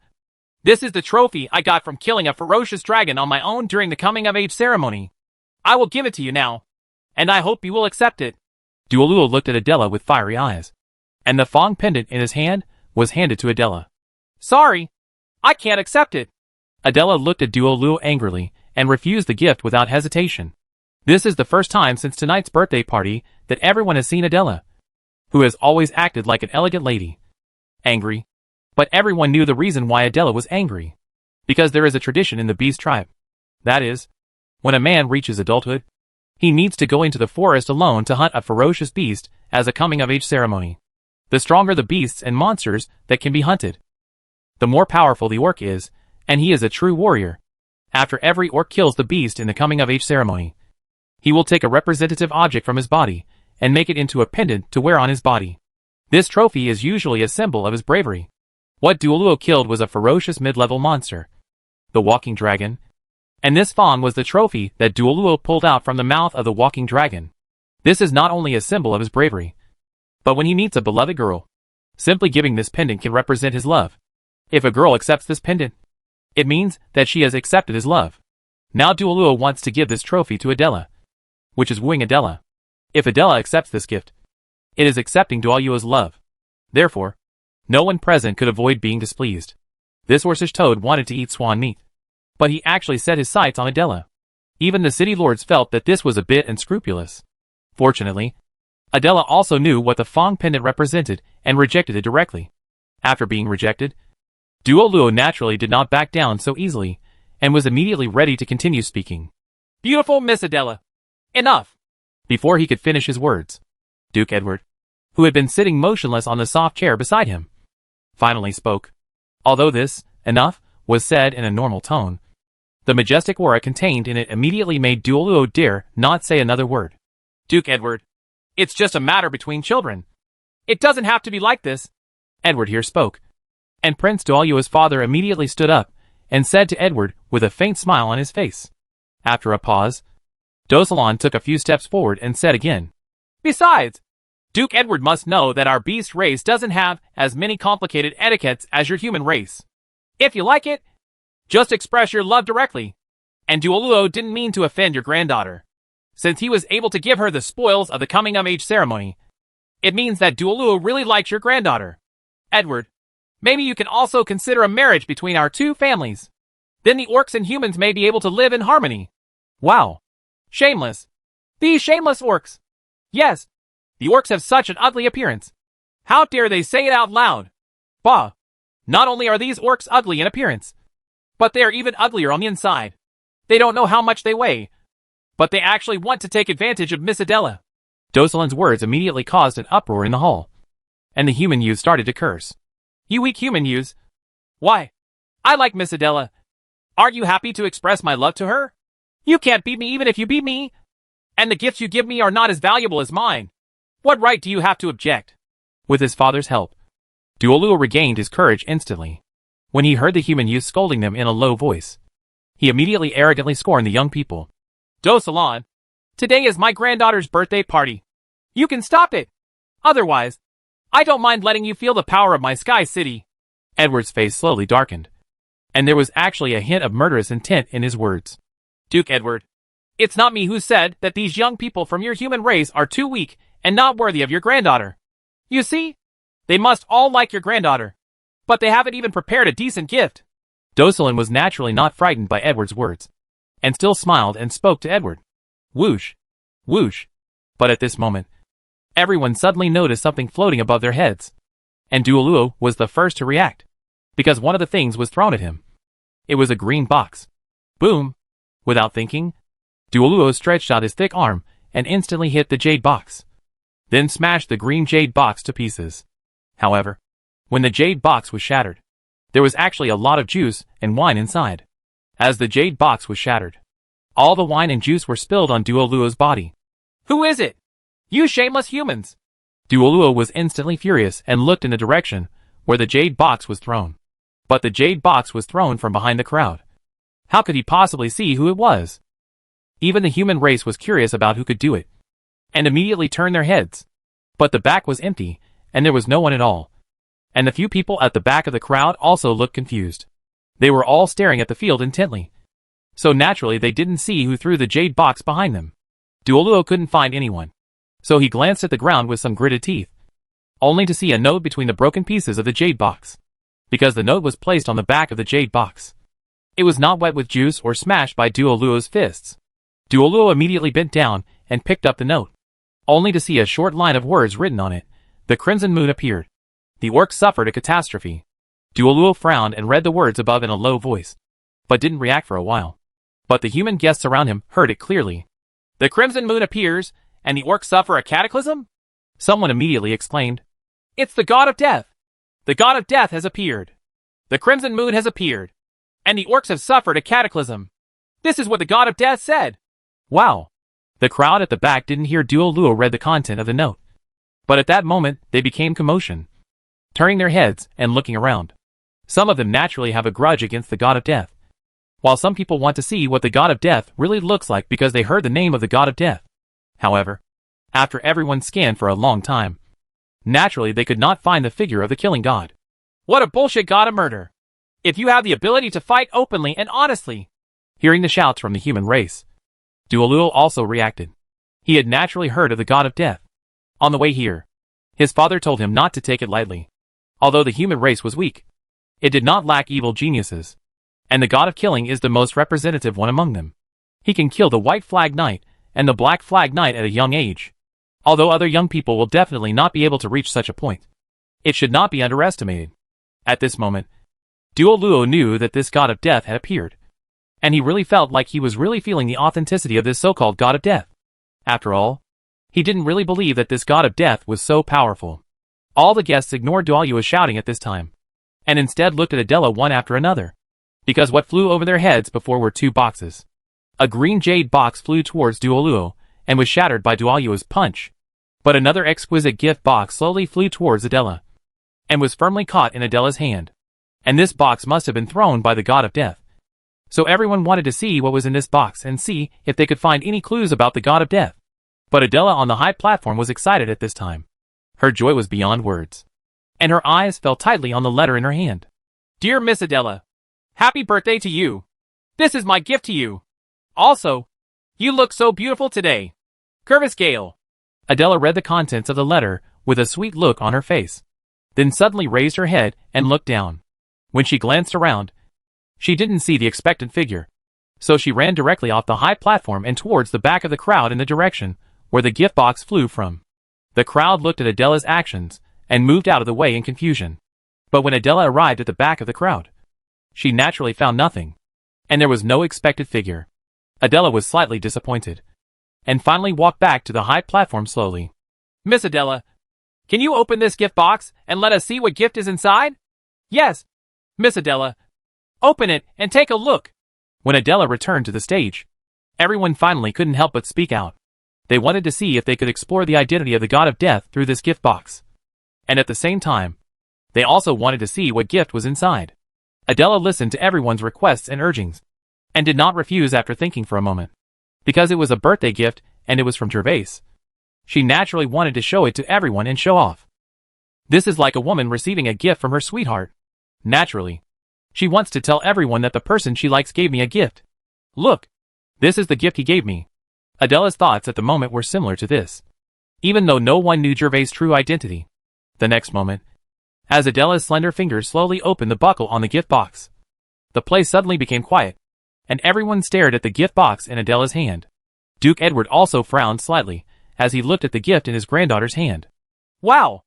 this is the trophy I got from killing a ferocious dragon on my own during the coming-of-age ceremony. I will give it to you now, and I hope you will accept it." Duoluo looked at Adela with fiery eyes, and the thong pendant in his hand was handed to Adela. "Sorry, I can't accept it." Adela looked at Duoluo angrily and refused the gift without hesitation. This is the first time since tonight's birthday party that everyone has seen Adela, who has always acted like an elegant lady, angry. But everyone knew the reason why Adela was angry. Because there is a tradition in the beast tribe. That is, when a man reaches adulthood, he needs to go into the forest alone to hunt a ferocious beast as a coming-of-age ceremony. The stronger the beasts and monsters that can be hunted, the more powerful the orc is, and he is a true warrior. After every orc kills the beast in the coming-of-age ceremony, he will take a representative object from his body and make it into a pendant to wear on his body. This trophy is usually a symbol of his bravery. What Duoluo killed was a ferocious mid-level monster, the walking dragon, and this thong was the trophy that Duoluo pulled out from the mouth of the walking dragon. This is not only a symbol of his bravery, but when he meets a beloved girl, simply giving this pendant can represent his love. If a girl accepts this pendant, it means that she has accepted his love. Now Duoluo wants to give this trophy to Adela, which is wooing Adela. If Adela accepts this gift, it is accepting Duoluo's love. Therefore, no one present could avoid being displeased. This Orcish toad wanted to eat swan meat, but he actually set his sights on Adela. Even the city lords felt that this was a bit unscrupulous. Fortunately, Adela also knew what the Fong pendant represented and rejected it directly. After being rejected, Duoluo naturally did not back down so easily and was immediately ready to continue speaking. Beautiful Miss Adela. Enough! Before he could finish his words, Duke Edward, who had been sitting motionless on the soft chair beside him, finally spoke. Although this, enough, was said in a normal tone, the majestic aura contained in it immediately made Duoluo dare not say another word. Duke Edward, it's just a matter between children. It doesn't have to be like this. Edward here spoke, and Prince Duoluo's father immediately stood up and said to Edward with a faint smile on his face. After a pause, Dosalon took a few steps forward and said again, Besides, Duke Edward must know that our beast race doesn't have as many complicated etiquettes as your human race. If you like it, just express your love directly. And Duoluo didn't mean to offend your granddaughter. Since he was able to give her the spoils of the coming-of-age ceremony, it means that Duoluo really likes your granddaughter. Edward, maybe you can also consider a marriage between our two families. Then the orcs and humans may be able to live in harmony. Wow. Shameless. These shameless orcs. Yes, the orcs have such an ugly appearance. How dare they say it out loud? Bah. Not only are these orcs ugly in appearance, but they are even uglier on the inside. They don't know how much they weigh, but they actually want to take advantage of Miss Adela. Dosalin's words immediately caused an uproar in the hall, and the human youth started to curse. You weak human youths. Why? I like Miss Adela. Aren't you happy to express my love to her? You can't beat me even if you beat me. And the gifts you give me are not as valuable as mine. What right do you have to object? With his father's help, Duoluo regained his courage instantly. When he heard the human youth scolding them in a low voice, he immediately arrogantly scorned the young people. Dosalon, today is my granddaughter's birthday party. You can stop it. Otherwise, I don't mind letting you feel the power of my Sky City. Edward's face slowly darkened, and there was actually a hint of murderous intent in his words. Duke Edward, it's not me who said that these young people from your human race are too weak and not worthy of your granddaughter. You see, they must all like your granddaughter, but they haven't even prepared a decent gift. Dosalin was naturally not frightened by Edward's words, and still smiled and spoke to Edward. Whoosh, whoosh. But at this moment, everyone suddenly noticed something floating above their heads, and Duoluo was the first to react, because one of the things was thrown at him. It was a green box. Boom! Without thinking, Duoluo stretched out his thick arm and instantly hit the jade box, then smashed the green jade box to pieces. However, when the jade box was shattered, there was actually a lot of juice and wine inside. As the jade box was shattered, all the wine and juice were spilled on Duoluo's body. Who is it? You shameless humans! Duoluo was instantly furious and looked in the direction where the jade box was thrown. But the jade box was thrown from behind the crowd. How could he possibly see who it was? Even the human race was curious about who could do it, and immediately turned their heads. But the back was empty, and there was no one at all. And the few people at the back of the crowd also looked confused. They were all staring at the field intently. So naturally they didn't see who threw the jade box behind them. Duoluo couldn't find anyone, so he glanced at the ground with some gritted teeth, only to see a note between the broken pieces of the jade box, because the note was placed on the back of the jade box. It was not wet with juice or smashed by Duoluo's fists. Duoluo immediately bent down and picked up the note, only to see a short line of words written on it. The crimson moon appeared. The orcs suffered a catastrophe. Duoluo frowned and read the words above in a low voice, but didn't react for a while. But the human guests around him heard it clearly. The crimson moon appears, and the orcs suffer a cataclysm? Someone immediately exclaimed. It's the god of death! The god of death has appeared! The crimson moon has appeared, and the orcs have suffered a cataclysm! This is what the god of death said! Wow! The crowd at the back didn't hear Duoluo read the content of the note. But at that moment, they became commotion, turning their heads and looking around. Some of them naturally have a grudge against the god of death, while some people want to see what the god of death really looks like because they heard the name of the god of death. However, after everyone scanned for a long time, naturally they could not find the figure of the killing god. What a bullshit god of murder! If you have the ability to fight openly and honestly, Hearing the shouts from the human race, Duoluo also reacted. He had naturally heard of the god of death. On the way here, his father told him not to take it lightly. Although the human race was weak, it did not lack evil geniuses. And the god of killing is the most representative one among them. He can kill the White Flag Knight and the Black Flag Knight at a young age. Although other young people will definitely not be able to reach such a point, it should not be underestimated. At this moment, Duoluo knew that this god of death had appeared. And he really felt like he was really feeling the authenticity of this so-called god of death. After all, he didn't really believe that this god of death was so powerful. All the guests ignored Duoluo's shouting at this time, and instead looked at Adela one after another. Because what flew over their heads before were two boxes. A green jade box flew towards Duoluo, and was shattered by Duoluo's punch. But another exquisite gift box slowly flew towards Adela, and was firmly caught in Adela's hand. And this box must have been thrown by the god of death. So everyone wanted to see what was in this box and see if they could find any clues about the god of death. But Adela on the high platform was excited at this time. Her joy was beyond words, and her eyes fell tightly on the letter in her hand. Dear Miss Adela, happy birthday to you. This is my gift to you. Also, you look so beautiful today. Curvis Gale. Adela read the contents of the letter with a sweet look on her face, then suddenly raised her head and looked down. When she glanced around, she didn't see the expectant figure, so she ran directly off the high platform and towards the back of the crowd in the direction where the gift box flew from. The crowd looked at Adela's actions and moved out of the way in confusion. But when Adela arrived at the back of the crowd, she naturally found nothing, and there was no expected figure. Adela was slightly disappointed, and finally walked back to the high platform slowly. Miss Adela, can you open this gift box and let us see what gift is inside? Yes, Miss Adela. Open it and take a look. When Adela returned to the stage, everyone finally couldn't help but speak out. They wanted to see if they could explore the identity of the god of death through this gift box. And at the same time, they also wanted to see what gift was inside. Adela listened to everyone's requests and urgings, and did not refuse after thinking for a moment. Because it was a birthday gift and it was from Gervais, she naturally wanted to show it to everyone and show off. This is like a woman receiving a gift from her sweetheart. Naturally, she wants to tell everyone that the person she likes gave me a gift. Look, this is the gift he gave me. Adela's thoughts at the moment were similar to this, even though no one knew Gervais' true identity. The next moment, as Adela's slender fingers slowly opened the buckle on the gift box, the place suddenly became quiet, and everyone stared at the gift box in Adela's hand. Duke Edward also frowned slightly as he looked at the gift in his granddaughter's hand. Wow!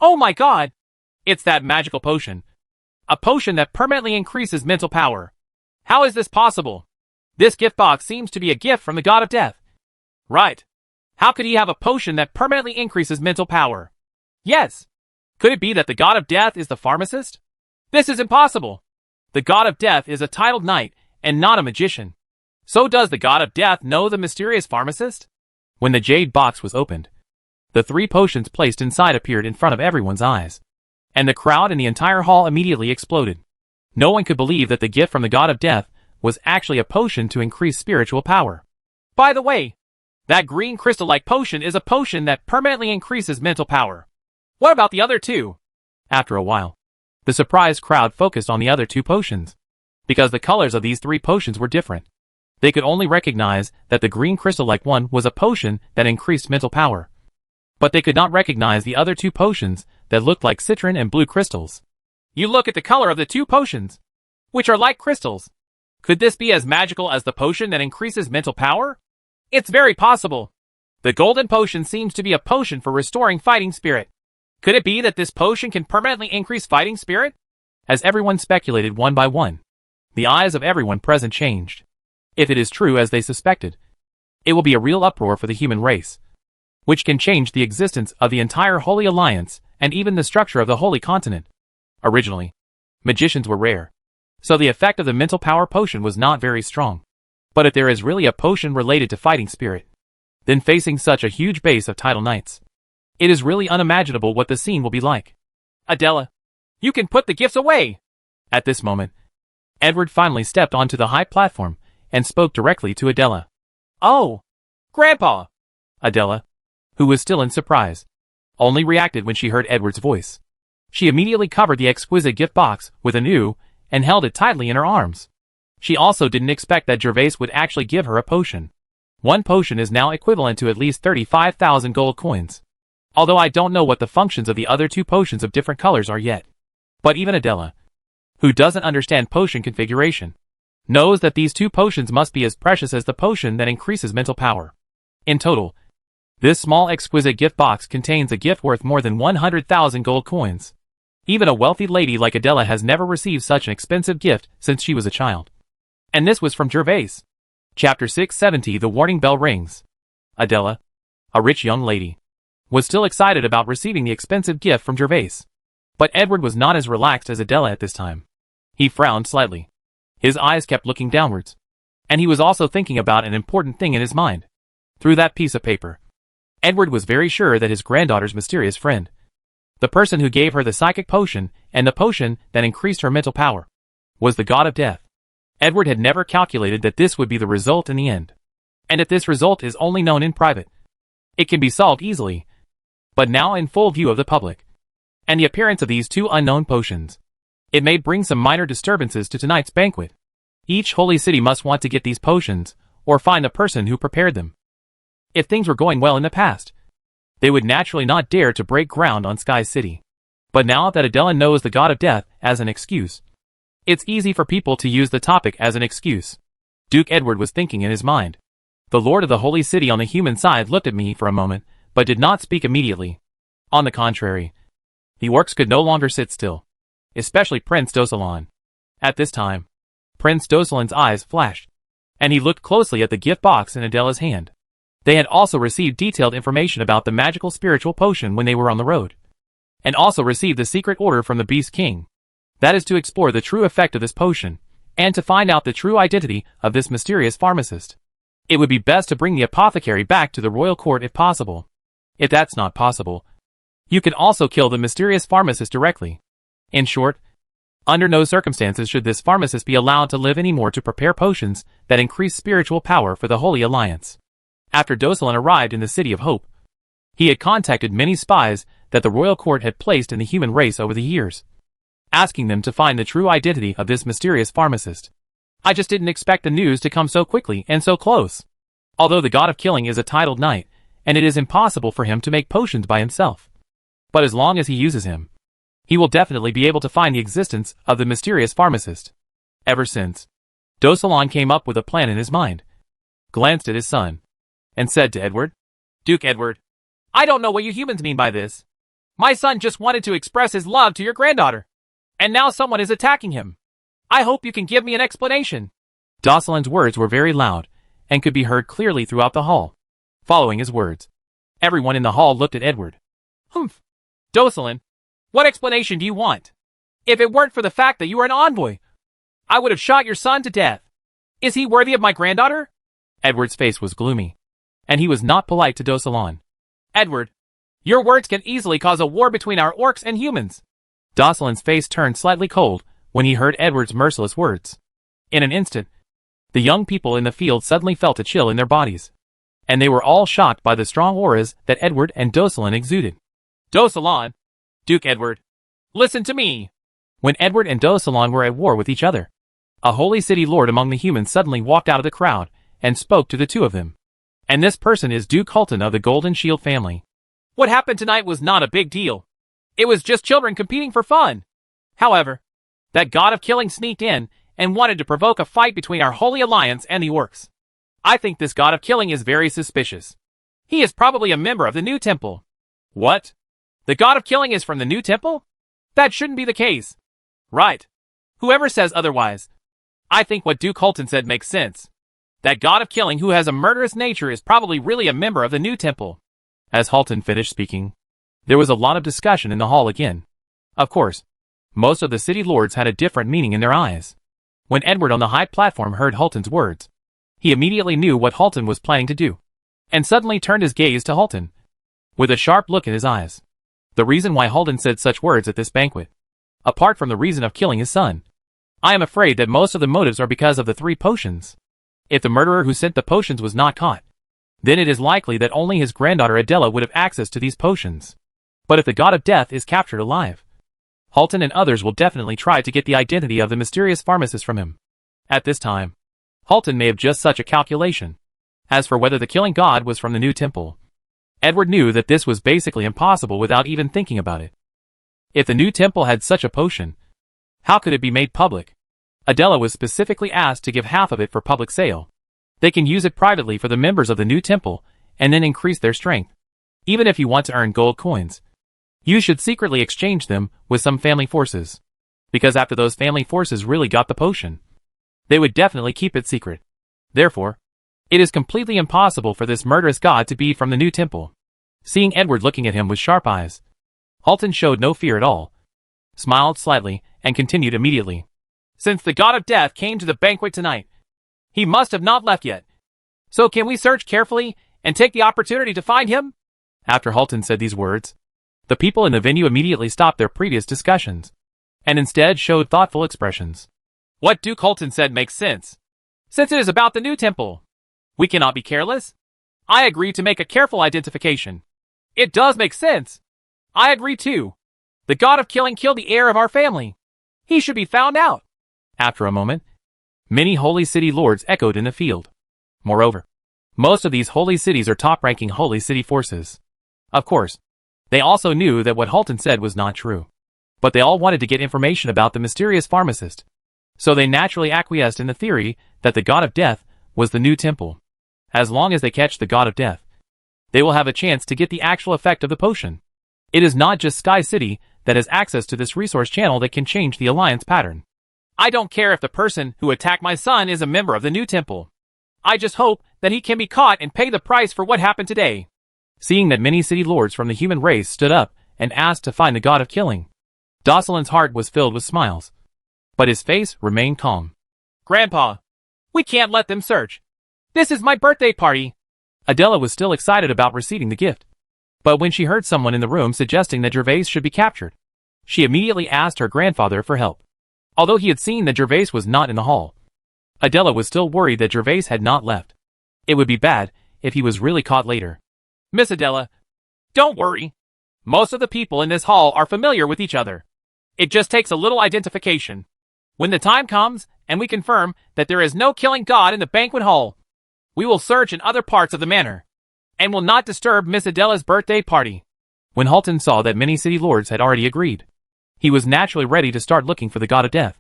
Oh my god! It's that magical potion. A potion that permanently increases mental power. How is this possible? This gift box seems to be a gift from the god of death. Right. How could he have a potion that permanently increases mental power? Yes. Could it be that the god of death is the pharmacist? This is impossible. The god of death is a titled knight and not a magician. So does the god of death know the mysterious pharmacist? When the jade box was opened, the 3 potions placed inside appeared in front of everyone's eyes, and the crowd in the entire hall immediately exploded. No one could believe that the gift from the god of death was actually a potion to increase spiritual power. By the way, that green crystal-like potion is a potion that permanently increases mental power. What about the other 2? After a while, the surprised crowd focused on the other 2 potions, because the colors of these 3 potions were different. They could only recognize that the green crystal-like one was a potion that increased mental power, but they could not recognize the other 2 potions that looked like citron and blue crystals. You look at the color of the 2 potions, which are like crystals. Could this be as magical as the potion that increases mental power? It's very possible. The golden potion seems to be a potion for restoring fighting spirit. Could it be that this potion can permanently increase fighting spirit? As everyone speculated one by one, the eyes of everyone present changed. If it is true as they suspected, it will be a real uproar for the human race, which can change the existence of the entire Holy Alliance and even the structure of the Holy Continent. Originally, magicians were rare, so the effect of the mental power potion was not very strong. But if there is really a potion related to fighting spirit, then facing such a huge base of title knights, it is really unimaginable what the scene will be like. Adela, you can put the gifts away! At this moment, Edward finally stepped onto the high platform and spoke directly to Adela. Oh, Grandpa! Adela, who was still in surprise, only reacted when she heard Edward's voice. She immediately covered the exquisite gift box with a new and held it tightly in her arms. She also didn't expect that Gervais would actually give her a potion. One potion is now equivalent to at least 35,000 gold coins. Although I don't know what the functions of the other two potions of different colors are yet. But even Adela, who doesn't understand potion configuration, knows that these two potions must be as precious as the potion that increases mental power. In total, this small exquisite gift box contains a gift worth more than 100,000 gold coins. Even a wealthy lady like Adela has never received such an expensive gift since she was a child. And this was from Gervais. Chapter 670. The warning bell rings. Adela, a rich young lady, was still excited about receiving the expensive gift from Gervais. But Edward was not as relaxed as Adela at this time. He frowned slightly. His eyes kept looking downwards. And he was also thinking about an important thing in his mind. Through that piece of paper, Edward was very sure that his granddaughter's mysterious friend, the person who gave her the psychic potion and the potion that increased her mental power, was the god of death. Edward had never calculated that this would be the result in the end. And that this result is only known in private. It can be solved easily, but now in full view of the public. And the appearance of these two unknown potions, it may bring some minor disturbances to tonight's banquet. Each holy city must want to get these potions, or find the person who prepared them. If things were going well in the past, they would naturally not dare to break ground on Sky City. But now that Adela knows the god of death as an excuse, it's easy for people to use the topic as an excuse. Duke Edward was thinking in his mind. The lord of the holy city on the human side looked at me for a moment, but did not speak immediately. On the contrary, the orcs could no longer sit still. Especially Prince Dosalan. At this time, Prince Dosalan's eyes flashed, and he looked closely at the gift box in Adela's hand. They had also received detailed information about the magical spiritual potion when they were on the road, and also received the secret order from the Beast King. That is to explore the true effect of this potion, and to find out the true identity of this mysterious pharmacist. It would be best to bring the apothecary back to the royal court if possible. If that's not possible, you can also kill the mysterious pharmacist directly. In short, under no circumstances should this pharmacist be allowed to live anymore to prepare potions that increase spiritual power for the Holy Alliance. After Dosalan arrived in the City of Hope, he had contacted many spies that the royal court had placed in the human race over the years, asking them to find the true identity of this mysterious pharmacist. I just didn't expect the news to come so quickly and so close. Although the god of killing is a titled knight, and it is impossible for him to make potions by himself. But as long as he uses him, he will definitely be able to find the existence of the mysterious pharmacist. Ever since, Dosalan came up with a plan in his mind, glanced at his son, and said to Edward, "Duke Edward, I don't know what you humans mean by this. My son just wanted to express his love to your granddaughter, and now someone is attacking him. I hope you can give me an explanation." Dosalan's words were very loud, and could be heard clearly throughout the hall. Following his words, everyone in the hall looked at Edward. "Humph. Dosalan, what explanation do you want? If it weren't for the fact that you are an envoy, I would have shot your son to death. Is he worthy of my granddaughter?" Edward's face was gloomy, and he was not polite to Dosalan. "Edward, your words can easily cause a war between our orcs and humans." Dosalan's face turned slightly cold when he heard Edward's merciless words. In an instant, the young people in the field suddenly felt a chill in their bodies, and they were all shocked by the strong auras that Edward and Dosalan exuded. "Dosalan, Duke Edward, listen to me." When Edward and Dosalan were at war with each other, a holy city lord among the humans suddenly walked out of the crowd and spoke to the two of them. And this person is Duke Halton of the Golden Shield family. "What happened tonight was not a big deal. It was just children competing for fun. However, that god of killing sneaked in and wanted to provoke a fight between our Holy Alliance and the orcs. I think this god of killing is very suspicious. He is probably a member of the New Temple." "What? The god of killing is from the New Temple? That shouldn't be the case." "Right. Whoever says otherwise. I think what Duke Halton said makes sense. That god of killing who has a murderous nature is probably really a member of the New Temple." As Halton finished speaking, there was a lot of discussion in the hall again. Of course, most of the city lords had a different meaning in their eyes. When Edward on the high platform heard Halton's words, he immediately knew what Halton was planning to do, and suddenly turned his gaze to Halton, with a sharp look in his eyes. The reason why Halton said such words at this banquet, apart from the reason of killing his son, I am afraid that most of the motives are because of the 3 potions. If the murderer who sent the potions was not caught, then it is likely that only his granddaughter Adela would have access to these potions. But if the god of death is captured alive, Halton and others will definitely try to get the identity of the mysterious pharmacist from him. At this time, Halton made just such a calculation. As for whether the killing god was from the new temple, Edward knew that this was basically impossible without even thinking about it. If the new temple had such a potion, how could it be made public? Adela was specifically asked to give half of it for public sale. They can use it privately for the members of the new temple and then increase their strength. Even if you want to earn gold coins, you should secretly exchange them with some family forces. Because after those family forces really got the potion, they would definitely keep it secret. Therefore, it is completely impossible for this murderous god to be from the new temple. Seeing Edward looking at him with sharp eyes, Halton showed no fear at all, smiled slightly, and continued immediately. Since the god of death came to the banquet tonight, he must have not left yet. So can we search carefully and take the opportunity to find him? After Halton said these words, the people in the venue immediately stopped their previous discussions, and instead showed thoughtful expressions. What Duke Halton said makes sense. Since it is about the new temple, we cannot be careless. I agree to make a careful identification. It does make sense. I agree too. The god of killing killed the heir of our family. He should be found out. After a moment, many holy city lords echoed in the field. Moreover, most of these holy cities are top-ranking holy city forces. Of course, they also knew that what Halton said was not true. But they all wanted to get information about the mysterious pharmacist. So they naturally acquiesced in the theory that the god of death was the new temple. As long as they catch the god of death, they will have a chance to get the actual effect of the potion. It is not just Sky City that has access to this resource channel that can change the alliance pattern. I don't care if the person who attacked my son is a member of the new temple. I just hope that he can be caught and pay the price for what happened today. Seeing that many city lords from the human race stood up and asked to find the god of killing, Jocelyn's heart was filled with smiles, but his face remained calm. Grandpa, we can't let them search. This is my birthday party. Adela was still excited about receiving the gift, but when she heard someone in the room suggesting that Gervais should be captured, she immediately asked her grandfather for help. Although he had seen that Gervais was not in the hall, Adela was still worried that Gervais had not left. It would be bad if he was really caught later. Miss Adela, don't worry. Most of the people in this hall are familiar with each other. It just takes a little identification. When the time comes and we confirm that there is no killing god in the banquet hall, we will search in other parts of the manor, and will not disturb Miss Adela's birthday party. When Halton saw that many city lords had already agreed, he was naturally ready to start looking for the god of death.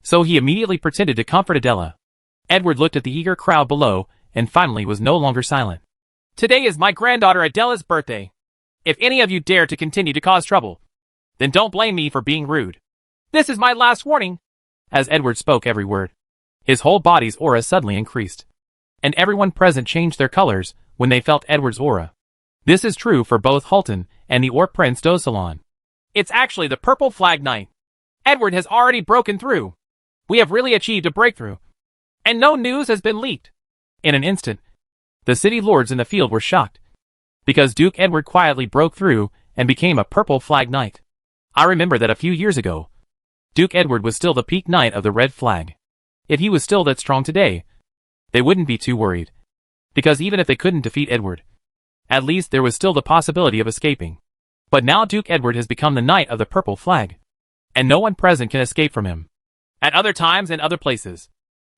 So he immediately pretended to comfort Adela. Edward looked at the eager crowd below and finally was no longer silent. Today is my granddaughter Adela's birthday. If any of you dare to continue to cause trouble, then don't blame me for being rude. This is my last warning. As Edward spoke every word, his whole body's aura suddenly increased, and everyone present changed their colors when they felt Edward's aura. This is true for both Halton and the Orc Prince Dosalon. It's actually the Purple Flag Knight. Edward has already broken through. We have really achieved a breakthrough, and no news has been leaked. In an instant, the city lords in the field were shocked, because Duke Edward quietly broke through and became a Purple Flag Knight. I remember that a few years ago, Duke Edward was still the peak knight of the Red Flag. If he was still that strong today, they wouldn't be too worried, because even if they couldn't defeat Edward, at least there was still the possibility of escaping. But now Duke Edward has become the knight of the Purple Flag, and no one present can escape from him. At other times and other places,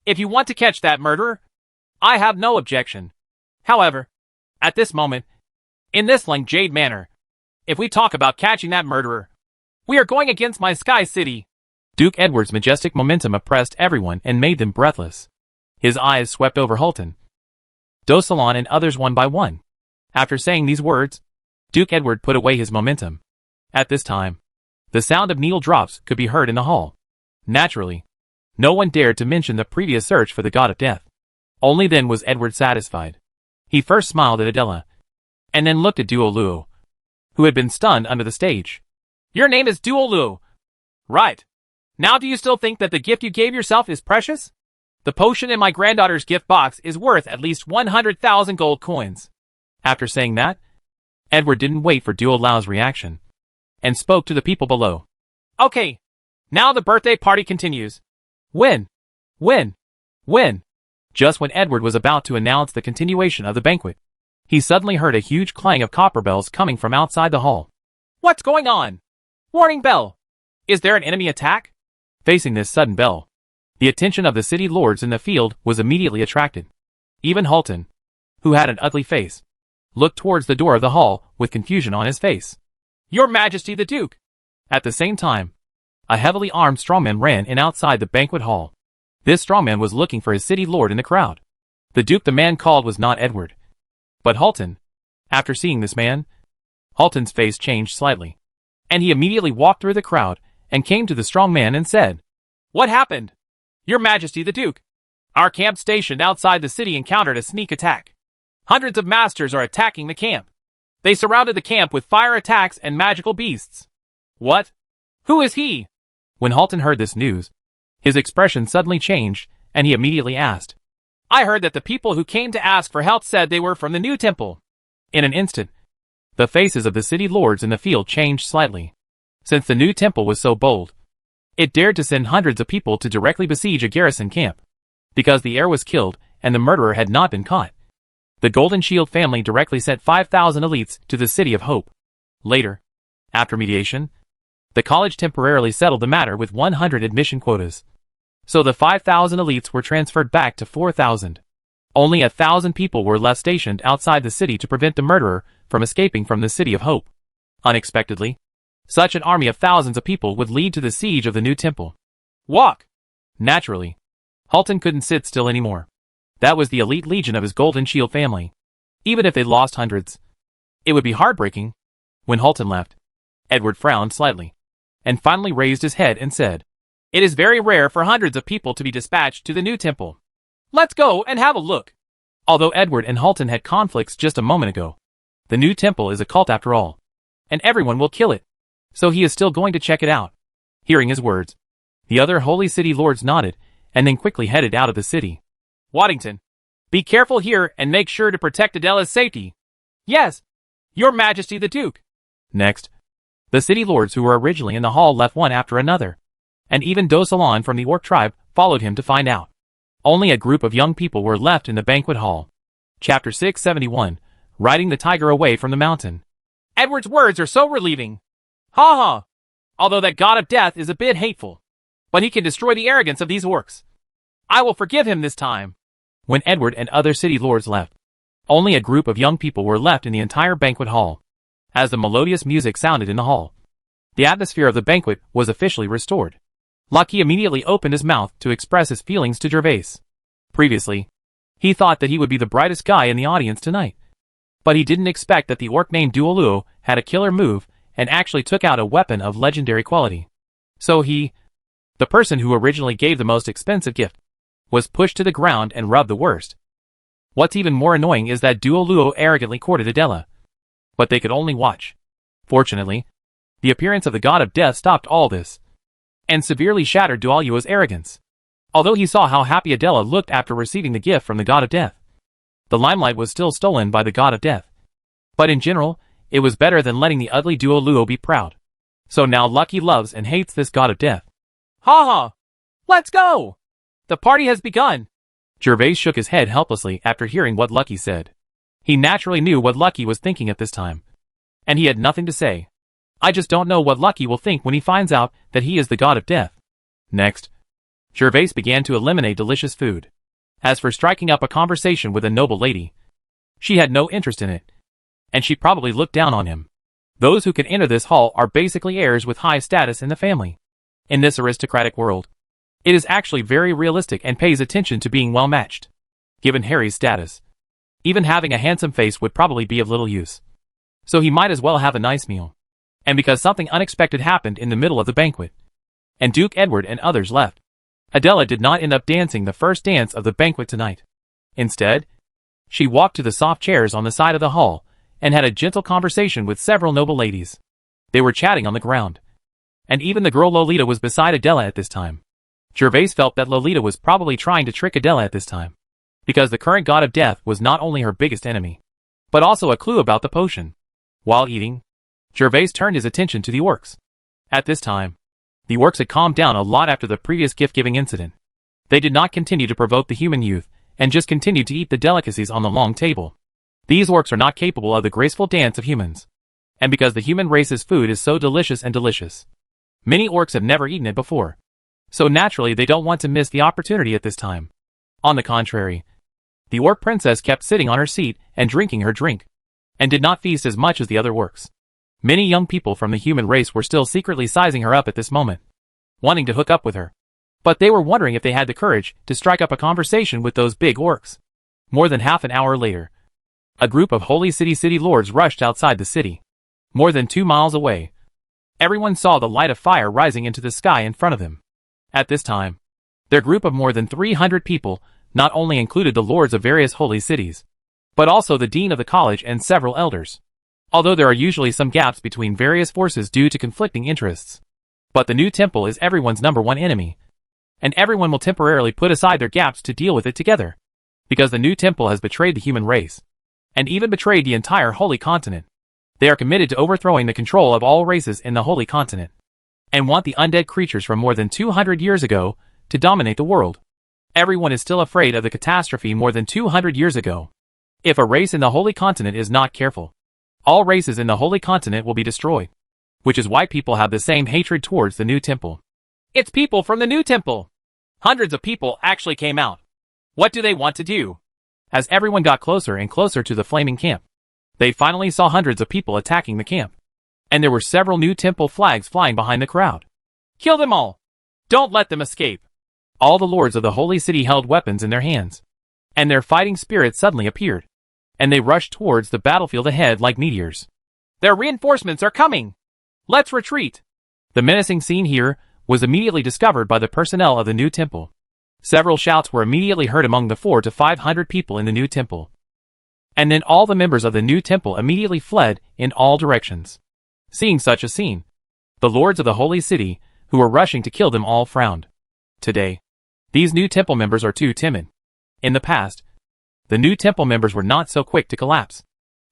if you want to catch that murderer, I have no objection. However, at this moment, in this Lang Jade Manor, if we talk about catching that murderer, we are going against my Sky City. Duke Edward's majestic momentum oppressed everyone and made them breathless. His eyes swept over Halton, Dosalon, and others one by one. After saying these words, Duke Edward put away his momentum. At this time, the sound of needle drops could be heard in the hall. Naturally, no one dared to mention the previous search for the god of death. Only then was Edward satisfied. He first smiled at Adela, and then looked at Duoluo, who had been stunned under the stage. Your name is Duoluo. Right. Now do you still think that the gift you gave yourself is precious? The potion in my granddaughter's gift box is worth at least 100,000 gold coins. After saying that, Edward didn't wait for Duoluo's reaction, and spoke to the people below. Okay, now the birthday party continues. When? Just when Edward was about to announce the continuation of the banquet, he suddenly heard a huge clang of copper bells coming from outside the hall. What's going on? Warning bell! Is there an enemy attack? Facing this sudden bell, The attention of the city lords in the field was immediately attracted. Even Halton, who had an ugly face, looked towards the door of the hall with confusion on his face. "Your Majesty the Duke!" At the same time, a heavily armed strongman ran in outside the banquet hall. This strongman was looking for his city lord in the crowd. The Duke the man called was not Edward, but Halton. After seeing this man, Halton's face changed slightly, and he immediately walked through the crowd and came to the strong man and said, "What happened? Your Majesty the Duke, our camp stationed outside the city encountered a sneak attack. Hundreds of masters are attacking the camp. They surrounded the camp with fire attacks and magical beasts." "What? Who is he?" When Halton heard this news, his expression suddenly changed, and he immediately asked, "I heard that the people who came to ask for help said they were from the new temple." In an instant, the faces of the city lords in the field changed slightly. Since the new temple was so bold, it dared to send hundreds of people to directly besiege a garrison camp. Because the heir was killed and the murderer had not been caught, the Golden Shield family directly sent 5,000 elites to the City of Hope. Later, after mediation, the college temporarily settled the matter with 100 admission quotas. So the 5,000 elites were transferred back to 4,000. Only 1,000 people were left stationed outside the city to prevent the murderer from escaping from the City of Hope. Unexpectedly, such an army of thousands of people would lead to the siege of the new temple. Walk! Naturally, Halton couldn't sit still anymore. That was the elite legion of his Golden Shield family. Even if they lost hundreds, it would be heartbreaking. When Halton left, Edward frowned slightly, and finally raised his head and said, "It is very rare for hundreds of people to be dispatched to the new temple. Let's go and have a look." Although Edward and Halton had conflicts just a moment ago, the new temple is a cult after all, and everyone will kill it. So he is still going to check it out. Hearing his words, the other Holy City lords nodded, and then quickly headed out of the city. "Waddington, be careful here and make sure to protect Adela's safety." "Yes, Your Majesty the Duke." Next, the city lords who were originally in the hall left one after another, and even Dosalon from the Orc tribe followed him to find out. Only a group of young people were left in the banquet hall. Chapter 671, Riding the Tiger Away from the Mountain. Edward's words are so relieving. Ha ha! Although that god of death is a bit hateful, but he can destroy the arrogance of these orcs. I will forgive him this time. When Edward and other city lords left, only a group of young people were left in the entire banquet hall. As the melodious music sounded in the hall, the atmosphere of the banquet was officially restored. Lucky immediately opened his mouth to express his feelings to Gervais. Previously, he thought that he would be the brightest guy in the audience tonight, but he didn't expect that the orc named Duoluo had a killer move and actually took out a weapon of legendary quality. So he, the person who originally gave the most expensive gift, was pushed to the ground and rubbed the worst. What's even more annoying is that Duoluo arrogantly courted Adela, but they could only watch. Fortunately, the appearance of the god of death stopped all this, and severely shattered Duoluo's arrogance. Although he saw how happy Adela looked after receiving the gift from the god of death, the limelight was still stolen by the god of death. But in general, it was better than letting the ugly Duoluo be proud. So now Lucky loves and hates this god of death. Ha ha! Let's go! The party has begun! Gervais shook his head helplessly after hearing what Lucky said. He naturally knew what Lucky was thinking at this time, and he had nothing to say. I just don't know what Lucky will think when he finds out that he is the god of death. Next, Gervais began to eliminate delicious food. As for striking up a conversation with a noble lady, she had no interest in it, and she probably looked down on him. Those who can enter this hall are basically heirs with high status in the family. In this aristocratic world, it is actually very realistic and pays attention to being well matched. Given Harry's status, even having a handsome face would probably be of little use. So he might as well have a nice meal. And because something unexpected happened in the middle of the banquet, and Duke Edward and others left, Adela did not end up dancing the first dance of the banquet tonight. Instead, she walked to the soft chairs on the side of the hall and had a gentle conversation with several noble ladies. They were chatting on the ground, and even the girl Lolita was beside Adela at this time. Gervais felt that Lolita was probably trying to trick Adela at this time, because the current god of death was not only her biggest enemy, but also a clue about the potion. While eating, Gervais turned his attention to the orcs. At this time, the orcs had calmed down a lot after the previous gift-giving incident. They did not continue to provoke the human youth, and just continued to eat the delicacies on the long table. These orcs are not capable of the graceful dance of humans. And because the human race's food is so delicious and delicious, many orcs have never eaten it before. so naturally they don't want to miss the opportunity at this time. On the contrary, the orc princess kept sitting on her seat and drinking her drink, and did not feast as much as the other orcs. Many young people from the human race were still secretly sizing her up at this moment, wanting to hook up with her. But they were wondering if they had the courage to strike up a conversation with those big orcs. More than half an hour later, a group of Holy City lords rushed outside the city. More than 2 miles away, everyone saw the light of fire rising into the sky in front of them. At this time, their group of more than 300 people not only included the lords of various holy cities, but also the dean of the college and several elders. Although there are usually some gaps between various forces due to conflicting interests. But the new temple is everyone's #1 enemy, and everyone will temporarily put aside their gaps to deal with it together. Because the new temple has betrayed the human race, and even betrayed the entire holy continent. They are committed to overthrowing the control of all races in the holy continent, and want the undead creatures from more than 200 years ago to dominate the world. Everyone is still afraid of the catastrophe more than 200 years ago. If a race in the holy continent is not careful, all races in the holy continent will be destroyed. Which is why people have the same hatred towards the new temple. It's people from the new temple. Hundreds of people actually came out. What do they want to do? As everyone got closer and closer to the flaming camp, they finally saw hundreds of people attacking the camp. And there were several new temple flags flying behind the crowd. Kill them all! Don't let them escape! All the lords of the holy city held weapons in their hands. And their fighting spirit suddenly appeared. And they rushed towards the battlefield ahead like meteors. Their reinforcements are coming! Let's retreat! The menacing scene here was immediately discovered by the personnel of the new temple. Several shouts were immediately heard among the 400 to 500 people in the new temple. And then all the members of the new temple immediately fled in all directions. Seeing such a scene, the lords of the holy city, who were rushing to kill them all, frowned. Today, these new temple members are too timid. In the past, the new temple members were not so quick to collapse.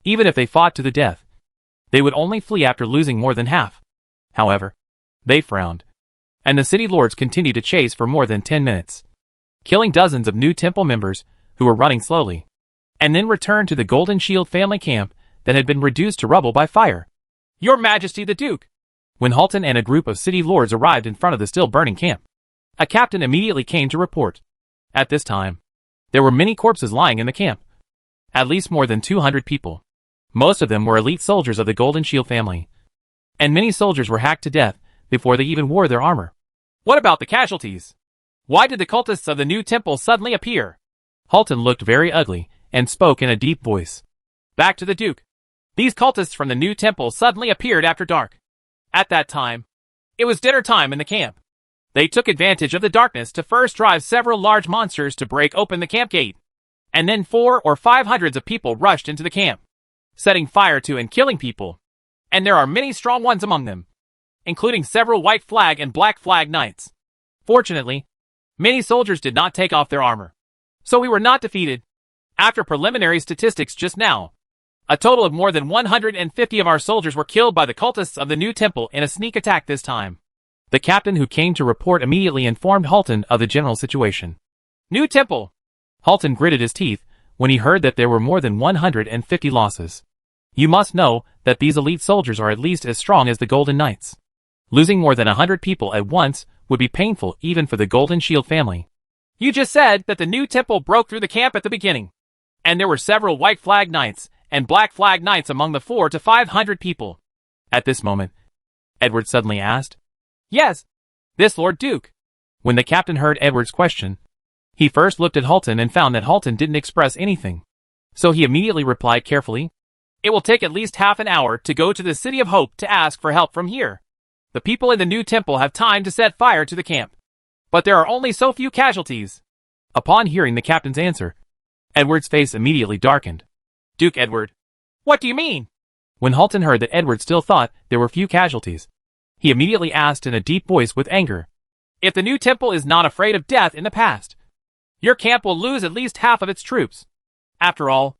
Even if they fought to the death, they would only flee after losing more than half. However, they frowned, and the city lords continued to chase for more than 10 minutes, killing dozens of new temple members who were running slowly, and then returned to the Golden Shield family camp that had been reduced to rubble by fire. Your Majesty the Duke! When Halton and a group of city lords arrived in front of the still burning camp, a captain immediately came to report. At this time, there were many corpses lying in the camp. At least more than 200 people. Most of them were elite soldiers of the Golden Shield family. And many soldiers were hacked to death before they even wore their armor. What about the casualties? Why did the cultists of the new temple suddenly appear? Halton looked very ugly and spoke in a deep voice. Back to the Duke. These cultists from the new temple suddenly appeared after dark. At that time, it was dinner time in the camp. They took advantage of the darkness to first drive several large monsters to break open the camp gate. And then 400 or 500 of people rushed into the camp, setting fire to and killing people. And there are many strong ones among them, including several white flag and black flag knights. Fortunately, many soldiers did not take off their armor, so we were not defeated. After preliminary statistics just now, a total of more than 150 of our soldiers were killed by the cultists of the new temple in a sneak attack this time. The captain who came to report immediately informed Halton of the general situation. New temple! Halton gritted his teeth when he heard that there were more than 150 losses. You must know that these elite soldiers are at least as strong as the Golden Knights. Losing more than 100 people at once would be painful even for the Golden Shield family. You just said that the new temple broke through the camp at the beginning, and there were several white flag knights and black flag knights among the 400 to 500 people. At this moment, Edward suddenly asked. Yes, this Lord Duke. When the captain heard Edward's question, he first looked at Halton and found that Halton didn't express anything. So he immediately replied carefully, It will take at least half an hour to go to the City of Hope to ask for help from here. The people in the new temple have time to set fire to the camp, but there are only so few casualties. Upon hearing the captain's answer, Edward's face immediately darkened. Duke Edward, what do you mean? When Halton heard that Edward still thought there were few casualties, he immediately asked in a deep voice with anger. If the new temple is not afraid of death in the past, your camp will lose at least half of its troops. After all,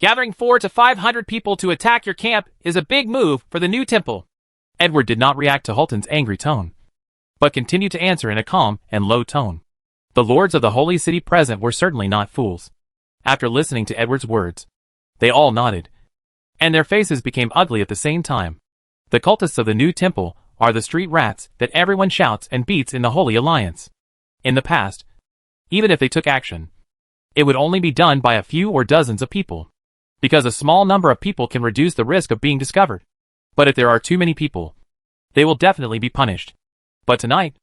gathering 400 to 500 people to attack your camp is a big move for the new temple. Edward did not react to Halton's angry tone, but continued to answer in a calm and low tone. The lords of the holy city present were certainly not fools. After listening to Edward's words, they all nodded, and their faces became ugly at the same time. The cultists of the new temple are the street rats that everyone shouts and beats in the Holy Alliance. In the past, even if they took action, it would only be done by a few or dozens of people, because a small number of people can reduce the risk of being discovered. But if there are too many people, they will definitely be punished. But tonight,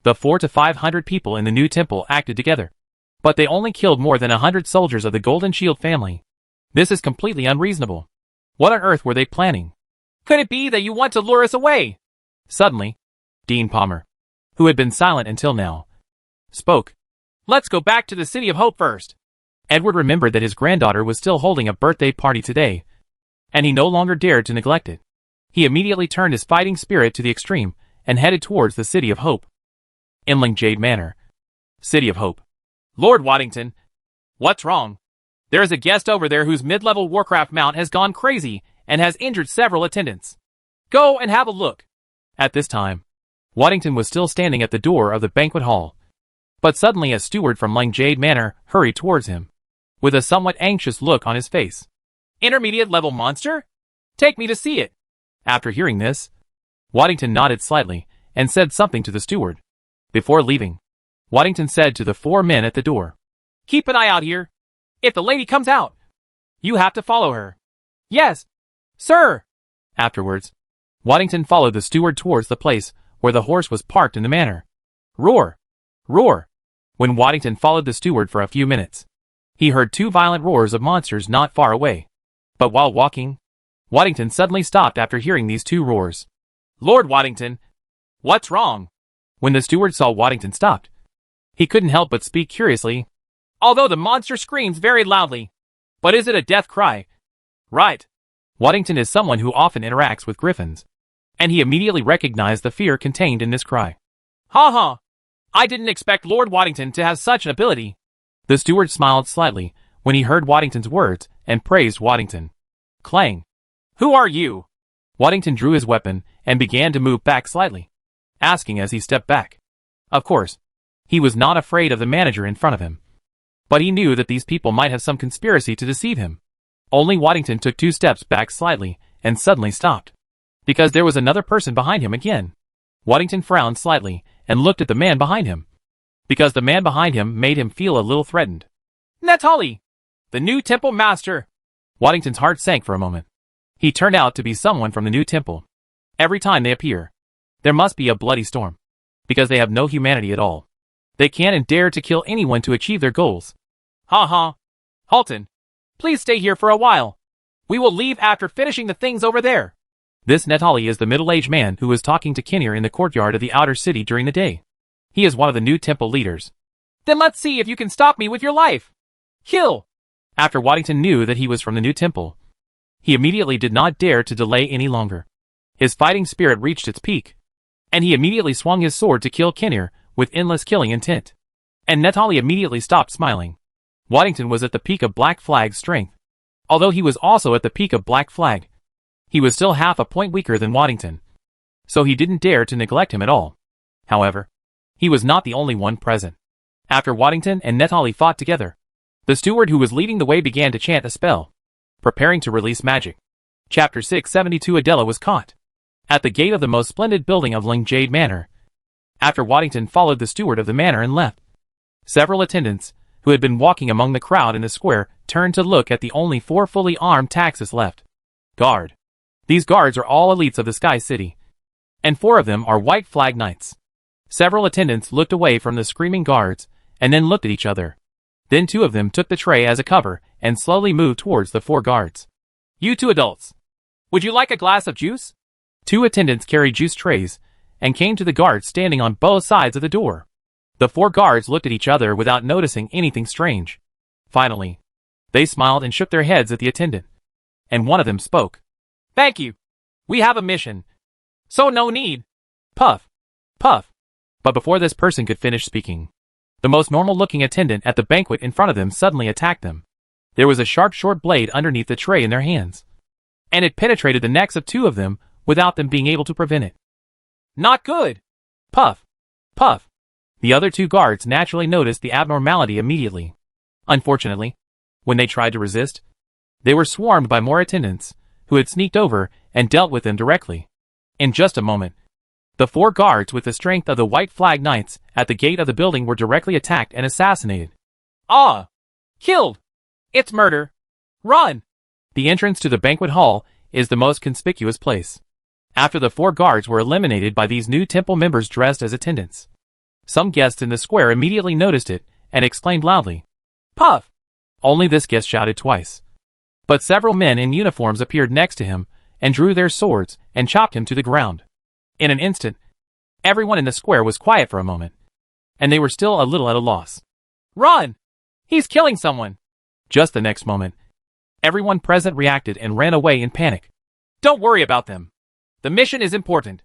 the 400 to 500 people in the new temple acted together. But they only killed more than 100 soldiers of the Golden Shield family. This is completely unreasonable. What on earth were they planning? Could it be that you want to lure us away? Suddenly, Dean Palmer, who had been silent until now, spoke. Let's go back to the City of Hope first. Edward remembered that his granddaughter was still holding a birthday party today, and he no longer dared to neglect it. He immediately turned his fighting spirit to the extreme and headed towards the City of Hope. Inling Jade Manor. City of Hope. Lord Waddington, what's wrong? There is a guest over there whose mid-level Warcraft mount has gone crazy and has injured several attendants. Go and have a look. At this time, Waddington was still standing at the door of the banquet hall. But suddenly a steward from Inling Jade Manor hurried towards him, with a somewhat anxious look on his face. Intermediate level monster? Take me to see it. After hearing this, Waddington nodded slightly and said something to the steward. Before leaving, Waddington said to the 4 men at the door, keep an eye out here. If the lady comes out, you have to follow her. Yes, sir. Afterwards, Waddington followed the steward towards the place where the horse was parked in the manor. Roar! Roar! When Waddington followed the steward for a few minutes, he heard 2 violent roars of monsters not far away. But while walking, Waddington suddenly stopped after hearing these 2 roars. Lord Waddington, what's wrong? When the steward saw Waddington stopped, he couldn't help but speak curiously. Although the monster screams very loudly. But is it a death cry? Right. Waddington is someone who often interacts with griffins, and he immediately recognized the fear contained in this cry. Ha ha! I didn't expect Lord Waddington to have such an ability. The steward smiled slightly when he heard Waddington's words and praised Waddington. Clang! Who are you? Waddington drew his weapon and began to move back slightly, asking as he stepped back. Of course, he was not afraid of the manager in front of him, but he knew that these people might have some conspiracy to deceive him. Only Waddington took 2 steps back slightly and suddenly stopped, because there was another person behind him again. Waddington frowned slightly and looked at the man behind him, because the man behind him made him feel a little threatened. Natali, the new temple master. Waddington's heart sank for a moment. He turned out to be someone from the new temple. Every time they appear, there must be a bloody storm, because they have no humanity at all. They can and dare to kill anyone to achieve their goals. Ha ha. Halton, please stay here for a while. We will leave after finishing the things over there. This Natali is the middle-aged man who was talking to Seignior in the courtyard of the outer city during the day. He is one of the new temple leaders. Then let's see if you can stop me with your life. Kill! After Waddington knew that he was from the new temple, he immediately did not dare to delay any longer. His fighting spirit reached its peak, and he immediately swung his sword to kill Seignior with endless killing intent. And Natali immediately stopped smiling. Waddington was at the peak of Black Flag's strength. Although he was also at the peak of Black Flag, he was still half a point weaker than Waddington, so he didn't dare to neglect him at all. However, he was not the only one present. After Waddington and Natali fought together, the steward who was leading the way began to chant a spell, preparing to release magic. Chapter 672. Adela was caught at the gate of the most splendid building of Inling Jade Manor. After Waddington followed the steward of the manor and left, several attendants, who had been walking among the crowd in the square, turned to look at the only 4 fully armed taxis left. Guard. These guards are all elites of the Sky City, and 4 of them are White Flag Knights. Several attendants looked away from the screaming guards, and then looked at each other. Then 2 of them took the tray as a cover, and slowly moved towards the 4 guards. You 2 adults, would you like a glass of juice? 2 attendants carried juice trays, and came to the guards standing on both sides of the door. The 4 guards looked at each other without noticing anything strange. Finally, they smiled and shook their heads at the attendant, and one of them spoke. Thank you. We have a mission, so no need. Puff. Puff. But before this person could finish speaking, the most normal-looking attendant at the banquet in front of them suddenly attacked them. There was a sharp short blade underneath the tray in their hands, and it penetrated the necks of 2 of them without them being able to prevent it. Not good. Puff. Puff. The other 2 guards naturally noticed the abnormality immediately. Unfortunately, when they tried to resist, they were swarmed by more attendants, who had sneaked over and dealt with them directly. In just a moment, The 4 guards with the strength of the White Flag Knights at the gate of the building were directly attacked and assassinated. Ah! Killed! It's murder! Run! The entrance to the banquet hall is the most conspicuous place. After the 4 guards were eliminated by these new temple members dressed as attendants, some guests in the square immediately noticed it and exclaimed loudly, "Puff!" Only this guest shouted twice. But several men in uniforms appeared next to him and drew their swords and chopped him to the ground. In an instant, everyone in the square was quiet for a moment, and they were still a little at a loss. "Run! He's killing someone!" Just the next moment, everyone present reacted and ran away in panic. "Don't worry about them. The mission is important.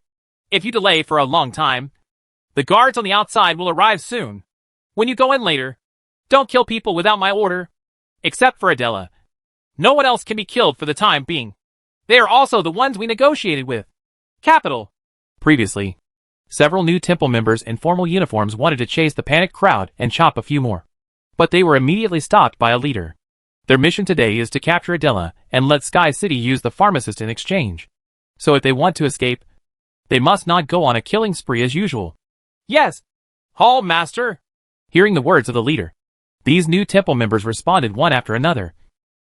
If you delay for a long time, the guards on the outside will arrive soon. When you go in later, don't kill people without my order. Except for Adela. No one else can be killed for the time being. They are also the ones we negotiated with. Capital." Previously, several new temple members in formal uniforms wanted to chase the panicked crowd and chop a few more. But they were immediately stopped by a leader. Their mission today is to capture Adela and let Sky City use the pharmacist in exchange. So if they want to escape, they must not go on a killing spree as usual. "Yes, Hall Master." Hearing the words of the leader, these new temple members responded one after another.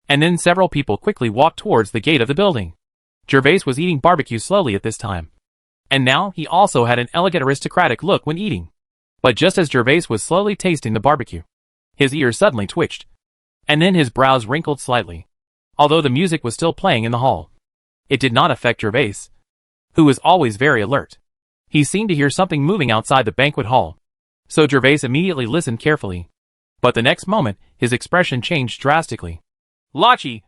And then several people quickly walked towards the gate of the building. Gervais was eating barbecue slowly at this time. And now he also had an elegant aristocratic look when eating. But just as Gervais was slowly tasting the barbecue, his ears suddenly twitched. And then his brows wrinkled slightly. Although the music was still playing in the hall, it did not affect Gervais, who was always very alert. He seemed to hear something moving outside the banquet hall. So Gervais immediately listened carefully. But the next moment, his expression changed drastically. "Lachi,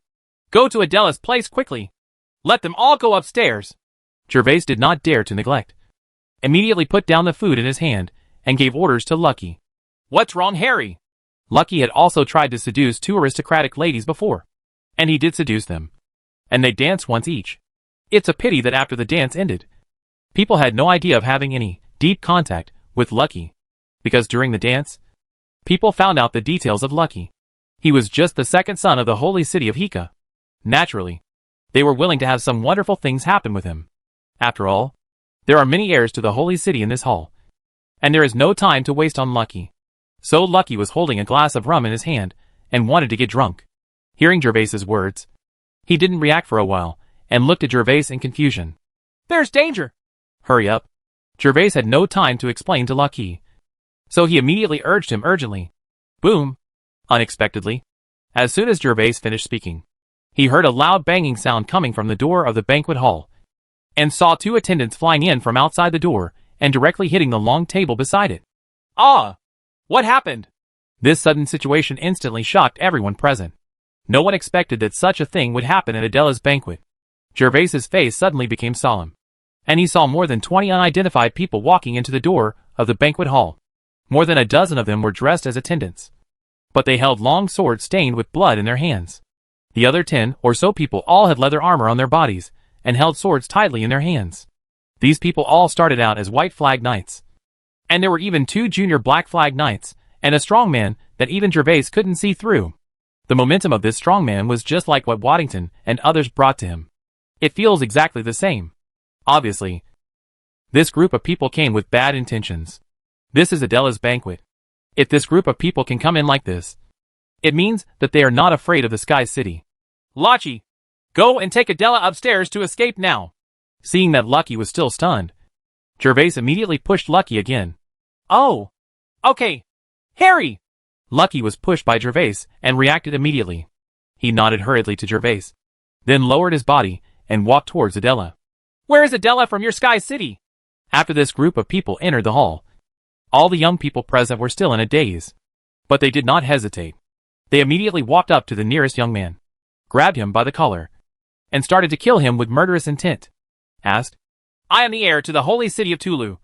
go to Adela's place quickly. Let them all go upstairs." Gervais did not dare to neglect. Immediately put down the food in his hand and gave orders to Lucky. "What's wrong, Harry?" Lucky had also tried to seduce 2 aristocratic ladies before. And he did seduce them. And they danced once each. It's a pity that after the dance ended, people had no idea of having any deep contact with Lucky. Because during the dance, people found out the details of Lucky. He was just the second son of the holy city of Hika. Naturally, they were willing to have some wonderful things happen with him. After all, there are many heirs to the holy city in this hall. And there is no time to waste on Lucky. So Lucky was holding a glass of rum in his hand and wanted to get drunk. Hearing Gervais's words, he didn't react for a while and looked at Gervais in confusion. "There's danger!" "Hurry up." Gervais had no time to explain to Lucky. So he immediately urged him urgently. Boom! Unexpectedly, as soon as Gervais finished speaking, he heard a loud banging sound coming from the door of the banquet hall, and saw 2 attendants flying in from outside the door and directly hitting the long table beside it. "Ah! What happened?" This sudden situation instantly shocked everyone present. No one expected that such a thing would happen at Adela's banquet. Gervais's face suddenly became solemn, and he saw more than 20 unidentified people walking into the door of the banquet hall. More than a dozen of them were dressed as attendants, but they held long swords stained with blood in their hands. The other 10 or so people all had leather armor on their bodies and held swords tightly in their hands. These people all started out as White Flag Knights. And there were even 2 junior Black Flag Knights and a strongman that even Gervais couldn't see through. The momentum of this strongman was just like what Waddington and others brought to him. It feels exactly the same. Obviously, this group of people came with bad intentions. This is Adela's banquet. If this group of people can come in like this, it means that they are not afraid of the Sky City. "Lachi, go and take Adela upstairs to escape now." Seeing that Lucky was still stunned, Gervais immediately pushed Lucky again. "Oh, okay. Harry!" Lucky was pushed by Gervais and reacted immediately. He nodded hurriedly to Gervais, then lowered his body and walked towards Adela. "Where is Adela from your Sky City?" After this group of people entered the hall, all the young people present were still in a daze. But they did not hesitate. They immediately walked up to the nearest young man, grabbed him by the collar, and started to kill him with murderous intent. Asked, "I am the heir to the holy city of Tulu.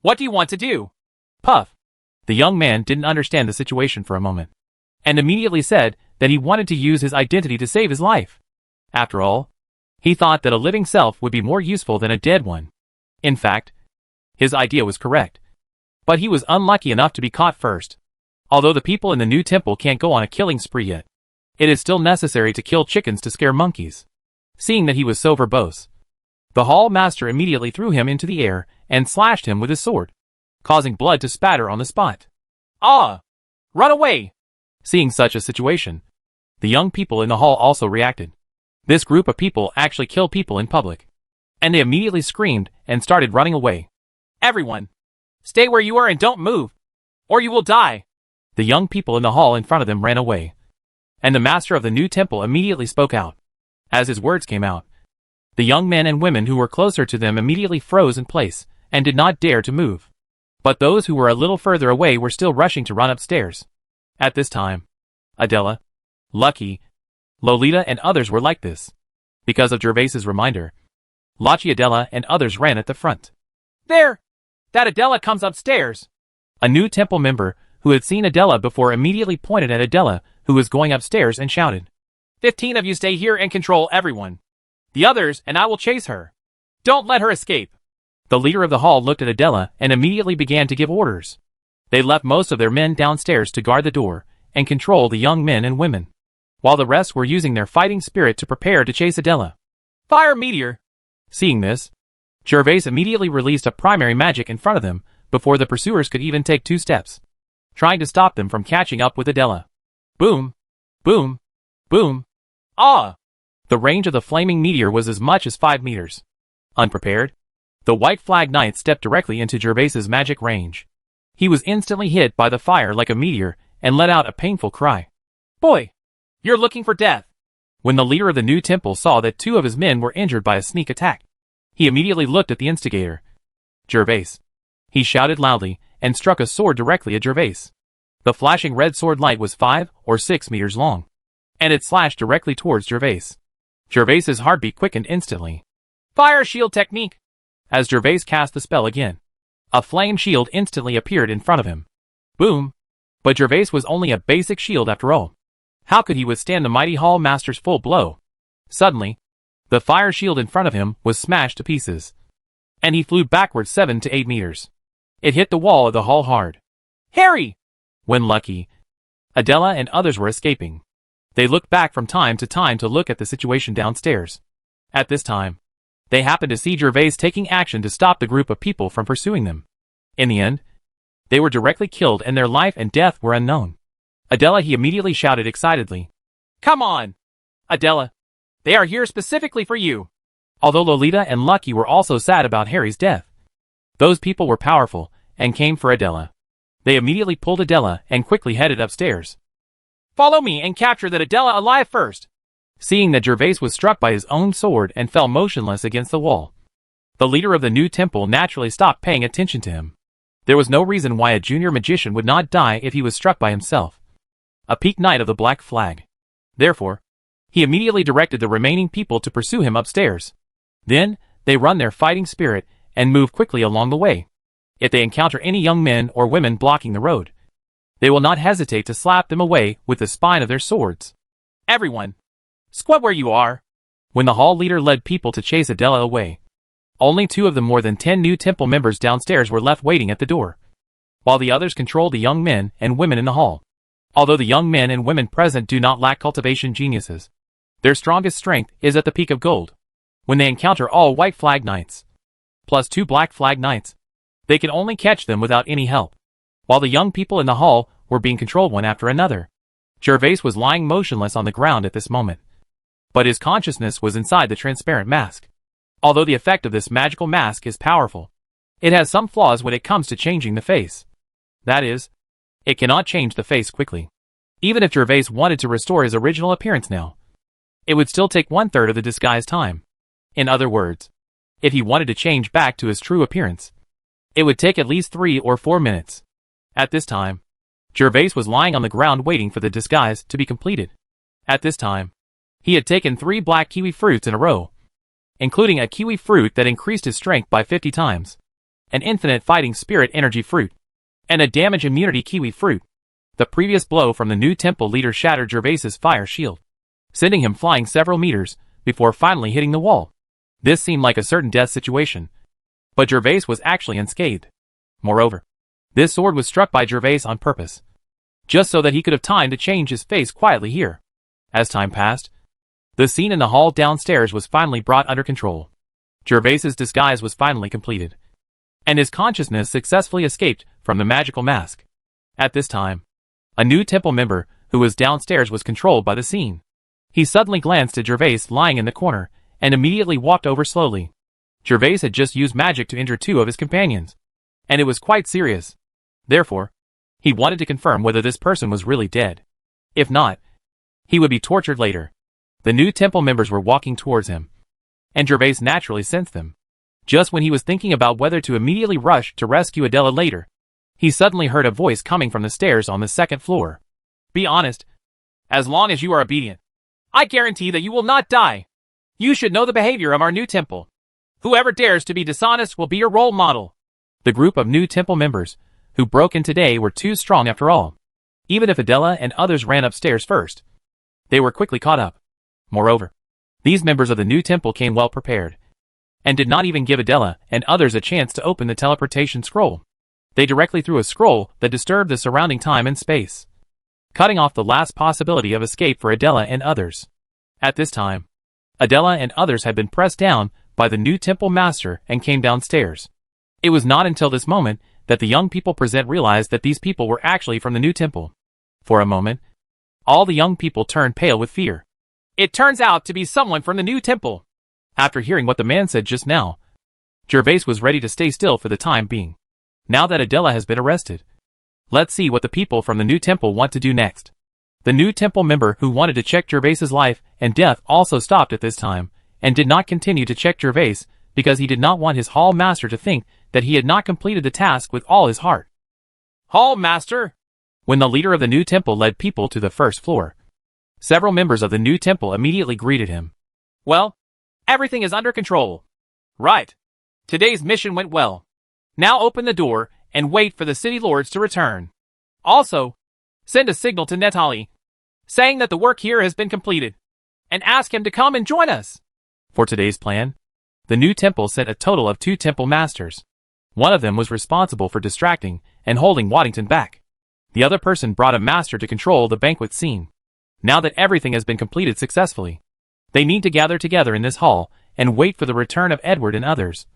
What do you want to do?" Puff. The young man didn't understand the situation for a moment, and immediately said that he wanted to use his identity to save his life. After all, he thought that a living self would be more useful than a dead one. In fact, his idea was correct. But he was unlucky enough to be caught first. Although the people in the new temple can't go on a killing spree yet, it is still necessary to kill chickens to scare monkeys. Seeing that he was so verbose, the hall master immediately threw him into the air and slashed him with his sword, causing blood to spatter on the spot. Ah! Run away! Seeing such a situation, the young people in the hall also reacted. This group of people actually kill people in public. And they immediately screamed and started running away. Everyone! Stay where you are and don't move! Or you will die! The young people in the hall in front of them ran away. And the master of the new temple immediately spoke out. As his words came out, the young men and women who were closer to them immediately froze in place and did not dare to move. But those who were a little further away were still rushing to run upstairs. At this time, Adela, Lucky, Lolita and others were like this. Because of Gervais's reminder, Lucky, Adela and others ran at the front. There! That Adela comes upstairs! A new temple member who had seen Adela before immediately pointed at Adela, who was going upstairs, and shouted, 15 of you stay here and control everyone. The others and I will chase her. Don't let her escape. The leader of the hall looked at Adela and immediately began to give orders. They left most of their men downstairs to guard the door and control the young men and women, while the rest were using their fighting spirit to prepare to chase Adela. Fire meteor! Seeing this, Gervais immediately released a primary magic in front of them before the pursuers could even take 2 steps, trying to stop them from catching up with Adela. Boom! Boom! Boom! Ah! The range of the flaming meteor was as much as 5 meters. Unprepared, the White Flag Knight stepped directly into Gervais's magic range. He was instantly hit by the fire like a meteor and let out a painful cry. Boy! You're looking for death! When the leader of the new temple saw that 2 of his men were injured by a sneak attack, he immediately looked at the instigator, Gervais. He shouted loudly and struck a sword directly at Gervais. The flashing red sword light was 5 or 6 meters long, and it slashed directly towards Gervais. Gervais's heartbeat quickened instantly. Fire shield technique! As Gervais cast the spell again, a flame shield instantly appeared in front of him. Boom! But Gervais was only a basic shield after all. How could he withstand the mighty hall master's full blow? Suddenly, the fire shield in front of him was smashed to pieces, and he flew backwards 7 to 8 meters. It hit the wall of the hall hard. Harry! When Lucky, Adela and others were escaping, they looked back from time to time to look at the situation downstairs. At this time, they happened to see Gervais taking action to stop the group of people from pursuing them. In the end, they were directly killed and their life and death were unknown. Adela, he immediately shouted excitedly. Come on! Adela! They are here specifically for you! Although Lolita and Lucky were also sad about Harry's death, those people were powerful and came for Adela. They immediately pulled Adela and quickly headed upstairs. Follow me and capture that Adela alive first! Seeing that Gervais was struck by his own sword and fell motionless against the wall, the leader of the new temple naturally stopped paying attention to him. There was no reason why a junior magician would not die if he was struck by himself, a peak knight of the Black Flag. Therefore, he immediately directed the remaining people to pursue him upstairs. Then, they run their fighting spirit and move quickly along the way. If they encounter any young men or women blocking the road, they will not hesitate to slap them away with the spine of their swords. Everyone, squat where you are! When the hall leader led people to chase Adela away, only 2 of the more than 10 new temple members downstairs were left waiting at the door, while the others controlled the young men and women in the hall. Although the young men and women present do not lack cultivation geniuses, their strongest strength is at the peak of gold. When they encounter all White Flag Knights, plus 2 Black Flag Knights, they can only catch them without any help. While the young people in the hall were being controlled one after another, Gervais was lying motionless on the ground at this moment. But his consciousness was inside the transparent mask. Although the effect of this magical mask is powerful, it has some flaws when it comes to changing the face. That is, it cannot change the face quickly. Even if Gervais wanted to restore his original appearance now, it would still take 1/3 of the disguise time. In other words, if he wanted to change back to his true appearance, it would take at least 3 or 4 minutes. At this time, Gervais was lying on the ground waiting for the disguise to be completed. At this time, he had taken 3 black kiwi fruits in a row, including a kiwi fruit that increased his strength by 50 times, an infinite fighting spirit energy fruit, and a damage immunity kiwi fruit. The previous blow from the new temple leader shattered Gervais's fire shield, sending him flying several meters before finally hitting the wall. This seemed like a certain death situation, but Gervais was actually unscathed. Moreover, this sword was struck by Gervais on purpose, just so that he could have time to change his face quietly here. As time passed, the scene in the hall downstairs was finally brought under control. Gervais's disguise was finally completed. and his consciousness successfully escaped from the magical mask. At this time, a new temple member who was downstairs was controlled by the scene. He suddenly glanced at Gervais lying in the corner and immediately walked over slowly. Gervais had just used magic to injure 2 of his companions, and it was quite serious. Therefore, he wanted to confirm whether this person was really dead. If not, he would be tortured later. The new temple members were walking towards him, and Gervais naturally sensed them. Just when he was thinking about whether to immediately rush to rescue Adela later, he suddenly heard a voice coming from the stairs on the 2nd floor. Be honest. As long as you are obedient, I guarantee that you will not die. You should know the behavior of our new temple. Whoever dares to be dishonest will be your role model. The group of new temple members who broke in today were too strong after all. Even if Adela and others ran upstairs first, they were quickly caught up. Moreover, these members of the new temple came well prepared, and did not even give Adela and others a chance to open the teleportation scroll. They directly threw a scroll that disturbed the surrounding time and space, cutting off the last possibility of escape for Adela and others. At this time, Adela and others had been pressed down by the new temple master and came downstairs. It was not until this moment that the young people present realized that these people were actually from the new temple. For a moment, all the young people turned pale with fear. It turns out to be someone from the new temple. After hearing what the man said just now, Gervais was ready to stay still for the time being. Now that Adela has been arrested, let's see what the people from the new temple want to do next. The new temple member who wanted to check Gervais's life and death also stopped at this time, and did not continue to check Gervais because he did not want his hall master to think that he had not completed the task with all his heart. Hall master! When the leader of the new temple led people to the 1st floor, several members of the new temple immediately greeted him. Well, everything is under control. Right. Today's mission went well. Now open the door and wait for the city lords to return. Also, send a signal to Netali, saying that the work here has been completed, and ask him to come and join us. For today's plan, the new temple sent a total of 2 temple masters. One of them was responsible for distracting and holding Waddington back. The other person brought a master to control the banquet scene. Now that everything has been completed successfully, they need to gather together in this hall and wait for the return of Edward and others,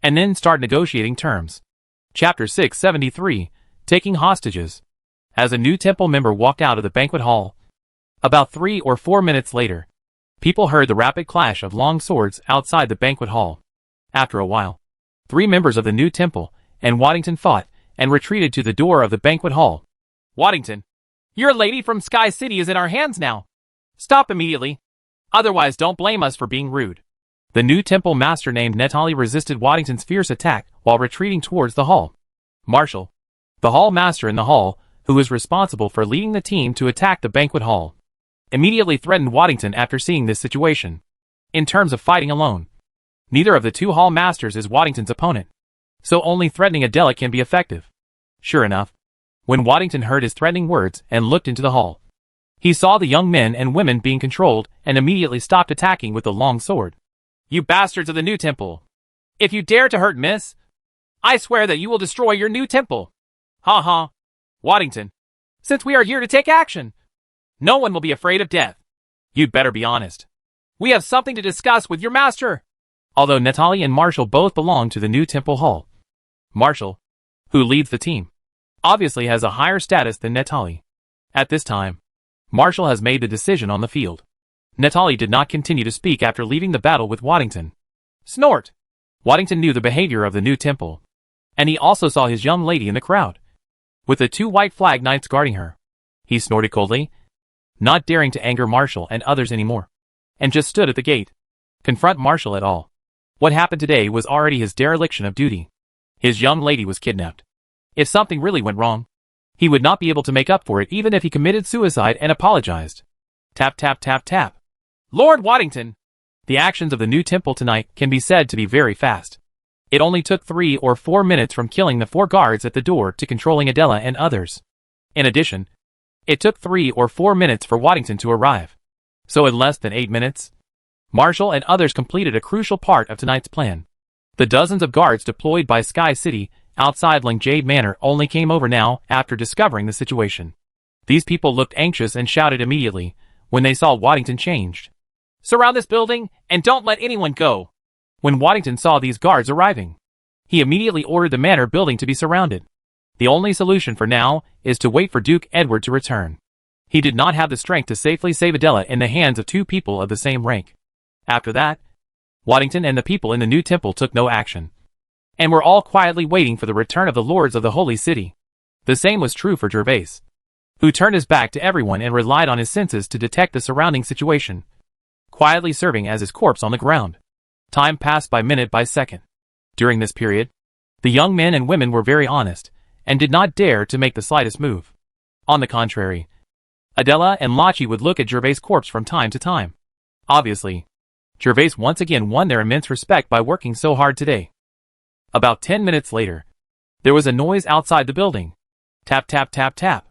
and then start negotiating terms. Chapter 673, Taking Hostages. As a new temple member walked out of the banquet hall, about 3 or 4 minutes later, people heard the rapid clash of long swords outside the banquet hall. After a while, 3 members of the new temple and Waddington fought and retreated to the door of the banquet hall. Waddington, your lady from Sky City is in our hands now. Stop immediately. Otherwise don't blame us for being rude. The new temple master named Netali resisted Waddington's fierce attack while retreating towards the hall. Marshall, the hall master in the hall, who was responsible for leading the team to attack the banquet hall, immediately threatened Waddington after seeing this situation. In terms of fighting alone, neither of the 2 hall masters is Waddington's opponent, so only threatening Adela can be effective. Sure enough, when Waddington heard his threatening words and looked into the hall, he saw the young men and women being controlled and immediately stopped attacking with the long sword. You bastards of the new temple! If you dare to hurt Miss, I swear that you will destroy your new temple. Ha ha. Waddington, since we are here to take action, no one will be afraid of death. You'd better be honest. We have something to discuss with your master. Although Netali and Marshall both belong to the new temple hall, Marshall, who leads the team, obviously has a higher status than Netali. At this time, Marshall has made the decision on the field. Netali did not continue to speak after leaving the battle with Waddington. Snort! Waddington knew the behavior of the new temple, and he also saw his young lady in the crowd, with the 2 white flag knights guarding her. He snorted coldly, not daring to anger Marshall and others anymore, and just stood at the gate. Confront Marshall at all. What happened today was already his dereliction of duty. His young lady was kidnapped. If something really went wrong, he would not be able to make up for it even if he committed suicide and apologized. Tap tap tap tap. Lord Waddington! The actions of the new temple tonight can be said to be very fast. It only took 3 or 4 minutes from killing the 4 guards at the door to controlling Adela and others. In addition, it took 3 or 4 minutes for Waddington to arrive. So in less than 8 minutes, Marshall and others completed a crucial part of tonight's plan. The dozens of guards deployed by Sky City outside Langjade Manor only came over now after discovering the situation. These people looked anxious and shouted immediately when they saw Waddington changed. Surround this building and don't let anyone go. When Waddington saw these guards arriving, He immediately ordered the manor building to be surrounded. The only solution for now is to wait for Duke Edward to return. He did not have the strength to safely save Adela in the hands of two people of the same rank. After that, Waddington and the people in the new temple took no action, and were all quietly waiting for the return of the lords of the holy city. The same was true for Gervais, who turned his back to everyone and relied on his senses to detect the surrounding situation, quietly serving as his corpse on the ground. Time passed by minute by second. During this period, the young men and women were very honest, and did not dare to make the slightest move. On the contrary, Adela and Lachi would look at Gervais' corpse from time to time. Obviously, Gervais once again won their immense respect by working so hard today. About 10 minutes later, there was a noise outside the building. Tap, tap, tap, tap.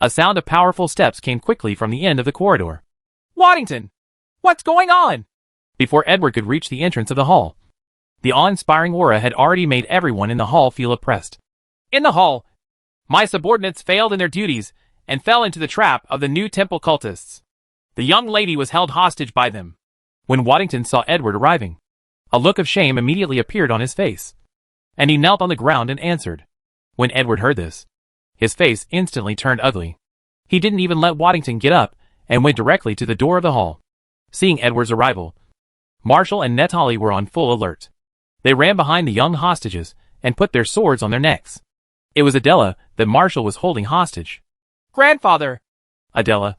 A sound of powerful steps came quickly from the end of the corridor. Waddington! What's going on? Before Edward could reach the entrance of the hall, the awe-inspiring aura had already made everyone in the hall feel oppressed. In the hall, my subordinates failed in their duties and fell into the trap of the new temple cultists. The young lady was held hostage by them. When Waddington saw Edward arriving, a look of shame immediately appeared on his face, and he knelt on the ground and answered. When Edward heard this, his face instantly turned ugly. He didn't even let Waddington get up and went directly to the door of the hall. Seeing Edward's arrival, Marshall and Natali were on full alert. They ran behind the young hostages and put their swords on their necks. It was Adela that Marshall was holding hostage. Grandfather! Adela,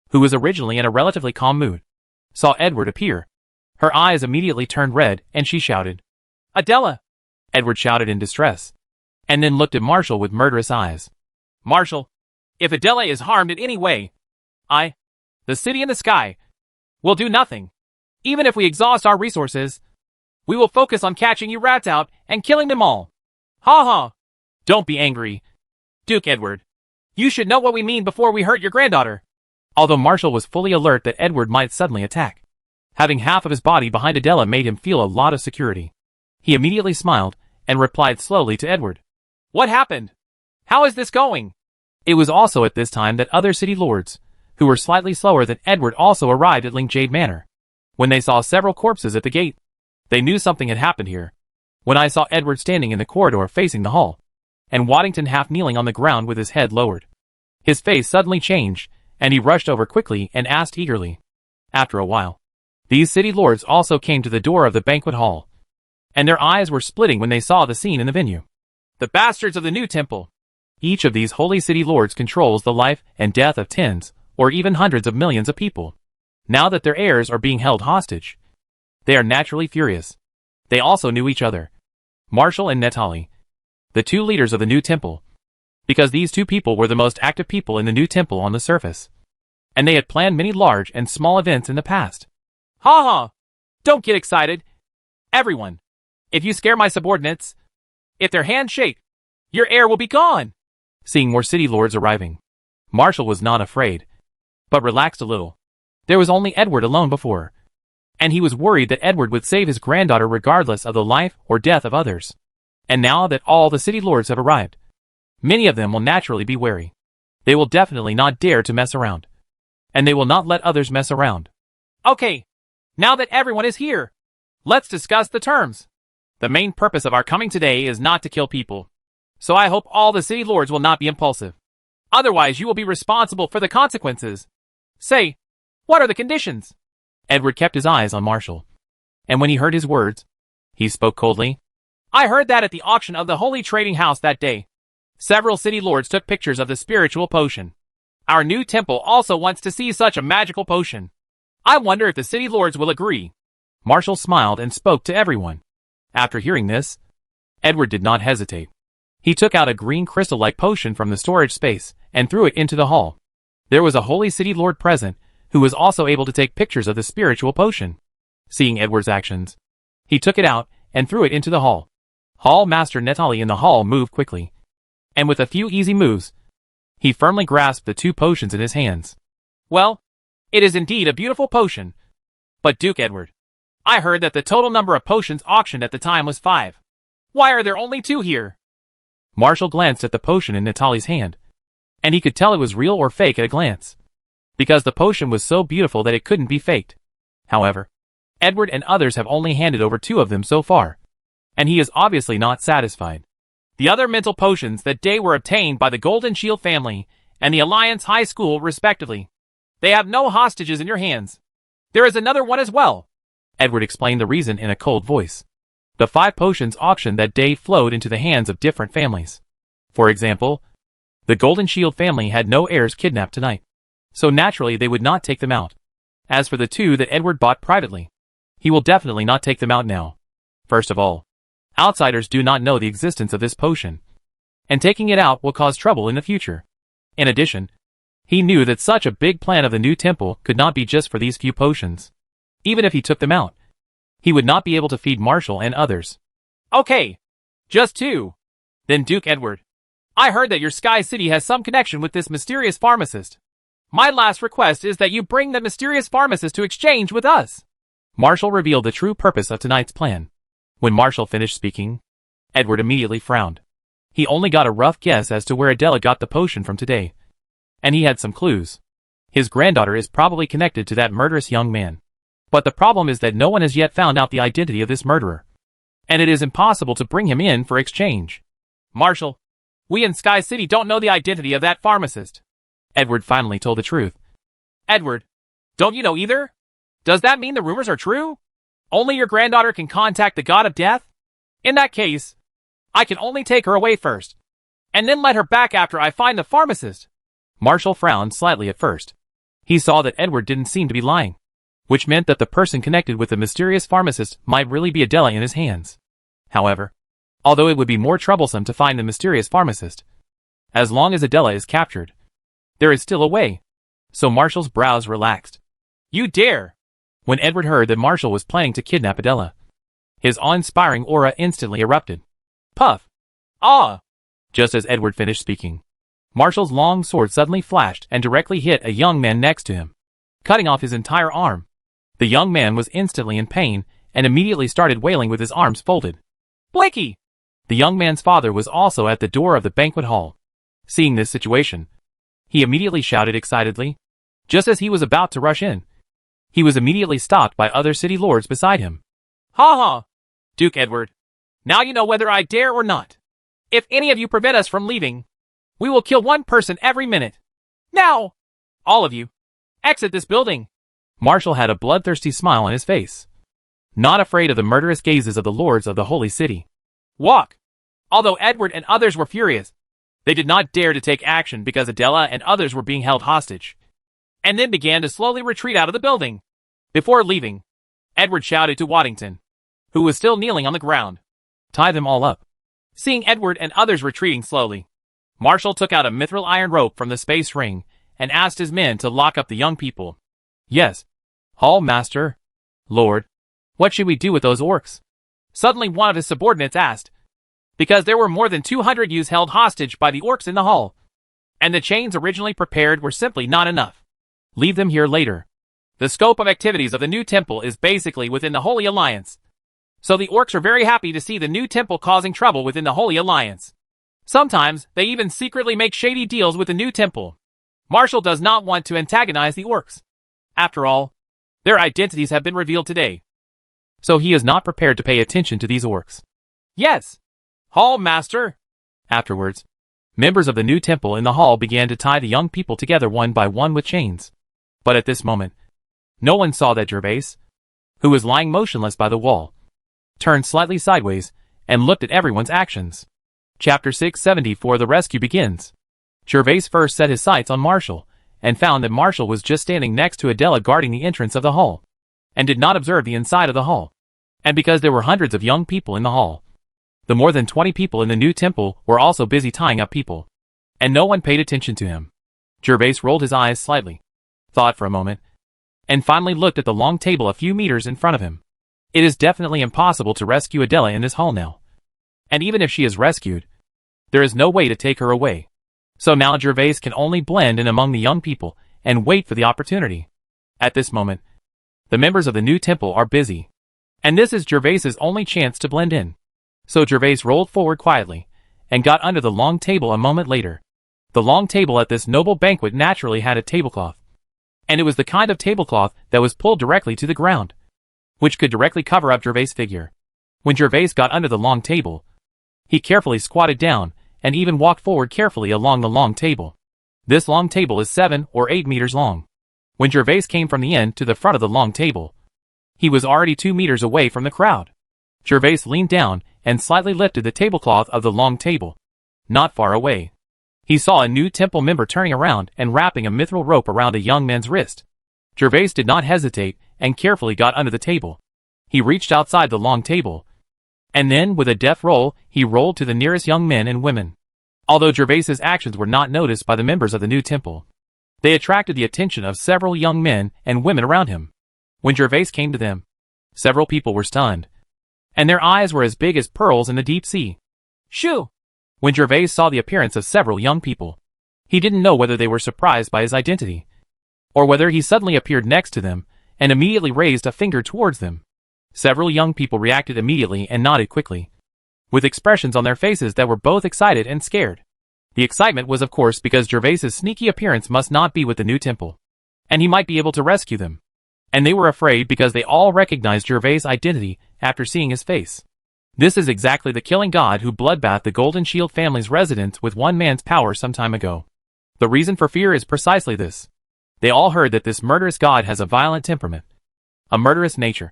who was originally in a relatively calm mood, saw Edward appear. Her eyes immediately turned red and she shouted, Adela! Edward shouted in distress, and then looked at Marshall with murderous eyes. Marshall, if Adela is harmed in any way, the city in the sky, will do nothing. Even if we exhaust our resources, we will focus on catching you rats out and killing them all. Ha ha! Don't be angry, Duke Edward. You should know what we mean before we hurt your granddaughter. Although Marshall was fully alert that Edward might suddenly attack, having half of his body behind Adela made him feel a lot of security. He immediately smiled and replied slowly to Edward. What happened? How is this going? It was also at this time that other city lords, who were slightly slower than Edward, also arrived at Lingjade Manor. When they saw several corpses at the gate, they knew something had happened here. When I saw Edward standing in the corridor facing the hall, and Waddington half kneeling on the ground with his head lowered, his face suddenly changed, and he rushed over quickly and asked eagerly. After a while, these city lords also came to the door of the banquet hall, and their eyes were splitting when they saw the scene in the venue. The bastards of the new temple! Each of these holy city lords controls the life and death of tens, or even hundreds of millions of people. Now that their heirs are being held hostage, they are naturally furious. They also knew each other, Marshall and Natali, the two leaders of the new temple, because these two people were the most active people in the new temple on the surface, and they had planned many large and small events in the past. Ha ha! Don't get excited, everyone. If you scare my subordinates, if their hands shake, your heir will be gone. Seeing more city lords arriving, Marshall was not afraid, but relaxed a little. There was only Edward alone before, and he was worried that Edward would save his granddaughter regardless of the life or death of others. And now that all the city lords have arrived, many of them will naturally be wary. They will definitely not dare to mess around, and they will not let others mess around. Okay, now that everyone is here, let's discuss the terms. The main purpose of our coming today is not to kill people, so I hope all the city lords will not be impulsive. Otherwise you will be responsible for the consequences. Say, what are the conditions? Edward kept his eyes on Marshall, and when he heard his words, he spoke coldly. I heard that at the auction of the Holy Trading House that day, several city lords took pictures of the spiritual potion. Our new temple also wants to see such a magical potion. I wonder if the city lords will agree. Marshall smiled and spoke to everyone. After hearing this, Edward did not hesitate. He took out a green crystal-like potion from the storage space and threw it into the hall. There was a holy city lord present who was also able to take pictures of the spiritual potion. Seeing Edward's actions, he took it out and threw it into the hall. Hall Master Natali in the hall moved quickly, and with a few easy moves, he firmly grasped the two potions in his hands. Well, it is indeed a beautiful potion. But Duke Edward, I heard that the total number of potions auctioned at the time was 5. Why are there only 2 here? Marshall glanced at the potion in Natali's hand, and he could tell it was real or fake at a glance, because the potion was so beautiful that it couldn't be faked. However, Edward and others have only handed over 2 of them so far, and he is obviously not satisfied. The other mental potions that day were obtained by the Golden Shield family and the Alliance High School respectively. They have no hostages in your hands. There is another one as well. Edward explained the reason in a cold voice. The 5 potions auctioned that day flowed into the hands of different families. For example, the Golden Shield family had no heirs kidnapped tonight, so naturally they would not take them out. As for the 2 that Edward bought privately, he will definitely not take them out now. First of all, outsiders do not know the existence of this potion, and taking it out will cause trouble in the future. In addition, he knew that such a big plan of the new temple could not be just for these few potions. Even if he took them out, he would not be able to feed Marshall and others. Okay, just 2. Then Duke Edward, I heard that your Sky City has some connection with this mysterious pharmacist. My last request is that you bring the mysterious pharmacist to exchange with us. Marshall revealed the true purpose of tonight's plan. When Marshall finished speaking, Edward immediately frowned. He only got a rough guess as to where Adela got the potion from today. And he had some clues. His granddaughter is probably connected to that murderous young man. But the problem is that no one has yet found out the identity of this murderer. And it is impossible to bring him in for exchange. Marshall, we in Sky City don't know the identity of that pharmacist. Edward finally told the truth. Edward, don't you know either? Does that mean the rumors are true? Only your granddaughter can contact the god of death? In that case, I can only take her away first, and then let her back after I find the pharmacist. Marshall frowned slightly at first. He saw that Edward didn't seem to be lying, which meant that the person connected with the mysterious pharmacist might really be Adela in his hands. However, although it would be more troublesome to find the mysterious pharmacist, as long as Adela is captured, there is still a way. So Marshall's brows relaxed. You dare! When Edward heard that Marshall was planning to kidnap Adela, his awe-inspiring aura instantly erupted. Puff! Ah! Just as Edward finished speaking, Marshall's long sword suddenly flashed and directly hit a young man next to him, cutting off his entire arm. The young man was instantly in pain and immediately started wailing with his arms folded. Blakey! The young man's father was also at the door of the banquet hall. Seeing this situation, he immediately shouted excitedly. Just as he was about to rush in, he was immediately stopped by other city lords beside him. Ha ha! Duke Edward, now you know whether I dare or not. If any of you prevent us from leaving, we will kill one person every minute. Now! All of you, exit this building. Marshall had a bloodthirsty smile on his face, not afraid of the murderous gazes of the lords of the holy city. Walk! Although Edward and others were furious, they did not dare to take action because Adela and others were being held hostage, and then began to slowly retreat out of the building. Before leaving, Edward shouted to Waddington, who was still kneeling on the ground, tie them all up. Seeing Edward and others retreating slowly, Marshall took out a mithril iron rope from the space ring and asked his men to lock up the young people. Yes, Hall Master, Lord, what should we do with those orcs? Suddenly one of his subordinates asked, because there were more than 200 youths held hostage by the orcs in the hall, and the chains originally prepared were simply not enough. Leave them here later. The scope of activities of the new temple is basically within the Holy Alliance, so the orcs are very happy to see the new temple causing trouble within the Holy Alliance. Sometimes they even secretly make shady deals with the new temple. Marshall does not want to antagonize the orcs. After all, their identities have been revealed today, so he is not prepared to pay attention to these orcs. Yes, Hall Master. Afterwards, members of the new temple in the hall began to tie the young people together one by one with chains. But at this moment, no one saw that Gervais, who was lying motionless by the wall, turned slightly sideways and looked at everyone's actions. Chapter 674 The Rescue Begins. Gervais first set his sights on Marshall, and found that Marshall was just standing next to Adela guarding the entrance of the hall, and did not observe the inside of the hall. And because there were hundreds of young people in the hall, the more than 20 people in the new temple were also busy tying up people, and no one paid attention to him. Gervais rolled his eyes slightly, thought for a moment, and finally looked at the long table a few meters in front of him. It is definitely impossible to rescue Adela in this hall now. And even if she is rescued, there is no way to take her away. So now Gervais can only blend in among the young people and wait for the opportunity. At this moment, the members of the new temple are busy, and this is Gervais's only chance to blend in. So Gervais rolled forward quietly, and got under the long table a moment later. The long table at this noble banquet naturally had a tablecloth, and it was the kind of tablecloth that was pulled directly to the ground, which could directly cover up Gervais' figure. When Gervais got under the long table, he carefully squatted down and even walked forward carefully along the long table. This long table is 7 or 8 meters long. When Gervais came from the end to the front of the long table, he was already 2 meters away from the crowd. Gervais leaned down and slightly lifted the tablecloth of the long table. Not far away, he saw a new temple member turning around and wrapping a mithril rope around a young man's wrist. Gervais did not hesitate and carefully got under the table. He reached outside the long table, and then with a deft roll, he rolled to the nearest young men and women. Although Gervais's actions were not noticed by the members of the new temple, they attracted the attention of several young men and women around him. When Gervais came to them, several people were stunned, and their eyes were as big as pearls in the deep sea. Shoo! When Gervais saw the appearance of several young people, he didn't know whether they were surprised by his identity, or whether he suddenly appeared next to them and immediately raised a finger towards them. Several young people reacted immediately and nodded quickly, with expressions on their faces that were both excited and scared. The excitement was of course because Gervais's sneaky appearance must not be with the new temple, and he might be able to rescue them. And they were afraid because they all recognized Gervais's identity after seeing his face. This is exactly the killing god who bloodbathed the Golden Shield family's residents with one man's power some time ago. The reason for fear is precisely this. They all heard that this murderous god has a violent temperament, a murderous nature,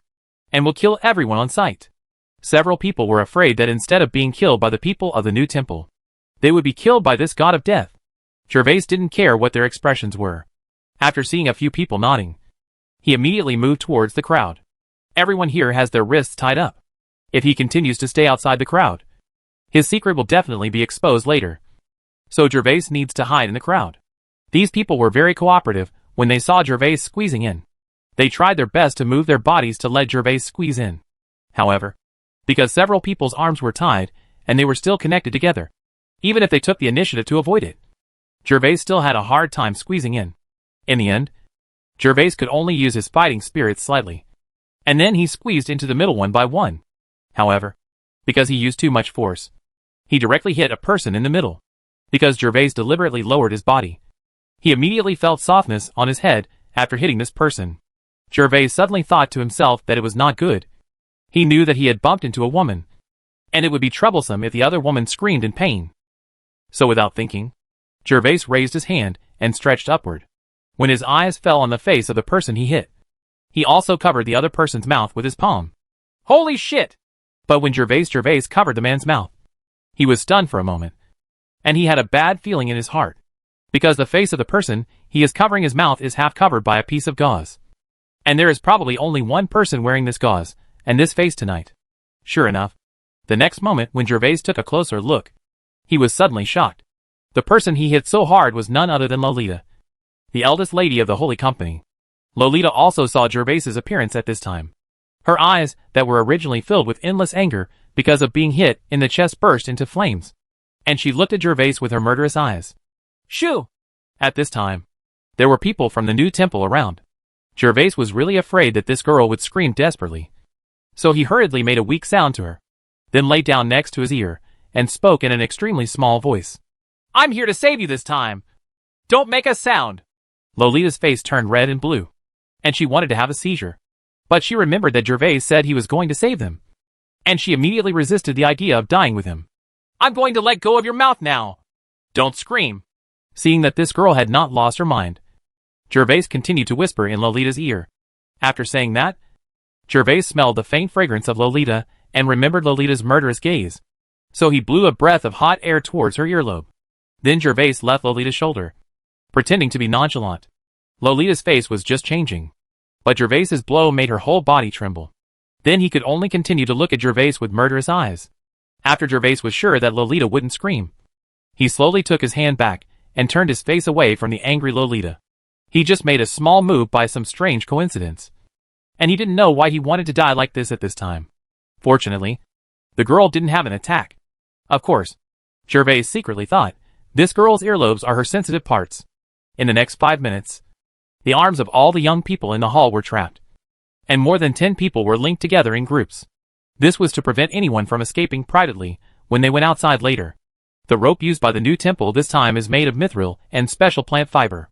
and will kill everyone on sight. Several people were afraid that instead of being killed by the people of the new temple, they would be killed by this god of death. Gervais didn't care what their expressions were. After seeing a few people nodding, he immediately moved towards the crowd. Everyone here has their wrists tied up. If he continues to stay outside the crowd, his secret will definitely be exposed later. So Gervais needs to hide in the crowd. These people were very cooperative when they saw Gervais squeezing in. They tried their best to move their bodies to let Gervais squeeze in. However, because several people's arms were tied and they were still connected together, even if they took the initiative to avoid it, Gervais still had a hard time squeezing in. In the end, Gervais could only use his fighting spirit slightly, and then he squeezed into the middle one by one. However, because he used too much force, he directly hit a person in the middle. Because Gervais deliberately lowered his body, he immediately felt softness on his head after hitting this person. Gervais suddenly thought to himself that it was not good. He knew that he had bumped into a woman, and it would be troublesome if the other woman screamed in pain. So without thinking, Gervais raised his hand and stretched upward. When his eyes fell on the face of the person he hit, he also covered the other person's mouth with his palm. Holy shit! But when Gervais covered the man's mouth, he was stunned for a moment, and he had a bad feeling in his heart, because the face of the person he is covering his mouth is half covered by a piece of gauze. And there is probably only one person wearing this gauze, and this face tonight. Sure enough, the next moment when Gervais took a closer look, he was suddenly shocked. The person he hit so hard was none other than Lolita, the eldest lady of the Holy Company. Lolita also saw Gervais's appearance at this time. Her eyes, that were originally filled with endless anger because of being hit in the chest, burst into flames, and she looked at Gervais with her murderous eyes. Shoo! At this time, there were people from the new temple around. Gervais was really afraid that this girl would scream desperately, so he hurriedly made a weak sound to her, then lay down next to his ear and spoke in an extremely small voice. I'm here to save you this time. Don't make a sound. Lolita's face turned red and blue, and she wanted to have a seizure. But she remembered that Gervais said he was going to save them, and she immediately resisted the idea of dying with him. I'm going to let go of your mouth now. Don't scream. Seeing that this girl had not lost her mind, Gervais continued to whisper in Lolita's ear. After saying that, Gervais smelled the faint fragrance of Lolita and remembered Lolita's murderous gaze, so he blew a breath of hot air towards her earlobe. Then Gervais left Lolita's shoulder, pretending to be nonchalant. Lolita's face was just changing, but Gervais's blow made her whole body tremble. Then he could only continue to look at Gervais with murderous eyes. After Gervais was sure that Lolita wouldn't scream, he slowly took his hand back and turned his face away from the angry Lolita. He just made a small move by some strange coincidence, and he didn't know why he wanted to die like this at this time. Fortunately, the girl didn't have an attack. Of course, Gervais secretly thought, this girl's earlobes are her sensitive parts. In the next 5 minutes, the arms of all the young people in the hall were trapped, and more than 10 people were linked together in groups. This was to prevent anyone from escaping privately when they went outside later. The rope used by the new temple this time is made of mithril and special plant fiber.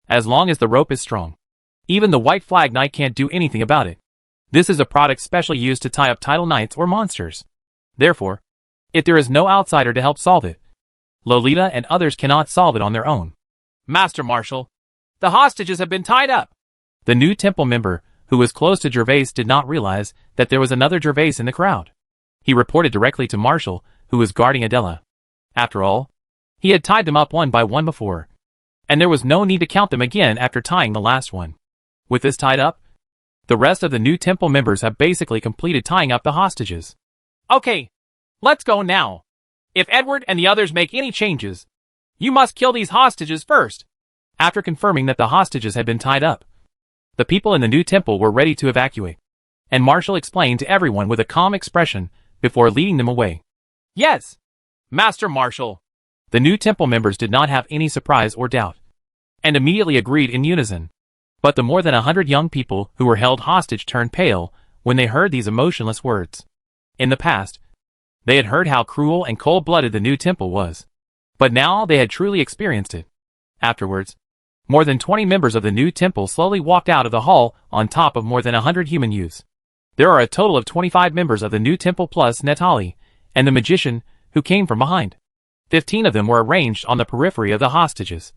As long as the rope is strong, even the White Flag Knight can't do anything about it. This is a product specially used to tie up title knights or monsters. Therefore, if there is no outsider to help solve it, Lolita and others cannot solve it on their own. Master Marshal, the hostages have been tied up. The new temple member, who was close to Gervais, did not realize that there was another Gervais in the crowd. He reported directly to Marshal, who was guarding Adela. After all, he had tied them up one by one before, and there was no need to count them again after tying the last one. With this tied up, the rest of the new temple members have basically completed tying up the hostages. Okay, let's go now. If Edward and the others make any changes, you must kill these hostages first. After confirming that the hostages had been tied up, the people in the new temple were ready to evacuate, and Marshal explained to everyone with a calm expression before leading them away. Yes, Master Marshal. The new temple members did not have any surprise or doubt, and immediately agreed in unison. But the more than 100 young people who were held hostage turned pale when they heard these emotionless words. In the past, they had heard how cruel and cold-blooded the new temple was, but now they had truly experienced it. Afterwards, more than 20 members of the new temple slowly walked out of the hall on top of more than 100 human youths. There are a total of 25 members of the new temple plus Natali, and the magician, who came from behind. 15 of them were arranged on the periphery of the hostages,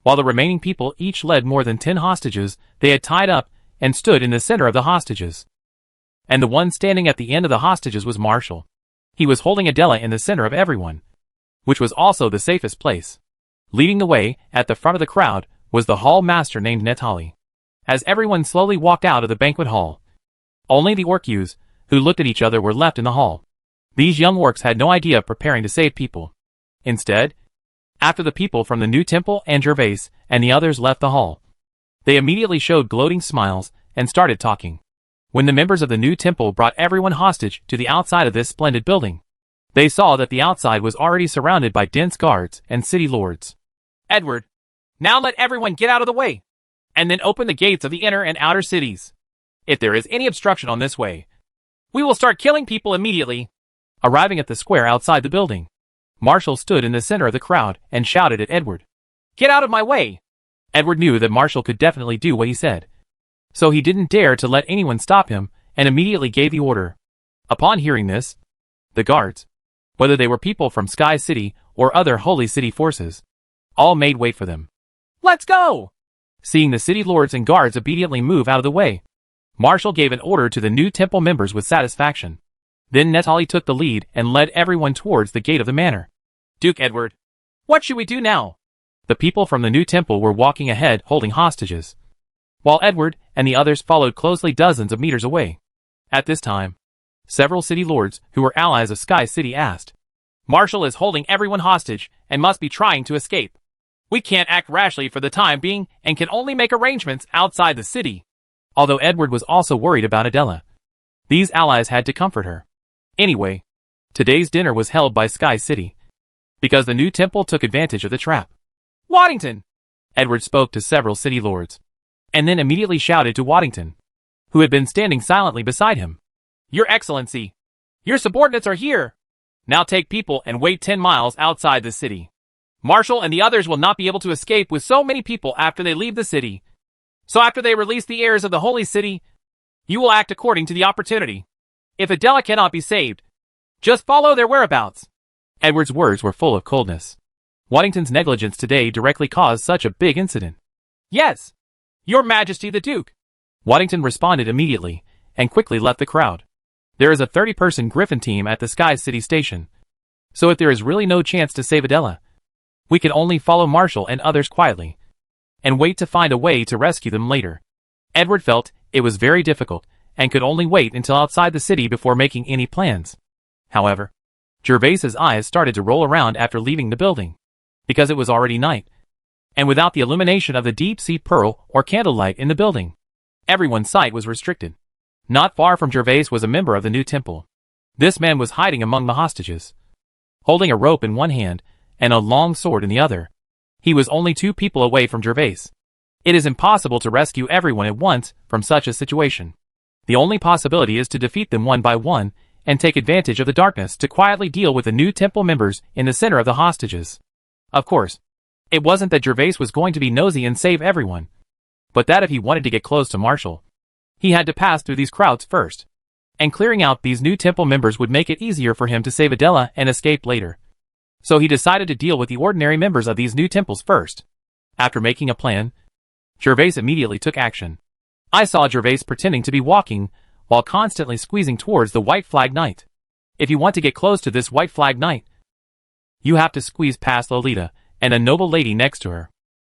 while the remaining people each led more than 10 hostages they had tied up and stood in the center of the hostages. And the one standing at the end of the hostages was Marshal. He was holding Adela in the center of everyone, which was also the safest place. Leading the way, at the front of the crowd, was the hall master named Natali. As everyone slowly walked out of the banquet hall, only the orc youths, who looked at each other, were left in the hall. These young orcs had no idea of preparing to save people. Instead, after the people from the new temple and Gervais and the others left the hall, they immediately showed gloating smiles and started talking. When the members of the new temple brought everyone hostage to the outside of this splendid building, they saw that the outside was already surrounded by dense guards and city lords. Edward, now let everyone get out of the way, and then open the gates of the inner and outer cities. If there is any obstruction on this way, we will start killing people immediately. Arriving at the square outside the building, Marshal stood in the center of the crowd and shouted at Edward, "Get out of my way!" Edward knew that Marshal could definitely do what he said, so he didn't dare to let anyone stop him and immediately gave the order. Upon hearing this, the guards, whether they were people from Sky City or other Holy City forces, all made way for them. Let's go! Seeing the city lords and guards obediently move out of the way, Marshal gave an order to the new temple members with satisfaction. Then Natali took the lead and led everyone towards the gate of the manor. Duke Edward, what should we do now? The people from the new temple were walking ahead holding hostages, while Edward and the others followed closely dozens of meters away. At this time, several city lords who were allies of Sky City asked, Marshal is holding everyone hostage and must be trying to escape. We can't act rashly for the time being and can only make arrangements outside the city. Although Edward was also worried about Adela, these allies had to comfort her. Anyway, today's dinner was held by Sky City, because the new temple took advantage of the trap. Waddington! Edward spoke to several city lords, and then immediately shouted to Waddington, who had been standing silently beside him. Your Excellency, your subordinates are here. Now take people and wait 10 miles outside the city. Marshal and the others will not be able to escape with so many people after they leave the city. So after they release the heirs of the Holy City, you will act according to the opportunity. If Adela cannot be saved, just follow their whereabouts. Edward's words were full of coldness. Waddington's negligence today directly caused such a big incident. Yes, Your Majesty the Duke. Waddington responded immediately, and quickly left the crowd. There is a 30-person Griffin team at the Sky City station, so if there is really no chance to save Adela, we can only follow Marshal and others quietly, and wait to find a way to rescue them later. Edward felt it was very difficult, and could only wait until outside the city before making any plans. However, Gervais's eyes started to roll around after leaving the building, because it was already night, and without the illumination of the deep-sea pearl or candlelight in the building, everyone's sight was restricted. Not far from Gervais was a member of the new temple. This man was hiding among the hostages, holding a rope in one hand and a long sword in the other. He was only 2 people away from Gervais. It is impossible to rescue everyone at once from such a situation. The only possibility is to defeat them one by one and take advantage of the darkness to quietly deal with the new temple members in the center of the hostages. Of course, it wasn't that Gervais was going to be nosy and save everyone, but that if he wanted to get close to Marshal, He had to pass through these crowds first, and clearing out these new temple members would make it easier for him to save Adela and escape later. So he decided to deal with the ordinary members of these new temples first. After making a plan, Gervais immediately took action. I saw Gervais pretending to be walking, while constantly squeezing towards the White Flag Knight. If you want to get close to this White Flag Knight, you have to squeeze past Lolita and a noble lady next to her.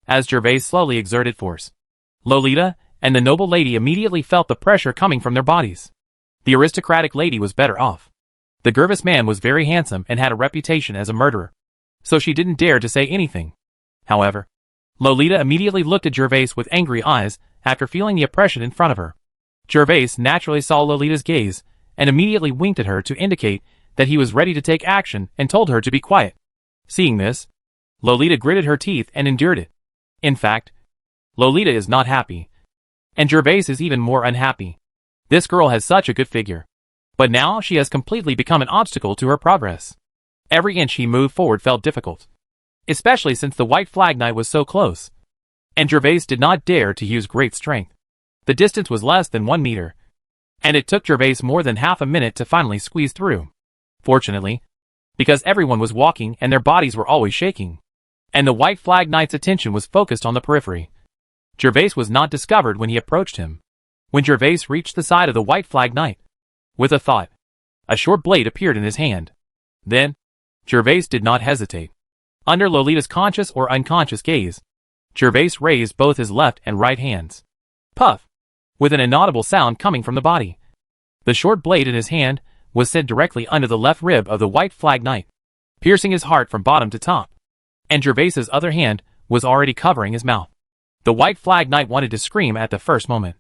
As Gervais slowly exerted force, Lolita and the noble lady immediately felt the pressure coming from their bodies. The aristocratic lady was better off. The Gervais man was very handsome and had a reputation as a murderer, so she didn't dare to say anything. However, Lolita immediately looked at Gervais with angry eyes after feeling the oppression in front of her. Gervais naturally saw Lolita's gaze and immediately winked at her to indicate that he was ready to take action and told her to be quiet. Seeing this, Lolita gritted her teeth and endured it. In fact, Lolita is not happy, and Gervais is even more unhappy. This girl has such a good figure, but now she has completely become an obstacle to her progress. Every inch he moved forward felt difficult, especially since the White Flag Knight was so close, and Gervais did not dare to use great strength. The distance was less than 1 meter, and it took Gervais more than half a minute to finally squeeze through. Fortunately, because everyone was walking and their bodies were always shaking, and the White Flag Knight's attention was focused on the periphery, Gervais was not discovered when he approached him. When Gervais reached the side of the White Flag Knight, with a thought, a short blade appeared in his hand. Then, Gervais did not hesitate. Under Lolita's conscious or unconscious gaze, Gervais raised both his left and right hands. Puff! With an inaudible sound coming from the body, the short blade in his hand was sent directly under the left rib of the White Flag Knight, piercing his heart from bottom to top. And Gervais's other hand was already covering his mouth. The White Flag Knight wanted to scream at the first moment,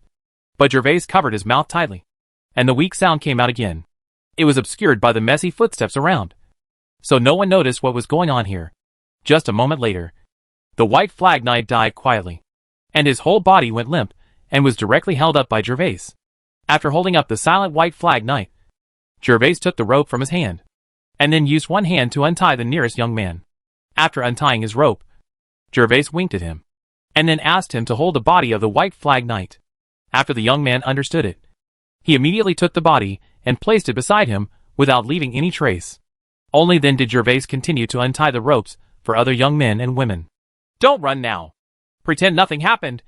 but Gervais covered his mouth tightly, and the weak sound came out again. It was obscured by the messy footsteps around, so no one noticed what was going on here. Just a moment later, the White Flag Knight died quietly, and his whole body went limp and was directly held up by Gervais. After holding up the silent White Flag Knight, Gervais took the rope from his hand, and then used one hand to untie the nearest young man. After untying his rope, Gervais winked at him, and then asked him to hold the body of the White Flag Knight. After the young man understood it, he immediately took the body and placed it beside him without leaving any trace. Only then did Gervais continue to untie the ropes for other young men and women. Don't run now. Pretend nothing happened.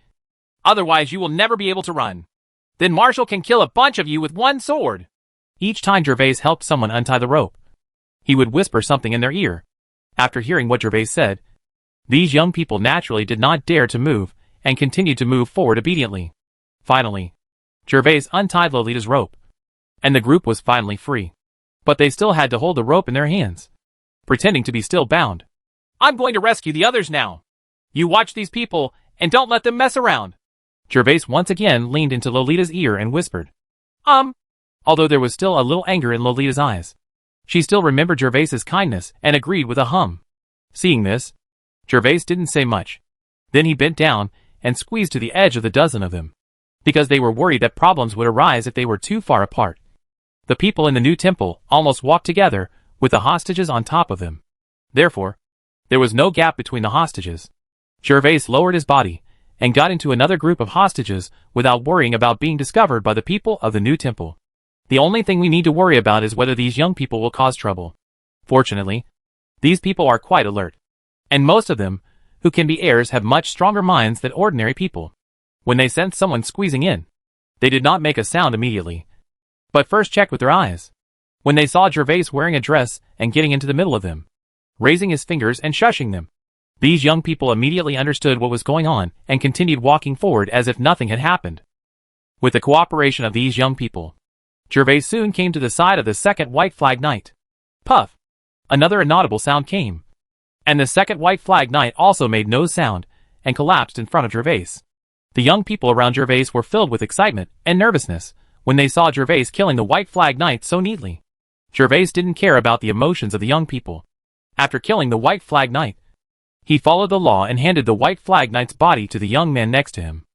Otherwise you will never be able to run. Then Marshall can kill a bunch of you with one sword. Each time Gervais helped someone untie the rope, he would whisper something in their ear. After hearing what Gervais said, these young people naturally did not dare to move and continued to move forward obediently. Finally, Gervais untied Lolita's rope, and the group was finally free. But they still had to hold the rope in their hands, pretending to be still bound. I'm going to rescue the others now. You watch these people and don't let them mess around. Gervais once again leaned into Lolita's ear and whispered. Although there was still a little anger in Lolita's eyes, she still remembered Gervais's kindness and agreed with a hum. Seeing this, Gervais didn't say much. Then he bent down and squeezed to the edge of the dozen of them, because they were worried that problems would arise if they were too far apart. The people in the new temple almost walked together with the hostages on top of them. Therefore, there was no gap between the hostages. Gervais lowered his body and got into another group of hostages without worrying about being discovered by the people of the new temple. The only thing we need to worry about is whether these young people will cause trouble. Fortunately, these people are quite alert, and most of them, who can be heirs, have much stronger minds than ordinary people. When they sensed someone squeezing in, they did not make a sound immediately, but first checked with their eyes. When they saw Gervais wearing a dress and getting into the middle of them, raising his fingers and shushing them, these young people immediately understood what was going on and continued walking forward as if nothing had happened. With the cooperation of these young people, Gervais soon came to the side of the second White Flag Knight. Puff! Another inaudible sound came, and the second White Flag Knight also made no sound and collapsed in front of Gervais. The young people around Gervais were filled with excitement and nervousness when they saw Gervais killing the White Flag Knight so neatly. Gervais didn't care about the emotions of the young people. After killing the White Flag Knight, he followed the law and handed the White Flag Knight's body to the young man next to him.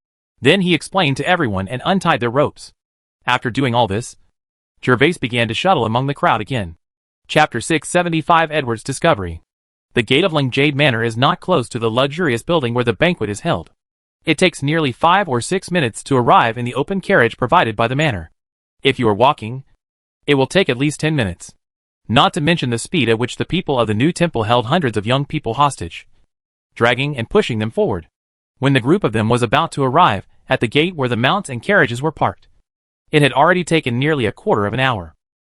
Then he explained to everyone and untied their ropes. After doing all this, Gervais began to shuttle among the crowd again. Chapter 675 Edward's Discovery. The gate of Jade Manor is not close to the luxurious building where the banquet is held. It takes nearly 5 or 6 minutes to arrive in the open carriage provided by the manor. If you are walking, it will take at least 10 minutes. Not to mention the speed at which the people of the new temple held hundreds of young people hostage, dragging and pushing them forward. When the group of them was about to arrive at the gate where the mounts and carriages were parked, it had already taken nearly a quarter of an hour.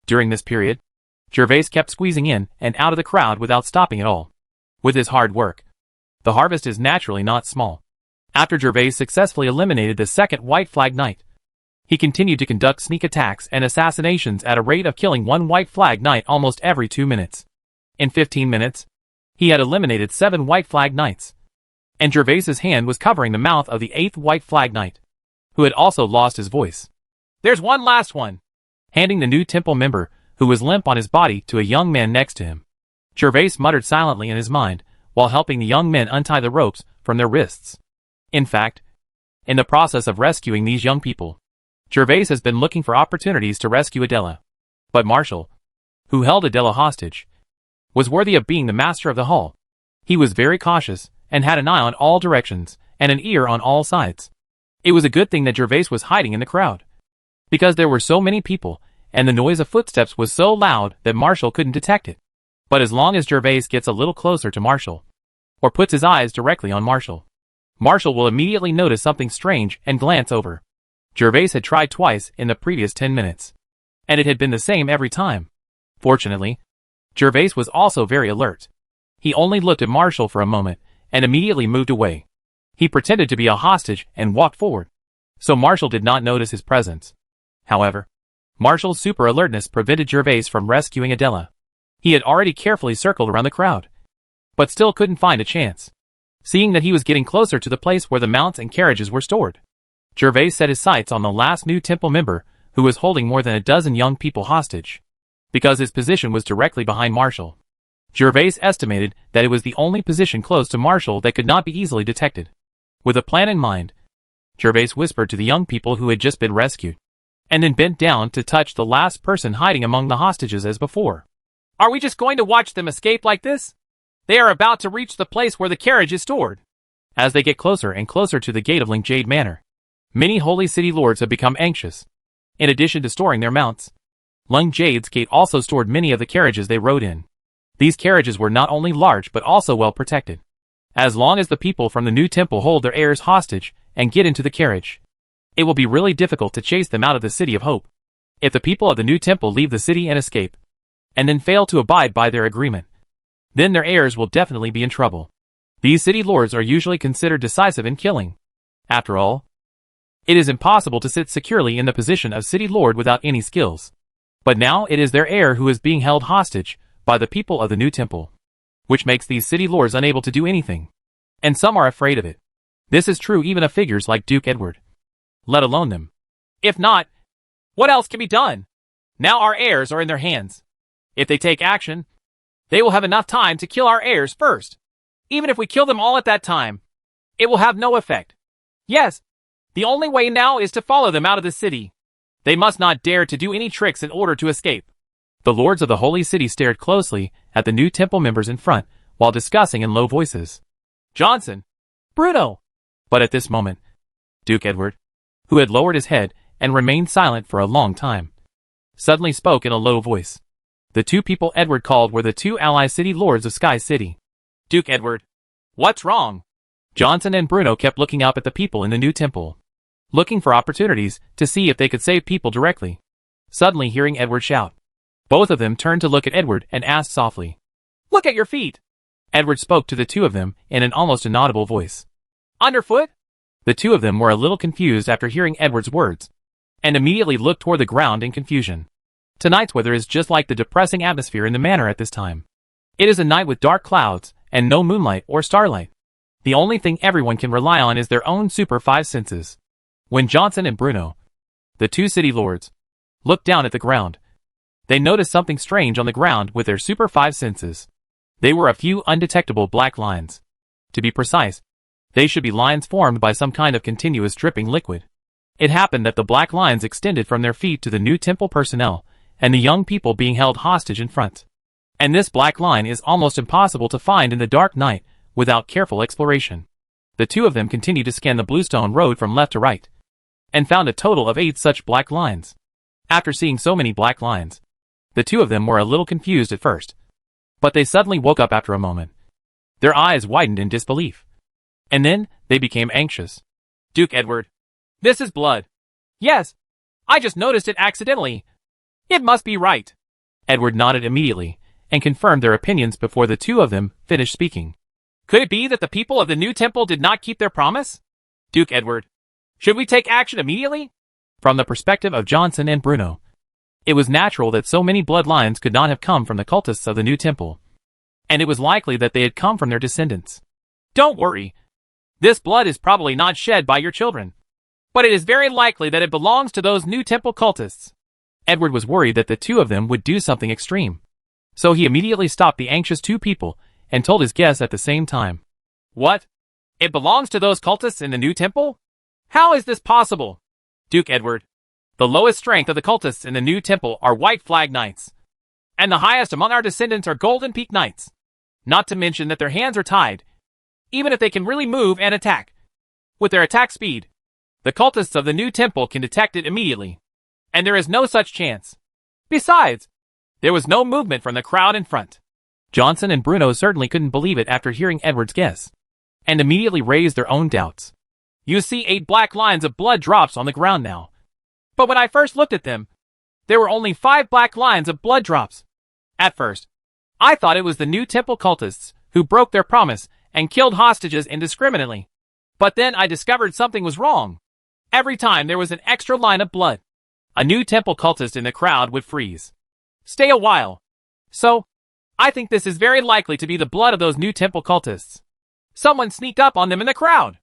During this period, Gervais kept squeezing in and out of the crowd without stopping at all. With his hard work, the harvest is naturally not small. After Gervais successfully eliminated the second White Flag Knight, he continued to conduct sneak attacks and assassinations at a rate of killing one White Flag Knight almost every 2 minutes. In 15 minutes, he had eliminated 7 White Flag Knights, and Gervais's hand was covering the mouth of the 8th White Flag Knight, who had also lost his voice. "There's one last one," handing the new temple member, who was limp on his body, to a young man next to him. Gervais muttered silently in his mind, while helping the young men untie the ropes from their wrists. In fact, in the process of rescuing these young people, Gervais has been looking for opportunities to rescue Adela. But Marshall, who held Adela hostage, was worthy of being the master of the hall. He was very cautious, and had an eye on all directions, and an ear on all sides. It was a good thing that Gervais was hiding in the crowd, because there were so many people, and the noise of footsteps was so loud that Marshall couldn't detect it. But as long as Gervais gets a little closer to Marshall, or puts his eyes directly on Marshall, Marshall will immediately notice something strange and glance over. Gervais had tried twice in the previous 10 minutes, and it had been the same every time. Fortunately, Gervais was also very alert. He only looked at Marshall for a moment, and immediately moved away. He pretended to be a hostage and walked forward, so Marshall did not notice his presence. However, Marshall's super alertness prevented Gervais from rescuing Adela. He had already carefully circled around the crowd, but still couldn't find a chance. Seeing that he was getting closer to the place where the mounts and carriages were stored, Gervais set his sights on the last new temple member, who was holding more than a dozen young people hostage. Because his position was directly behind Marshall, Gervais estimated that it was the only position close to Marshall that could not be easily detected. With a plan in mind, Gervais whispered to the young people who had just been rescued, and then bent down to touch the last person hiding among the hostages as before. "Are we just going to watch them escape like this? They are about to reach the place where the carriage is stored." As they get closer and closer to the gate of Ling Jade Manor, many holy city lords have become anxious. In addition to storing their mounts, Ling Jade's gate also stored many of the carriages they rode in. These carriages were not only large but also well protected. As long as the people from the new temple hold their heirs hostage and get into the carriage, it will be really difficult to chase them out of the City of Hope. If the people of the new temple leave the city and escape, and then fail to abide by their agreement, then their heirs will definitely be in trouble. These city lords are usually considered decisive in killing. After all, it is impossible to sit securely in the position of city lord without any skills. But now it is their heir who is being held hostage by the people of the new temple, which makes these city lords unable to do anything. And some are afraid of it. This is true even of figures like Duke Edward, let alone them. If not, what else can be done? Now our heirs are in their hands. If they take action, they will have enough time to kill our heirs first. Even if we kill them all at that time, it will have no effect. Yes, the only way now is to follow them out of the city. They must not dare to do any tricks in order to escape. The lords of the holy city stared closely at the new temple members in front while discussing in low voices. "Johnson! Bruno!" But at this moment, Duke Edward, who had lowered his head and remained silent for a long time, suddenly spoke in a low voice. The two people Edward called were the two ally city lords of Sky City. "Duke Edward, what's wrong?" Johnson and Bruno kept looking up at the people in the new temple, looking for opportunities to see if they could save people directly. Suddenly hearing Edward shout, both of them turned to look at Edward and asked softly, "Look at your feet." Edward spoke to the two of them in an almost inaudible voice. "Underfoot?" The two of them were a little confused after hearing Edward's words, and immediately looked toward the ground in confusion. Tonight's weather is just like the depressing atmosphere in the manor at this time. It is a night with dark clouds, and no moonlight or starlight. The only thing everyone can rely on is their own super five senses. When Johnson and Bruno, the two city lords, looked down at the ground, they noticed something strange on the ground with their super five senses. They were a few undetectable black lines. To be precise, they should be lines formed by some kind of continuous dripping liquid. It happened that the black lines extended from their feet to the new temple personnel and the young people being held hostage in front. And this black line is almost impossible to find in the dark night without careful exploration. The two of them continued to scan the bluestone road from left to right, and found a total of 8 such black lines. After seeing so many black lines, the two of them were a little confused at first, but they suddenly woke up after a moment. Their eyes widened in disbelief, and then they became anxious. Duke Edward, this is blood. Yes, I just noticed it accidentally. It must be right. Edward nodded immediately, and confirmed their opinions before the two of them finished speaking. Could it be that the people of the new temple did not keep their promise? Duke Edward, should we take action immediately? From the perspective of Johnson and Bruno, it was natural that so many bloodlines could not have come from the cultists of the new temple, and it was likely that they had come from their descendants. Don't worry. This blood is probably not shed by your children, but it is very likely that it belongs to those new temple cultists. Edward was worried that the two of them would do something extreme, so he immediately stopped the anxious two people and told his guests at the same time. What? It belongs to those cultists in the new temple? How is this possible? Duke Edward, the lowest strength of the cultists in the new temple are white flag knights, and the highest among our descendants are golden peak knights. Not to mention that their hands are tied, even if they can really move and attack. With their attack speed, the cultists of the new temple can detect it immediately, and there is no such chance. Besides, there was no movement from the crowd in front. Johnson and Bruno certainly couldn't believe it after hearing Edward's guess, and immediately raised their own doubts. You see 8 black lines of blood drops on the ground now. But when I first looked at them, there were only 5 black lines of blood drops. At first, I thought it was the new temple cultists who broke their promise and killed hostages indiscriminately. But then I discovered something was wrong. Every time there was an extra line of blood, a new temple cultist in the crowd would freeze. Stay a while. So, I think this is very likely to be the blood of those new temple cultists. Someone sneaked up on them in the crowd.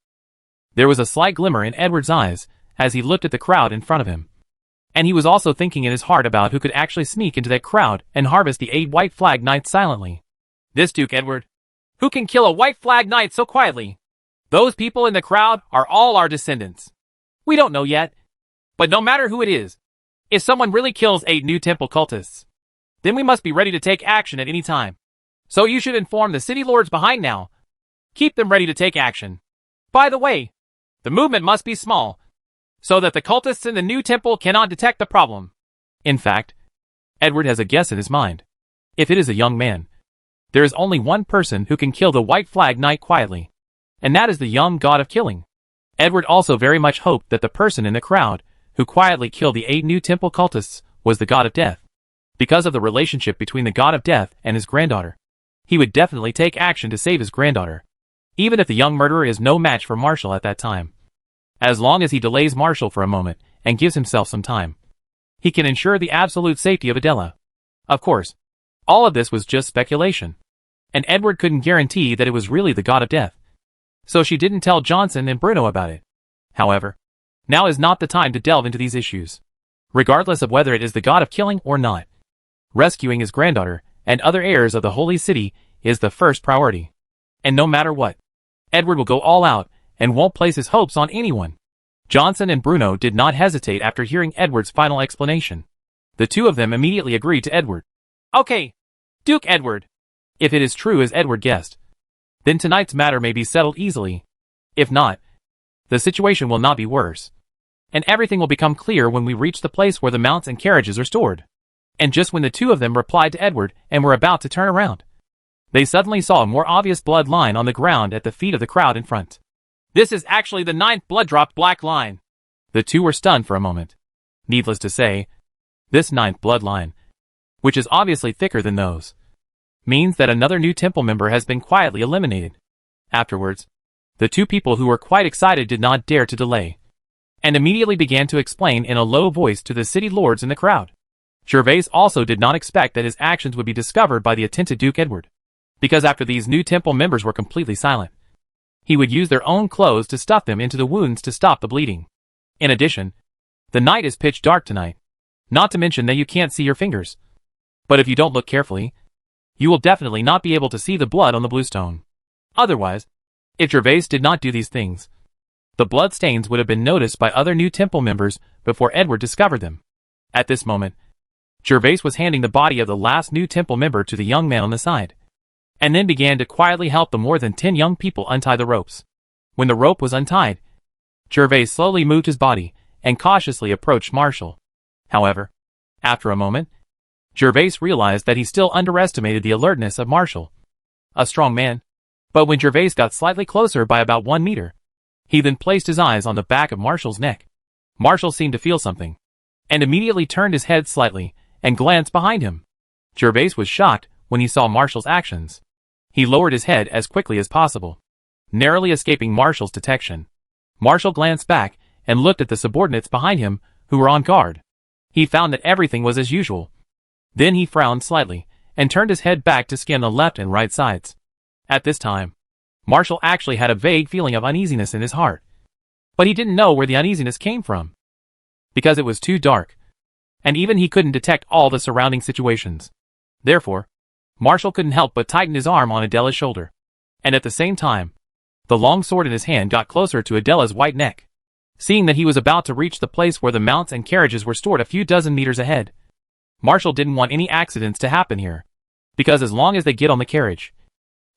There was a slight glimmer in Edward's eyes as he looked at the crowd in front of him. And he was also thinking in his heart about who could actually sneak into that crowd and harvest the 8 white flag knights silently. This Duke Edward. Who can kill a white flag knight so quietly? Those people in the crowd are all our descendants. We don't know yet. But no matter who it is, if someone really kills 8 new temple cultists, then we must be ready to take action at any time. So you should inform the city lords behind now. Keep them ready to take action. By the way, the movement must be small, so that the cultists in the new temple cannot detect the problem. In fact, Edward has a guess in his mind. If it is a young man, there is only one person who can kill the white flag knight quietly, and that is the young god of killing. Edward also very much hoped that the person in the crowd who quietly killed the 8 new temple cultists was the god of death. Because of the relationship between the god of death and his granddaughter, he would definitely take action to save his granddaughter, even if the young murderer is no match for Marshall at that time. As long as he delays Marshall for a moment and gives himself some time, he can ensure the absolute safety of Adela. Of course, all of this was just speculation, and Edward couldn't guarantee that it was really the god of death, so she didn't tell Johnson and Bruno about it. However, now is not the time to delve into these issues. Regardless of whether it is the god of killing or not, rescuing his granddaughter and other heirs of the holy city is the first priority. And no matter what, Edward will go all out and won't place his hopes on anyone. Johnson and Bruno did not hesitate after hearing Edward's final explanation. The two of them immediately agreed to Edward. Okay, Duke Edward. If it is true as Edward guessed, then tonight's matter may be settled easily. If not, the situation will not be worse, and everything will become clear when we reach the place where the mounts and carriages are stored. And just when the two of them replied to Edward and were about to turn around, they suddenly saw a more obvious blood line on the ground at the feet of the crowd in front. This is actually the 9th blood-dropped black line. The two were stunned for a moment. Needless to say, this 9th blood line, which is obviously thicker than those, means that another new temple member has been quietly eliminated. Afterwards, the two people who were quite excited did not dare to delay, and immediately began to explain in a low voice to the city lords in the crowd. Gervais also did not expect that his actions would be discovered by the attentive Duke Edward, because after these new temple members were completely silent, he would use their own clothes to stuff them into the wounds to stop the bleeding. In addition, the night is pitch dark tonight, not to mention that you can't see your fingers. But if you don't look carefully, you will definitely not be able to see the blood on the bluestone. Otherwise, if Gervais did not do these things, the blood stains would have been noticed by other new temple members before Edward discovered them. At this moment, Gervais was handing the body of the last new temple member to the young man on the side, and then began to quietly help the more than 10 young people untie the ropes. When the rope was untied, Gervais slowly moved his body and cautiously approached Marshall. However, after a moment, Gervais realized that he still underestimated the alertness of Marshall, a strong man. But when Gervais got slightly closer by about 1 meter, he then placed his eyes on the back of Marshall's neck. Marshall seemed to feel something, and immediately turned his head slightly and glanced behind him. Gervais was shocked when he saw Marshall's actions. He lowered his head as quickly as possible, narrowly escaping Marshall's detection. Marshall glanced back and looked at the subordinates behind him who were on guard. He found that everything was as usual. Then he frowned slightly and turned his head back to scan the left and right sides. At this time, Marshall actually had a vague feeling of uneasiness in his heart. But he didn't know where the uneasiness came from, because it was too dark, and even he couldn't detect all the surrounding situations. Therefore, Marshall couldn't help but tighten his arm on Adela's shoulder. And at the same time, the long sword in his hand got closer to Adela's white neck. Seeing that he was about to reach the place where the mounts and carriages were stored a few dozen meters ahead, Marshall didn't want any accidents to happen here, because as long as they get on the carriage,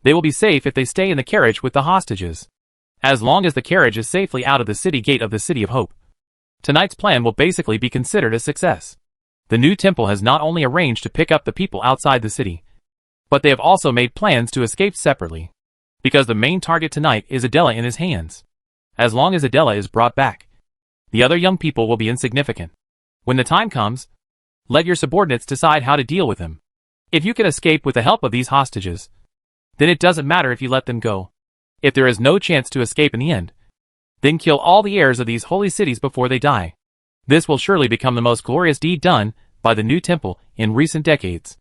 they will be safe if they stay in the carriage with the hostages. As long as the carriage is safely out of the city gate of the City of Hope, tonight's plan will basically be considered a success. The new temple has not only arranged to pick up the people outside the city, but they have also made plans to escape separately, because the main target tonight is Adela in his hands. As long as Adela is brought back, the other young people will be insignificant. When the time comes, let your subordinates decide how to deal with him. If you can escape with the help of these hostages, then it doesn't matter if you let them go. If there is no chance to escape in the end, then kill all the heirs of these holy cities before they die. This will surely become the most glorious deed done by the new temple in recent decades.